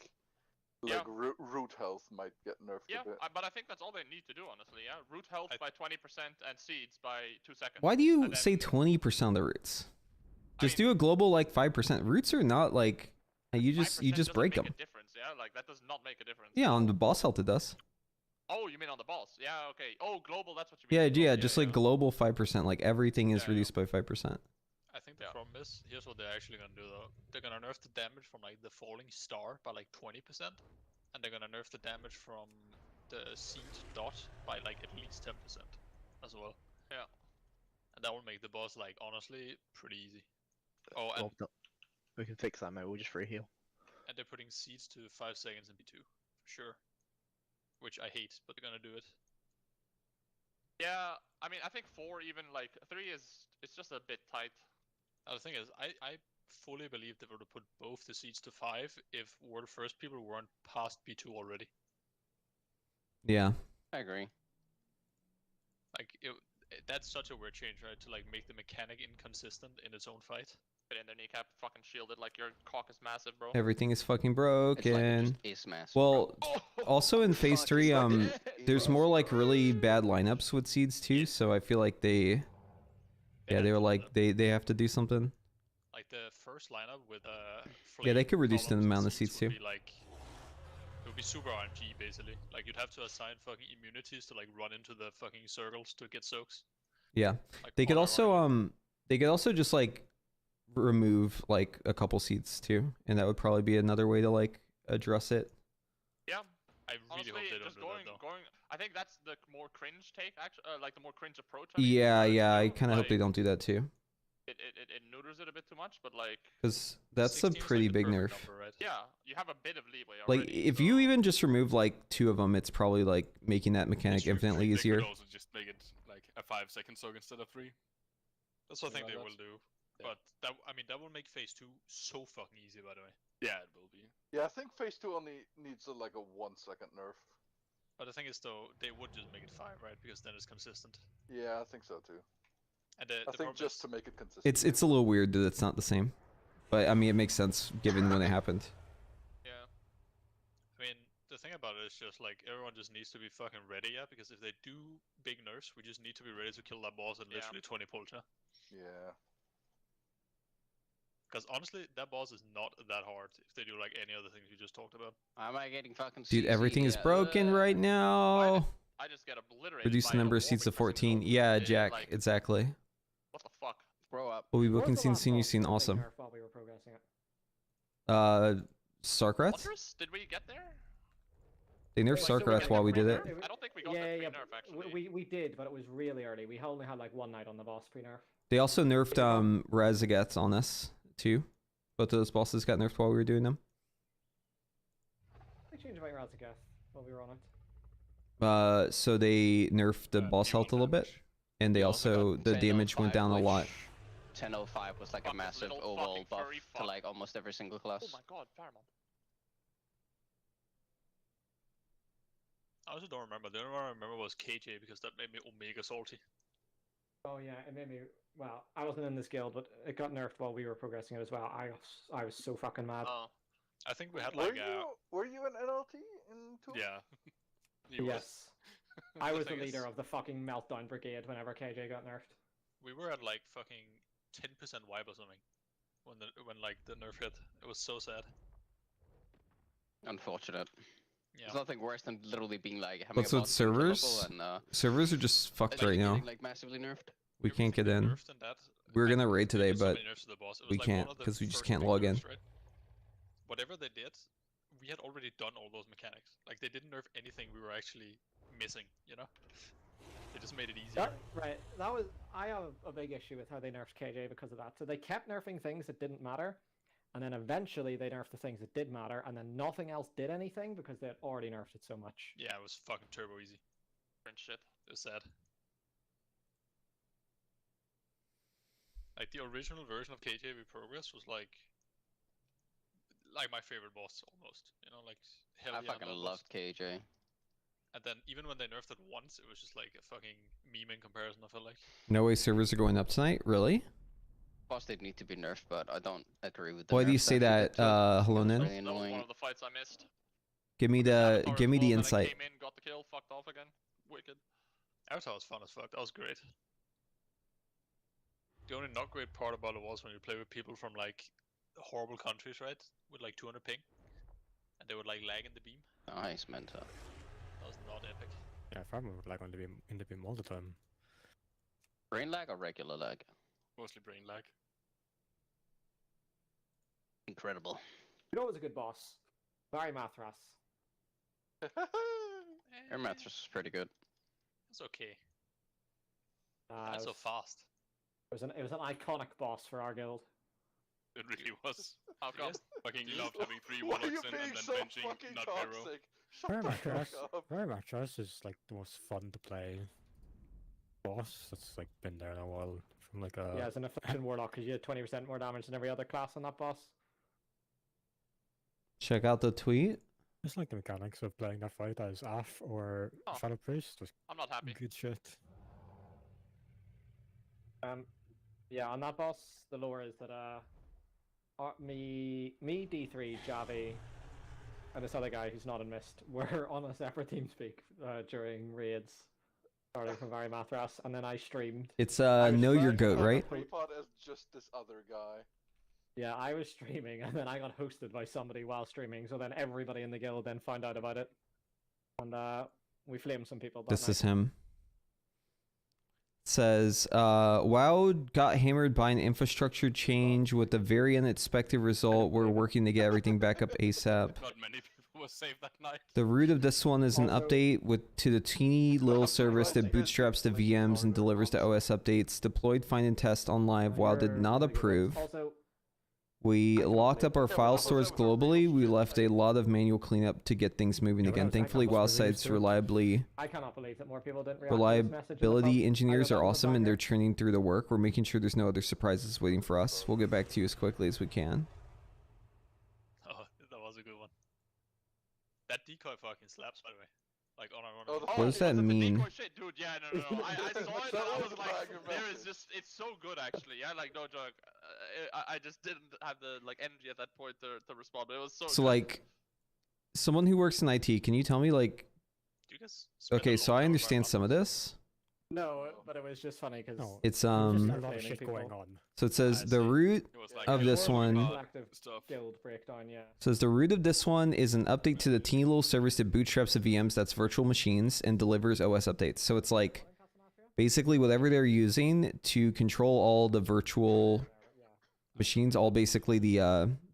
Speaker 4: like root health might get nerfed
Speaker 17: Yeah,
Speaker 4: a bit.
Speaker 17: but I think that's all they need to do, honestly. Yeah, root health by 20% and seeds by 2 seconds.
Speaker 1: Why do you
Speaker 17: and then-
Speaker 1: say 20% of the roots? Just do a global like 5%. Roots are not like you just
Speaker 17: 5% doesn't
Speaker 1: break
Speaker 17: make
Speaker 1: them.
Speaker 17: A difference, yeah, like that does not make a difference.
Speaker 1: Yeah, on the boss health it does.
Speaker 17: Oh, you mean on the boss? Yeah, okay. Oh, global, that's what you
Speaker 1: Yeah,
Speaker 17: mean.
Speaker 1: yeah, just like global 5%. Like everything is reduced by 5%.
Speaker 9: I think the problem is, here's what they're actually gonna do though. They're gonna nerf the damage from like the falling star by like 20%. And they're gonna nerf the damage from the seed dot by like at least 10% as well.
Speaker 17: Yeah.
Speaker 9: And that will make the boss like honestly pretty easy. Oh, and,
Speaker 2: Well, we can fix that, mate. We'll just free heal.
Speaker 9: and they're putting seeds to 5 seconds in B2 for sure. Which I hate, but they're gonna do it.
Speaker 17: Yeah, I mean, I think 4 even, like, 3 is, it's just a bit tight.
Speaker 9: Now the thing is, I fully believe they would have put both the seeds to 5 if World First people weren't past B2 already.
Speaker 1: Yeah.
Speaker 11: I agree.
Speaker 9: Like, that's such a weird change, right? To like make the mechanic inconsistent in its own fight.
Speaker 17: Get in there, kneecap, fucking shielded, like your cock is massive, bro.
Speaker 1: Everything is fucking broken.
Speaker 11: Is massive.
Speaker 1: Well, also in phase 3, there's more like really bad lineups with seeds too. So I feel like they were like they have to do something.
Speaker 9: Like the first lineup with
Speaker 1: Yeah, they could reduce the amount of seeds too.
Speaker 9: would be like, it would be super RNG basically. Like you'd have to assign fucking immunities to like run into the fucking circles to get soaks.
Speaker 1: Yeah,
Speaker 9: Like,
Speaker 1: they could also just like remove like a couple seeds too, and that would probably be another way to like address it.
Speaker 17: Yeah.
Speaker 9: I really hope they don't
Speaker 17: just
Speaker 9: do that though.
Speaker 17: I think that's the more cringe take, actually, like the more cringe approach.
Speaker 1: Yeah, I kind of hope they don't do that too,
Speaker 17: It neuters it a bit too much, but like.
Speaker 1: because that's a pretty big nerf.
Speaker 17: Yeah, you have a bit of leeway
Speaker 1: Like
Speaker 17: already.
Speaker 1: if you even just remove like 2 of them, it's probably like making that mechanic infinitely
Speaker 18: They
Speaker 1: easier.
Speaker 18: could also just make it like a 5-second soak instead of 3.
Speaker 9: That's what I think
Speaker 18: Something
Speaker 9: they
Speaker 18: like
Speaker 9: will do. But that, I mean, that will make phase 2 so fucking easy, by the way.
Speaker 18: Yeah, it will be.
Speaker 4: Yeah, I think phase 2 only needs like a 1-second nerf.
Speaker 9: But the thing is, though, they would just make it 5, right? Because then it's consistent.
Speaker 4: Yeah, I think so too.
Speaker 9: And
Speaker 4: I think just to make it consistent.
Speaker 1: It's a little weird that it's not the same, but I mean it makes sense given when it happened.
Speaker 9: Yeah. I mean, the thing about it is just like everyone just needs to be fucking ready, yeah. Because if they do big nerfs, we just need to be ready to kill that boss at literally 20 pulcha.
Speaker 4: Yeah.
Speaker 9: Because honestly, that boss is not that hard if they do like any other things you just talked about.
Speaker 11: Am I getting fucking
Speaker 1: Dude,
Speaker 11: CC?
Speaker 1: everything is broken right now.
Speaker 17: I just get obliterated.
Speaker 1: Reduce
Speaker 17: by
Speaker 1: the number
Speaker 17: a
Speaker 1: of seeds to
Speaker 17: warping
Speaker 1: 14. Yeah, Jack,
Speaker 17: like-
Speaker 1: exactly.
Speaker 17: What the fuck?
Speaker 11: Grow up.
Speaker 1: We'll be
Speaker 3: Where's
Speaker 1: booking
Speaker 3: the
Speaker 1: scene,
Speaker 3: last
Speaker 1: senior
Speaker 3: boss
Speaker 1: scene,
Speaker 3: that they
Speaker 1: awesome.
Speaker 3: nerfed while we were progressing it?
Speaker 1: Starkrat?
Speaker 17: Fortress? Did we get there?
Speaker 1: They nerfed
Speaker 3: Wait, so we
Speaker 1: Starkrat
Speaker 3: got
Speaker 1: while
Speaker 3: the
Speaker 1: we did it.
Speaker 3: pre-nerf?
Speaker 17: I don't think we got
Speaker 3: Yeah,
Speaker 17: the
Speaker 3: yeah,
Speaker 17: pre-nerf, actually.
Speaker 3: we did, but it was really early. We only had like 1 night on the boss pre-nerf.
Speaker 1: They also nerfed Razagats on us too. Both of those bosses got nerfed while we were doing them.
Speaker 3: They changed about Razagath while we were on it.
Speaker 1: So they nerfed the boss health a little bit, and they also the damage went down a lot.
Speaker 11: 10.05 was like
Speaker 17: Fuck
Speaker 11: a
Speaker 17: this
Speaker 11: massive
Speaker 17: little
Speaker 11: overall
Speaker 17: fucking
Speaker 11: buff
Speaker 17: furry
Speaker 11: to
Speaker 17: fuck.
Speaker 11: like almost every single class.
Speaker 17: Oh my god, Paramount.
Speaker 9: I also don't remember. The only one I remember was KJ because that made me Omega salty.
Speaker 3: Oh yeah, it made me. Well, I wasn't in this guild, but it got nerfed while we were progressing it as well. I was so fucking mad.
Speaker 9: Oh. I think we had
Speaker 4: Were
Speaker 9: like
Speaker 4: were you an NLT in 2?
Speaker 18: Yeah. He was.
Speaker 3: Yes. I was the
Speaker 9: thing is-
Speaker 3: leader of the fucking meltdown brigade whenever KJ got nerfed.
Speaker 9: We were at like fucking 10% wipe or something when like the nerf hit. It was so sad.
Speaker 11: Unfortunate.
Speaker 9: Yeah.
Speaker 11: There's nothing worse than literally being like having
Speaker 1: What's
Speaker 11: a
Speaker 1: with
Speaker 11: bot unkillable
Speaker 1: servers?
Speaker 11: and
Speaker 1: Servers are just fucked right now.
Speaker 11: getting like massively nerfed.
Speaker 1: We can't get in.
Speaker 9: Nerfed and that.
Speaker 1: We were gonna raid today,
Speaker 9: There's so
Speaker 1: but
Speaker 9: many nerfs to the boss. It was
Speaker 1: we
Speaker 9: like one
Speaker 1: can't
Speaker 9: of the
Speaker 1: because we just
Speaker 9: first
Speaker 1: can't
Speaker 9: big
Speaker 1: log in.
Speaker 9: nerfs, right? Whatever they did, we had already done all those mechanics. Like they didn't nerf anything we were actually missing, you know? They just made it easier.
Speaker 3: Right. I have a big issue with how they nerfed KJ because of that. So they kept nerfing things that didn't matter, and then eventually they nerfed the things that did matter, and then nothing else did anything because they had already nerfed it so much.
Speaker 9: Yeah, it was fucking turbo easy.
Speaker 17: And shit.
Speaker 9: It was sad. Like the original version of KJV Progress was like my favorite boss almost. You know, like hell
Speaker 11: I
Speaker 9: yeah,
Speaker 11: fucking
Speaker 9: that boss.
Speaker 11: loved KJ.
Speaker 9: And then even when they nerfed it once, it was just like a fucking meme in comparison. I felt like.
Speaker 1: No way servers are going up tonight. Really?
Speaker 11: Boss did need to be nerfed, but I don't agree with the
Speaker 1: Why do you
Speaker 11: nerfs
Speaker 1: say
Speaker 11: that
Speaker 1: that, Hello
Speaker 11: It's
Speaker 1: Nin?
Speaker 11: really
Speaker 17: That was
Speaker 11: annoying.
Speaker 17: one of the fights I missed.
Speaker 1: Give me the
Speaker 17: Avatar
Speaker 1: insight.
Speaker 17: came in, got the kill, fucked off again. Wicked.
Speaker 9: Avatar was fun as fuck. That was great. The only not great part about it was when you play with people from like horrible countries, right? With like 200 ping, and they would like lag in the beam.
Speaker 11: Nice, Mentor.
Speaker 9: That was not epic.
Speaker 7: Yeah, Farmer would lag on the beam all the time.
Speaker 11: Brain lag or regular lag?
Speaker 18: Mostly brain lag.
Speaker 11: Incredible.
Speaker 3: You know what was a good boss? Barry Mathras.
Speaker 11: Air mattress is pretty good.
Speaker 9: It's okay.
Speaker 3: It
Speaker 9: Not so
Speaker 3: was-
Speaker 9: fast.
Speaker 3: It was an iconic boss for our guild.
Speaker 18: It really was.
Speaker 17: How come?
Speaker 18: Fucking loved having 3
Speaker 4: Why are
Speaker 18: warlocks
Speaker 4: you
Speaker 18: in
Speaker 4: being
Speaker 18: and then
Speaker 4: so
Speaker 18: benching
Speaker 4: fucking
Speaker 18: not hero.
Speaker 4: toxic?
Speaker 7: Rare
Speaker 4: Shut the
Speaker 7: mattress,
Speaker 4: fuck up.
Speaker 7: Rare mattress is like the most fun to play boss that's like been there in a while. From like a
Speaker 3: Yeah, as an affliction warlock, because you had 20% more damage than every other class on that boss.
Speaker 1: Check out the tweet.
Speaker 7: Just like the mechanics of playing that fight as AF or
Speaker 17: Oh.
Speaker 7: Shadow Priest was
Speaker 17: I'm not happy.
Speaker 7: good shit.
Speaker 3: Yeah, on that boss, the lore is that me D3, Javi, and this other guy who's not in Mist were on a separate TeamSpeak during raids, starting from Barry Mathras, and then I streamed.
Speaker 1: It's
Speaker 3: I was
Speaker 1: know your
Speaker 3: streaming
Speaker 1: goat,
Speaker 3: on
Speaker 1: right?
Speaker 3: a pre-
Speaker 4: Pre-pod as just this other guy.
Speaker 3: Yeah, I was streaming, and then I got hosted by somebody while streaming, so then everybody in the guild then found out about it. And we flamed some people that
Speaker 1: This
Speaker 3: night.
Speaker 1: is him. It says, WoW got hammered by an infrastructure change with a very unexpected result. We're working to get everything back up ASAP.
Speaker 18: Not many people were saved that night.
Speaker 1: The root of this one is an update to the teeny little service that bootstraps the VMs and delivers the OS updates. Deployed, find, and test on live. WoW did not approve.
Speaker 3: Also,
Speaker 1: We locked up our file stores globally. We left a lot of manual cleanup to get things moving again. Thankfully, WoW sites reliably.
Speaker 3: I cannot believe that more people didn't react to this message. in the
Speaker 1: Reliability
Speaker 3: pub.
Speaker 1: engineers
Speaker 3: I
Speaker 1: are
Speaker 3: got
Speaker 1: awesome and they're churning through the work. We're making sure there's no other surprises waiting for us. We'll get back to you as quickly as we can.
Speaker 9: Oh, that was a good one. That decoy fucking slaps, by the way. Like on our own.
Speaker 1: What does that mean?
Speaker 17: Decoy shit, dude. Yeah, no. I saw it and I was like, there is just, it's so good actually. Yeah, like no joke. I just didn't have the like energy at that point to respond, but it was so.
Speaker 1: So
Speaker 17: good.
Speaker 1: like, someone who works in IT, can you tell me like?
Speaker 9: You guys
Speaker 1: Okay, so I understand some of this.
Speaker 3: No, but it was just funny because
Speaker 1: It's
Speaker 7: a lot of shit going on.
Speaker 1: So it says the root of this one.
Speaker 3: Guild breakdown, yeah.
Speaker 1: Says the root of this one is an update to the teeny little service that bootstraps the VMs that's virtual machines and delivers OS updates. So it's like basically whatever they're using to control all the virtual machines, all basically the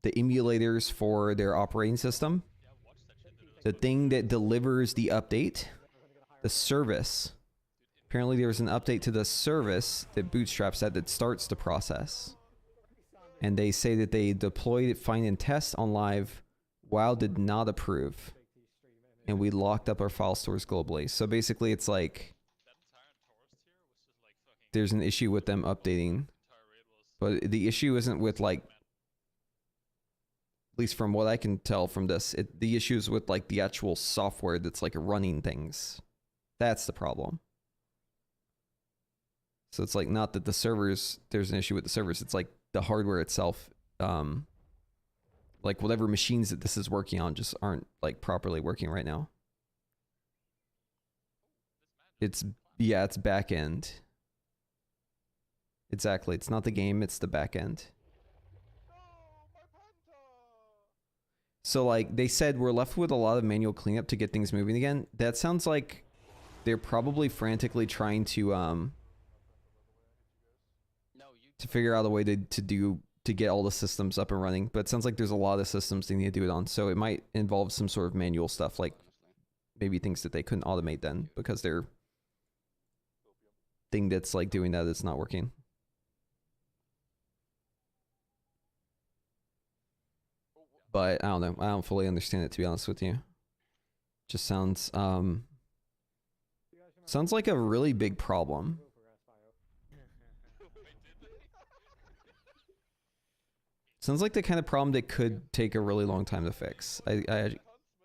Speaker 1: emulators for their operating system. The thing that delivers the update, the service. Apparently there was an update to the service that bootstraps that starts the process. And they say that they deployed find and test on live. WoW did not approve. And we locked up our file stores globally. So basically it's like there's an issue with them updating But the issue isn't with like, at least from what I can tell from this, the issue is with like the actual software that's like running things. That's the problem. So it's like not that the servers, there's an issue with the servers. It's like the hardware itself, like whatever machines that this is working on just aren't like properly working right now. It's, yeah, it's back end. Exactly. It's not the game, it's the back end. So like they said, we're left with a lot of manual cleanup to get things moving again. That sounds like they're probably frantically trying to figure out a way to get all the systems up and running. But it sounds like there's a lot of systems they need to do it on. So it might involve some sort of manual stuff, like maybe things that they couldn't automate then because their thing that's like doing that is not working. But I don't know. I don't fully understand it, to be honest with you. Just sounds sounds like a really big problem. Sounds like the kind of problem that could take a really long time to fix.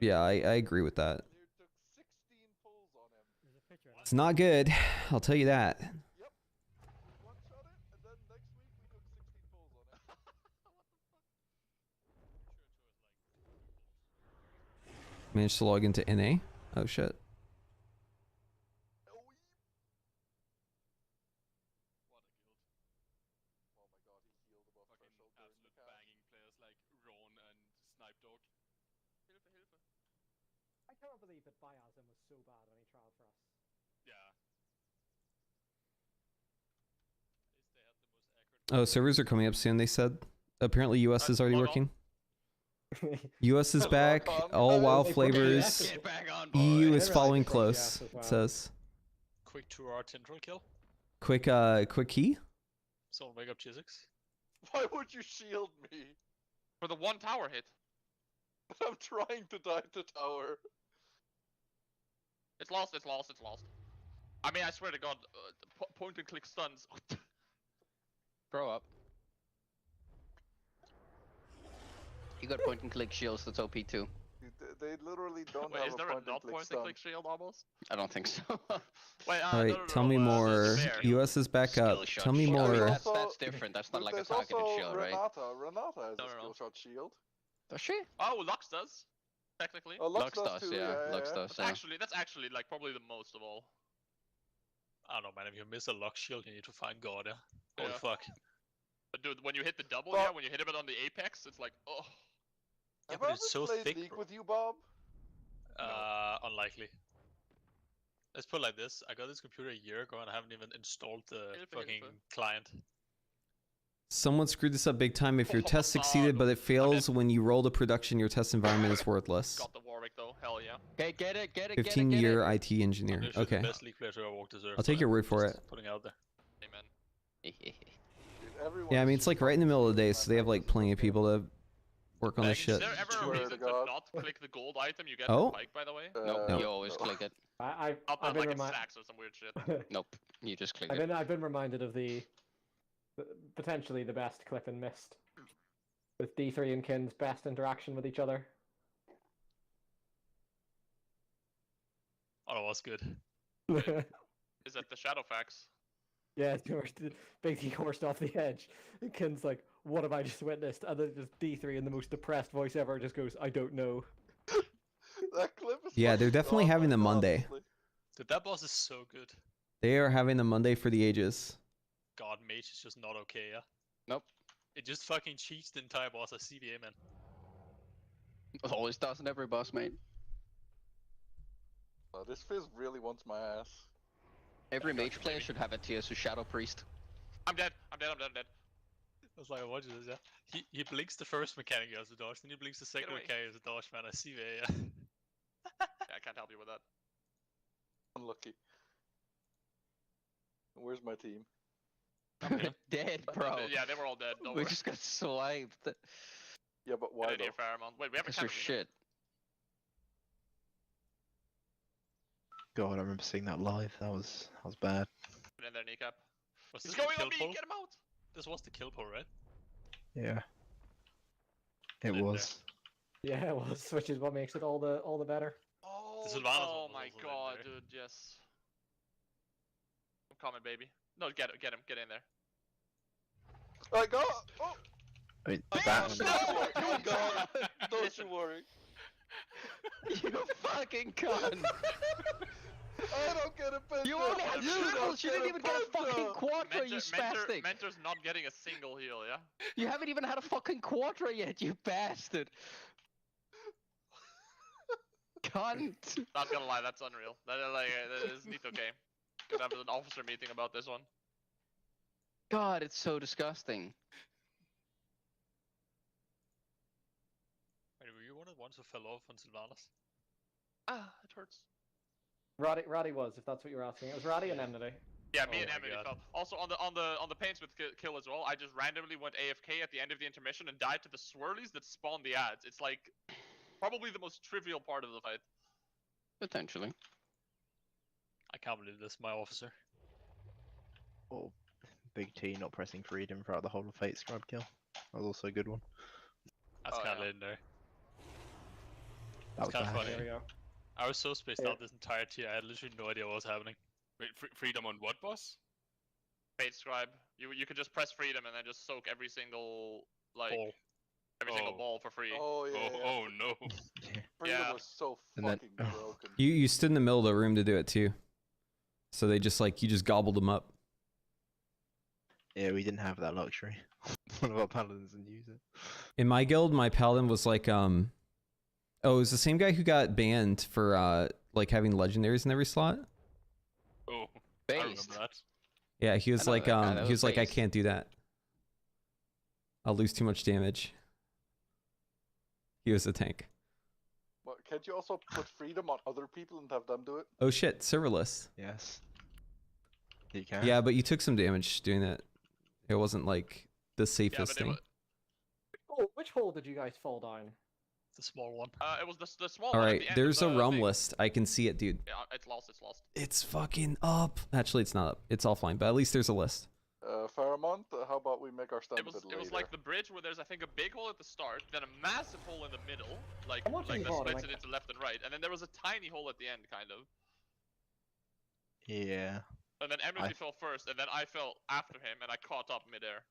Speaker 1: Yeah, I agree with that. It's not good, I'll tell you that. Managed to log into NA? Oh shit.
Speaker 3: I cannot believe that Biasm was so bad when he trialed for us.
Speaker 1: Oh, servers are coming up soon, they said. Apparently US is already working. US is back, all WoW flavors. EU is following close, it says.
Speaker 9: Quick 2-hour Tendril kill.
Speaker 1: Quick key?
Speaker 9: Someone wake up Chisix.
Speaker 4: Why would you shield me?
Speaker 17: For the one tower hit.
Speaker 4: I'm trying to dive the tower.
Speaker 17: It's lost, it's lost, it's lost. I mean, I swear to God, point and click stuns.
Speaker 11: Grow up. You got point and click shields, that's OP too.
Speaker 4: They literally don't
Speaker 17: Wait,
Speaker 4: have
Speaker 17: is there a not point and click shield almost?
Speaker 11: I don't think so.
Speaker 17: Wait,
Speaker 1: Alright, tell me more. US is back up. Tell me more.
Speaker 11: That's different, that's not like a targeted shield, right?
Speaker 4: Renata has a skill shot shield.
Speaker 11: Does she?
Speaker 17: Oh, Lux does. Technically.
Speaker 4: Oh, Lux does too,
Speaker 11: yeah. Lux does,
Speaker 17: That's actually like probably the most of all.
Speaker 9: I don't know, man. If you miss a lock shield, you need to find God, yeah? Holy fuck.
Speaker 17: But dude, when you hit the double, when you hit it on the apex, it's like, oh.
Speaker 9: Yeah, but it's so thick.
Speaker 4: League with you, Bob?
Speaker 9: Unlikely. Let's put it like this. I got this computer a year ago and I haven't even installed the fucking client.
Speaker 1: Someone screwed this up big time. If your test succeeded but it fails when you roll to production, your test environment is worthless.
Speaker 17: Got the Warwick though, hell yeah.
Speaker 11: Okay, get it.
Speaker 1: 15-year IT engineer. Okay.
Speaker 9: The best league player to ever walk the earth,
Speaker 1: I'll take your word for it.
Speaker 9: Putting out there.
Speaker 17: Amen.
Speaker 1: Yeah, I mean, it's like right in the middle of the day, so they have like plenty of people to work on this shit.
Speaker 17: Is there ever a reason to not click the gold item you get from Pike, by the way?
Speaker 11: Nope,
Speaker 1: No.
Speaker 11: you always click it.
Speaker 3: I've
Speaker 17: Not
Speaker 3: been
Speaker 17: like in stacks or some weird shit.
Speaker 11: Nope, you just click it.
Speaker 3: I've been reminded of the potentially the best clip in Mist, with D3 and Kin's best interaction with each other.
Speaker 9: Oh, that was good.
Speaker 17: Is that the Shadowfax?
Speaker 3: Yeah, Big D coursed off the edge. And Kin's like, what have I just witnessed? And then just D3 in the most depressed voice ever just goes, I don't know.
Speaker 4: That clip is
Speaker 1: Yeah, they're definitely having the Monday.
Speaker 9: Dude, that boss is so good.
Speaker 1: They are having the Monday for the ages.
Speaker 9: God, Mage is just not okay, yeah?
Speaker 11: Nope.
Speaker 9: It just fucking cheats the entire boss as CBA, man.
Speaker 11: It always does in every boss, mate.
Speaker 4: Oh, this Fizz really wants my ass.
Speaker 11: Every mage player should have a TSU Shadow Priest.
Speaker 17: I'm dead. I'm dead.
Speaker 9: I was like, what is this, yeah? He blinks the first mechanic as a dodge, then he blinks the second mechanic as a dodge, man. I see yeah.
Speaker 17: Yeah, I can't help you with that.
Speaker 4: Unlucky. Where's my team?
Speaker 11: I'm dead, bro.
Speaker 17: Yeah, they were all dead. Don't
Speaker 11: We
Speaker 17: worry.
Speaker 11: just got swiped.
Speaker 4: Yeah, but why
Speaker 17: Good idea, Faramon. Wait, we have a
Speaker 11: Because we're shit.
Speaker 2: God, I remember seeing that live. That was bad.
Speaker 17: Put in their kneecap.
Speaker 9: Was
Speaker 17: He's
Speaker 9: this
Speaker 17: going
Speaker 9: the
Speaker 17: on
Speaker 9: kill
Speaker 17: me!
Speaker 9: pull?
Speaker 17: Get him out!
Speaker 9: This was the kill pull, right?
Speaker 2: Yeah. It was.
Speaker 3: Yeah, it was, which is what makes it all the better.
Speaker 17: Oh my god, dude, yes. I'm coming, baby. No, get him, get in there.
Speaker 4: I got. Oh,
Speaker 2: I mean,
Speaker 17: Don't
Speaker 4: oh god, don't you worry.
Speaker 11: You fucking cunt!
Speaker 4: I don't get a penta.
Speaker 11: You only had triples, you didn't even get a fucking quadra, you spastic!
Speaker 17: Mentor's not getting a single heal, yeah?
Speaker 11: You haven't even had a fucking quadra yet, you bastard! Cunt!
Speaker 17: Not gonna lie, that's unreal. That is not okay. Could have an officer meeting about this one.
Speaker 11: God, it's so disgusting.
Speaker 9: Wait, were you one of the ones who fell off on Sylvanas?
Speaker 17: Ah, it hurts.
Speaker 3: Roddy was, if that's what you were asking. It was Roddy and Enmity.
Speaker 17: Yeah, me and Emily fell. Also on the Painsmith kill as well, I just randomly went AFK at the end of the intermission and died to the swirlies that spawn the ads. It's like probably the most trivial part of the fight.
Speaker 11: Potentially.
Speaker 9: I can't believe this, my officer.
Speaker 2: Oh, Big T not pressing freedom throughout the whole of Fate Scribe kill. That was also a good one.
Speaker 9: That's kind of legendary.
Speaker 2: That was
Speaker 9: kind of
Speaker 2: bad.
Speaker 9: funny.
Speaker 3: There we go.
Speaker 9: I was so spaced out this entire tier, I had literally no idea what was happening.
Speaker 18: Wait, freedom on what, boss?
Speaker 17: Fate Scribe. You could just press freedom and then just soak every single single ball for free.
Speaker 4: Oh yeah.
Speaker 18: Oh no.
Speaker 4: Freedom
Speaker 17: Yeah.
Speaker 4: was so
Speaker 2: And then-
Speaker 4: fucking broken.
Speaker 1: You stood in the middle of the room to do it too. So they just you just gobbled them up.
Speaker 2: Yeah, we didn't have that luxury. One of our paladins didn't use it.
Speaker 1: In my guild, my paladin was oh, it was the same guy who got banned for having legendaries in every slot.
Speaker 18: Oh,
Speaker 11: Based.
Speaker 18: I remember that.
Speaker 1: Yeah, he was
Speaker 11: I know that guy, that
Speaker 1: he was
Speaker 11: was
Speaker 1: I
Speaker 11: based.
Speaker 1: can't do that. I'll lose too much damage. He was a tank.
Speaker 4: But can't you also put freedom on other people and have them do it?
Speaker 1: Oh shit, serverless.
Speaker 2: Yes. You can.
Speaker 1: Yeah, but you took some damage doing that. It wasn't the safest
Speaker 17: but it
Speaker 1: thing.
Speaker 3: Oh, which hole did you guys fall down?
Speaker 9: The small one.
Speaker 17: It was the small
Speaker 1: All
Speaker 17: one. at
Speaker 1: right,
Speaker 17: the end
Speaker 1: there's a
Speaker 17: of the
Speaker 1: realm
Speaker 17: thing.
Speaker 1: list. I can see it, dude.
Speaker 17: Yeah, it's lost. It's lost.
Speaker 1: It's fucking up. Actually, it's not up. It's offline, but at least there's a list.
Speaker 4: Faramond, how about we make our stand
Speaker 17: It was
Speaker 4: a bit later?
Speaker 17: like the bridge where there's I think a big hole at the start, then a massive hole in the middle, like
Speaker 3: I'm watching
Speaker 17: that
Speaker 3: VOD,
Speaker 17: splits
Speaker 3: am
Speaker 17: it
Speaker 3: I-
Speaker 17: into left and right, and then there was a tiny hole at the end, kind of.
Speaker 2: Yeah.
Speaker 17: And then Emily fell first, and then I fell after him, and I caught up midair.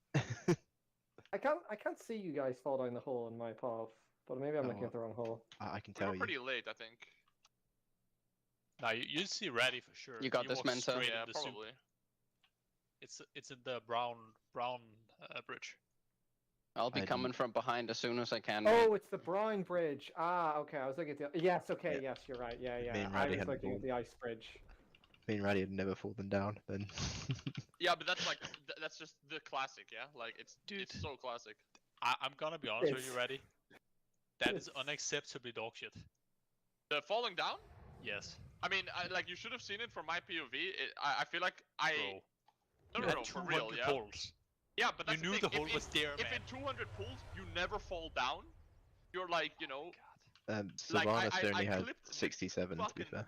Speaker 3: I can't see you guys fall down the hole in my path, but maybe I'm looking at the wrong hole.
Speaker 2: I can
Speaker 17: We
Speaker 2: tell
Speaker 17: were
Speaker 2: you.
Speaker 17: pretty late, I think.
Speaker 9: Now you see Ratty for sure.
Speaker 11: You got
Speaker 9: He
Speaker 11: this,
Speaker 9: walked
Speaker 11: Mentor?
Speaker 9: straight
Speaker 17: Yeah,
Speaker 9: in the soup.
Speaker 17: probably.
Speaker 9: It's in the brown bridge.
Speaker 11: I'll be
Speaker 2: I
Speaker 11: coming
Speaker 2: didn't-
Speaker 11: from behind as soon as I can.
Speaker 3: Oh, it's the Brown Bridge. Ah, okay. I was looking at the. Yes, okay.
Speaker 2: Yeah.
Speaker 3: Yes, you're right. Yeah,
Speaker 2: Me
Speaker 3: yeah.
Speaker 2: and
Speaker 3: I
Speaker 2: Raddy
Speaker 3: was
Speaker 2: hadn't
Speaker 3: looking at
Speaker 2: fallen.
Speaker 3: the ice bridge.
Speaker 2: Me and Raddy had never fallen down then.
Speaker 17: Yeah, but that's like that's just the classic, yeah. Like it's so classic.
Speaker 9: I'm gonna be honest with you,
Speaker 3: It's-
Speaker 9: Ratty. That is unacceptably dog shit.
Speaker 17: The falling down?
Speaker 9: Yes.
Speaker 17: I mean, you should have seen it from my POV. I feel like
Speaker 9: Bro.
Speaker 17: No,
Speaker 9: You had
Speaker 17: for real,
Speaker 9: 200
Speaker 17: yeah.
Speaker 9: pulls.
Speaker 17: Yeah, but that's
Speaker 9: You knew
Speaker 17: the,
Speaker 9: the
Speaker 17: thing.
Speaker 9: hole was there,
Speaker 17: If
Speaker 9: man.
Speaker 17: in 200 pulls you never fall down, you're like, Like,
Speaker 2: Sylvanas
Speaker 17: I
Speaker 2: only had
Speaker 17: clipped the
Speaker 2: 67 to be
Speaker 17: fucking
Speaker 2: fair.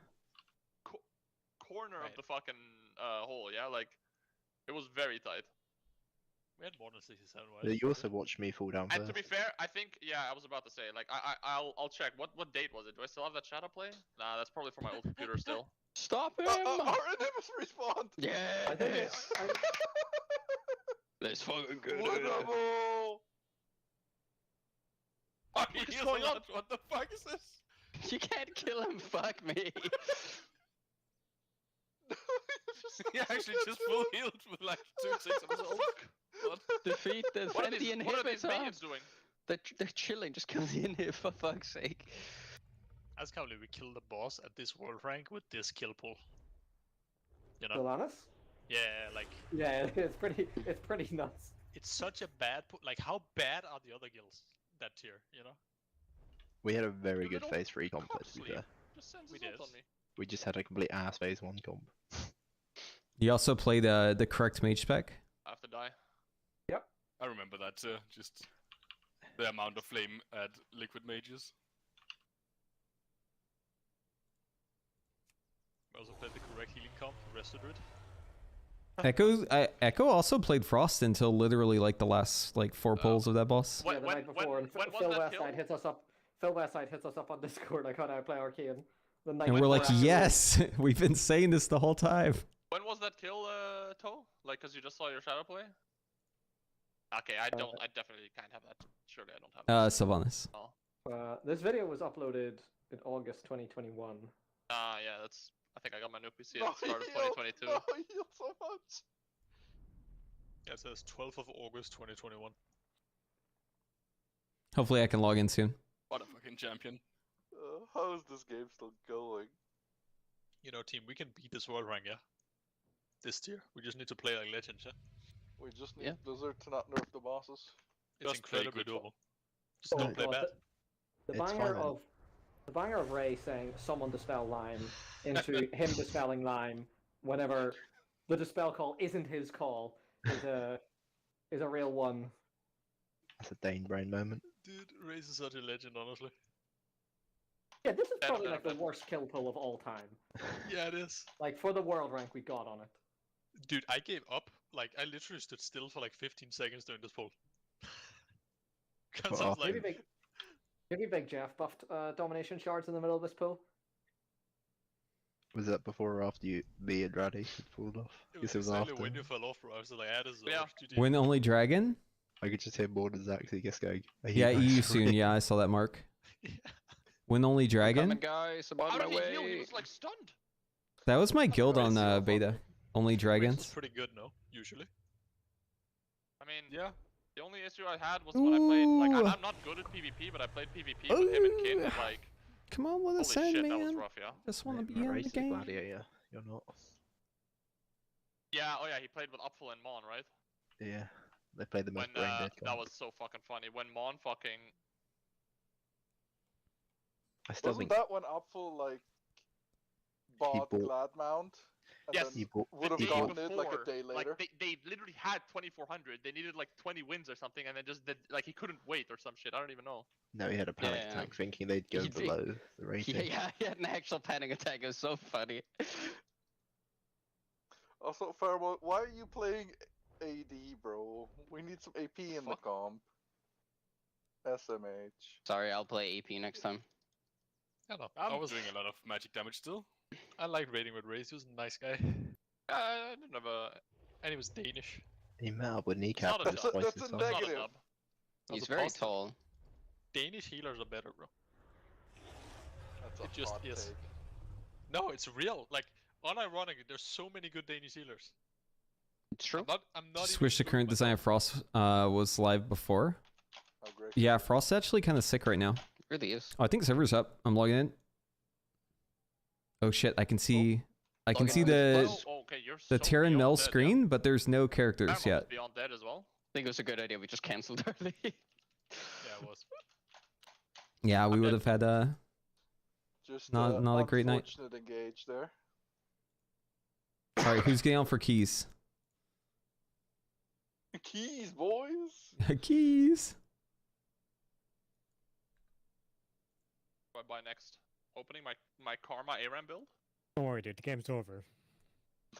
Speaker 17: corner of the fucking hole, yeah. Like, it was very tight.
Speaker 9: We had more than 67
Speaker 2: Yeah,
Speaker 9: wives.
Speaker 2: you also watched me fall down
Speaker 17: And
Speaker 2: first.
Speaker 17: to be fair, I think I was about to say like I'll check. What date was it? Do I still have that shadow play? Nah, that's probably from my old computer still.
Speaker 11: Stop him!
Speaker 4: Our enemies respawned!
Speaker 11: Yes! Let's fucking go.
Speaker 4: Wonderful!
Speaker 9: What is going on? What the fuck is this?
Speaker 11: You can't kill him, fuck me.
Speaker 18: He actually just full healed with like 2 ticks of his ult. What?
Speaker 11: Defeat the
Speaker 17: What are
Speaker 11: defend
Speaker 17: these,
Speaker 11: the
Speaker 17: what are these
Speaker 11: inhibitor.
Speaker 17: minions doing?
Speaker 11: They're chilling, just kill the inhibitor for fuck's sake.
Speaker 9: I just can't believe we killed the boss at this world rank with this kill pull. You know?
Speaker 3: Sylvanas?
Speaker 9: Yeah, like
Speaker 3: Yeah, it's pretty nuts.
Speaker 9: it's such a bad pull. Like, how bad are the other guilds that tier? You know?
Speaker 2: We had a very
Speaker 17: You
Speaker 2: good
Speaker 17: little
Speaker 2: phase 3 comp, to be
Speaker 17: sleep.
Speaker 2: fair.
Speaker 17: Just send
Speaker 9: We
Speaker 17: this ult
Speaker 9: did.
Speaker 17: on me.
Speaker 2: We just had a complete ass phase 1 comp.
Speaker 1: You also played the correct mage spec.
Speaker 17: I have to die.
Speaker 18: I remember that too. Just the amount of flame at liquid mages.
Speaker 9: We also played the correct healing comp, Resto Druid.
Speaker 1: Echo also played Frost until literally like the last like 4 polls of that boss.
Speaker 3: Yeah, the night before, and Phil Westside hits us up. Phil Westside hits us up on Discord. I can't play Arcane. The night
Speaker 1: And we're like,
Speaker 3: before after
Speaker 1: yes, we've been saying this the whole time.
Speaker 17: When was that kill, Toe? Like, cause you just saw your shadow play? Okay, I definitely can't have that. Surely I don't have that.
Speaker 1: Sylvanas.
Speaker 17: Oh.
Speaker 3: This video was uploaded in August 2021.
Speaker 17: Yeah, that's. I think I got my new PC at the start of 2022.
Speaker 4: No, I heal so much.
Speaker 9: Yeah, it says 12th of August 2021.
Speaker 1: Hopefully I can log in soon.
Speaker 18: What a fucking champion.
Speaker 4: How is this game still going?
Speaker 9: You know, team, we can beat this world rank, yeah? This tier. We just need to play like legends, yeah?
Speaker 4: We just need Blizzard to not nerf the bosses.
Speaker 9: It's incredibly doable. Just don't play bad.
Speaker 3: The banger of Ray saying someone dispel Lime into him dispelling Lime whenever the dispel call isn't his call is a real one.
Speaker 2: That's a Dane brain moment.
Speaker 9: Dude, Ray's is such a legend, honestly.
Speaker 3: Yeah, this is probably like the worst kill pull of all time.
Speaker 9: Yeah, it is.
Speaker 3: Like for the world rank we got on it.
Speaker 9: Dude, I gave up. Like, I literally stood still for like 15 seconds during this pull. Cause I was like...
Speaker 3: Maybe Big Jeff buffed domination shards in the middle of this pull.
Speaker 2: Was that before or after me and Raddy had pulled off?
Speaker 9: It was
Speaker 2: after.
Speaker 9: when you fell off, bro. I was like, that is
Speaker 1: Win only dragon?
Speaker 2: I could just hear more than Zaxi just going.
Speaker 1: Yeah, EU soon. Yeah, I saw that mark. Win only dragon?
Speaker 11: Guys, I'm on my way.
Speaker 17: He was like stunned.
Speaker 1: That was my guild on beta. Only dragons.
Speaker 9: It's pretty good, no? Usually.
Speaker 17: I mean,
Speaker 9: yeah.
Speaker 17: The only issue I had was when I played, like, I'm not good at PvP, but I played PvP with him and Kid, and like...
Speaker 1: Come on, let us
Speaker 17: holy
Speaker 1: in,
Speaker 17: shit,
Speaker 1: man.
Speaker 17: that was rough, yeah.
Speaker 1: Just want to be in the game.
Speaker 2: Gladiator. You're not.
Speaker 17: Yeah, oh yeah, he played with Upful and Mon, right?
Speaker 2: Yeah. They played the most
Speaker 17: When,
Speaker 2: brain dead
Speaker 17: that was so fucking funny. When Mon fucking...
Speaker 2: I still
Speaker 4: Wasn't
Speaker 2: think
Speaker 4: that when Upful, like, bought Glad Mount?
Speaker 17: Yes,
Speaker 4: would have gotten it like a day later.
Speaker 17: Like they literally had 2400. They needed like 20 wins or something, and then just did, like he couldn't wait or some shit. I don't even know.
Speaker 2: No, he had a panic attack thinking they'd go below the rating.
Speaker 11: Yeah, he had an actual panic attack. It was so funny.
Speaker 4: Also, Firewall, why are you playing AD, bro? We need some AP in the comp. SMH.
Speaker 11: Sorry, I'll play AP next time.
Speaker 9: I don't know.
Speaker 18: I was doing a lot of magic damage still.
Speaker 9: I liked raiding with Raze. He was a nice guy. I didn't have a... And he was Danish.
Speaker 2: He met up with kneecap.
Speaker 17: That's a negative.
Speaker 11: He's very tall.
Speaker 9: Danish healers are better, bro.
Speaker 4: That's a
Speaker 9: it just
Speaker 4: hot
Speaker 9: is.
Speaker 4: take.
Speaker 9: No, it's real. Like, unironically, there's so many good Danish healers.
Speaker 11: It's true.
Speaker 9: I'm not
Speaker 1: Just wish the current design of Frost was live before.
Speaker 4: Oh, great.
Speaker 1: Yeah, Frost's actually kind of sick right now.
Speaker 11: It really is.
Speaker 1: Oh, I think server's up. I'm logging in. Oh shit, I can see I can see the Terran Mel screen, but there's no characters yet.
Speaker 17: Beyond Dead as well.
Speaker 11: I think it was a good idea. We just cancelled early.
Speaker 9: Yeah, it was.
Speaker 1: Yeah, we would have had
Speaker 4: Just
Speaker 1: not a great night.
Speaker 4: Unfortunate engage there.
Speaker 1: All right, who's getting on for keys?
Speaker 4: Keys, boys.
Speaker 1: Keys.
Speaker 17: What buy next? Opening my Karma ARAM build?
Speaker 7: Don't worry, dude. The game's over.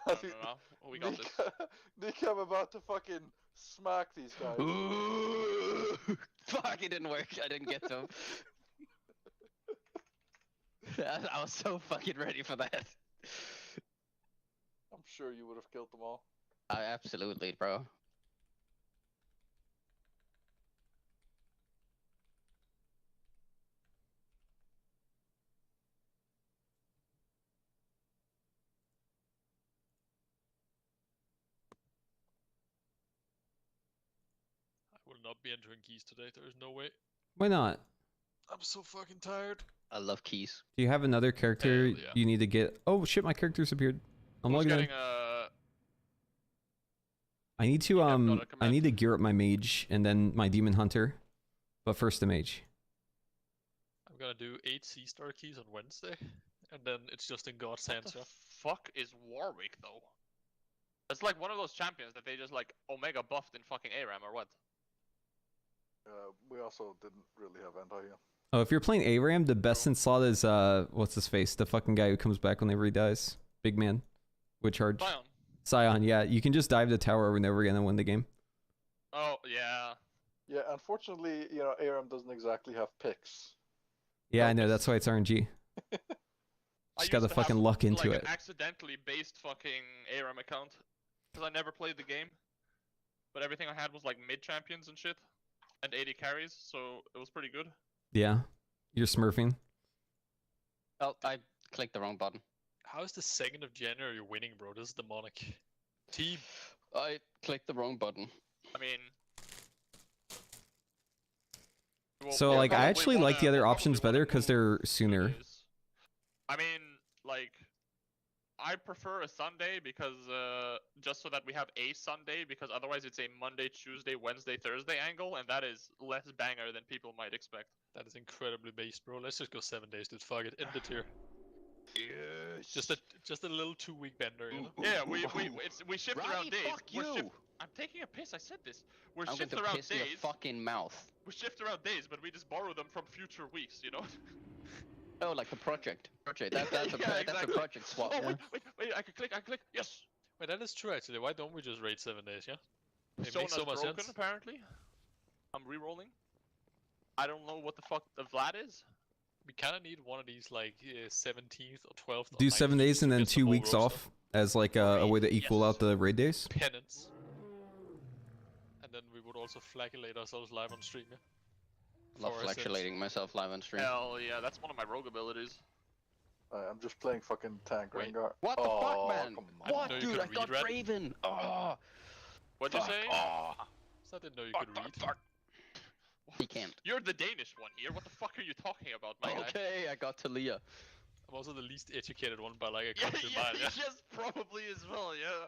Speaker 17: No. We got this.
Speaker 4: Nick, I'm about to fucking smack these guys.
Speaker 11: Ooh, fuck, it didn't work. I didn't get to him. I was so fucking ready for that.
Speaker 4: I'm sure you would have killed them all.
Speaker 11: Absolutely, bro.
Speaker 9: I will not be entering keys today. There is no way.
Speaker 1: Why not?
Speaker 9: I'm so fucking tired.
Speaker 11: I love keys.
Speaker 1: Do you have another character
Speaker 9: Hell yeah.
Speaker 1: you need to get? Oh shit, my character's appeared. I'm logging in. I need to I need to gear up my mage and then my demon hunter, but first the mage.
Speaker 9: I'm gonna do 8 C-star keys on Wednesday, and then it's just in God's hands.
Speaker 17: What the fuck is Warwick though? It's like one of those champions that they just like Omega buffed in fucking ARAM or what?
Speaker 4: We also didn't really have anti-heal.
Speaker 1: Oh, if you're playing ARAM, the best in slot is what's his face? The fucking guy who comes back whenever he dies. Big man. Witch Charge. Scion, yeah, you can just dive the tower over and over again and win the game.
Speaker 17: Oh yeah.
Speaker 4: Yeah, unfortunately, you know, ARM doesn't exactly have picks.
Speaker 1: Yeah, I know, that's why it's RNG. Just got the fucking luck into
Speaker 17: like,
Speaker 1: it.
Speaker 17: An accidentally based fucking ARM account. Because I never played the game. But everything I had was like mid champions and shit. And 80 carries, so it was pretty good.
Speaker 1: Yeah, you're smurfing.
Speaker 11: Oh, I clicked the wrong button.
Speaker 9: How is the 2nd of January winning, bro? This is demonic. Team.
Speaker 11: I clicked the wrong button.
Speaker 17: I mean...
Speaker 1: So, like, I actually like the other options better because they're sooner.
Speaker 17: I mean, like... I prefer a Sunday because, just so that we have a Sunday, because otherwise it's a Monday, Tuesday, Wednesday, Thursday angle, and that is less banger than people might expect.
Speaker 9: That is incredibly based, bro. Let's just go 7 days, dude. Fuck it. End it here.
Speaker 17: Yes.
Speaker 9: Just a little 2-week bender, you know?
Speaker 17: Yeah, we shift around days.
Speaker 11: Fuck you!
Speaker 17: I'm taking a piss, I said this. We're
Speaker 11: I'm
Speaker 17: shift
Speaker 11: going to
Speaker 17: around
Speaker 11: piss
Speaker 17: days.
Speaker 11: in your fucking mouth.
Speaker 17: We shift around days, but we just borrow them from future weeks, you know?
Speaker 11: Oh, like the project. That's a project swap.
Speaker 17: Oh, wait, I can click, yes!
Speaker 9: Wait, that is true actually. Why don't we just raid 7 days, yeah? It
Speaker 17: Sona's
Speaker 9: makes so much
Speaker 17: broken,
Speaker 9: sense.
Speaker 17: apparently. I'm re-rolling. I don't know what the fuck the Vlad is.
Speaker 9: We kind of need one of these, like, 17th or 12th.
Speaker 1: Do 7 days and then 2 weeks off as like a way to equal out the raid days.
Speaker 9: Penance. And then we would also flagellate ourselves live on stream, yeah?
Speaker 11: Love fluctuating myself live on stream.
Speaker 17: Hell yeah, that's one of my rogue abilities.
Speaker 4: I'm just playing fucking tank Rengar.
Speaker 11: What the fuck, man? What,
Speaker 9: I
Speaker 11: dude? I thought Raven. Oh.
Speaker 17: What'd you say?
Speaker 11: Oh.
Speaker 9: I didn't know you could read.
Speaker 11: He can't.
Speaker 17: You're the Danish one here. What the fuck are you talking about, my guy?
Speaker 11: Okay, I got Talia.
Speaker 9: I'm also the least educated one by like a country mile, yeah?
Speaker 17: Yes, probably as well, yeah.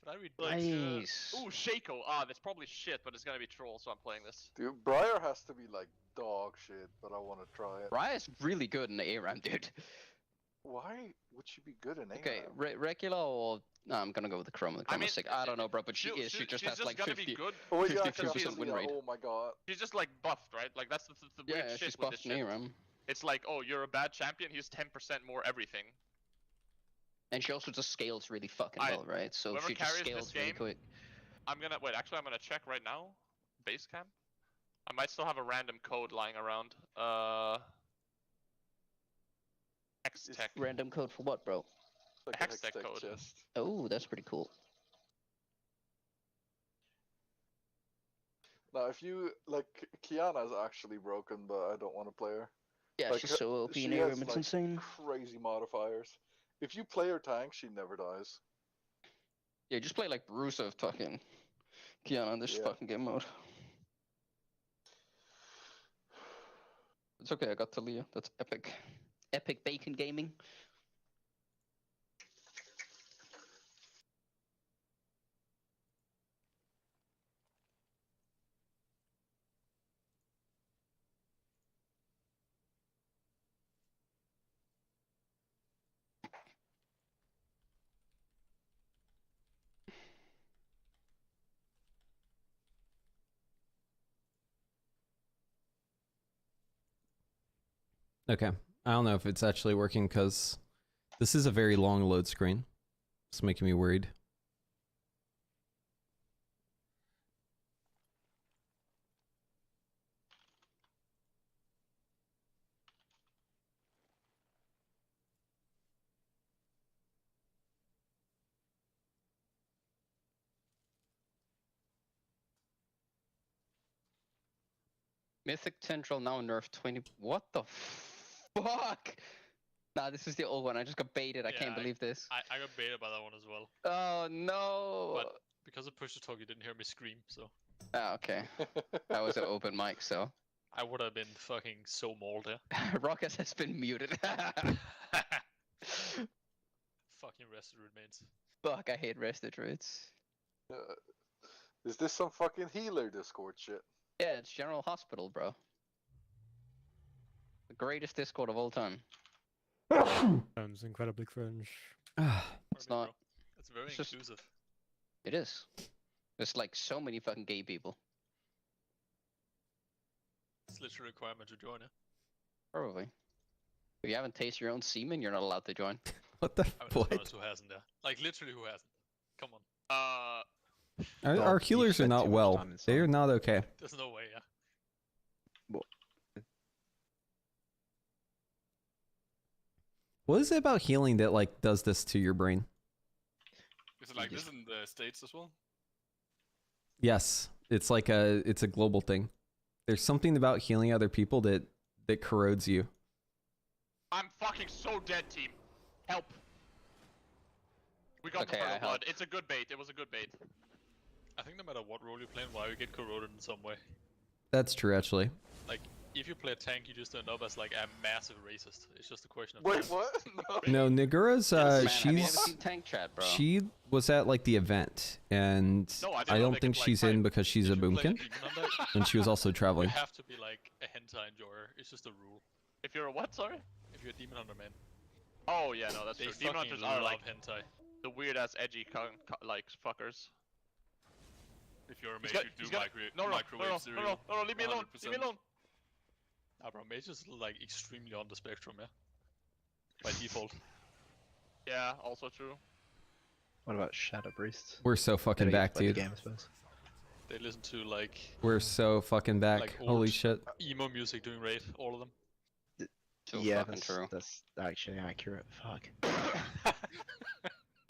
Speaker 9: But I read
Speaker 11: nice.
Speaker 17: Ooh, Shaco. Ah, that's probably shit, but it's gonna be troll, so I'm playing this.
Speaker 4: Dude, Briar has to be like dog shit, but I want to try it.
Speaker 11: Briar's really good in the ARAM, dude.
Speaker 4: Why would she be good in ARAM?
Speaker 11: Okay, regular or... No, I'm gonna go with the Chrome. The Chrome is sick. I don't know, bro, but she just has like 52% win rate.
Speaker 4: Oh my god.
Speaker 17: She's just like buffed, right? Like that's the weird shit
Speaker 11: she's
Speaker 17: with
Speaker 11: buffed
Speaker 17: this
Speaker 11: in
Speaker 17: shit.
Speaker 11: ARAM.
Speaker 17: It's like, oh, you're a bad champion. He's 10% more everything.
Speaker 11: And she also just scales really fucking well, right? So she just scales really quick.
Speaker 17: I'm gonna actually, I'm gonna check right now. Base camp. I might still have a random code lying around. Hextech.
Speaker 11: Random code for what, bro?
Speaker 17: Like a Hextech code.
Speaker 4: Chest.
Speaker 11: Oh, that's pretty cool.
Speaker 4: Now, if you like, Kiana's actually broken, but I don't want to play her.
Speaker 11: Yeah,
Speaker 4: like,
Speaker 11: she's so OP in
Speaker 4: she
Speaker 11: ARAM,
Speaker 4: has,
Speaker 11: it's
Speaker 4: like,
Speaker 11: insane.
Speaker 4: Crazy modifiers. If you play her tank, she never dies.
Speaker 11: Yeah, just play like Rusev fucking Kiana in this fucking game mode. It's okay, I got Talia. That's epic. Epic bacon gaming.
Speaker 1: Okay, I don't know if it's actually working because this is a very long load screen. It's making me worried.
Speaker 11: Mythic Tendril now nerfed 20. What the fuck? Nah, this is the old one. I just got baited. I can't believe this.
Speaker 9: I got baited by that one as well.
Speaker 11: Oh no!
Speaker 9: But because of push to talk, you didn't hear me scream, so.
Speaker 11: Ah, okay. That was an open mic, so.
Speaker 9: I would have been fucking so mauled, yeah.
Speaker 11: Rocket has been muted.
Speaker 9: Fucking rested remains.
Speaker 11: Fuck, I hate rested druids.
Speaker 4: Is this some fucking healer Discord shit?
Speaker 11: Yeah, it's General Hospital, bro. The greatest Discord of all time.
Speaker 7: Sounds incredibly cringe.
Speaker 11: It's not.
Speaker 9: It's very
Speaker 11: It's just-
Speaker 9: inclusive.
Speaker 11: It is. There's like so many fucking gay people.
Speaker 9: It's literally a requirement to join, yeah.
Speaker 11: Probably. If you haven't tasted your own semen, you're not allowed to join.
Speaker 1: What the
Speaker 9: I mean, to be honest, who hasn't, yeah? Like, literally who hasn't? Come on.
Speaker 1: Our healers are not well. They are not okay.
Speaker 9: There's no way, yeah.
Speaker 1: What is it about healing that like does this to your brain?
Speaker 18: Is it like this in the States as well?
Speaker 1: Yes, it's like it's a global thing. There's something about healing other people that corrodes you.
Speaker 17: I'm fucking so dead, team. Help. We got the first blood. It's a good bait. It was a good bait.
Speaker 9: I think no matter what role you play in WoW, you get corroded in some way.
Speaker 1: That's true, actually.
Speaker 9: Like, if you play a tank, you just end up as like a massive racist. It's just a question of.
Speaker 4: Wait, what?
Speaker 1: No, Nagura's
Speaker 11: tank chat, bro.
Speaker 1: she was at like the event, and I don't think she's in because she's a boomkin, and she was also traveling.
Speaker 9: You have to be like a hentai enjoyer. It's just a rule.
Speaker 17: If you're a what? Sorry.
Speaker 9: If you're a demon hunter, man.
Speaker 17: Oh yeah, no, that's
Speaker 9: They
Speaker 17: true. Demon hunters
Speaker 9: fucking
Speaker 17: are
Speaker 9: love
Speaker 17: like
Speaker 9: hentai.
Speaker 17: the weird ass edgy like fuckers.
Speaker 9: If you're a mage,
Speaker 17: He's
Speaker 9: you do
Speaker 17: got-
Speaker 9: microwave cereal.
Speaker 17: No, leave me alone. Leave me
Speaker 9: 100%.
Speaker 17: alone.
Speaker 9: Ah, bro, mages are like extremely on the spectrum, yeah. By default.
Speaker 17: Yeah, also true.
Speaker 2: What about Shadow Priests?
Speaker 1: We're so fucking back, dude.
Speaker 2: Game, I suppose.
Speaker 9: They listen to like
Speaker 1: We're so fucking back.
Speaker 9: like
Speaker 1: Holy
Speaker 9: old
Speaker 1: shit.
Speaker 9: emo music doing raid, all of them.
Speaker 2: Yeah, that's actually accurate. Fuck.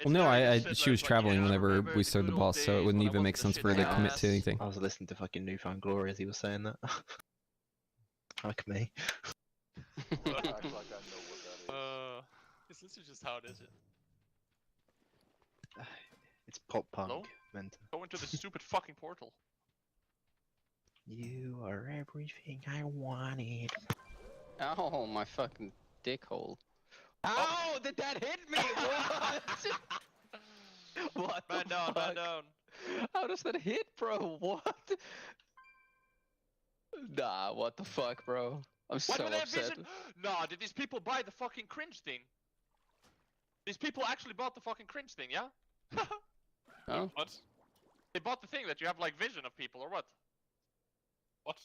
Speaker 1: Well, no, she was traveling whenever we started the boss, so it wouldn't even make sense for her to commit to anything.
Speaker 2: I was listening to fucking Newfound Glory as he was saying that. Fuck me.
Speaker 4: Act like I know what that is.
Speaker 9: It's literally just how it is.
Speaker 2: It's pop punk.
Speaker 17: Hello?
Speaker 2: Meant.
Speaker 17: Go into the stupid fucking portal.
Speaker 2: You are everything I wanted.
Speaker 11: Ow, my fucking dick hole. Ow, did that hit me? What? What?
Speaker 17: Man down, man down.
Speaker 11: How does that hit, bro? What? Nah, what the fuck, bro? I'm
Speaker 17: Why
Speaker 11: so
Speaker 17: do they have
Speaker 11: upset.
Speaker 17: vision? Nah, did these people buy the fucking cringe thing? These people actually bought the fucking cringe thing, yeah?
Speaker 11: Oh?
Speaker 9: What?
Speaker 17: They bought the thing that you have like vision of people, or what?
Speaker 9: What?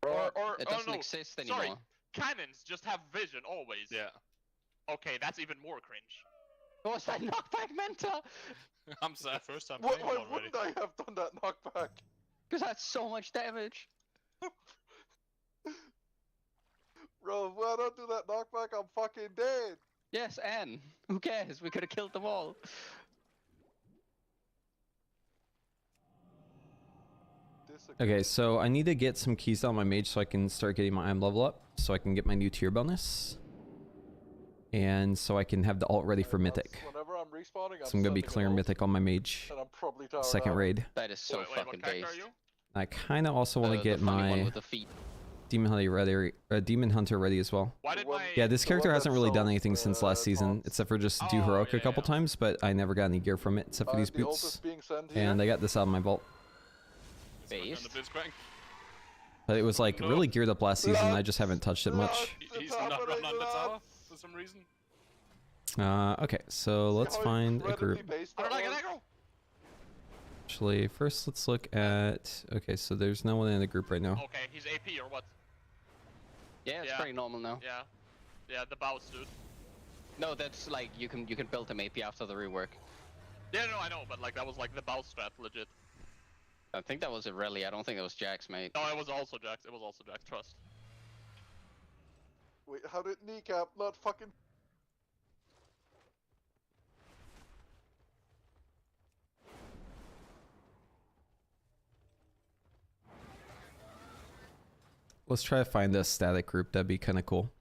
Speaker 17: Or
Speaker 11: It
Speaker 17: oh
Speaker 11: doesn't
Speaker 17: no,
Speaker 11: exist anymore.
Speaker 17: sorry. Cannons just have vision always.
Speaker 9: Yeah.
Speaker 17: Okay, that's even more cringe.
Speaker 11: Was that knockback Menta?
Speaker 9: I'm sad. First time
Speaker 4: Why
Speaker 9: playing it already.
Speaker 4: wouldn't I have done that knockback?
Speaker 11: Because that's so much damage.
Speaker 4: Bro, if I don't do that knockback, I'm fucking dead.
Speaker 11: Yes, and who cares? We could have killed them all.
Speaker 1: Okay, so I need to get some keys on my mage so I can start getting my IM level up, so I can get my new tier bonus. And so I can have the alt ready for Mythic.
Speaker 4: Whenever I'm respawning,
Speaker 1: So I'm gonna be clearing Mythic on my mage.
Speaker 4: and I'm probably towered
Speaker 1: Second
Speaker 4: out.
Speaker 1: raid.
Speaker 11: That is so fucking based.
Speaker 1: I kind of also want to
Speaker 11: The
Speaker 1: get
Speaker 11: funny one
Speaker 1: my
Speaker 11: with the feet.
Speaker 1: Demon Hunter ready as well. Yeah, this character hasn't really done anything since last season, except for just do heroic a couple times, but I never got any gear from it except for these
Speaker 4: the ult
Speaker 1: boots.
Speaker 4: is being sent here.
Speaker 1: And I got this out of my vault.
Speaker 11: Based?
Speaker 1: But it was like really geared up last season, I just haven't touched it much.
Speaker 18: He's not run on the tower for some reason.
Speaker 1: Okay, so let's find a group. Actually, first let's look at... Okay, so there's no one in the group right now.
Speaker 17: Okay, he's AP or what?
Speaker 11: Yeah, it's pretty normal now.
Speaker 17: Yeah. Yeah, the bounce, dude.
Speaker 11: No, that's like you can build him AP after the rework.
Speaker 17: Yeah, no, I know, but like that was like the bounce strat, legit.
Speaker 11: I think that was Irelia. I don't think that was Jax, mate.
Speaker 17: No, it was also Jax. It was also Jax. Trust.
Speaker 4: Wait, how did kneecap not fucking...
Speaker 1: Let's try to find a static group, that'd be kind of cool.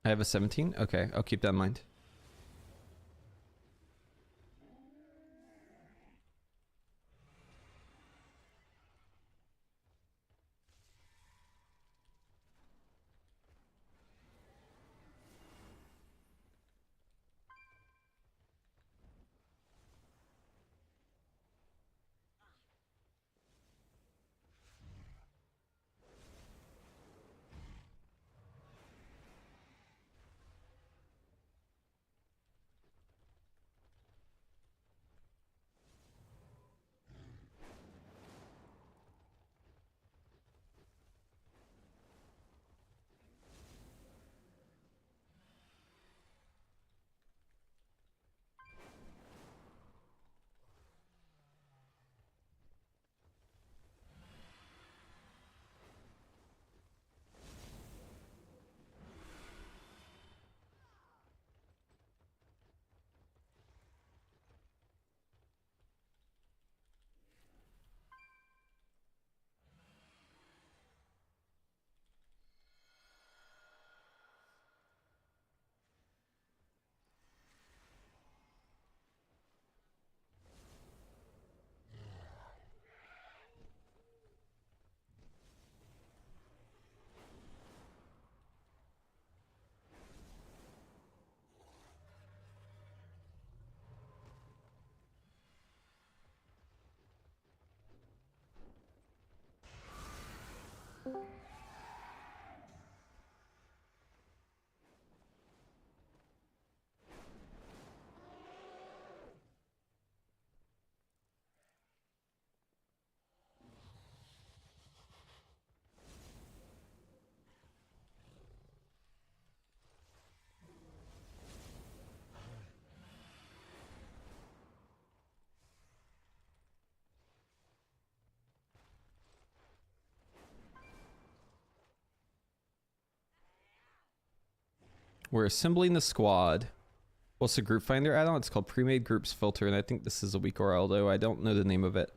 Speaker 1: I have a 17? Okay, I'll keep that in mind. We're assembling the squad. What's the group finder add-on? It's called Pre-Made Groups Filter, and I think this is a weak URL, although I don't know the name of it.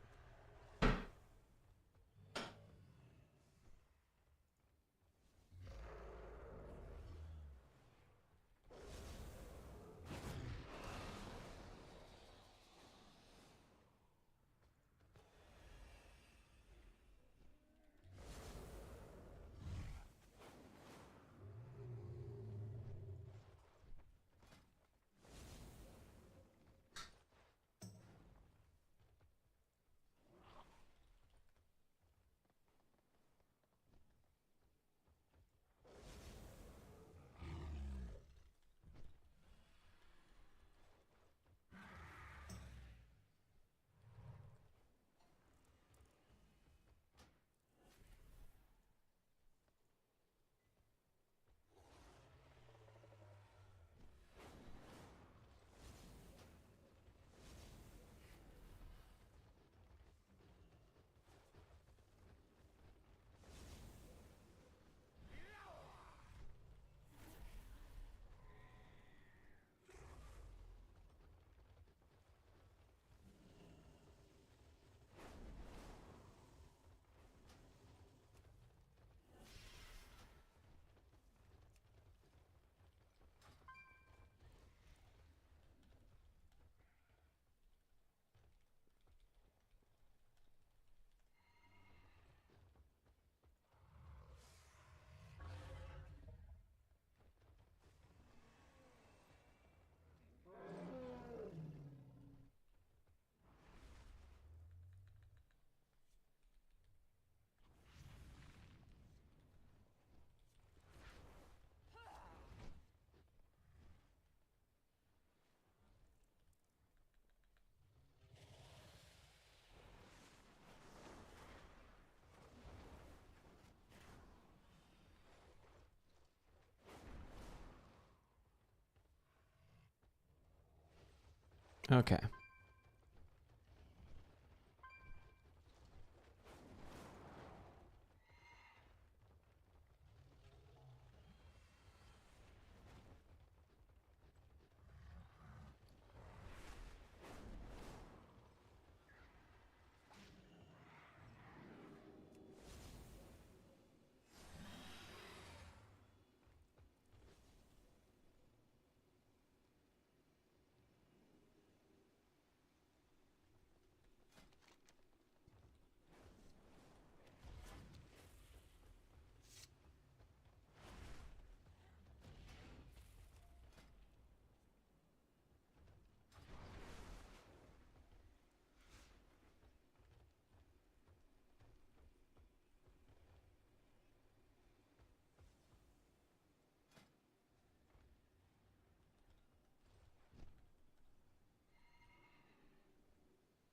Speaker 1: Okay.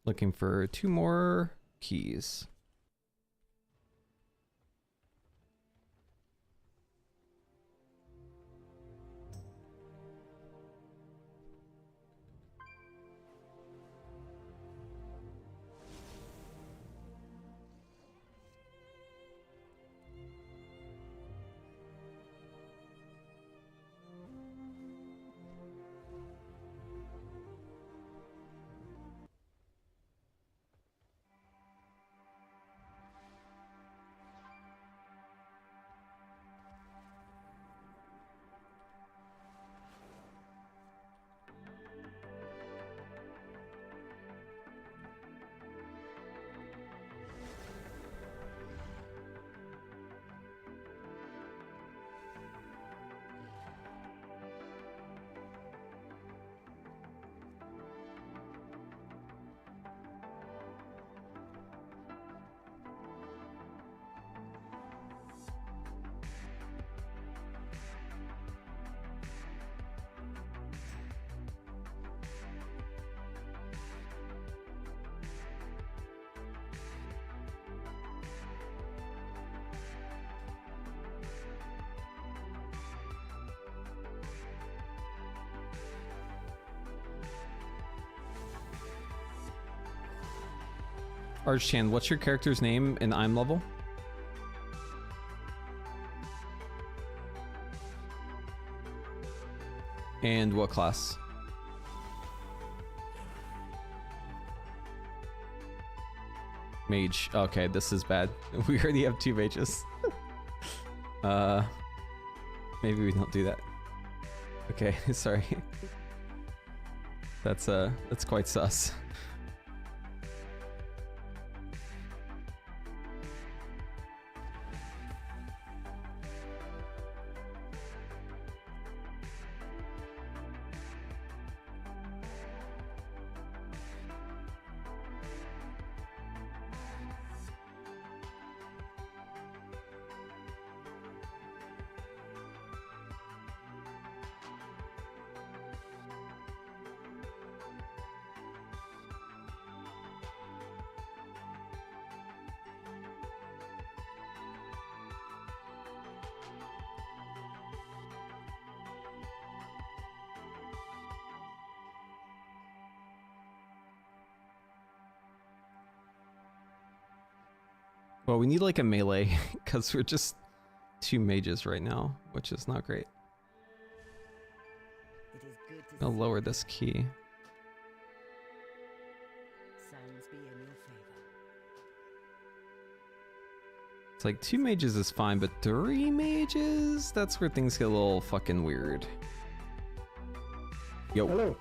Speaker 1: Looking for 2 more keys. Archan, what's your character's name and I'm level? And what class? Mage. Okay, this is bad. We already have 2 mages. Maybe we don't do that. Okay, sorry. That's quite sus. Well, we need like a melee because we're just 2 mages right now, which is not great. I'll lower this key. It's like 2 mages is fine, but 3 mages? That's where things get a little fucking weird. Yo.
Speaker 3: Hello.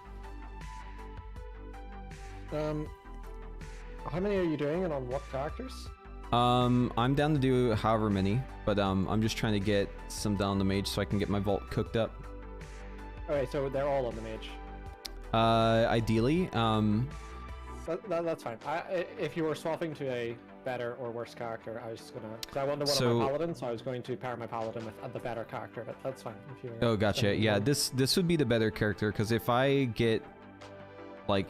Speaker 3: How many are you doing and on what characters?
Speaker 1: I'm down to do however many, but I'm just trying to get some down the mage so I can get my vault cooked up.
Speaker 3: Okay, so they're all on the mage.
Speaker 1: Ideally,
Speaker 3: That's fine. If you were swapping to a better or worse character, I was just gonna, because I wanted one
Speaker 1: So-
Speaker 3: of my paladins, so I was going to pair my paladin with the better character, but that's fine. If you
Speaker 1: Oh, gotcha. Yeah, this would be the better character, because if I get like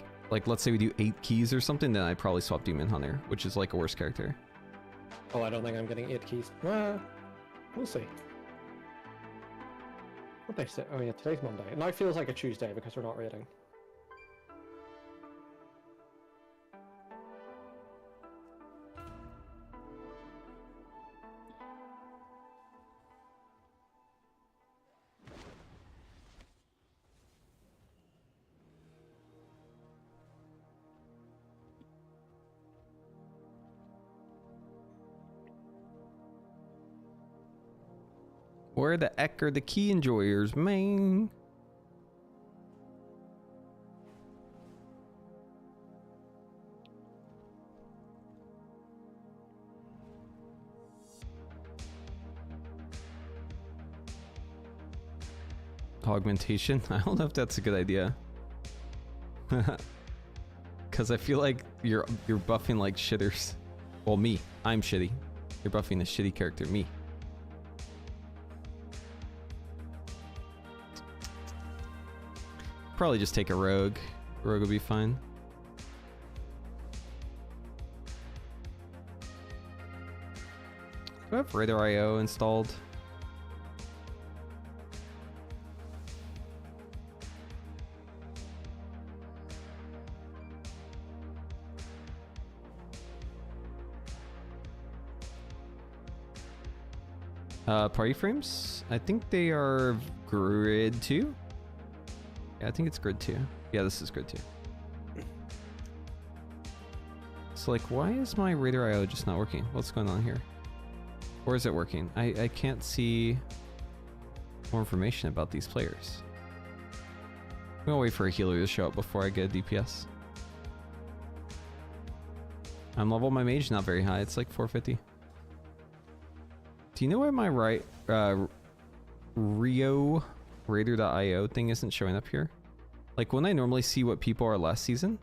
Speaker 1: let's say we do 8 keys or something, then I'd probably swap Demon Hunter, which is like a worse character.
Speaker 3: Oh, I don't think I'm getting 8 keys. Well, we'll see. What they say? Oh yeah, today's Monday. It now feels like a Tuesday because we're not raiding.
Speaker 1: Where the heck are the key enjoyers, man? Augmentation? I don't know if that's a good idea. Cause I feel like you're buffing like shitters. Well, me. I'm shitty. You're buffing a shitty character, me. Probably just take a rogue. Rogue will be fine. Do I have Raider IO installed? Party frames? I think they are grid 2. Yeah, I think it's grid 2. Yeah, this is grid 2. So like, why is my Raider IO just not working? What's going on here? Or is it working? I can't see more information about these players. I'm gonna wait for a healer to show up before I get a DPS. I'm level my mage not very high. It's like 450. Do you know why my Rio Raider.io thing isn't showing up here? Like when I normally see what people are last season,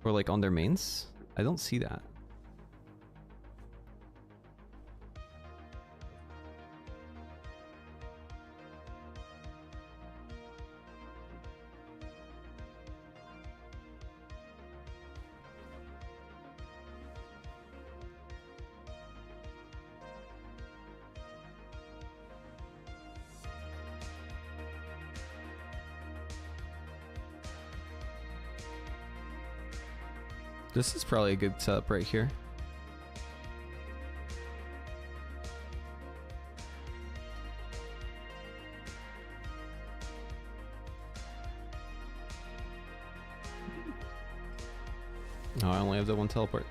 Speaker 1: or like on their mains, I don't see that. This is probably a good setup right here. Oh, I only have the one teleport.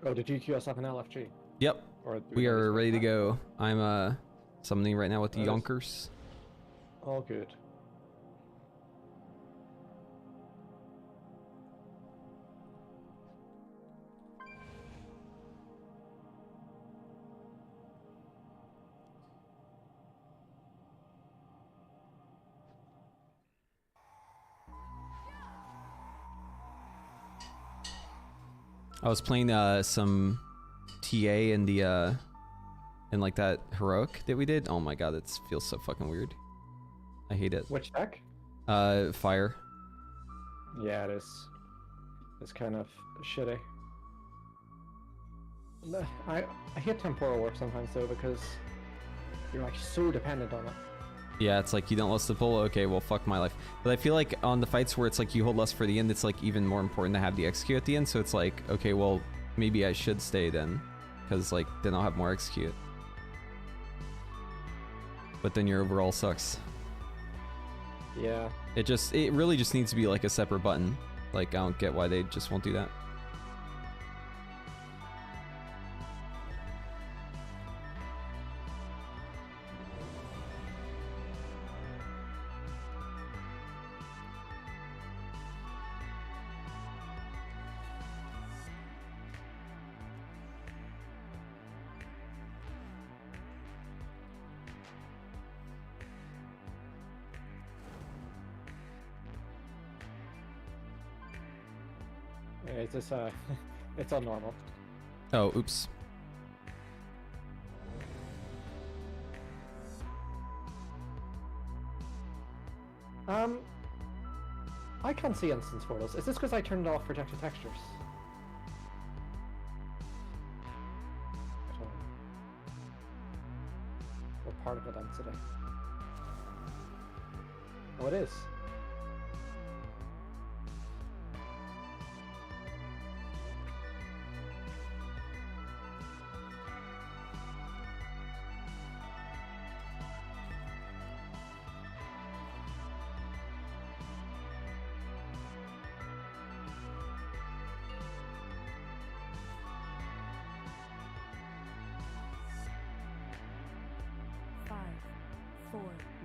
Speaker 3: Oh, did you queue us up an LFG?
Speaker 1: Yep.
Speaker 3: Or
Speaker 1: We are ready to go. I'm summoning right now with the
Speaker 3: That is-
Speaker 1: Yonkers.
Speaker 3: All good.
Speaker 1: I was playing some TA in the in like that heroic that we did. Oh my god, it feels so fucking weird. I hate it.
Speaker 3: Which deck?
Speaker 1: Fire.
Speaker 3: Yeah, it is. It's kind of shitty. I hate temporal warp sometimes though because you're like so dependent on it.
Speaker 1: Yeah, it's like you don't lust the pull. Okay, well, fuck my life. But I feel like on the fights where it's like you hold lust for the end, it's like even more important to have the execute at the end. So it's like, okay, well, maybe I should stay then, because like then I'll have more execute. But then your overall sucks.
Speaker 3: Yeah.
Speaker 1: It really just needs to be like a separate button. Like I don't get why they just won't do that.
Speaker 3: It's just it's all normal.
Speaker 1: Oh, oops.
Speaker 3: I can't see instance portals. Is this because I turned off projected textures? I don't know. Or particle density. Oh, it is.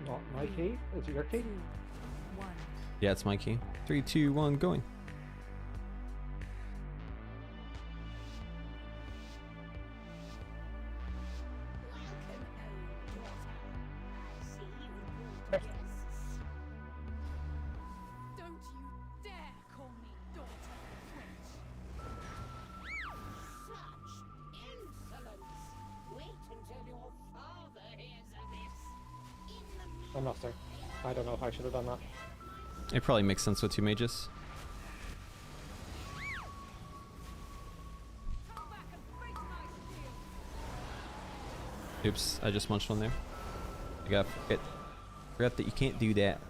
Speaker 3: Not my key? Is it your key?
Speaker 1: Yeah, it's my key. 3, 2, 1, going.
Speaker 3: I'm not sure. I don't know if I should have done that.
Speaker 1: It probably makes sense with 2 mages. Oops, I just munched one there. I gotta forget that you can't do that.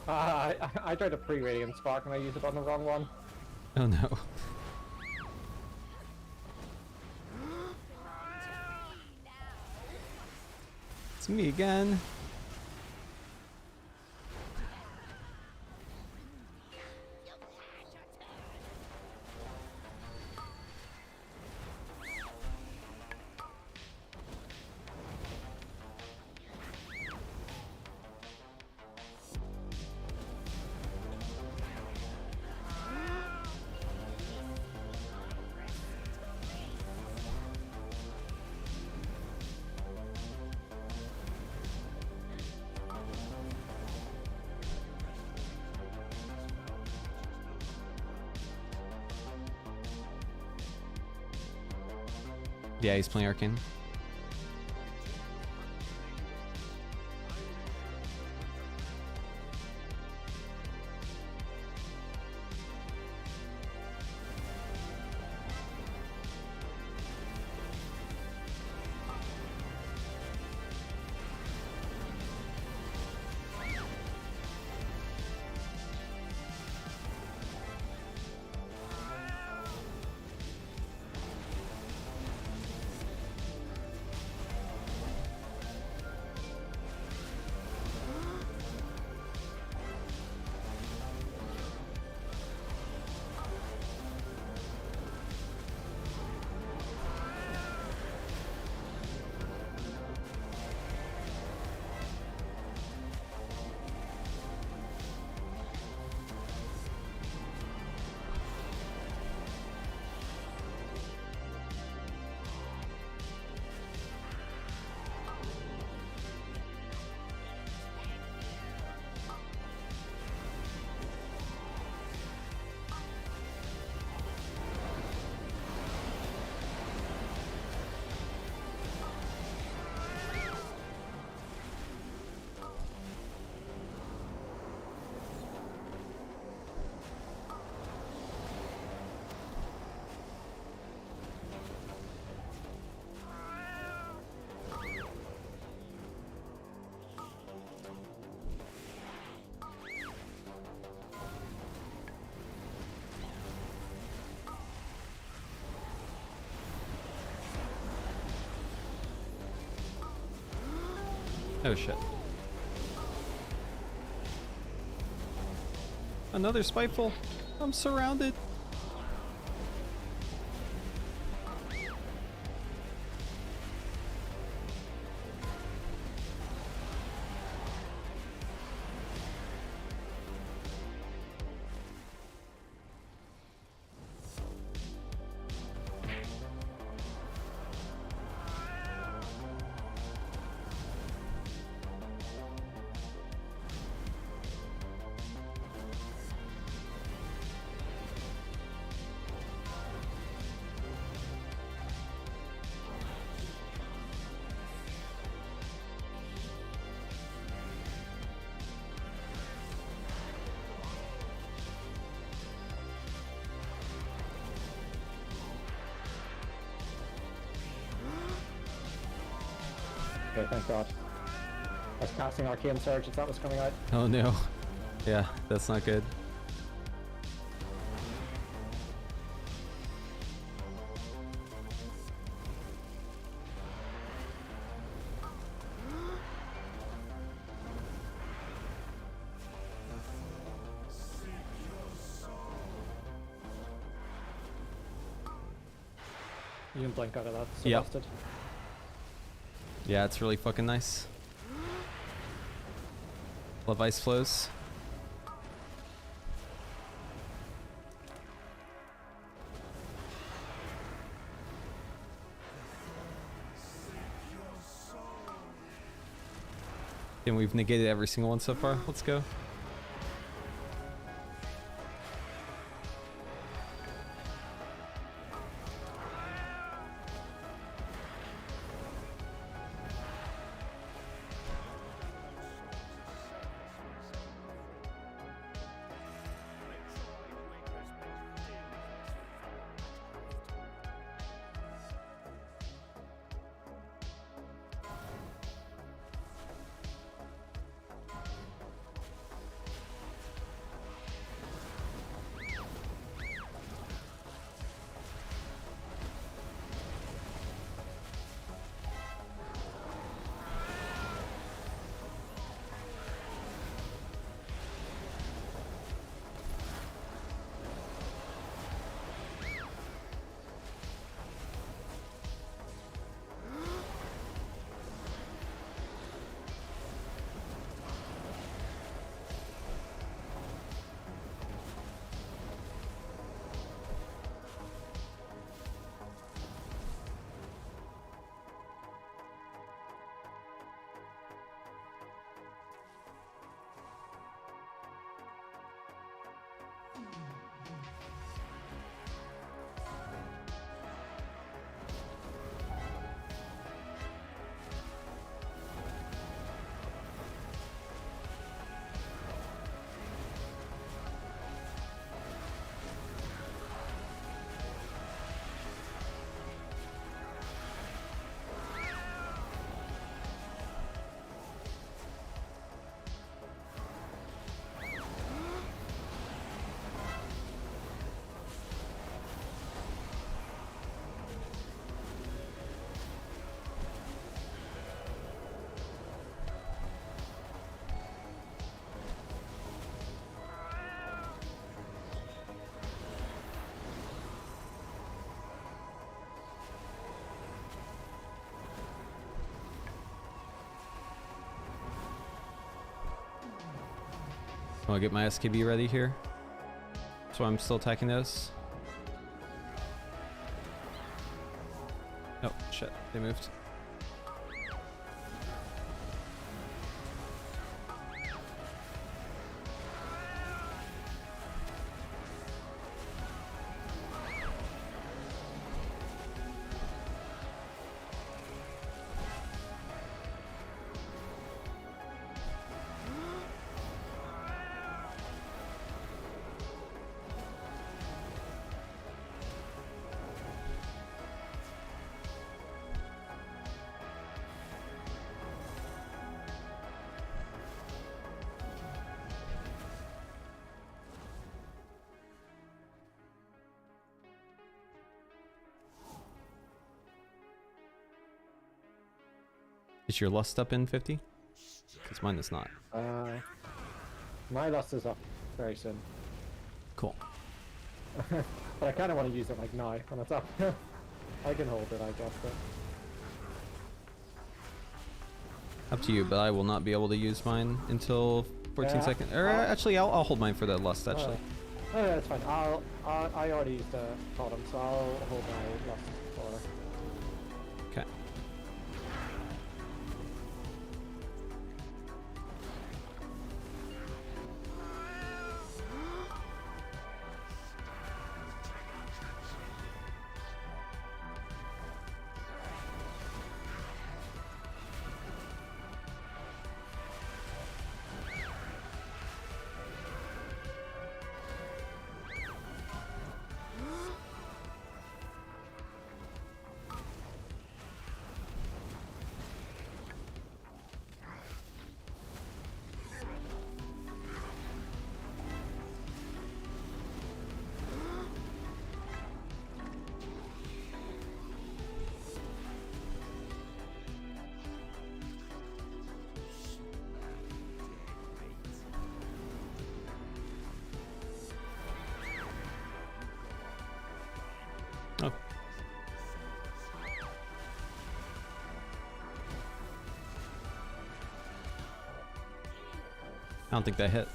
Speaker 3: I tried a pre-radiant spark and I used it on the wrong one.
Speaker 1: Oh no. It's me again. Yeah, he's playing Arcane. Oh shit. Another spiteful. I'm surrounded.
Speaker 3: Okay, thank God. I was casting Arcane Surge if that was coming out.
Speaker 1: Oh no. Yeah, that's not good.
Speaker 3: You can blink out of that. So
Speaker 1: Yep.
Speaker 3: busted.
Speaker 1: Yeah, it's really fucking nice. Love ice flows. And we've negated every single one so far. Let's go. I'll get my SKB ready here. So I'm still attacking those. Oh shit, they moved. Is your lust up in 50? Because mine is not.
Speaker 3: My lust is up very soon.
Speaker 1: Cool.
Speaker 3: But I kind of want to use it like now when it's up. I can hold it, I guess. But...
Speaker 1: Up to you, but I will not be able to use mine until 14 seconds. Or actually, I'll hold mine for the lust. Actually.
Speaker 3: Oh, yeah, that's fine. I already used the totem, so I'll hold my lust for.
Speaker 1: Okay. Oh. I don't think that hit.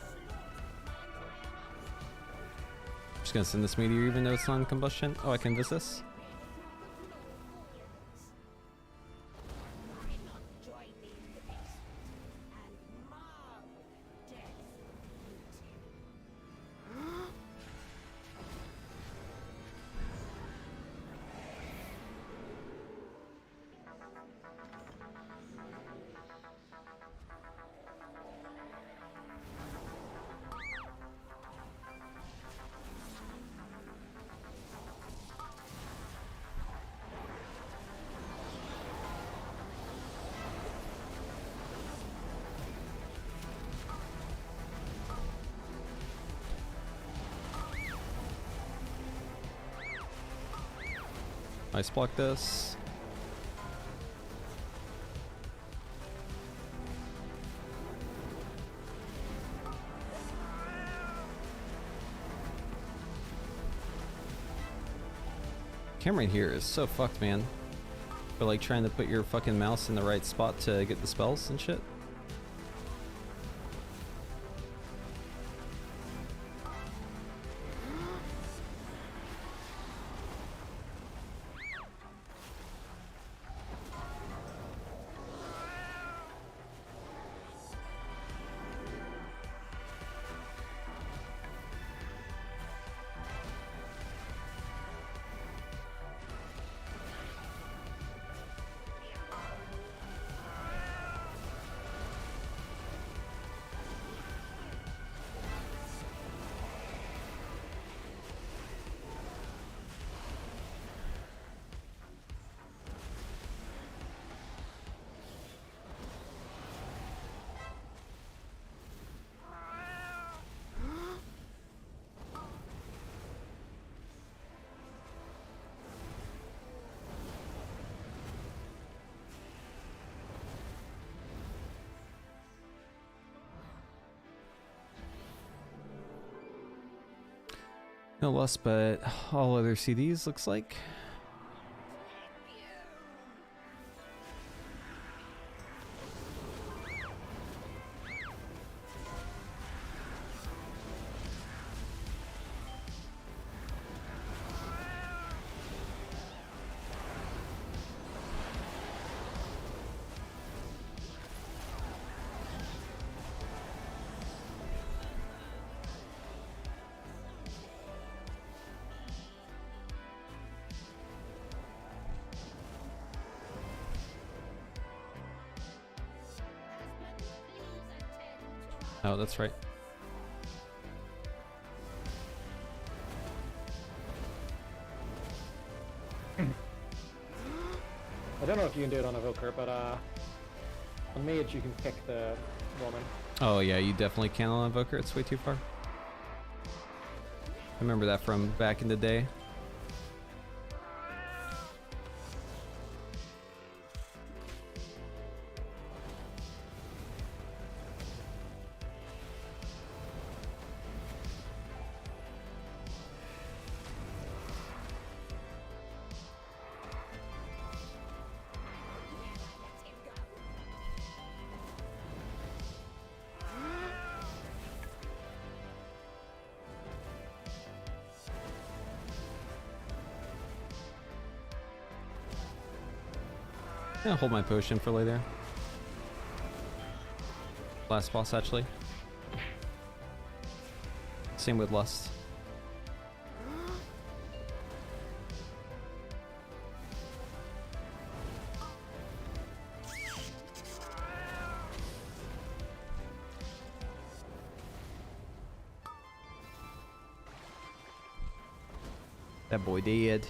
Speaker 1: Just gonna send this meteor even though it's not in combustion. Oh, I can resist this? Ice block this. Camera here is so fucked, man. For like trying to put your fucking mouse in the right spot to get the spells and shit. No loss, but all other CDs looks like. Oh, that's right.
Speaker 3: I don't know if you can do it on evoker, but on mage you can pick the woman.
Speaker 1: Oh yeah, you definitely can on Evoker. It's way too far. I remember that from back in the day. I'll hold my potion for later. Last boss, actually. Same with Lust. That boy dead.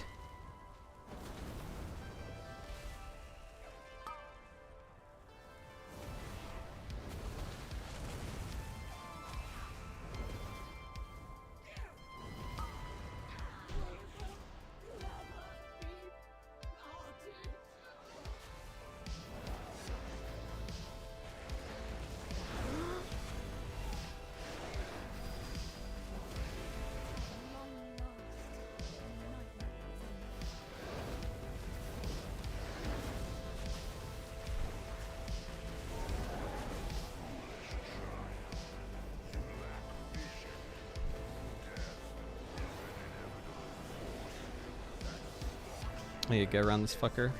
Speaker 1: I need to get around this fucker.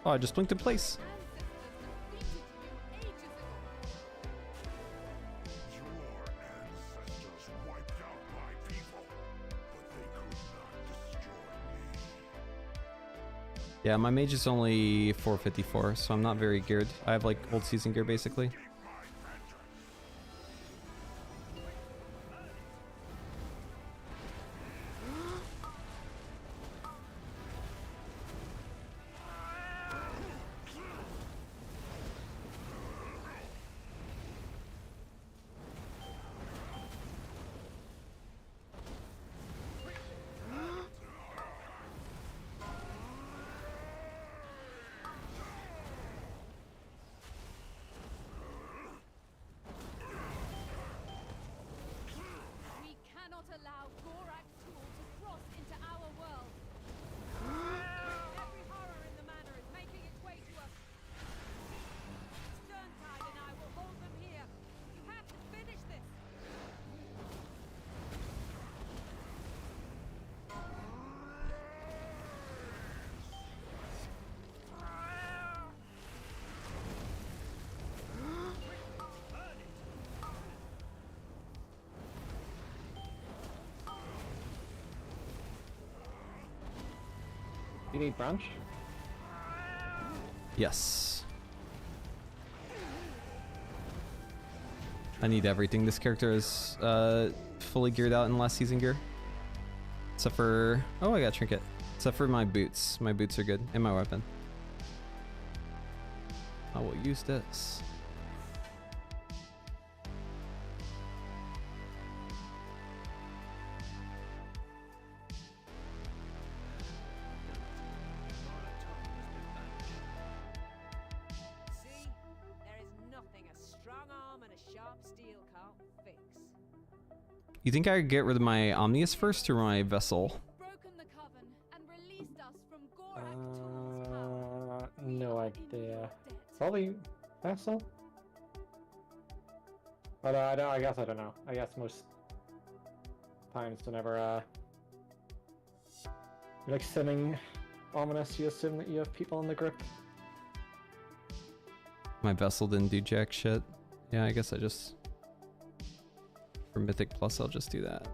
Speaker 1: Oh, I just blinked in place. Yeah, my mage is only 454, so I'm not very geared. I have like old season gear basically.
Speaker 3: You need branch?
Speaker 1: Yes. I need everything. This character is fully geared out in last season gear. Except for... Oh, I got trinket. Except for my boots. My boots are good. And my weapon. I will use this. You think I could get rid of my Omnius first or my Vessel?
Speaker 3: No idea. Probably Vessel? But I guess I don't know. I guess most times whenever you're like simming Ominous, you assume that you have people in the grip.
Speaker 1: My Vessel didn't do jack shit. Yeah, I guess I just... For Mythic Plus, I'll just do that.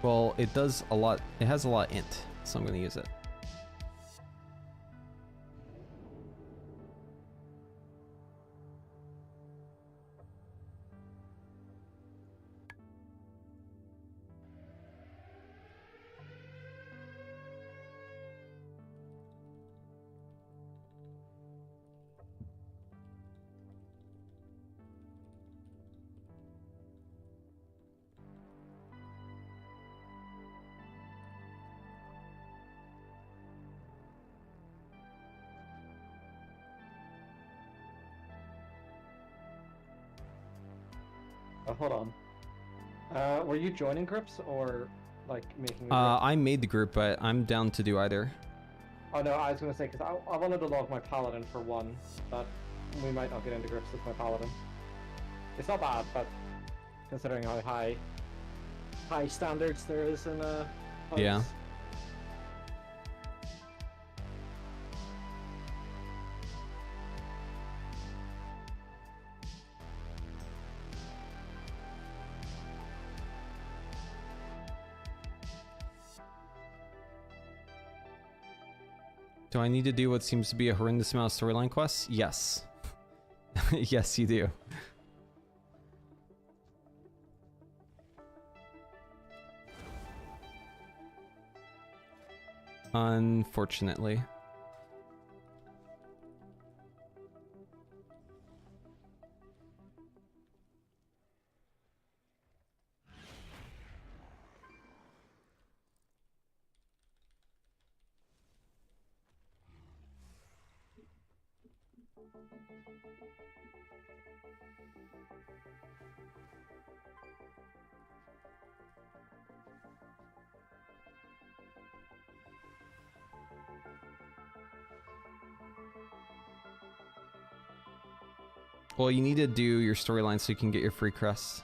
Speaker 1: Well, it does a lot. It has a lot int, so I'm going to use it.
Speaker 3: Hold on. Were you joining groups or like making?
Speaker 1: I made the group, but I'm down to do either.
Speaker 3: Oh no, I was gonna say because I wanted to log my paladin for one, but we might not get into grips with my paladin. It's not bad, but considering how high standards there is in
Speaker 1: Yeah. Do I need to do what seems to be a horrendous amount of storyline quests? Yes. Yes, you do. Unfortunately. Well, you need to do your storyline so you can get your free crests.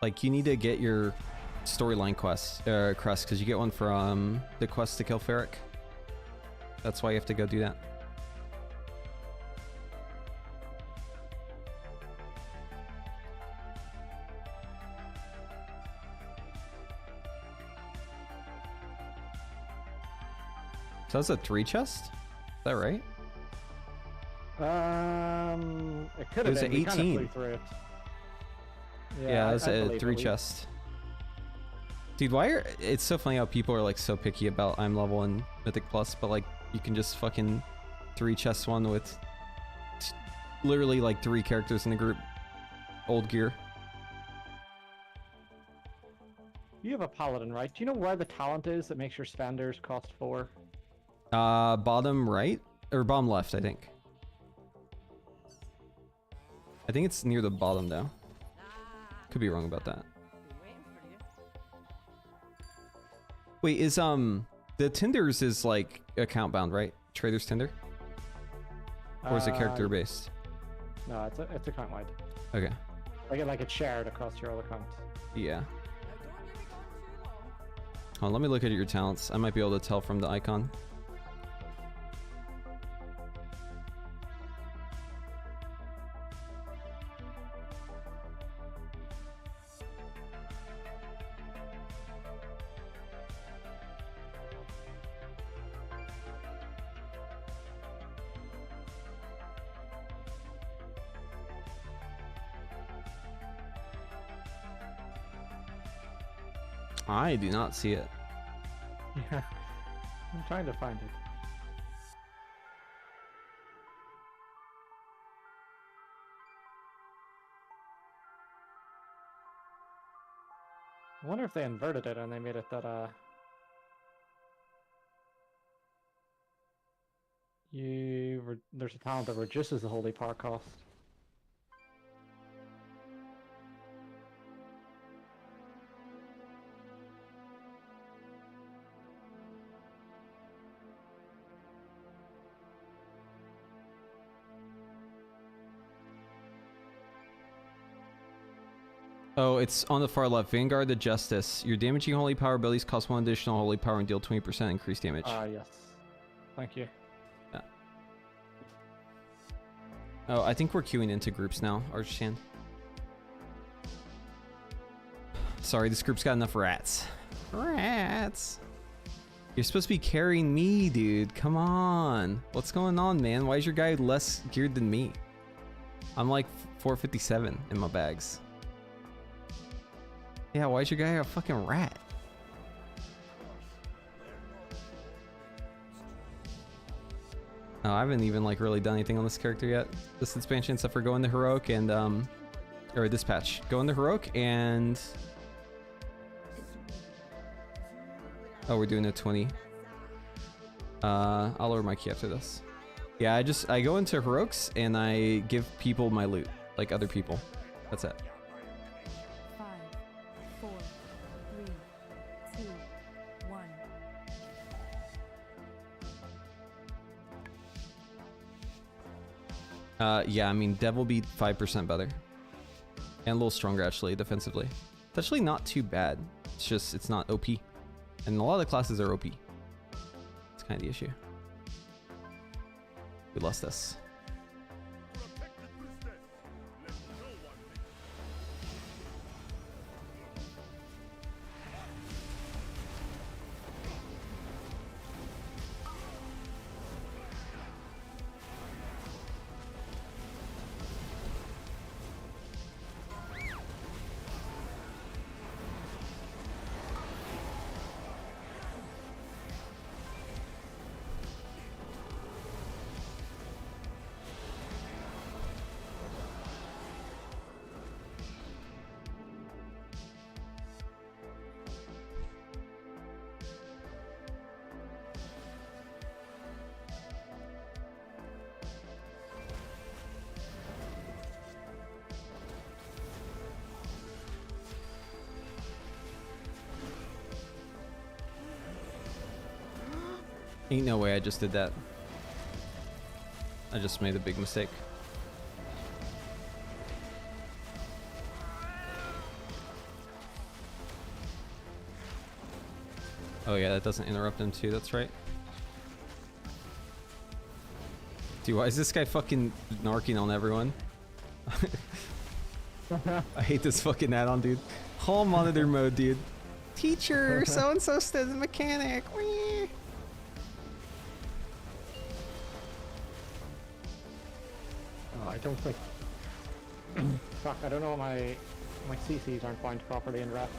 Speaker 1: Like, you need to get your storyline crest because you get one from the quest to kill Ferric. That's why you have to go do that. So that's a 3 chest? Is that right?
Speaker 3: It could have
Speaker 1: It was
Speaker 3: been.
Speaker 1: a
Speaker 3: We kind of
Speaker 1: 18.
Speaker 3: flew through it.
Speaker 1: Yeah, that's
Speaker 3: I
Speaker 1: a
Speaker 3: believe
Speaker 1: 3
Speaker 3: it.
Speaker 1: chest. Dude, why are... It's so funny how people are like so picky about I'm level and Mythic Plus, but like you can just fucking 3 chest one with literally like 3 characters in the group. Old gear.
Speaker 3: You have a paladin, right? Do you know where the talent is that makes your spenders cost 4?
Speaker 1: Bottom right? Or bottom left, I think. I think it's near the bottom though. Could be wrong about that. Wait, is the Tinders is like account bound, right? Trader's Tinder? Or is it character based?
Speaker 3: No, it's account wide.
Speaker 1: Okay.
Speaker 3: Like it's shared across your all accounts.
Speaker 1: Yeah. Hold on, let me look at your talents. I might be able to tell from the icon. I do not see it.
Speaker 3: Yeah. I'm trying to find it. I wonder if they inverted it and they made it that there's a talent that reduces the holy power cost.
Speaker 1: Oh, it's on the far left. Vanguard the Justice. Your damaging holy power abilities cost 1 additional holy power and deal 20% increased damage.
Speaker 3: Yes. Thank you.
Speaker 1: Yeah. Oh, I think we're queuing into groups now, Archchan. Sorry, this group's got enough rats. Rats! You're supposed to be carrying me, dude. Come on. What's going on, man? Why is your guy less geared than me? I'm like 457 in my bags. Yeah, why is your guy a fucking rat? Oh, I haven't even like really done anything on this character yet. This expansion, except for going to heroic and or this patch. Go into heroic and oh, we're doing a 20. I'll lower my key after this. Yeah, I go into heroics and I give people my loot, like other people. That's it.
Speaker 12: 5, 4, 3, 2, 1.
Speaker 1: Yeah, I mean, Dev will be 5% better. And a little stronger, actually, defensively. It's actually not too bad. It's just, it's not OP. And a lot of the classes are OP. It's kind of the issue. We lost this. Ain't no way I just did that. I just made a big mistake. Oh yeah, that doesn't interrupt him too, that's right. Dude, why is this guy fucking narking on everyone? I hate this fucking add-on, dude. Hall monitor mode, dude. Teacher, so-and-so said the mechanic. Whee!
Speaker 3: I don't think. Fuck, I don't know, my CCs aren't bound properly in rep.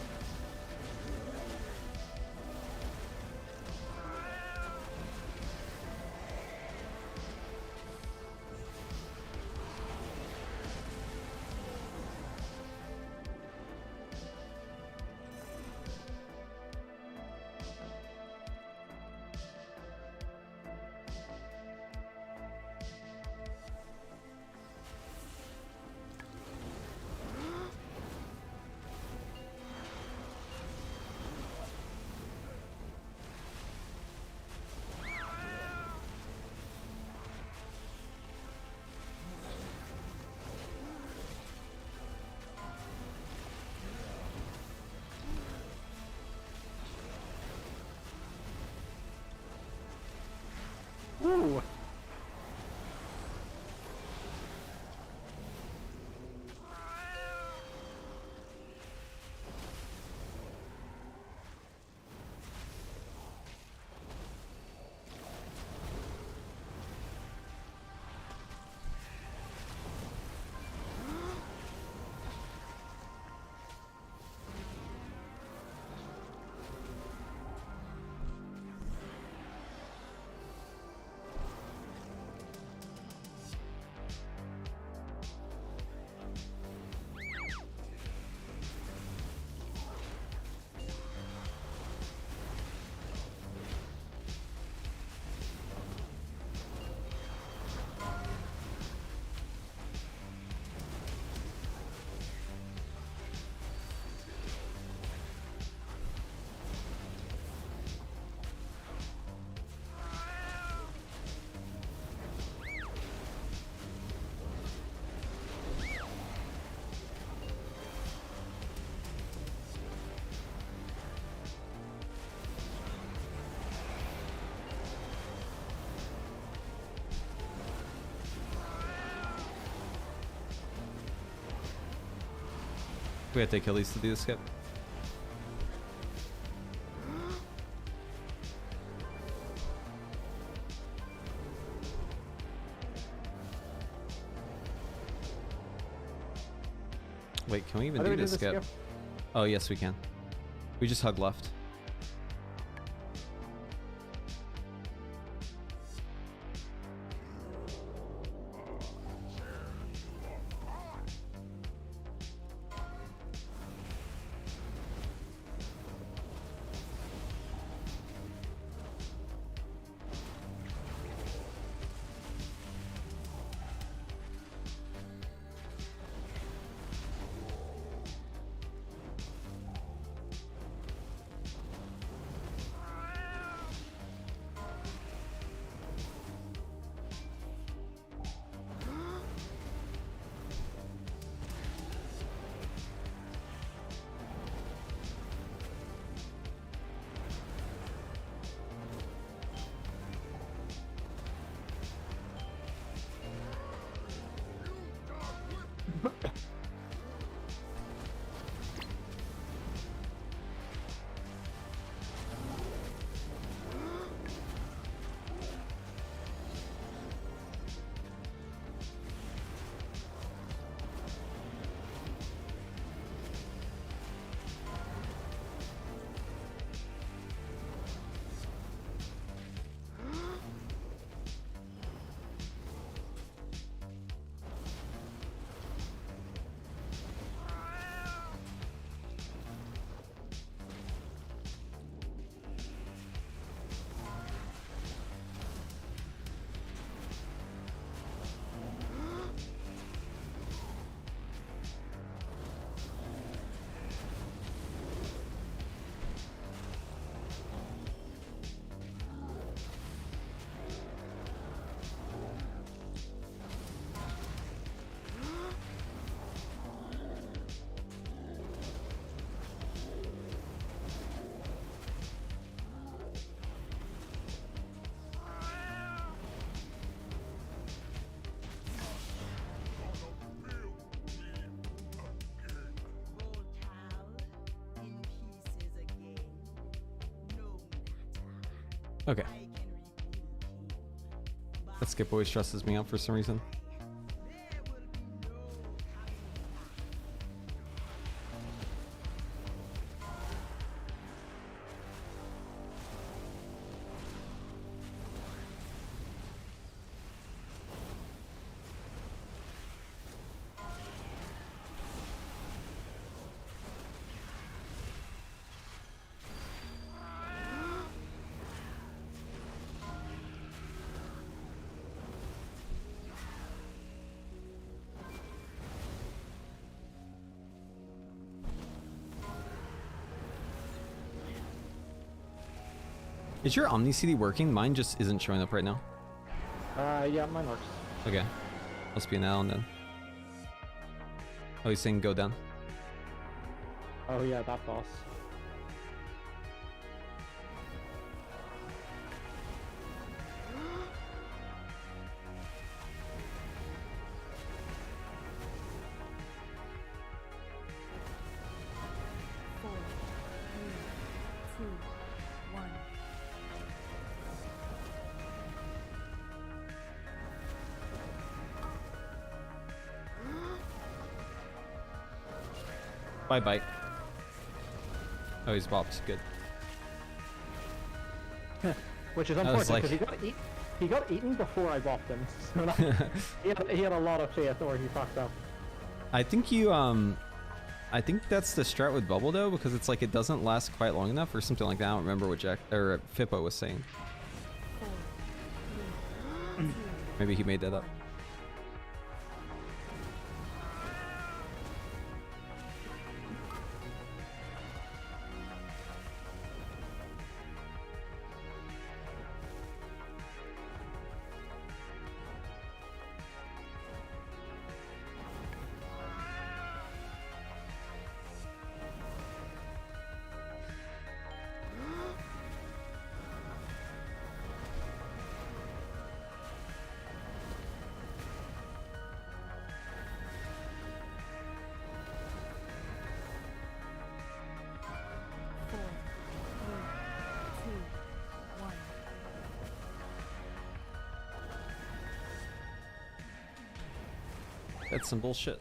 Speaker 1: We have to kill these to do the skip. Wait, can we even do this skip? Oh, yes, we can. We just hug left. Okay. That skip always stresses me out for some reason. Is your Omni CD working? Mine just isn't showing up right now.
Speaker 3: Yeah, mine works.
Speaker 1: Okay. Must be an Alan then. Oh, he's saying go down.
Speaker 3: Oh yeah, that boss.
Speaker 1: Bye bye. Oh, he's bopped. Good.
Speaker 3: Which is
Speaker 1: I was
Speaker 3: unfortunate because he got eaten before I bopped him. So that, he had a lot of faith or he fucked up.
Speaker 1: I think you I think that's the strat with bubble though, because it's like it doesn't last quite long enough or something like that. I don't remember what Jack or Fippo was saying. Maybe he made that up. That's some bullshit.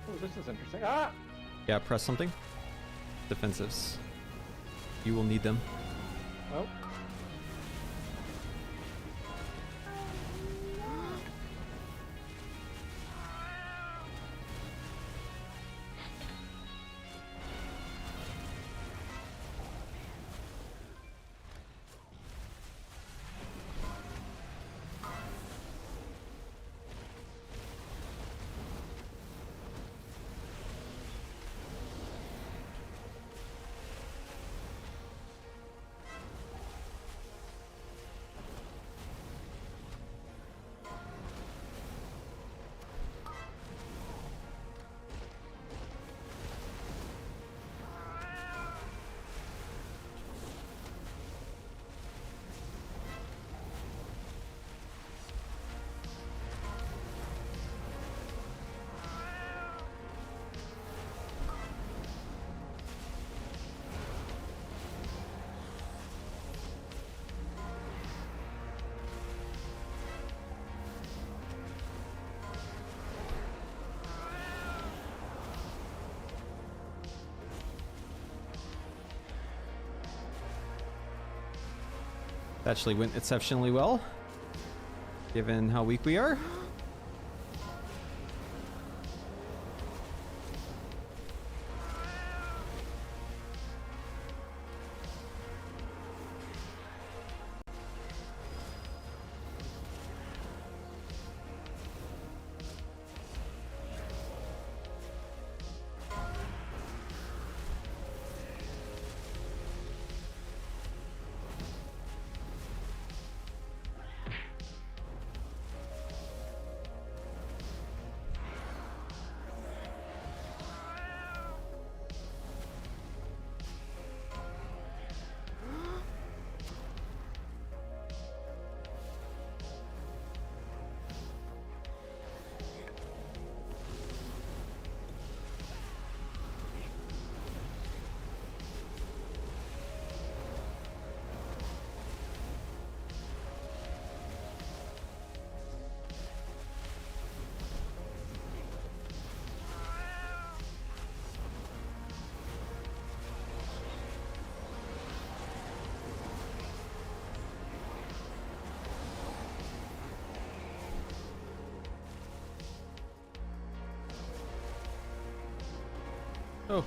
Speaker 3: Oh, this is interesting. Ah!
Speaker 1: Yeah, press something. Defensives. You will need them.
Speaker 3: Oh.
Speaker 1: Actually went exceptionally well, given how weak we are. Oh.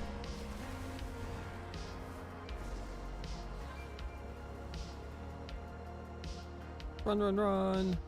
Speaker 1: Run, run, run.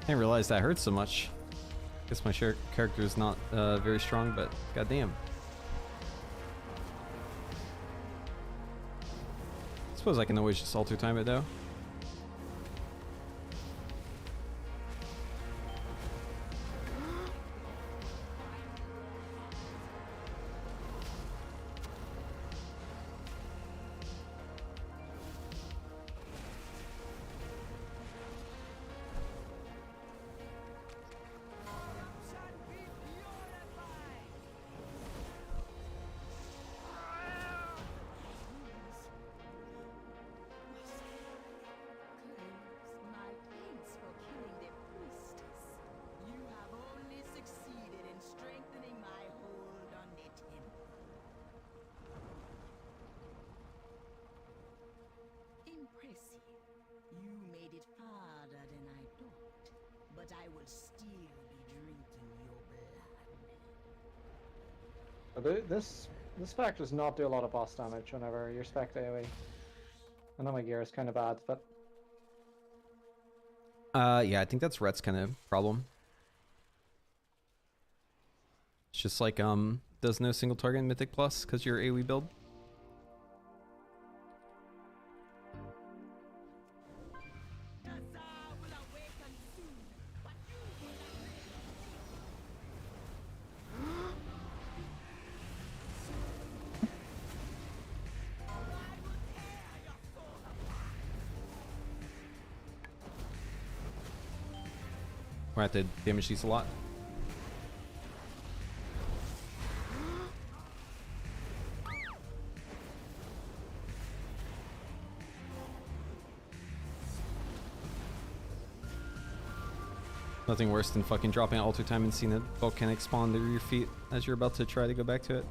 Speaker 1: didn't realize that hurt so much. Guess my character is not very strong, but goddamn. Suppose I can always just alter time it though.
Speaker 10: You made it farther than I thought, but I will still be drinking your blood.
Speaker 3: This spec does not do a lot of boss damage whenever you're spec AoE. I know my gear is kind of bad, but
Speaker 1: yeah, I think that's Rhett's kind of problem. It's just like does no single target in Mythic Plus because you're AoE build. We're gonna have to damage these a lot. Nothing worse than fucking dropping altar time and seeing a volcanic spawn under your feet as you're about to try to go back to it.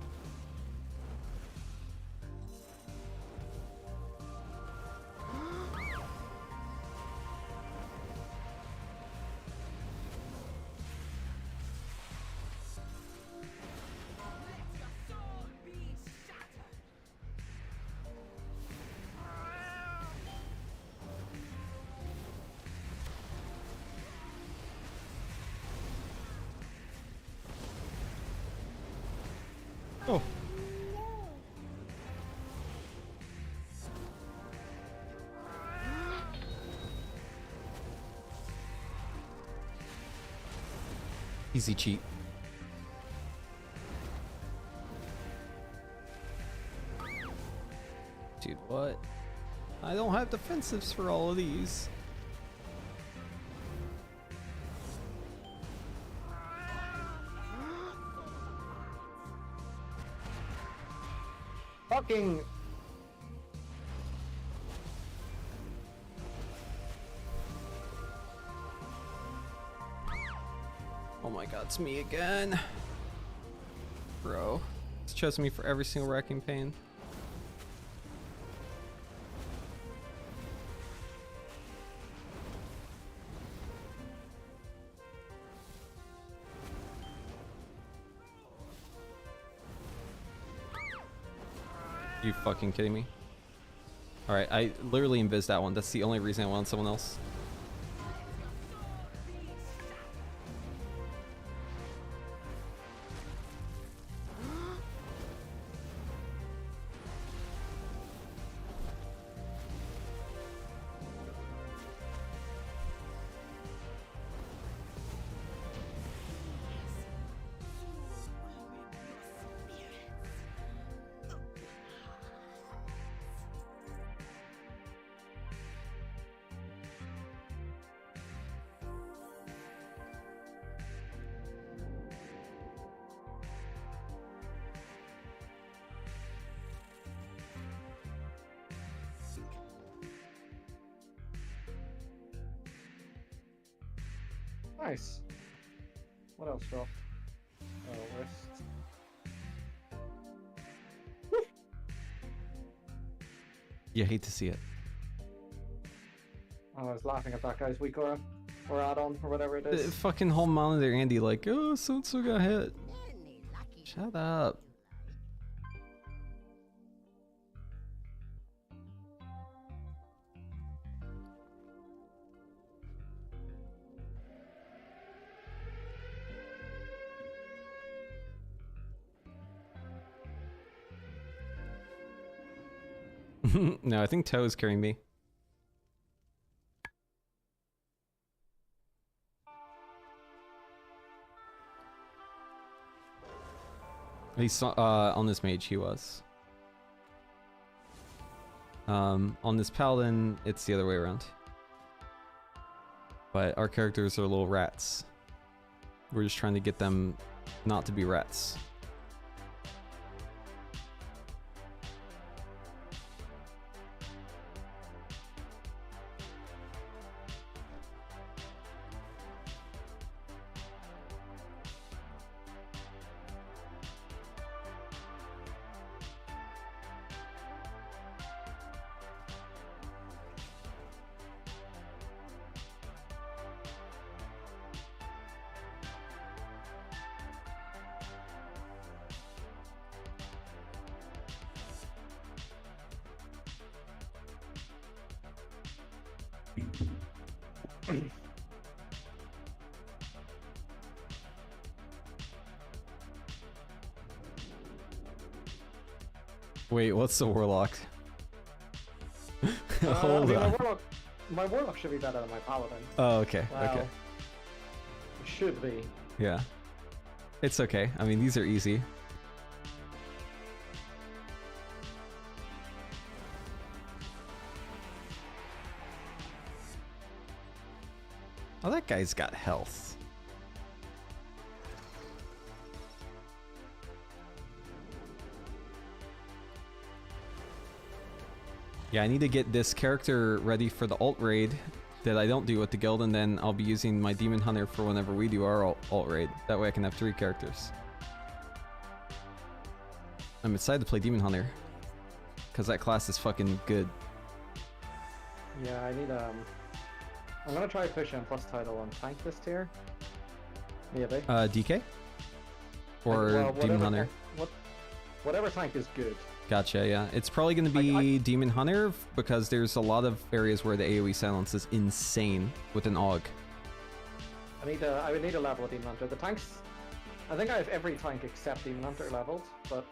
Speaker 1: Oh. Easy cheat. Dude, what? I don't have defensives for all of these.
Speaker 3: fucking.
Speaker 1: Oh my god, it's me again. Bro. It's chasing me for every single wrecking pain. You fucking kidding me? Alright, I literally invis that one. That's the only reason I wanted someone else.
Speaker 3: Nice. What else dropped? Oh, wrist.
Speaker 1: You hate to see it.
Speaker 3: Oh, I was laughing at that guy's weak aura or add-on or whatever it is.
Speaker 1: Fucking whole monitor Andy like, oh, so-and-so got hit. Shut up. No, I think Toe is carrying me. At least on this mage he was. On this paladin, it's the other way around. But our characters are little rats. We're just trying to get them not to be rats. Wait, what's the warlock? Hold on.
Speaker 3: My warlock should be better than my paladin.
Speaker 1: Oh, okay,
Speaker 3: Well,
Speaker 1: okay.
Speaker 3: it should be.
Speaker 1: Yeah. It's okay. I mean, these are easy. Oh, that guy's got health. Yeah, I need to get this character ready for the alt raid that I don't do with the guild, and then I'll be using my Demon Hunter for whenever we do our alt raid. That way I can have 3 characters. I'm excited to play Demon Hunter, because that class is fucking good.
Speaker 3: Yeah, I need I'm gonna try pushing plus title on tank this tier. Maybe.
Speaker 1: DK? Or
Speaker 3: Well,
Speaker 1: Demon Hunter?
Speaker 3: Whatever tank is good.
Speaker 1: Gotcha, yeah. It's probably going to be Demon Hunter, because there's a lot of areas where the AoE silence is insane with an AUG.
Speaker 3: I would need a level of Demon Hunter. The tanks, I think I have every tank except Demon Hunter leveled, but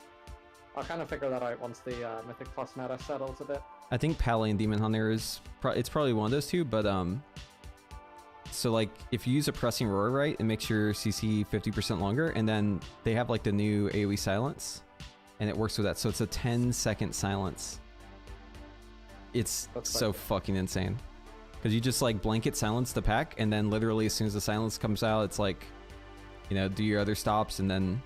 Speaker 3: I'll kind of figure that out once the Mythic plus meta settles a bit.
Speaker 1: I think Pally and Demon Hunter is it's probably one of those two, but so like if you use a pressing roar right, it makes your CC 50% longer, and then they have like the new AoE silence, and it works with that. So it's a 10-second silence. It's so fucking insane, because you just like blanket silence the pack, and then literally as soon as the silence comes out, it's like, you know, do your other stops and then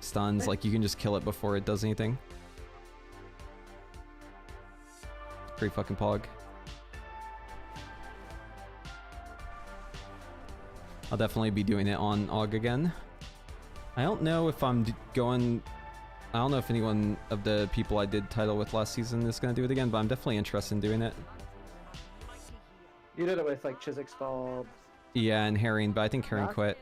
Speaker 1: stuns. Like you can just kill it before it does anything. Pretty fucking pog. I'll definitely be doing it on AUG again. I don't know if I'm going... I don't know if anyone of the people I did title with last season is going to do it again, but I'm definitely interested in doing it.
Speaker 3: You did it with like Chiswick's Bob.
Speaker 1: Yeah, and Herring, but I think Herring quit.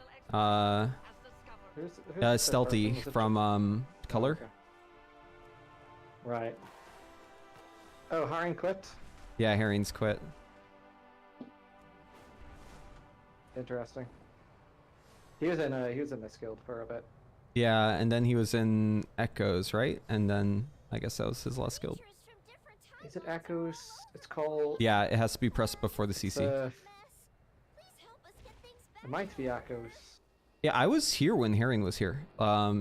Speaker 3: Who's
Speaker 1: Stealthy from Color.
Speaker 3: Okay. Right. Oh, Herring quit?
Speaker 1: Yeah, Herring's quit.
Speaker 3: Interesting. He was in this guild for a bit.
Speaker 1: Yeah, and then he was in Echoes, right? And then I guess that was his last guild.
Speaker 3: Is it Echoes? It's called...
Speaker 1: Yeah, it has to be pressed before the CC.
Speaker 3: It might be Echoes.
Speaker 1: Yeah, I was here when Herring was here.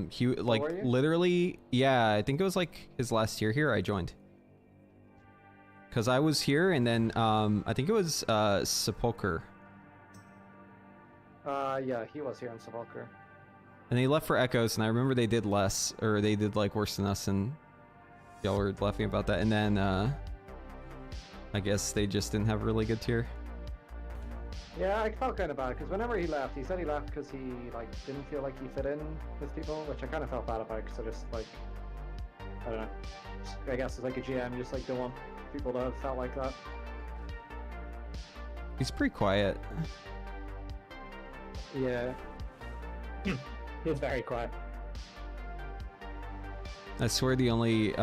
Speaker 1: He like
Speaker 3: were you?
Speaker 1: literally, yeah, I think it was like his last year here I joined. Cause I was here, and then I think it was Sepulcher.
Speaker 3: Yeah, he was here in Sepulcher.
Speaker 1: And they left for Echoes, and I remember they did less, or they did like worse than us, and y'all were laughing about that. And then I guess they just didn't have a really good tier.
Speaker 3: Yeah, I felt kind of bad because whenever he left, he said he left because he like didn't feel like he fit in with people, which I kind of felt bad about because I just like, I don't know. I guess it's like a GM, you just like don't want people to have felt like that.
Speaker 1: He's pretty quiet.
Speaker 3: Yeah. He's very quiet.
Speaker 1: I swear the only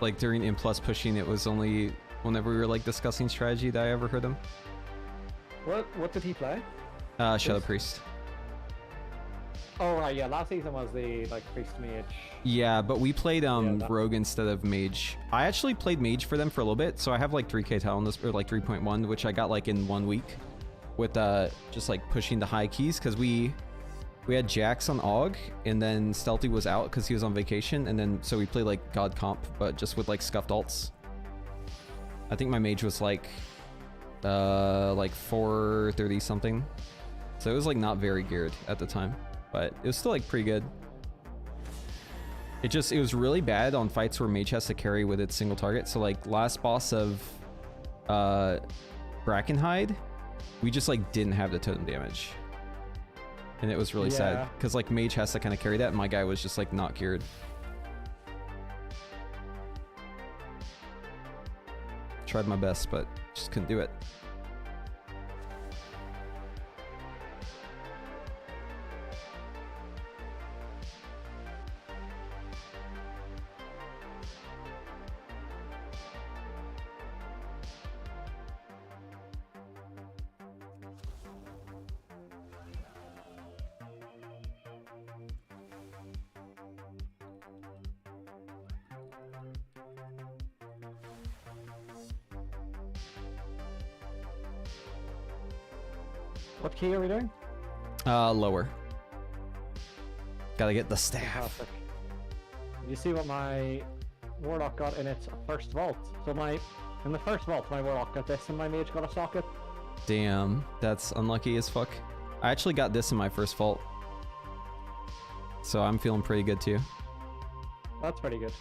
Speaker 1: like during M+ pushing, it was only whenever we were like discussing strategy that I ever heard him.
Speaker 3: What did he play?
Speaker 1: Shadow Priest.
Speaker 3: Oh right, yeah. Last season was the like priest mage.
Speaker 1: Yeah, but we played
Speaker 3: that-
Speaker 1: rogue instead of mage. I actually played mage for them for a little bit, so I have like 3k tile on this, or like 3.1, which I got like in 1 week with just like pushing the high keys, because we had Jax on Aug, and then Stealthy was out because he was on vacation, and then so we played like God Comp, but just with like scuffed alts. I think my mage was like 430 something, so it was like not very geared at the time, but it was still like pretty good. It was really bad on fights where mage has to carry with its single target. So like last boss of Brackenhide, we just like didn't have the totem damage, and it was really sad because like mage has to kind of carry that, and my guy was just like not geared. Tried my best, but just couldn't do it.
Speaker 3: What key are we doing?
Speaker 1: Lower. Gotta get the staff.
Speaker 3: Fantastic. You see what my warlock got in its first vault? So in the first vault, my warlock got this, and my mage got a socket.
Speaker 1: Damn, that's unlucky as fuck. I actually got this in my first vault, so I'm feeling pretty good too.
Speaker 3: That's pretty good.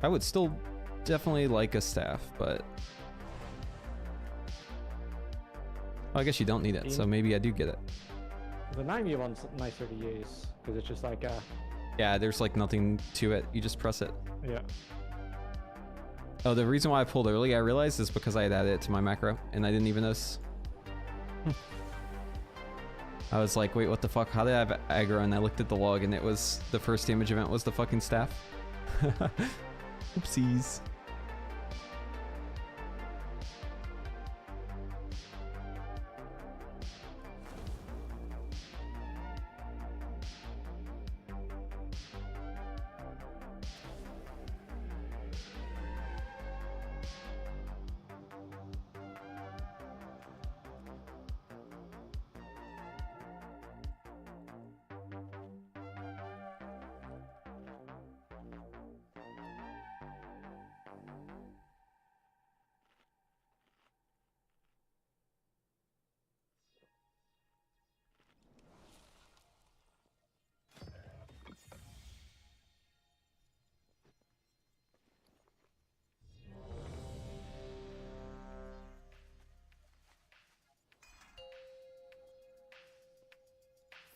Speaker 1: I would still definitely like a staff, but I guess you don't need it, so maybe I do get it.
Speaker 3: The 9U one's nicer to use because it's just like
Speaker 1: yeah, there's like nothing to it. You just press it.
Speaker 3: Yeah.
Speaker 1: Oh, the reason why I pulled early, I realized, is because I had added it to my macro and I didn't even notice. I was like, wait, what the fuck? How did I have aggro? And I looked at the log, and it was the first damage event was the fucking staff. Oopsies.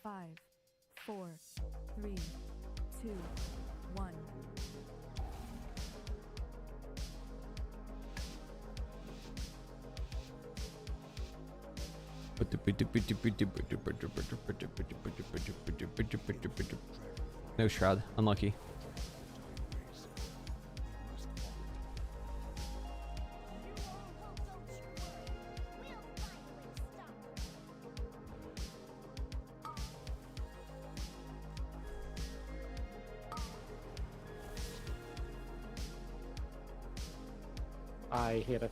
Speaker 12: Five, 4, 3, 2, 1. No shroud, unlucky.
Speaker 3: I hit it.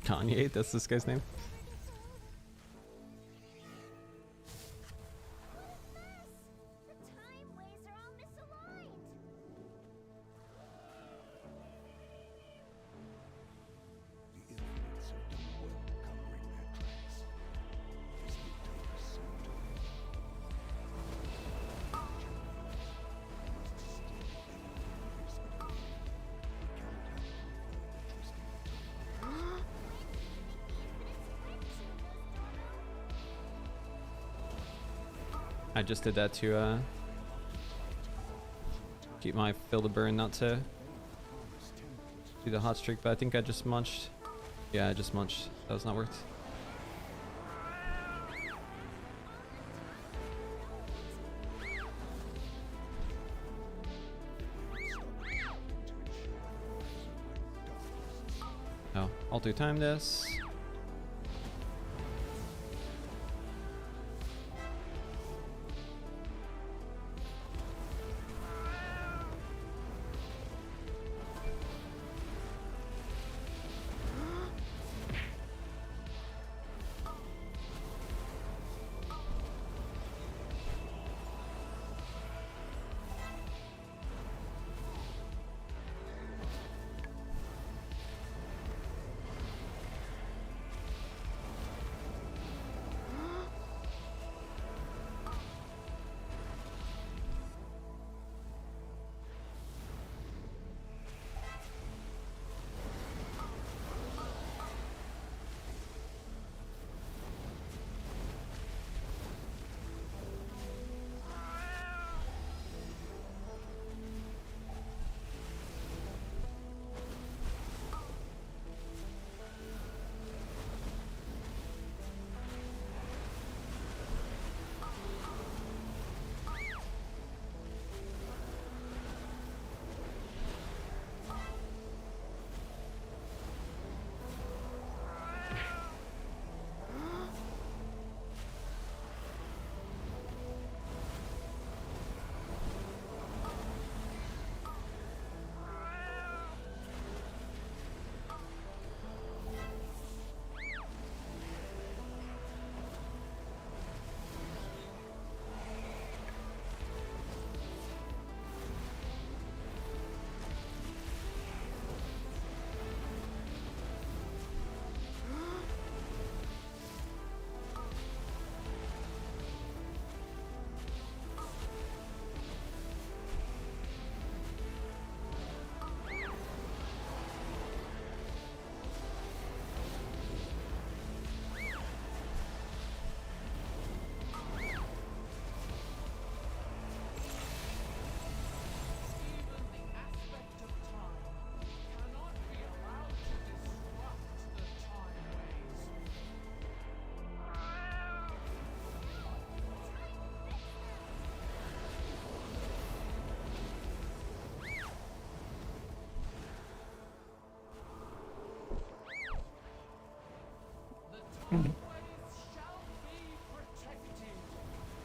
Speaker 1: Kanye, that's this guy's name. I just did that to keep my fill to burn, not to do the hot streak, but I think I just munched. Yeah, I just munched. That was not worth. Oh, I'll do time this.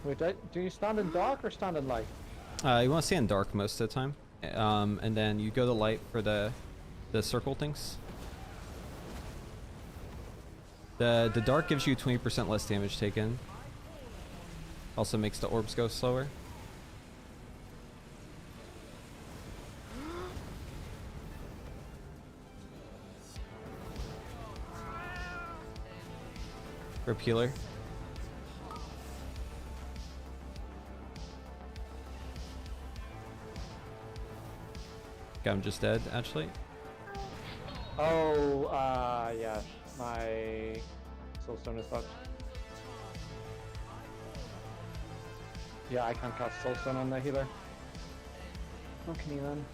Speaker 3: Wait, do you stand in dark or stand in light?
Speaker 1: You want to stay in dark most of the time, and then you go to light for the circle things. The dark gives you 20% less damage taken. Also makes the orbs go slower. Repealer. Okay, I'm just dead, actually.
Speaker 3: Oh, yeah. My soulstone is fucked. Yeah, I can't cast soulstone on the healer. What can you then?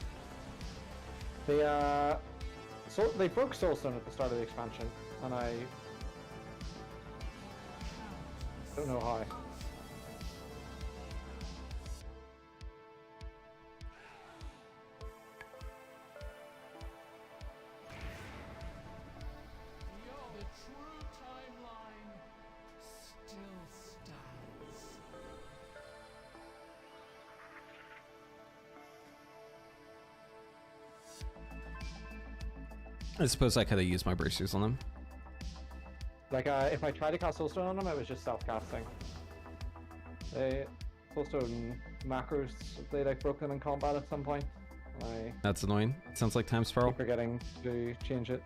Speaker 3: They broke soulstone at the start of the expansion, and I don't know how.
Speaker 1: I suppose I could have used my bracers on them.
Speaker 3: Like, if I tried to cast Soulstone on them, it was just self-casting. Soulstone macros, they like broken in combat at some point.
Speaker 1: That's annoying. It sounds like time spiral.
Speaker 3: Keep forgetting to change it.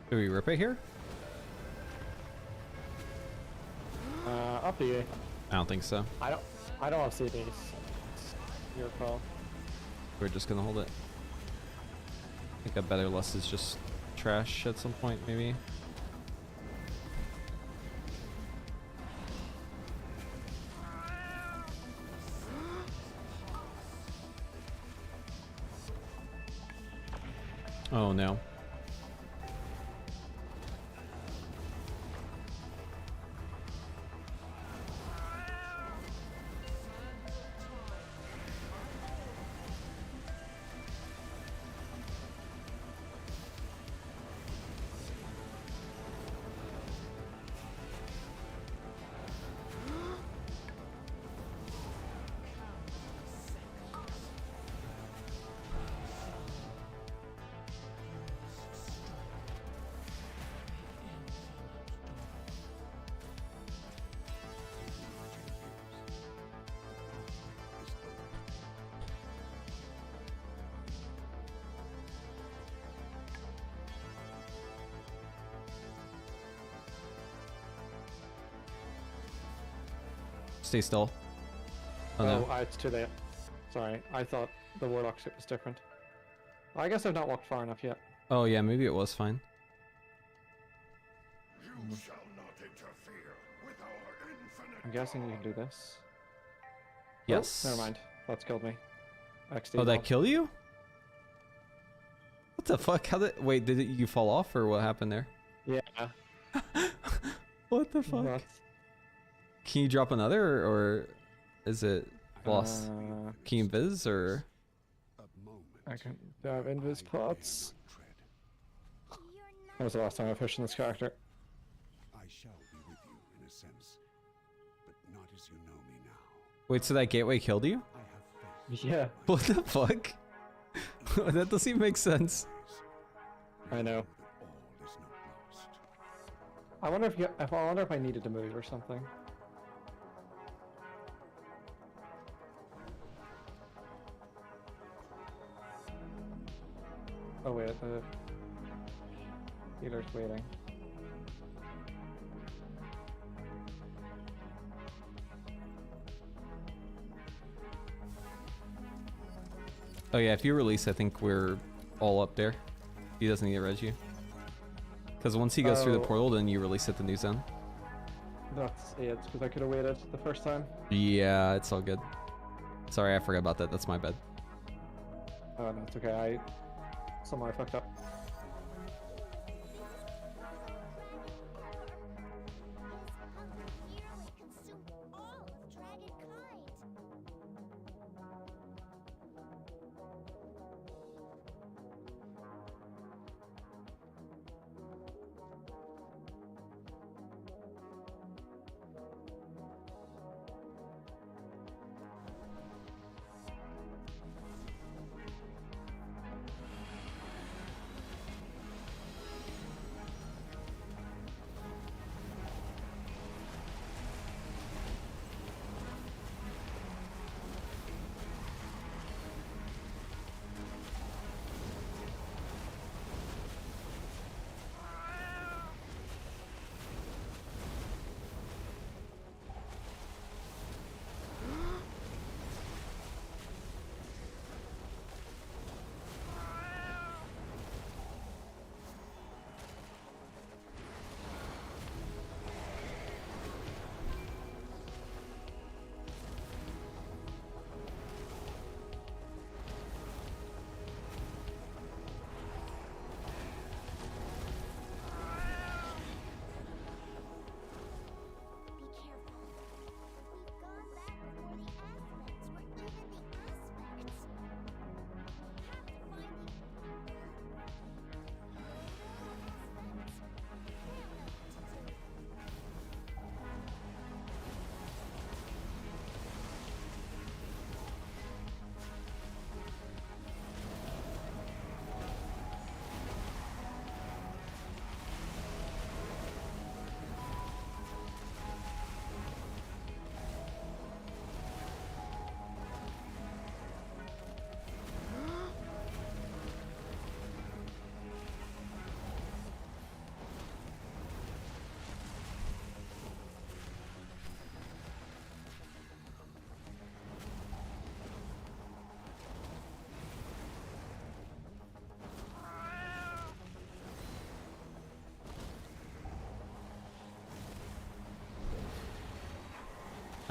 Speaker 1: Do we rip it here?
Speaker 3: Up to you.
Speaker 1: I don't think so.
Speaker 3: I don't want to see these. It's your call.
Speaker 1: We're just gonna hold it. I think a better lust is just trash at some point, maybe. Oh no. Stay still. Oh, no.
Speaker 3: It's too late. Sorry, I thought the Warlock ship was different. I guess I've not walked far enough yet.
Speaker 1: Oh yeah, maybe it was fine.
Speaker 20: You shall not interfere with our infinite.
Speaker 3: I'm guessing you can do this.
Speaker 1: Yes.
Speaker 3: Oh, never mind. That's killed me. XD
Speaker 1: Oh, that
Speaker 3: off.
Speaker 1: kill you? What the fuck? How did? Wait, did you fall off or what happened there?
Speaker 3: Yeah.
Speaker 1: What the fuck? Can you drop another or is it lost? Can you invis or?
Speaker 3: I can have invis pots. That was the last time I pushed in this character.
Speaker 20: I shall be with you in a sense, but not as you know me now.
Speaker 1: Wait, so that gateway killed you?
Speaker 3: Yeah.
Speaker 1: What the fuck? That doesn't even make sense.
Speaker 3: I know. I wonder if I needed to move or something. Oh wait, the healer's waiting.
Speaker 1: Oh yeah, if you release, I think we're all up there. He doesn't need to res you. Because once he goes through the portal, then you release at the new zone.
Speaker 3: That's it, because I could have waited the first time.
Speaker 1: Yeah, it's all good. Sorry, I forgot about that. That's my bad.
Speaker 3: Oh no, it's okay. I somehow fucked up.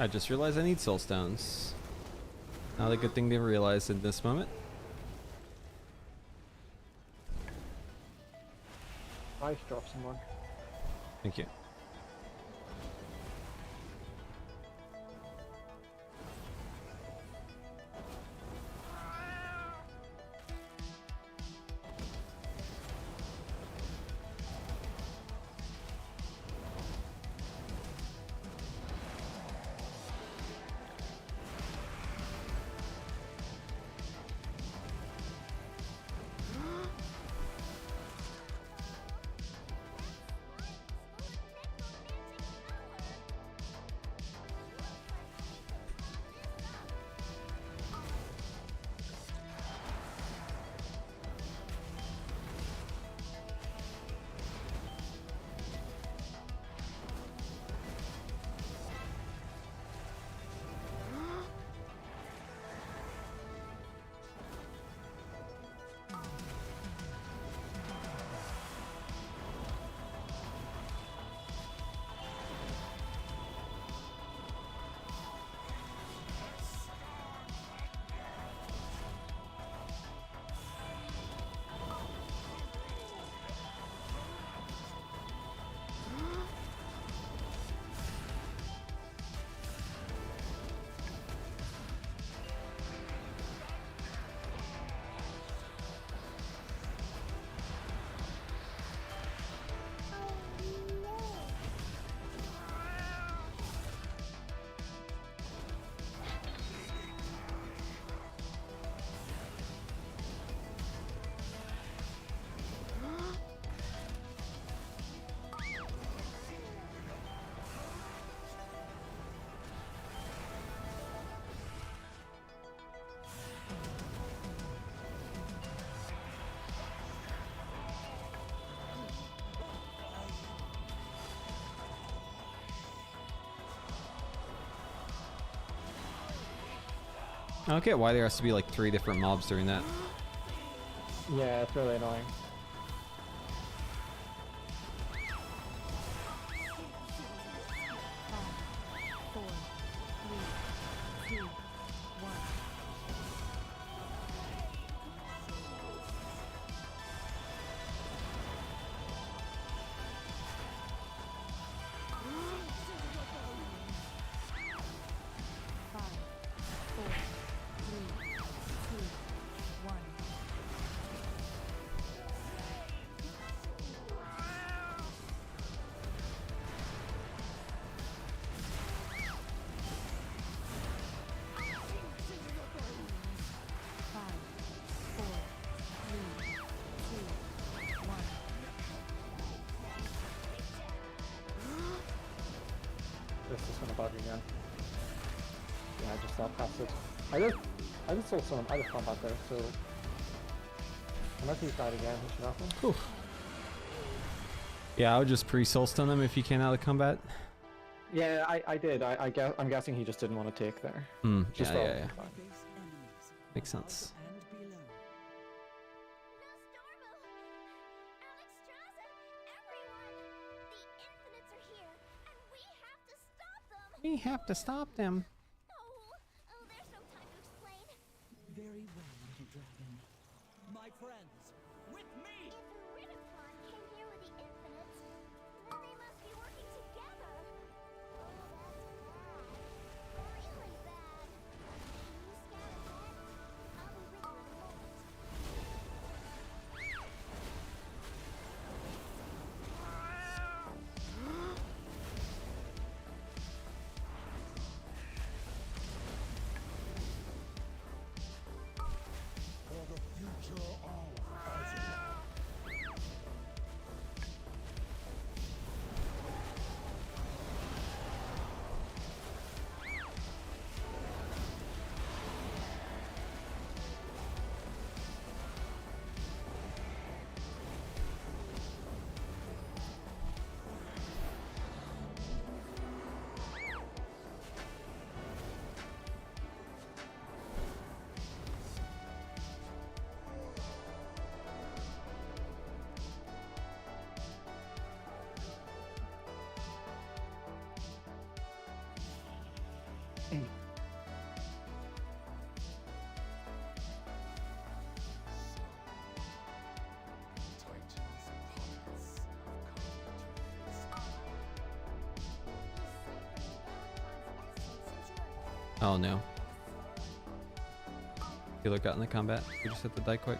Speaker 1: I just realized I need soul stones. Not a good thing to realize in this moment.
Speaker 3: Nice drop someone.
Speaker 1: Thank you. I don't get why there has to be like 3 different mobs doing that.
Speaker 3: Yeah, it's really annoying. This is gonna bug again. Yeah, I just thought past it. I just saw some other combat there, so unless he's died again, he should happen.
Speaker 1: Cool. Yeah, I would just pre-soul stun him if you can out of combat.
Speaker 3: Yeah, I did. I'm guessing he just didn't want to take there. Just
Speaker 1: Yeah. Makes sense. We have to stop them.
Speaker 10: Very well, little dragon. My friends, with me! If the Ridicon came here with the infinites, then they must be working together. Oh, that's bad. Really bad. Can you scout ahead? I'll be with you in a moment.
Speaker 20: For the future of
Speaker 1: Oh no. Healer got in the combat. We just have to die quick.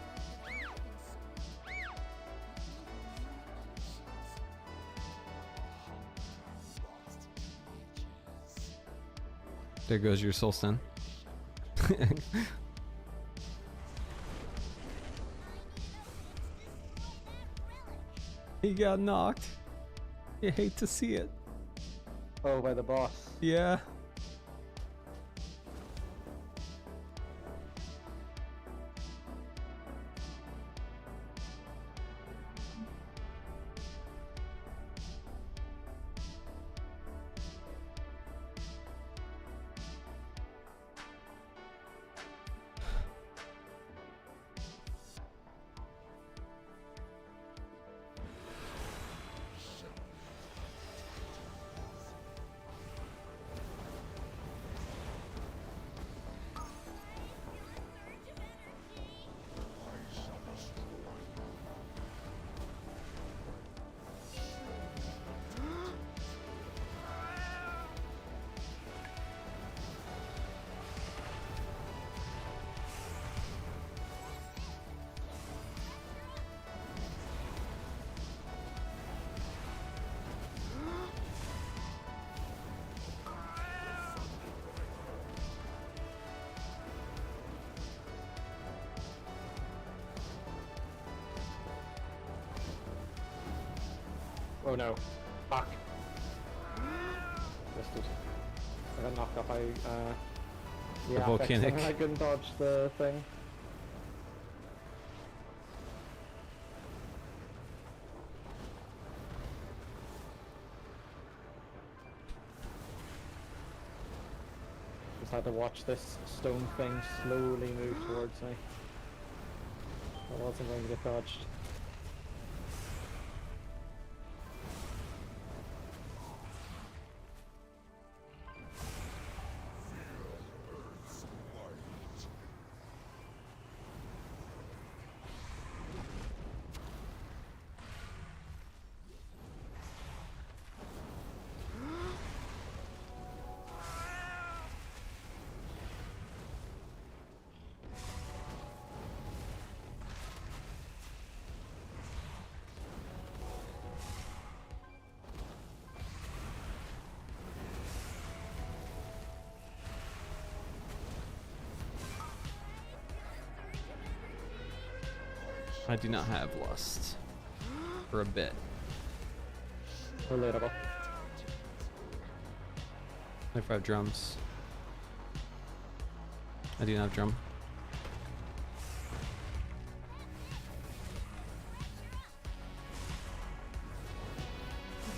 Speaker 1: There goes your soul stun. He got knocked. You hate to see it.
Speaker 3: Oh, by the boss.
Speaker 1: Yeah.
Speaker 3: Oh no. Fuck. Missed it. I got knocked off by the affix
Speaker 1: volcanic.
Speaker 3: and I couldn't dodge the thing. Just had to watch this stone thing slowly move towards me. I wasn't going to get dodged.
Speaker 1: I do not have lust for a bit.
Speaker 3: Relatable.
Speaker 1: If I have drums. I do not have drum.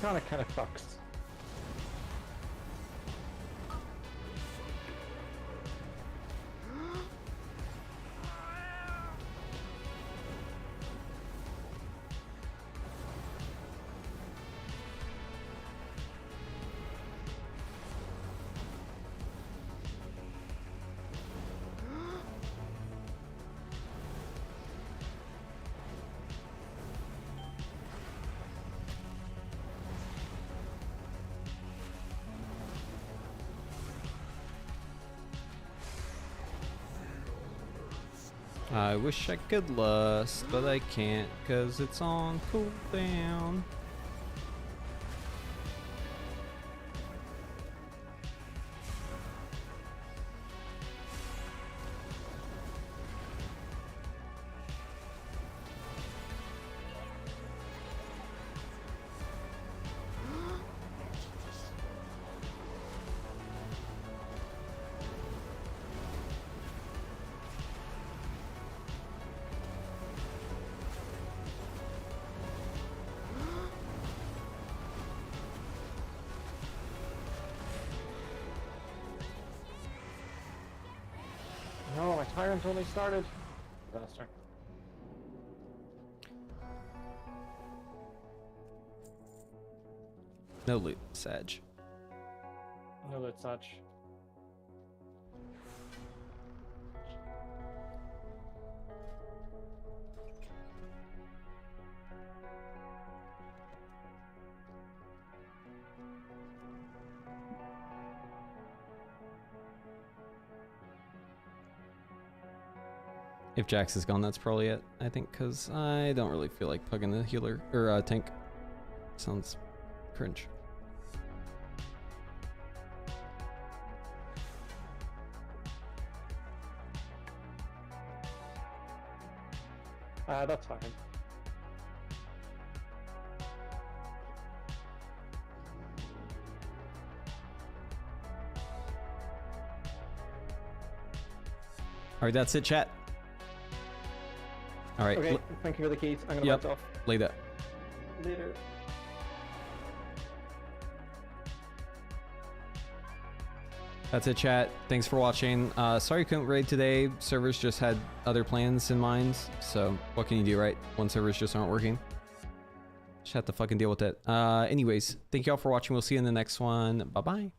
Speaker 3: Kind of sucks.
Speaker 1: I wish I could lust, but I can't cause it's on cooldown.
Speaker 3: No, my tyrant only started. Disaster.
Speaker 1: No loot, Sag.
Speaker 3: No, that's such.
Speaker 1: If Jax is gone, that's probably it, I think, because I don't really feel like plugging the healer or tank. Sounds cringe.
Speaker 3: That's fine.
Speaker 1: All right, that's it, chat. All right.
Speaker 3: Okay, thank you for the keys. I'm gonna bounce off.
Speaker 1: Lay that.
Speaker 3: Later.
Speaker 1: That's it, chat. Thanks for watching. Sorry you couldn't raid today. Servers just had other plans in mind. So what can you do, right? When servers just aren't working. Just have to fucking deal with it. Anyways, thank you all for watching. We'll see you in the next one. Bye-bye.